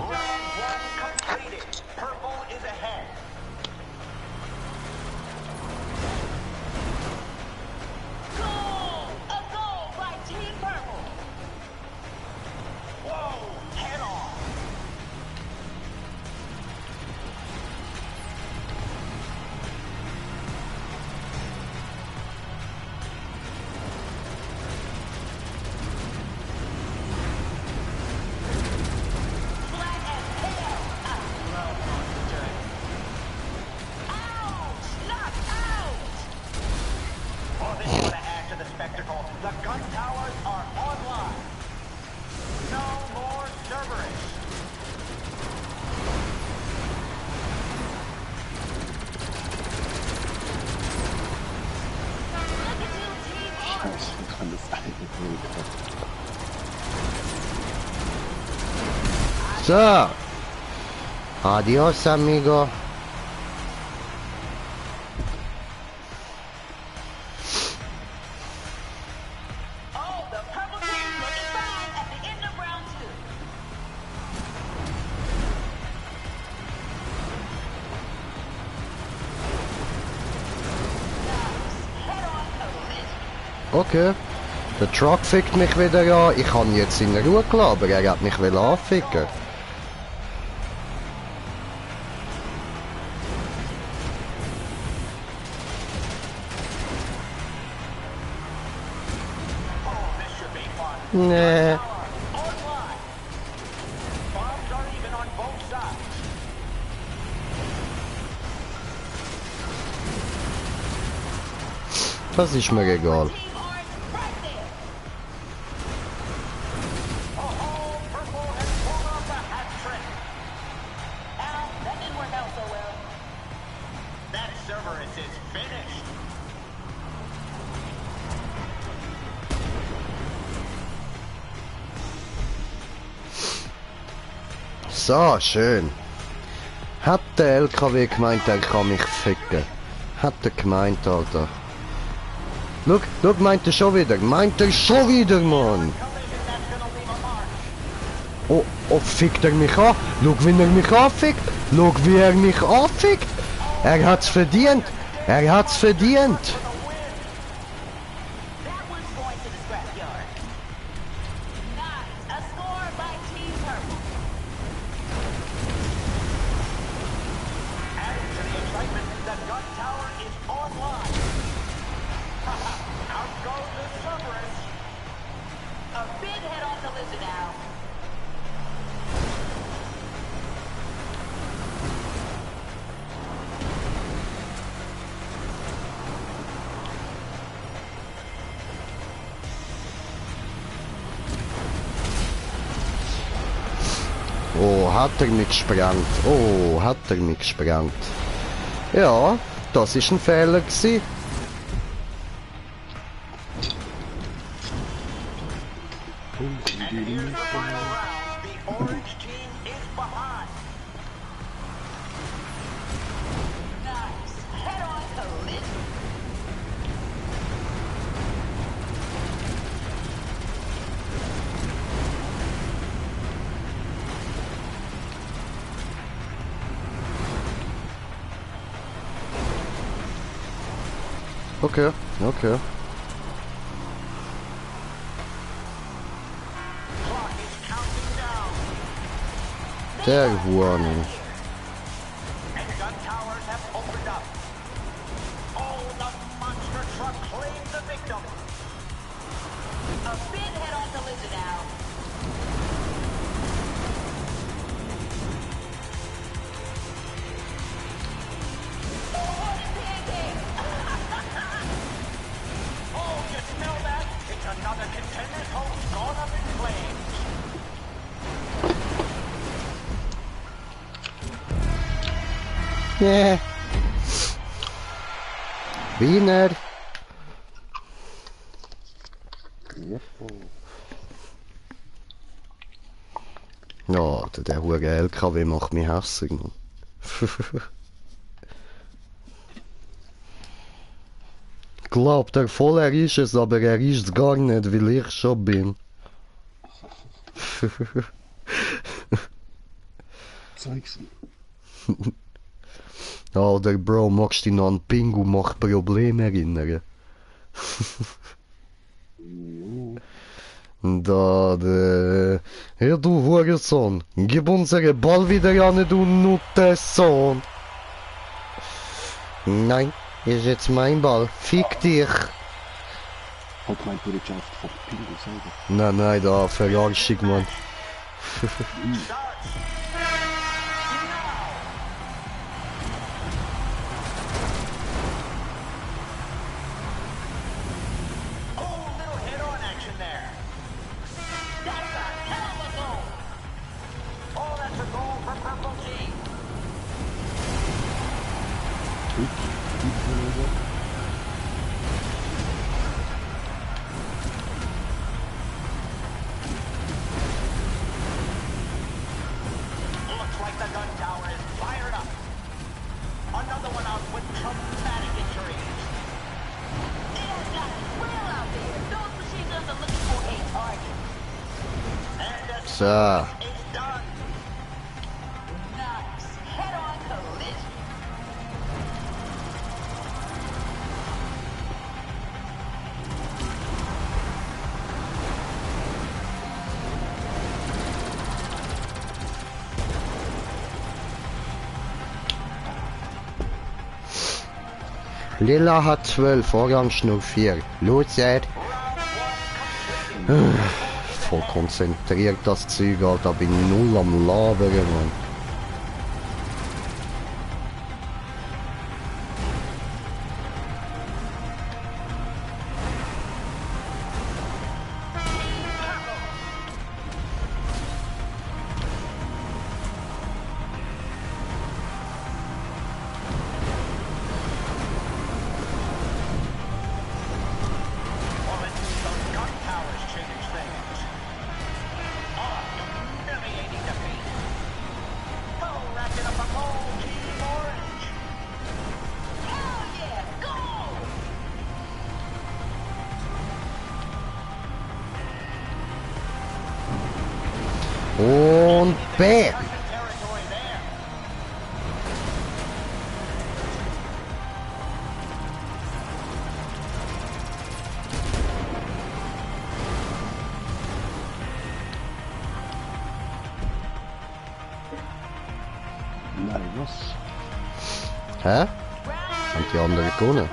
So. Adios, amigo. Okay. Der Truck fickt mich wieder an. Ich habe ihn jetzt in Ruhe gelassen, aber er hat mich anficken. Nee. Das ist mir egal. So, schön. Hat der LKW gemeint, er kann mich ficken? Hat er gemeint, Alter. Schau, meint er schon wieder. Meint er schon wieder, Mann. Oh, fickt er mich an? Schau, wie er mich anfickt. Schau, wie er mich anfickt. Er hat's verdient. Er hat's verdient. lizard now. Oh, hat er mich gesprengt. Oh, hat er mich gesprengt. Ja, das ist ein Fehler gewesen. And here's the final round. The orange team is behind. Nice. Head on to lizard. Okay, okay. Clock is counting down. Der Huane. And gun towers have opened up. Oh, the monster truck claimed the victim. A big head on to lizard now. Oh, what a pancake! Oh, you smell that? It's another contender's home gone up in flames. Yeah. Wiener. Ja, der hure LKW macht mich hässig. Glaubt er voll, er ist es, aber er ist es gar nicht, weil ich schon bin. Zeig's mir. Alter Bro, magst du dich noch an Pingu macht Probleme erinnern? Da, hey du Hurensohn, gib unseren Ball wieder an, du Nuttensohn. Nein, ist jetzt mein Ball, fick dich. Halt mein Bürgschaft von Pingu selber. Nein, da, Verarschung, Mann. Oh, little head-on action there. That's a hell of a goal. Oh, that's a goal for Purple Team. Looks like the gun tower is fired up. Another one out with traumatic injuries. They've got it well out there. Those machine guns are looking for a target. And the So, is done. Nice. Head on to lizard. Lila hat 12, Orange nur 4. Loser. Voll konzentriert das Zeug, Alter, bin null am Labern, Mann. Well, it's those gun towers change things. Oh, humiliating defeat. Oh, racking up a goal, Team Orange. Hell yeah! Go! Und bam! Territory there. Nein, was? Hä? Haben die anderen gewonnen?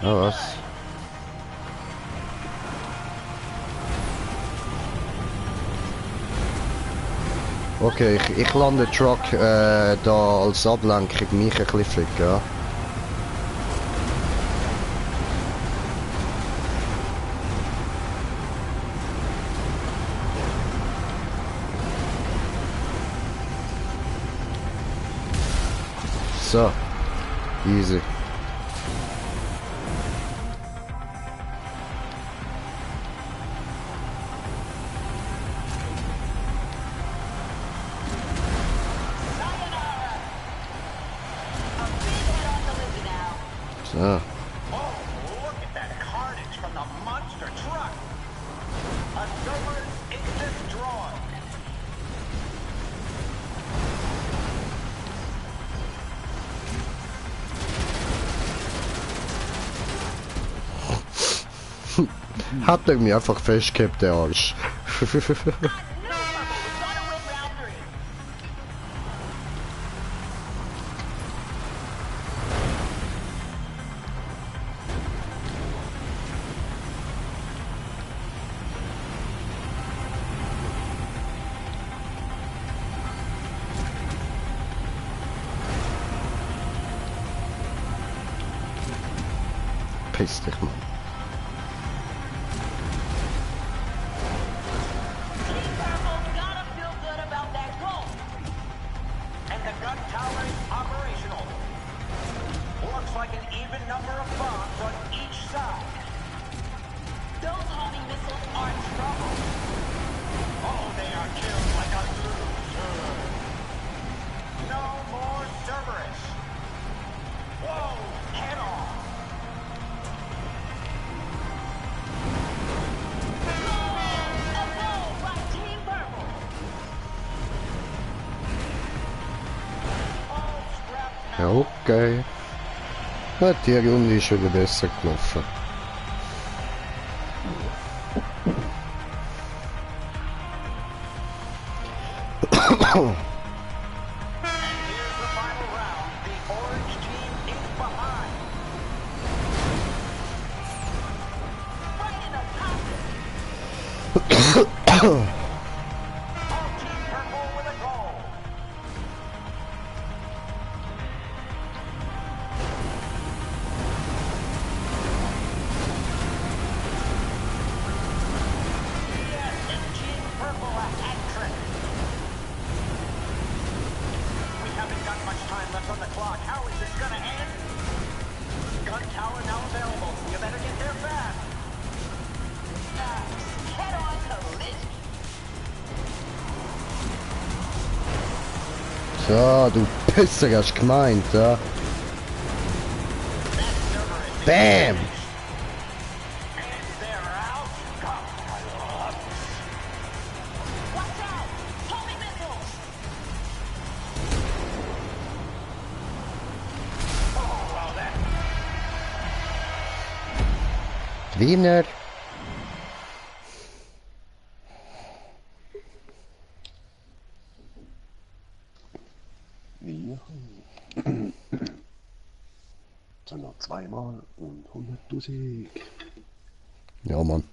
Ja, was? Okay, ich lande den Truck da als Ablenkung, mich ein bisschen flicken, ja. So, easy. So. Oh, look at that carnage from the monster truck. A Cerberus is destroyed. Hat er mich einfach festgehabt, der Arsch. Piss dich, Mann. And the gun tower is operational. Looks like an even number of bombs on each side. Those homing missiles are trouble. Oh, they are killed like a loser. No more Cerberus. Whoa, head off. A goal by Team Purple. All strapped Ja, okay. Ja, die Runde ist wieder besser gelaufen. Here's the final round. The orange team is behind. Right in the pocket. All team purple with a goal. Yes, and team purple a hat trick. We haven't got much time left on the clock. How is this gonna end? Gun tower now available. You better get there fast. Head-on collision. So, du Pisser, hast gemeint, ja? Bam! And they're out. God, I love this. Watch out! Homing missiles! Oh, well, that Wiener. Wir so noch zweimal und 100.000. Ja, Mann.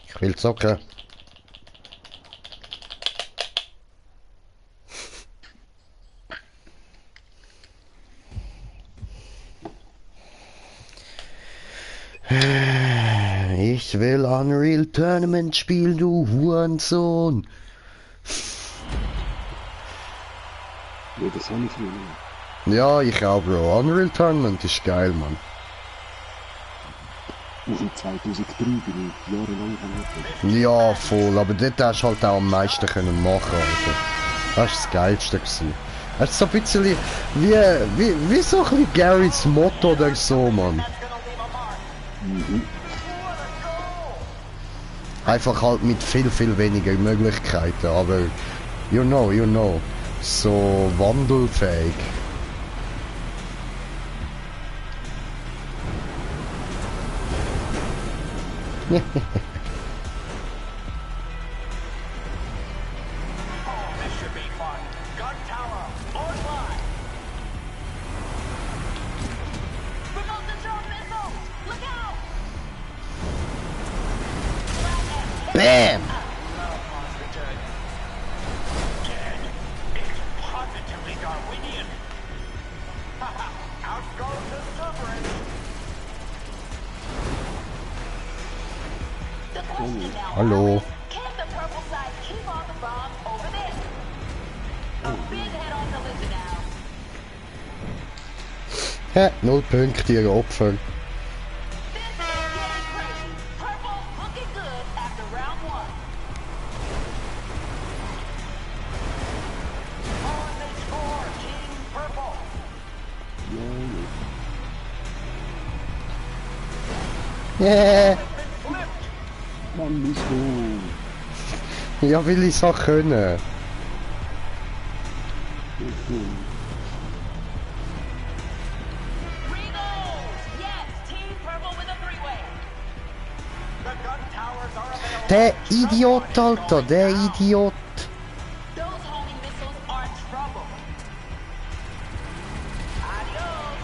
Ich will zocken. Ich will Unreal Tournament spielen, du Hurensohn. Ja, das habe ich früher noch. Ja, ich auch, Bro. Unreal Tournament ist geil, Mann. Seit 2003 bin ich jahrelang verletzt. Ja, voll. Aber dort hast du halt auch am meisten können machen, Alter. Das war das Geilste gewesen. Es ist so ein bisschen wie so ein bisschen Garys Motto oder so, Mann. Einfach halt mit viel, viel weniger Möglichkeiten, aber you know, so wandelfähig. Oh, this should be fun. Gun tower online. Bam! Positively Darwinian. Out goes the Cerberus. The question now Hallo. is, can the purple side keep all the bombs over there? A big head-on collision now. Hä, 0 Punkte, ihr Opfer. This is getting crazy. Purple looking good after round 1. On they score, Team Purple. Yeah. Been flipped. Mann, muss go. Ja, will ich auch können. Regals! Yes, Team Purple with a three-way. The gun towers are available. Der Idiot, Alter, der Idiot. Those homing missiles are trouble. Adios.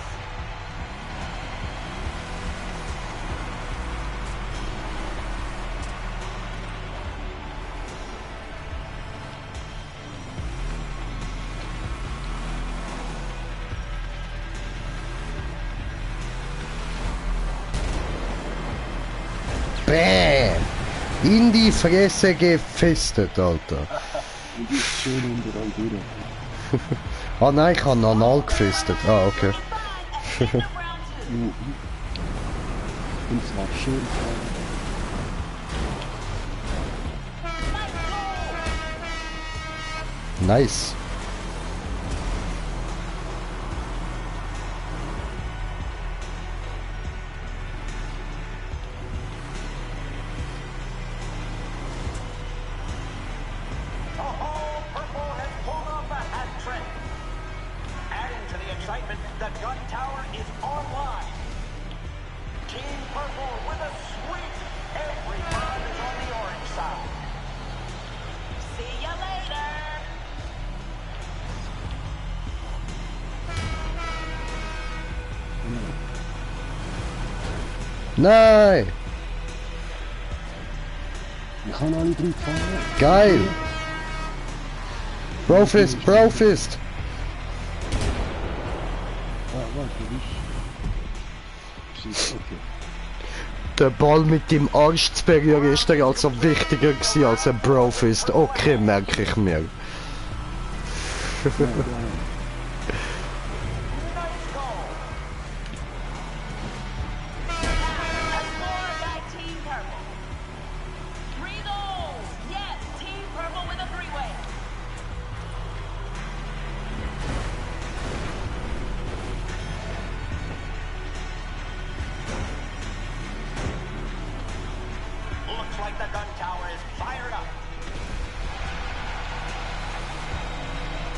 Bam! In die Fresse gefestet, Alter. Und ist schön unterall durch. Ah nein, ich habe anal gefestet. Ah, okay. Und zwar schön fein. Nice. Oh, Purple has pulled off a hat trick. Adding to the excitement, the gun tower is online. Team Purple with a sweep. Every bomb is on the orange side. See ya later. Nein! Ich habe alle 3 gefahren. Geil! Brofist, Brofist! Warte, wie ist... Okay. Der Ball mit dem Arsch zu berühren ist dann also wichtiger gewesen als ein Brofist. Okay, merke ich mir. Nice goal. A score by Team Purple. Regals! Yes, Team Purple with a three-way. Looks like the gun tower is fired up.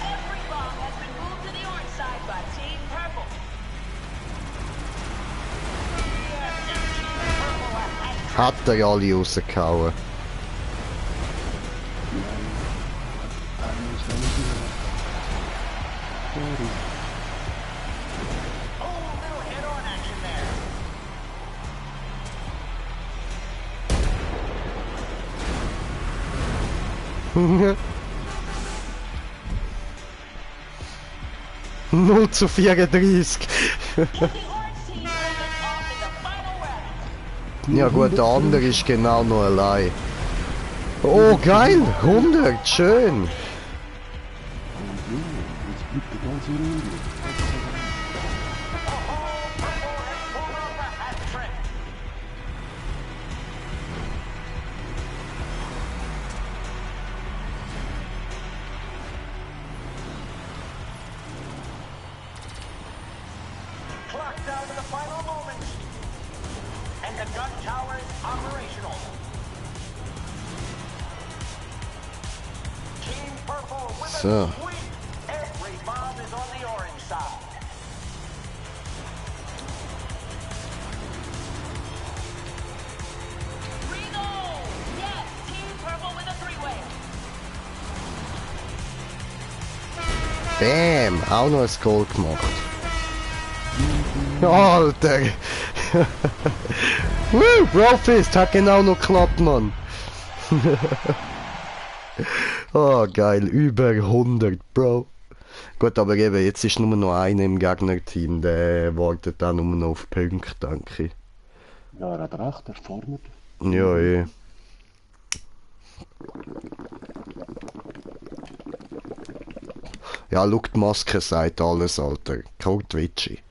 Every bomb has been moved to the orange side by Team Purple. Hat er alle rausgehauen. Oh, little head-on action there. Null zu 34. The orange team is off in the final round. Ja gut, der andere ist genau noch allein. Oh geil, 100, schön. Jetzt bleibt die ganze Runde. Purple has pulled off a hat trick. Clock down to the final moments. And the gun tower is operational. Team Purple with a So. sweep. Every bomb is on the orange side. Regals! Yes, Team Purple with a three-way. Bam, auch noch ein Goal gemacht. Alter! Woo, Brofist hat genau noch geklappt, Mann. Oh, geil. Über 100, Bro. Gut, aber eben, jetzt ist nur noch einer im Gegnerteam. Der wartet auch nur noch auf Punkte, denke ich. Ja, er hat recht, er farmt. Ja, eh. Ja, schau, die Maske sagt alles, Alter. Code Twitchy.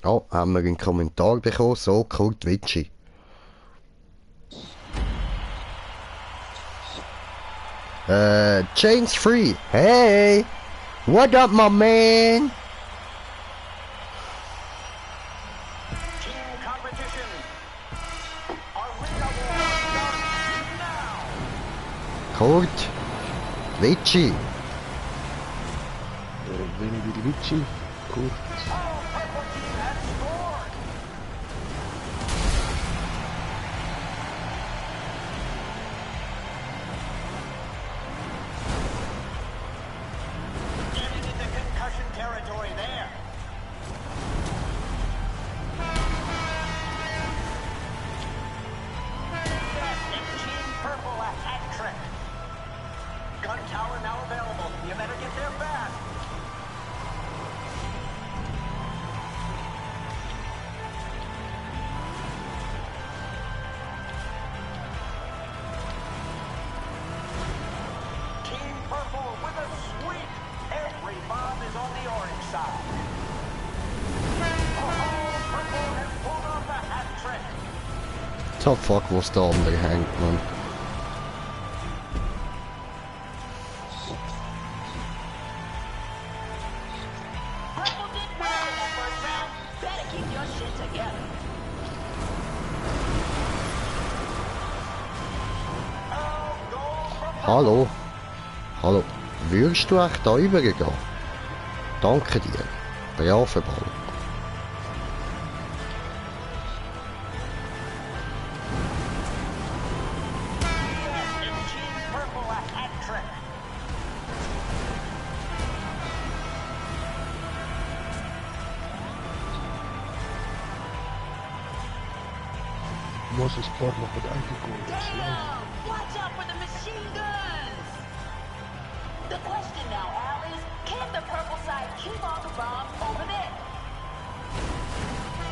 Oh, haben wir einen Kommentar bekommen, so, Code Twitchy. Chains free. Hey, what up, my man? Team competition. Arena War starts now. Kurt, Twitchy. Veni vidi vici, Kurt. Our purple team has scored. Getting into concussion territory there. Yes, and Team Purple a hat trick. Gun tower now available. You better get there fast. Team Purple with a sweep. Every bomb is on the orange side. Oh, Purple has pulled off a hat trick. Top fuck, was da andere hängt, man. Purple did well in that first round. Better keep your shit together. Hallo? Hallo? Würdest du echt da rübergehen? Danke dir. Braver Ball. And Team Purple a hat trick. Was is Bart nog wat uitgekomen? Damn! Watch out for the machine guns! The question now, Al, is can the purple side keep all the bombs over there?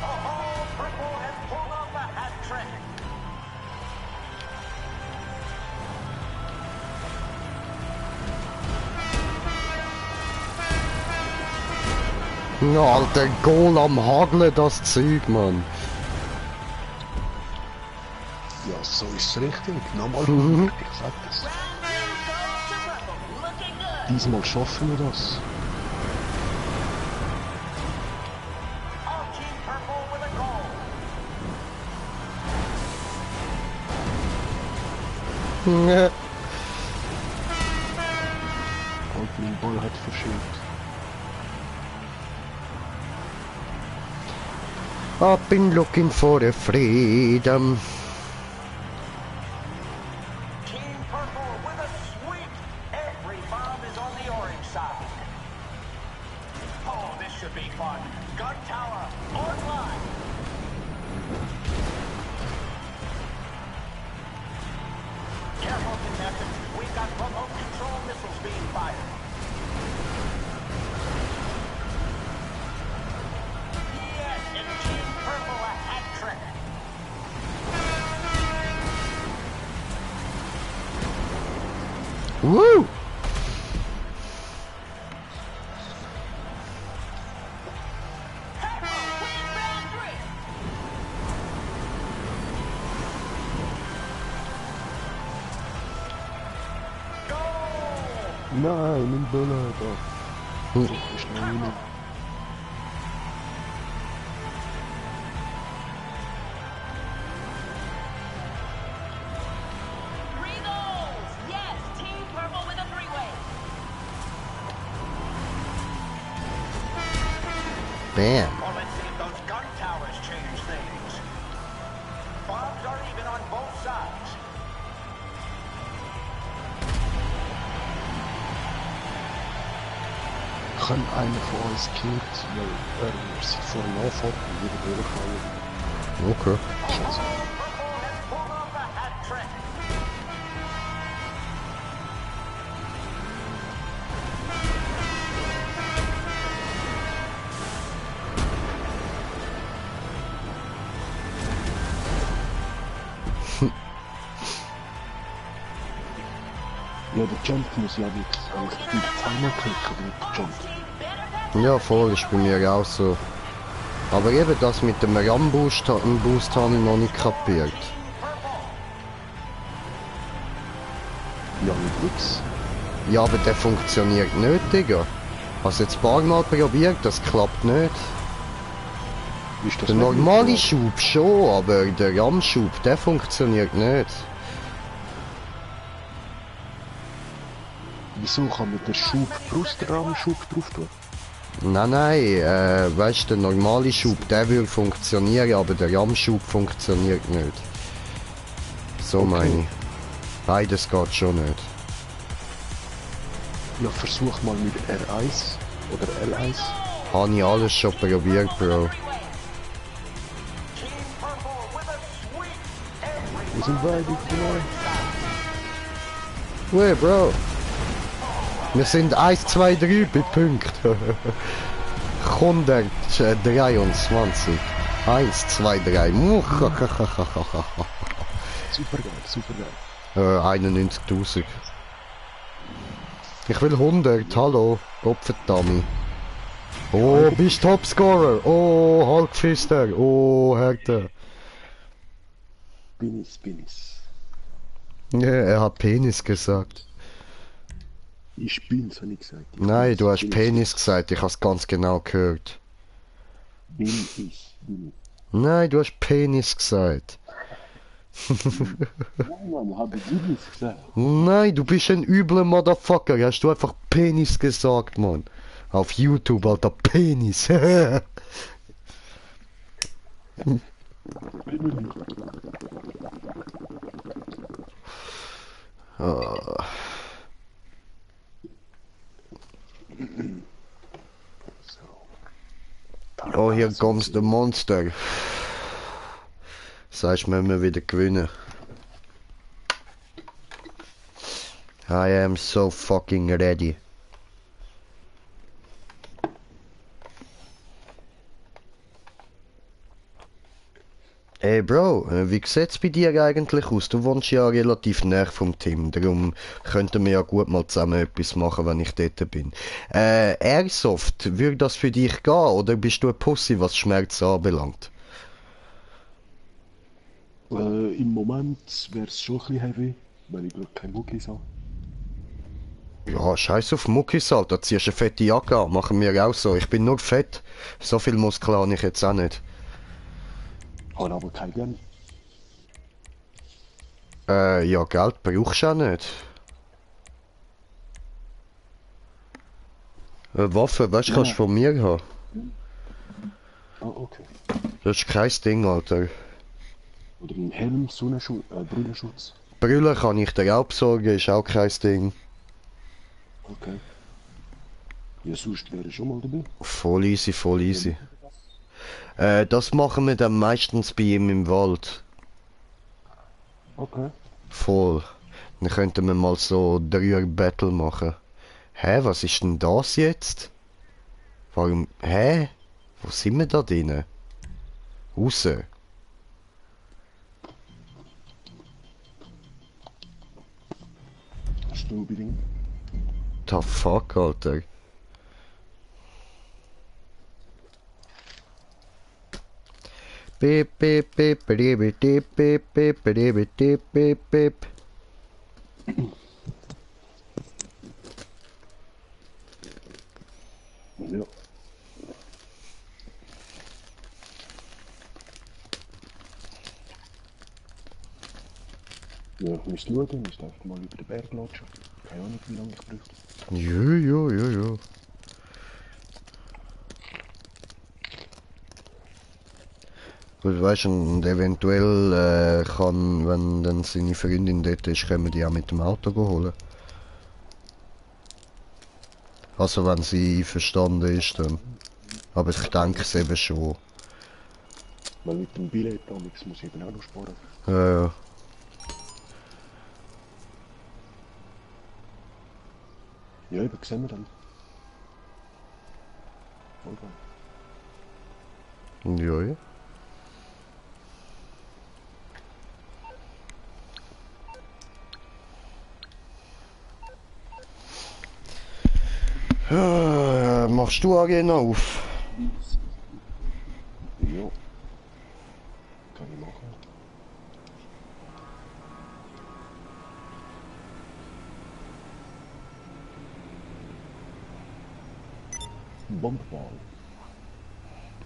Oh, Purple has pulled off a hat trick. Ja, Alter, Goal am Hageln, das Zeug, man. Ja, so ist es richtig. Nochmal 100, ich sag das. Round two goes to purple. Looking good. Diesmal schaffen wir das. Oh, Team Purple with a goal. Halt, mein Ball hat verschilt. I've been looking for the freedom. Team Purple with a sweep. Every bomb is on the orange side. Oh, this should be fun. Gun tower online. Careful, contestants. We've got remote control missiles being fired. Yes, and Team Purple a hat trick. Woo! Purple win round three. Nein, mein Ball hat auf. Ist noch rein. Three goals. Yes, Team Purple with a three-way. Bam. Well, let's see if those gun towers change things. 5 kann einer von uns killt, weil er sich vorne anfährt und wieder durchfallen. Okay. Scheiße. Ja, der Jump muss ja nichts. Also, ich bin zweimal klicken mit der Jump. Ja, voll, ist bei mir auch so. Aber eben das mit dem RAM-Boost habe ich noch nicht kapiert. Ja, mit nix. Ja, aber der funktioniert nicht, Digga. Hast jetzt ein paar Mal probiert, das klappt nicht. Ist das Der nicht normale mit- Schub schon, aber der RAM-Schub, der funktioniert nicht. Wieso kann man den Schub, Brustrahmen-Schub drauf tun? Nein, weißt du, der normale Schub, der würde funktionieren, aber der RAM-Schub funktioniert nicht. So Okay. meine ich. Beides geht schon nicht. Ja, versuch mal mit R1 oder L1. Habe ich alles schon probiert, Bro. Wir sind beide genau. Hey, Bro. Wir sind 1, 2, 3 bei Punkt. 123. 1, 2, 3. Super geil. 91.000. Ich will 100, hallo. Gottverdammt. Oh, bist Topscorer. Oh, Hulkfister. Oh, Härte. Binis. Ja, er hat Penis gesagt. Ich bin's, habe ich gesagt. Nein, du hast Penis gesagt. Ich hab's ganz genau gehört. Bin ich. Nein, du hast Penis gesagt. Nein, Mann, habe Binis gesagt. Nein, du bist ein übler Motherfucker. Hast du einfach Penis gesagt, Mann. Auf YouTube, Alter, Penis. Ah. Oh, hier kommt der Monster. Sagst, müssen wir wieder gewinnen. I am so fucking ready. Hey Bro, wie sieht's bei dir eigentlich aus? Du wohnst ja relativ nah vom Team, darum könnten wir ja gut mal zusammen etwas machen, wenn ich dort bin. Airsoft, würde das für dich gehen oder bist du ein Pussy, was Schmerz anbelangt? Im Moment wäre es schon ein bisschen heavy, weil ich glaube keine Muckis habe. Ja, scheiß auf Muckis, Alter, ziehst eine fette Jacke an, machen wir auch so. Ich bin nur fett, so viel Muskeln habe ich jetzt auch nicht. Habe aber kein Geld. Ja, Geld brauchst du auch nicht. Eine Waffe, weißt du, kannst du von mir haben. Ah, okay. Das ist kein Ding, Alter. Oder ein Helm, Sonnenschutz, Brüllenschutz. Brüllen kann ich dir auch besorgen, ist auch kein Ding. Okay. Ja, sonst wäre ich schon mal dabei. Voll easy, voll easy. Das machen wir dann meistens bei ihm im Wald. Okay. Voll. Dann könnten wir mal so 3 Battle machen. Hä, was ist denn das jetzt? Warum? Hä? Wo sind wir da drinnen? Raus. Hast du unbedingt? The fuck, Alter. Beep, beep, beep, beep, beep, beep, beep, beep, beep, beep, beep, beep. Ja. Ja, ich muss schauen, ich darf mal über den Berg latschen. Keine Ahnung, wie lange ich brauche. Jo. Gut, weißt du, und eventuell kann, wenn dann seine Freundin dort ist, können wir die auch mit dem Auto holen. Also wenn sie einverstanden ist dann. Aber ich denke es eben schon. Weil mit dem Billett damals muss ich eben auch noch sparen. Ja. Ja, eben, sehen wir dann. Vollkommen. Ja, ja. Machst du Arena auf? Ja. Kann ich machen. Bombeball.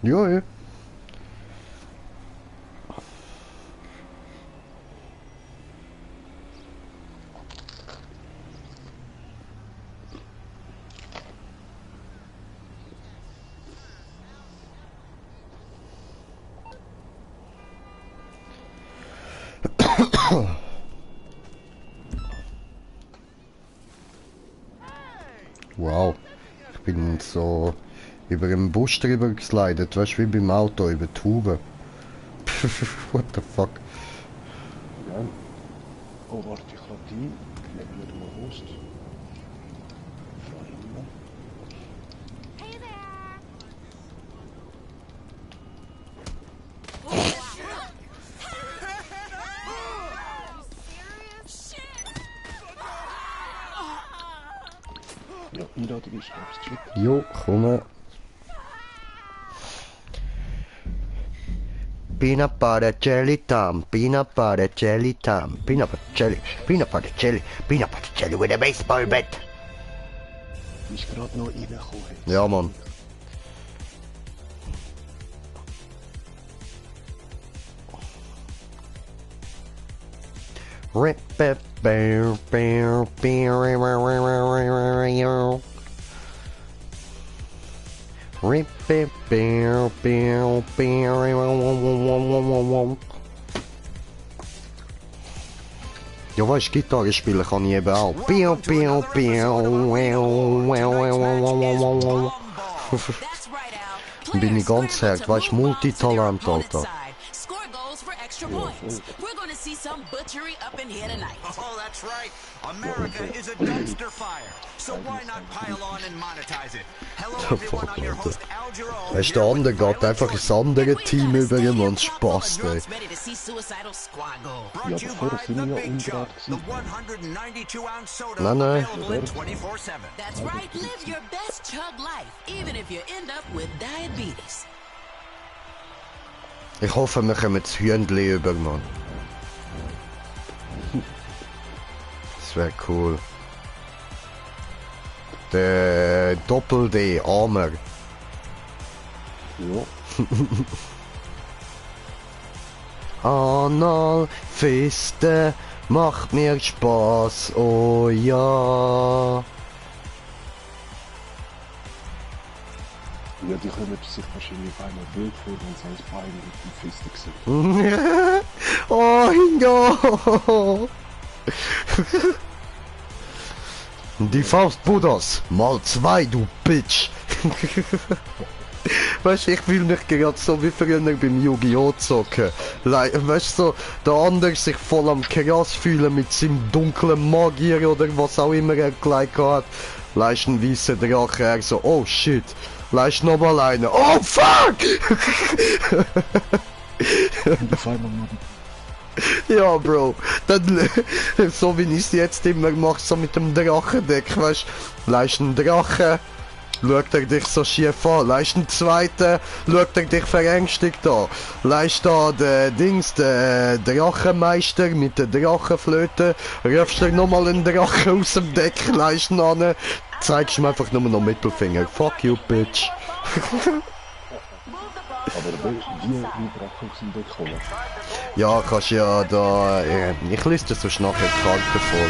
Ja, ja. Wow, ich bin so über den Bus drüber geslidet, weißt du, wie beim Auto über die Haube. What the fuck? Ja. Oh, warte, ich lade die. Legen wir mal Host. Freunde. Hey there! Ja, Einladung ist abgeschickt. Jo, komme. Peanut butter jelly time, peanut butter jelly time, peanut butter jelly with a baseball bat. Ist gerade noch reingekommen. Ja, Mann. Rip it, bear, bear, bear, Rip it, bear, bear, bear, ja, weißt, Gitarre spielen kann ich eben auch. Piu, piu, piu, bin ich ganz hart, weißt, Multitalent, Alter. We're gonna see some butchery up in here tonight. Oh, that's right. America is a dumpster fire. So why not pile on and monetize it? Hello everyone, I'm your host Al Jarreau. Weißt du, der andere geht einfach ins andere Team über ihm und Spaß, ey. Ready to see Suicidal Squad go. Ja, aber vorher sind wir ja ungerade The gewesen. 192-ounce soda Nein, nein. available in 24/7. That's right, live your best chug life, even if you end up with diabetes. Ich hoffe, wir kommen das Hündli über, Mann. Das wäre cool. Der Doppel-D, Armer. Ja. Anal, Fiste, macht mir Spaß, oh ja. Ja, die kommen sich wahrscheinlich auf einmal Bild vor, wenn sie als Bein mit dem Fiste sehen. Oh ja. Die Faust Buddhas, mal 2, du Bitch. Weißt du, ich fühle mich gerade so wie früher beim Yu-Gi-Oh! Zocken. Weißt du, so, der andere sich voll am krass fühlen mit seinem dunklen Magier oder was auch immer er gleich hat. Leist einen weißen Drache, er so, oh shit. Leist nochmal einen, oh fuck! Ja, Bro, dann, so wie ich es jetzt immer mache, so mit dem Drachendeck, weißt du, leist einen Drachen, schaut er dich so schief an, leist einen zweiten, schaut er dich verängstigt an, leist da den Dings, den Drachenmeister mit der Drachenflöte, rufst dir nochmal einen Drachen aus dem Deck, leist ihn an, zeigst ihm einfach nur noch Mittelfinger, fuck you, bitch. Aber wie Drachen aus dem Deck kommen? Ja, kannst ja da, ich lese dir sonst nachher die Karte vor.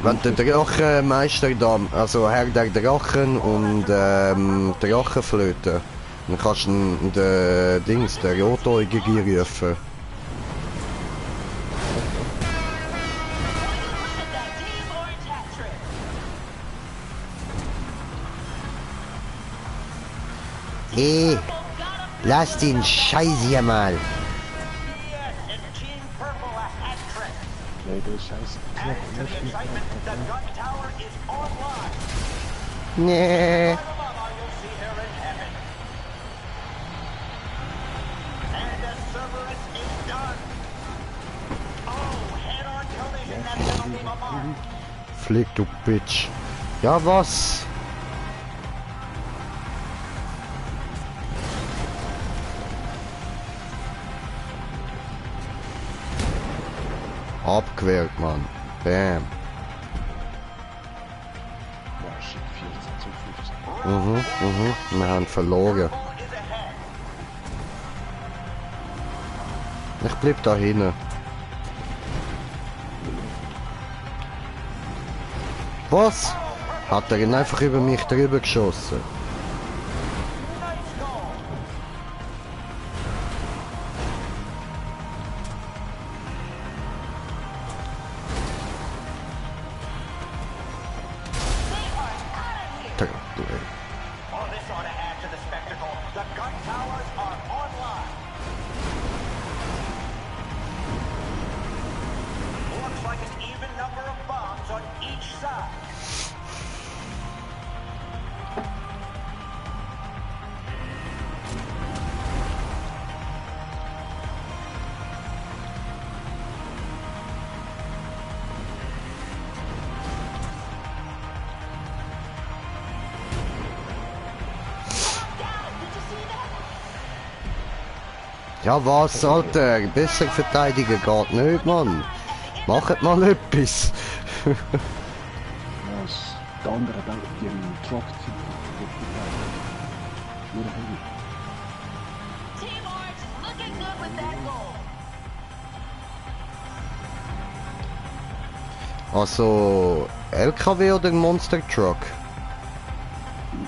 Wenn der Drachenmeister da, also Herr der Drachen und Drachenflöte, dann kannst du den Dings, der Rotäugige rufen. Lass den Scheiß hier mal. Yes, and Team Purple a hat trick. Nee, der Scheiß. Adding to the excitement, the gun tower is online. Nee. Mama, you'll see her in heaven. And the Cerberus is done. Oh, head-on collision, that penalty Lamar. Flick, du Bitch. Ja, was? Abgewehrt, Mann. Bam. Boah, shit, 14 zu 15. Wir haben verloren. Is ahead. Ich bleib da hinten. Was? Hat er ihn einfach über mich drüber geschossen? Nice goal. Der- Oh, this ought to add to the spectacle. The gun towers are online. Looks like an even number of bombs on each side. Ja was, Alter? Besser verteidigen geht nicht, Mann. Macht mal etwas. Ja, der andere denkt, die haben getrockt sind. Nur heavy. Team Orange looking good with that goal. Also, LKW oder Monster Truck?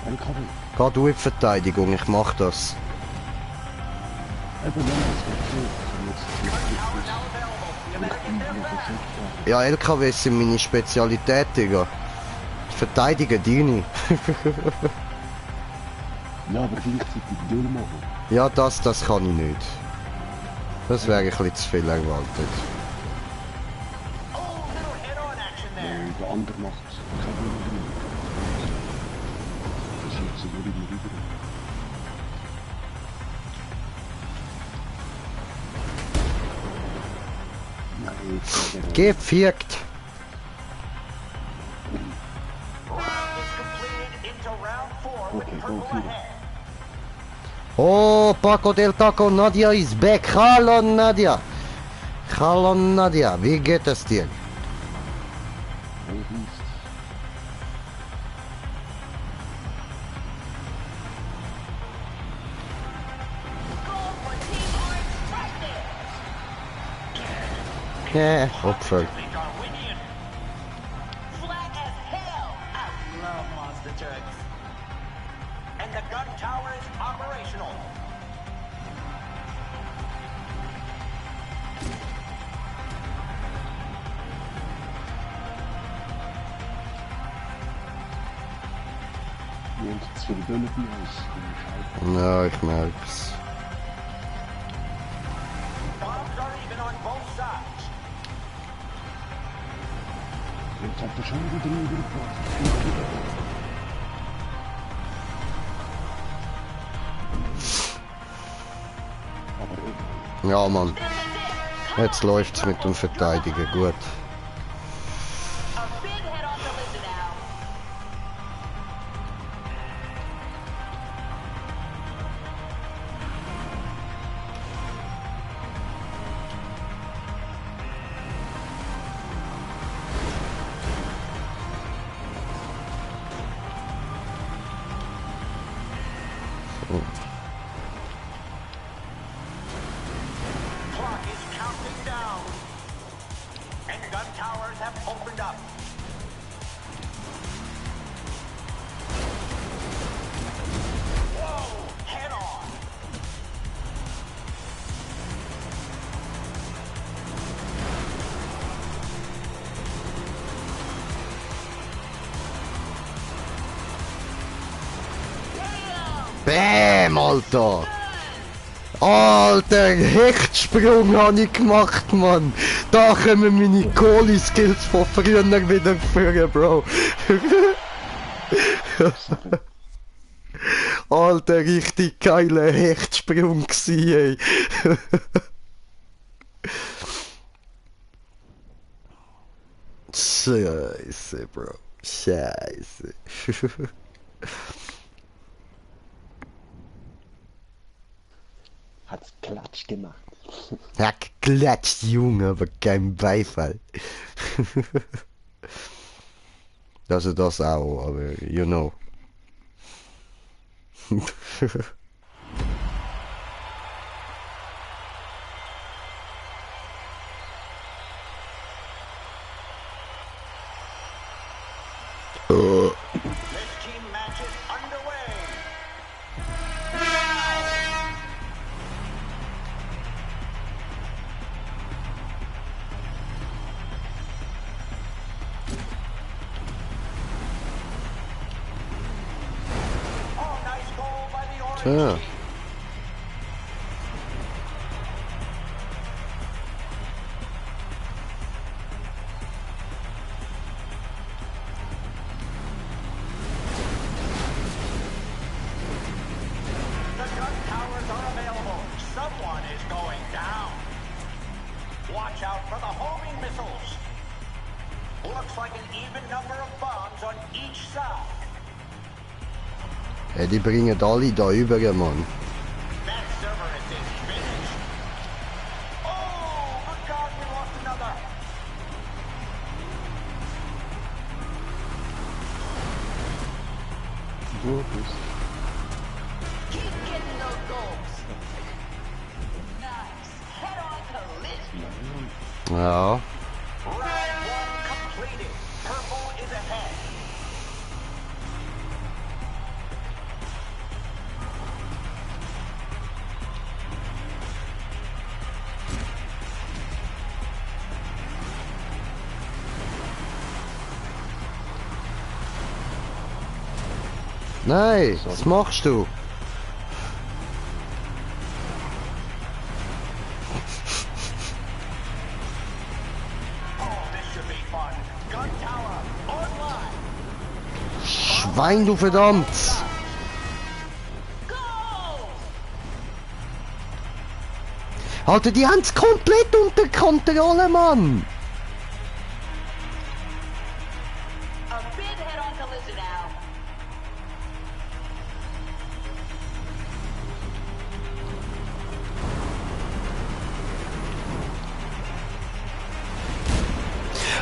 LKW. Geh du in die Verteidigung, ich mach das. Eben, ja, es geht so. Ja, LKWs sind meine Spezialität, Digga. Verteidigen die nicht. Ja, aber gleichzeitig durchmachen. Ja, das kann ich nicht. Das wäre ein bisschen zu viel erwartet. Oh, little head-on action there. Der andere macht kein Wunder drin. Das schiebt sie nur immer rüber. Nein, jetzt ist er. Gefickt! Round is completed into round 4 with Okay, go Purple Fever. ahead. Oh, Paco del Taco, Nadia is back. Hallo Nadia. Hallo Nadia, wie geht es dir? Oh, Mist. Goal for Team Orange right there. Opfer. Darwinian. Flat as hell. I love monster trucks. And the gun tower is operational. Die haben zu viele Bälle bei uns. Ja, ich merk's. Bombs are even on both sides. Jetzt hat er schon wieder rübergebracht. Aber eben. Ja, Mann. Jetzt läuft's mit dem Verteidigen gut. A big head on collision now. Clock is counting down. And gun towers have opened up. Whoa! Head on. Bam! Bam, Alter! Alter, Hechtsprung habe ich gemacht, Mann! Da kommen meine Goalie-Skills von früher wieder führen, Bro! Alter, richtig geiler Hechtsprung gsi, ey! Scheiße, Bro. Scheiße. Hat's Klatsch gemacht. Hat geklatscht, Junge, aber kein Beifall. Also das auch, aber you know. This team match is underway. Oh, nice goal by the Orange Tja. team. The gun towers are available. Someone is going down. Watch out for the homing missiles. Looks like an even number of bombs on each side. Ja, die bringen alle da über, Mann. That Cerberus is finished. Oh, good God, we lost another. Keep getting those goals. Nice. Head-on collision. Ja. Round one completed. Purple is ahead. Nein, was machst du? Oh, this should be fun. Gun tower online. Schwein, du verdammt! Go! Alter, die haben's komplett unter Kontrolle, Mann! A big head-on collision now.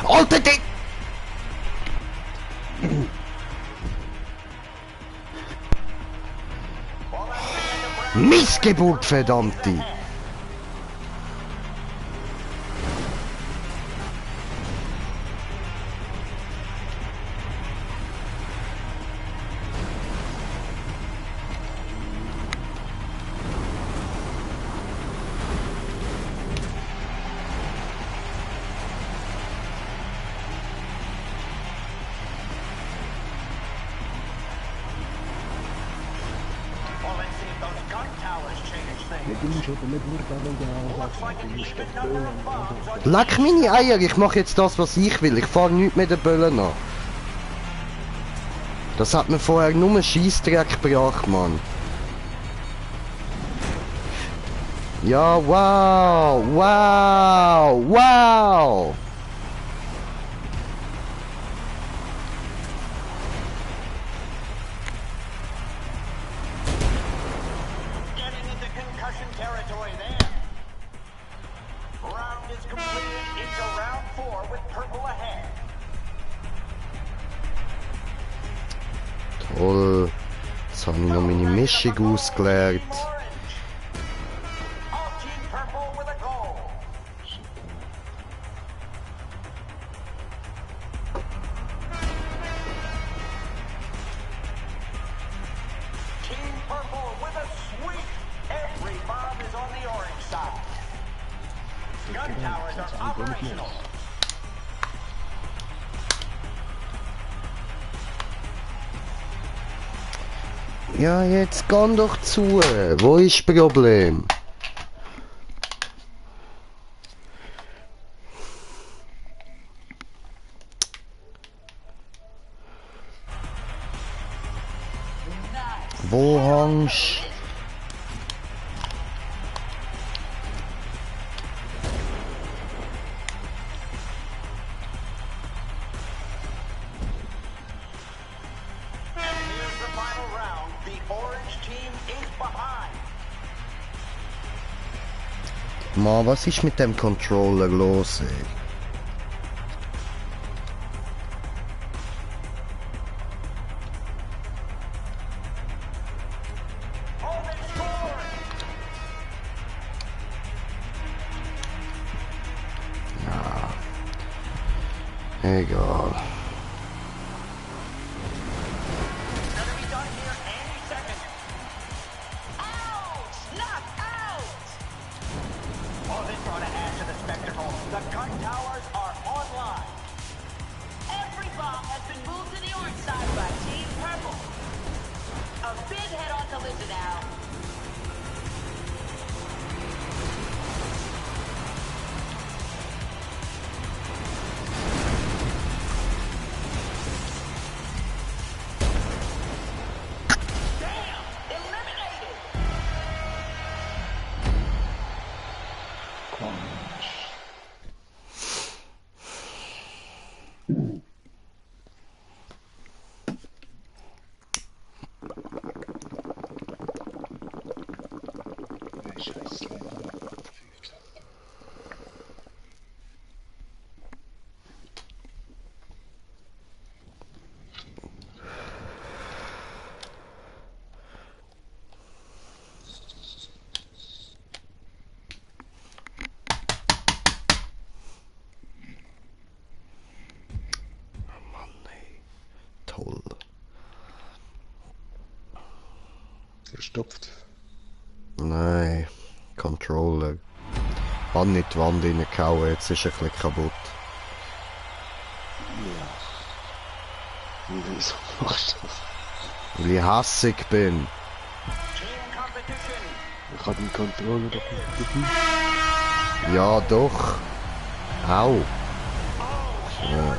Alter, die... Missgeburt, verdammte! Well, let's see if those gun towers change things. Looks like an even number of bombs on Leck meine Eier, ich mache jetzt das, was ich will. Ich fahre nicht mehr den Böllen an. Das hat mir vorher nur Scheissdreck gebracht, Mann. Ja, wow, wow, wow! getting into concussion territory there. Round is completed into round 4 with purple ahead. Toll. Jetzt habe ich noch meine Mischung ausgeleert. All team purple with a goal. Team purple with a sweep. Every bomb is on the orange side. Gun towers are operational. Ja, jetzt geh doch zu. Wo ist das Problem? Wo hängst? Mann, was ist mit dem Controller los, ey? Egal. Toll. Verstopft. Nein, Controller. Hab nicht die Wand reingehauen, jetzt ist er ein bisschen kaputt. Ja. Und wieso machst du das? Weil ich hässig bin. Ich hab den Controller doch nicht dabei. Ja, doch. Au. Ja.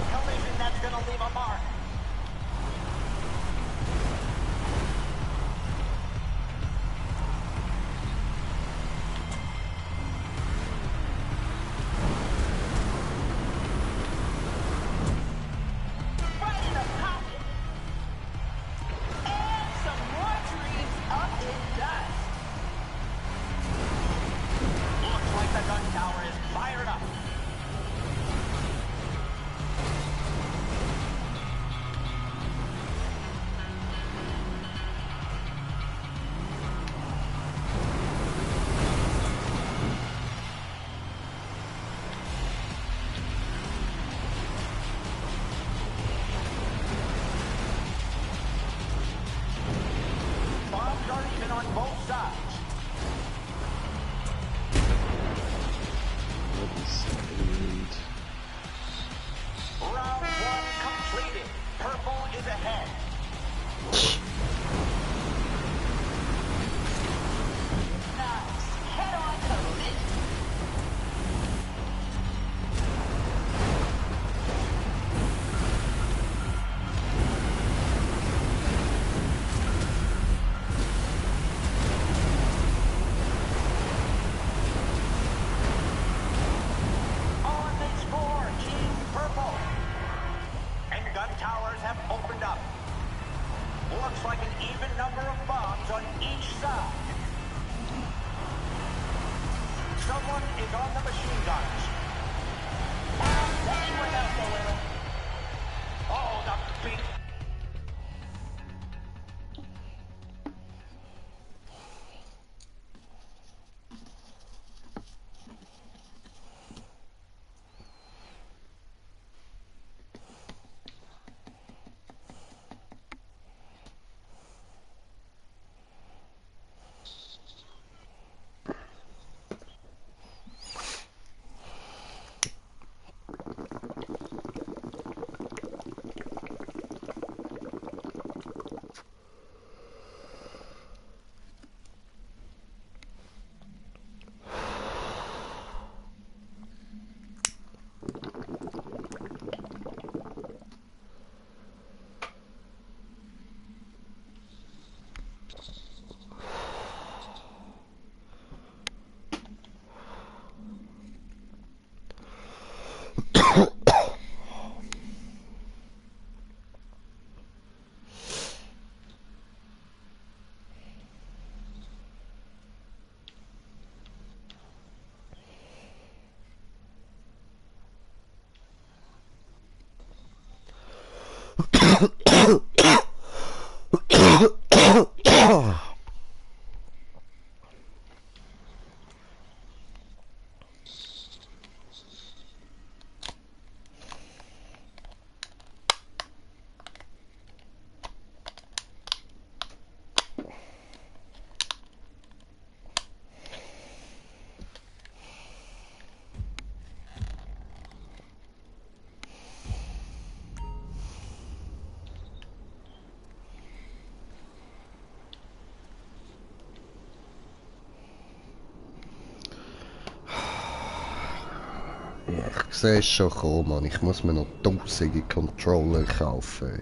sehe es schon kommen, Mann. Ich muss mir noch tausende Controller kaufen.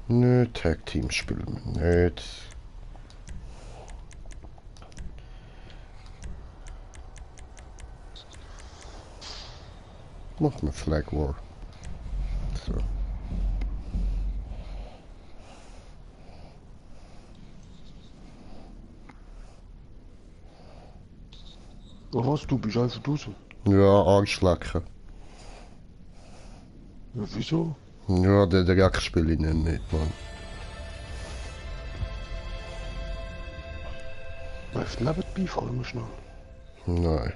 Nö, Tag Team spielen wir nicht. Machen wir Flag War. So. Oh, was, du bist einfach draußen? Ja, Arschlecken. Ja, wieso? Ja, den Dreck spiele ich nicht, Mann. Läuft nebenbei, fahren wir schnell. Nein.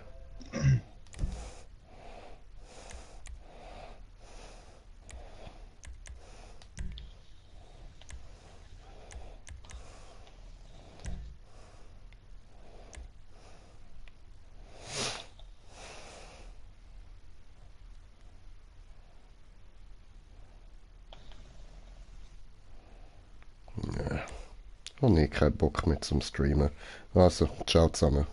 Ja. Und ich keinen Bock mehr zum Streamen. Also, ciao zusammen.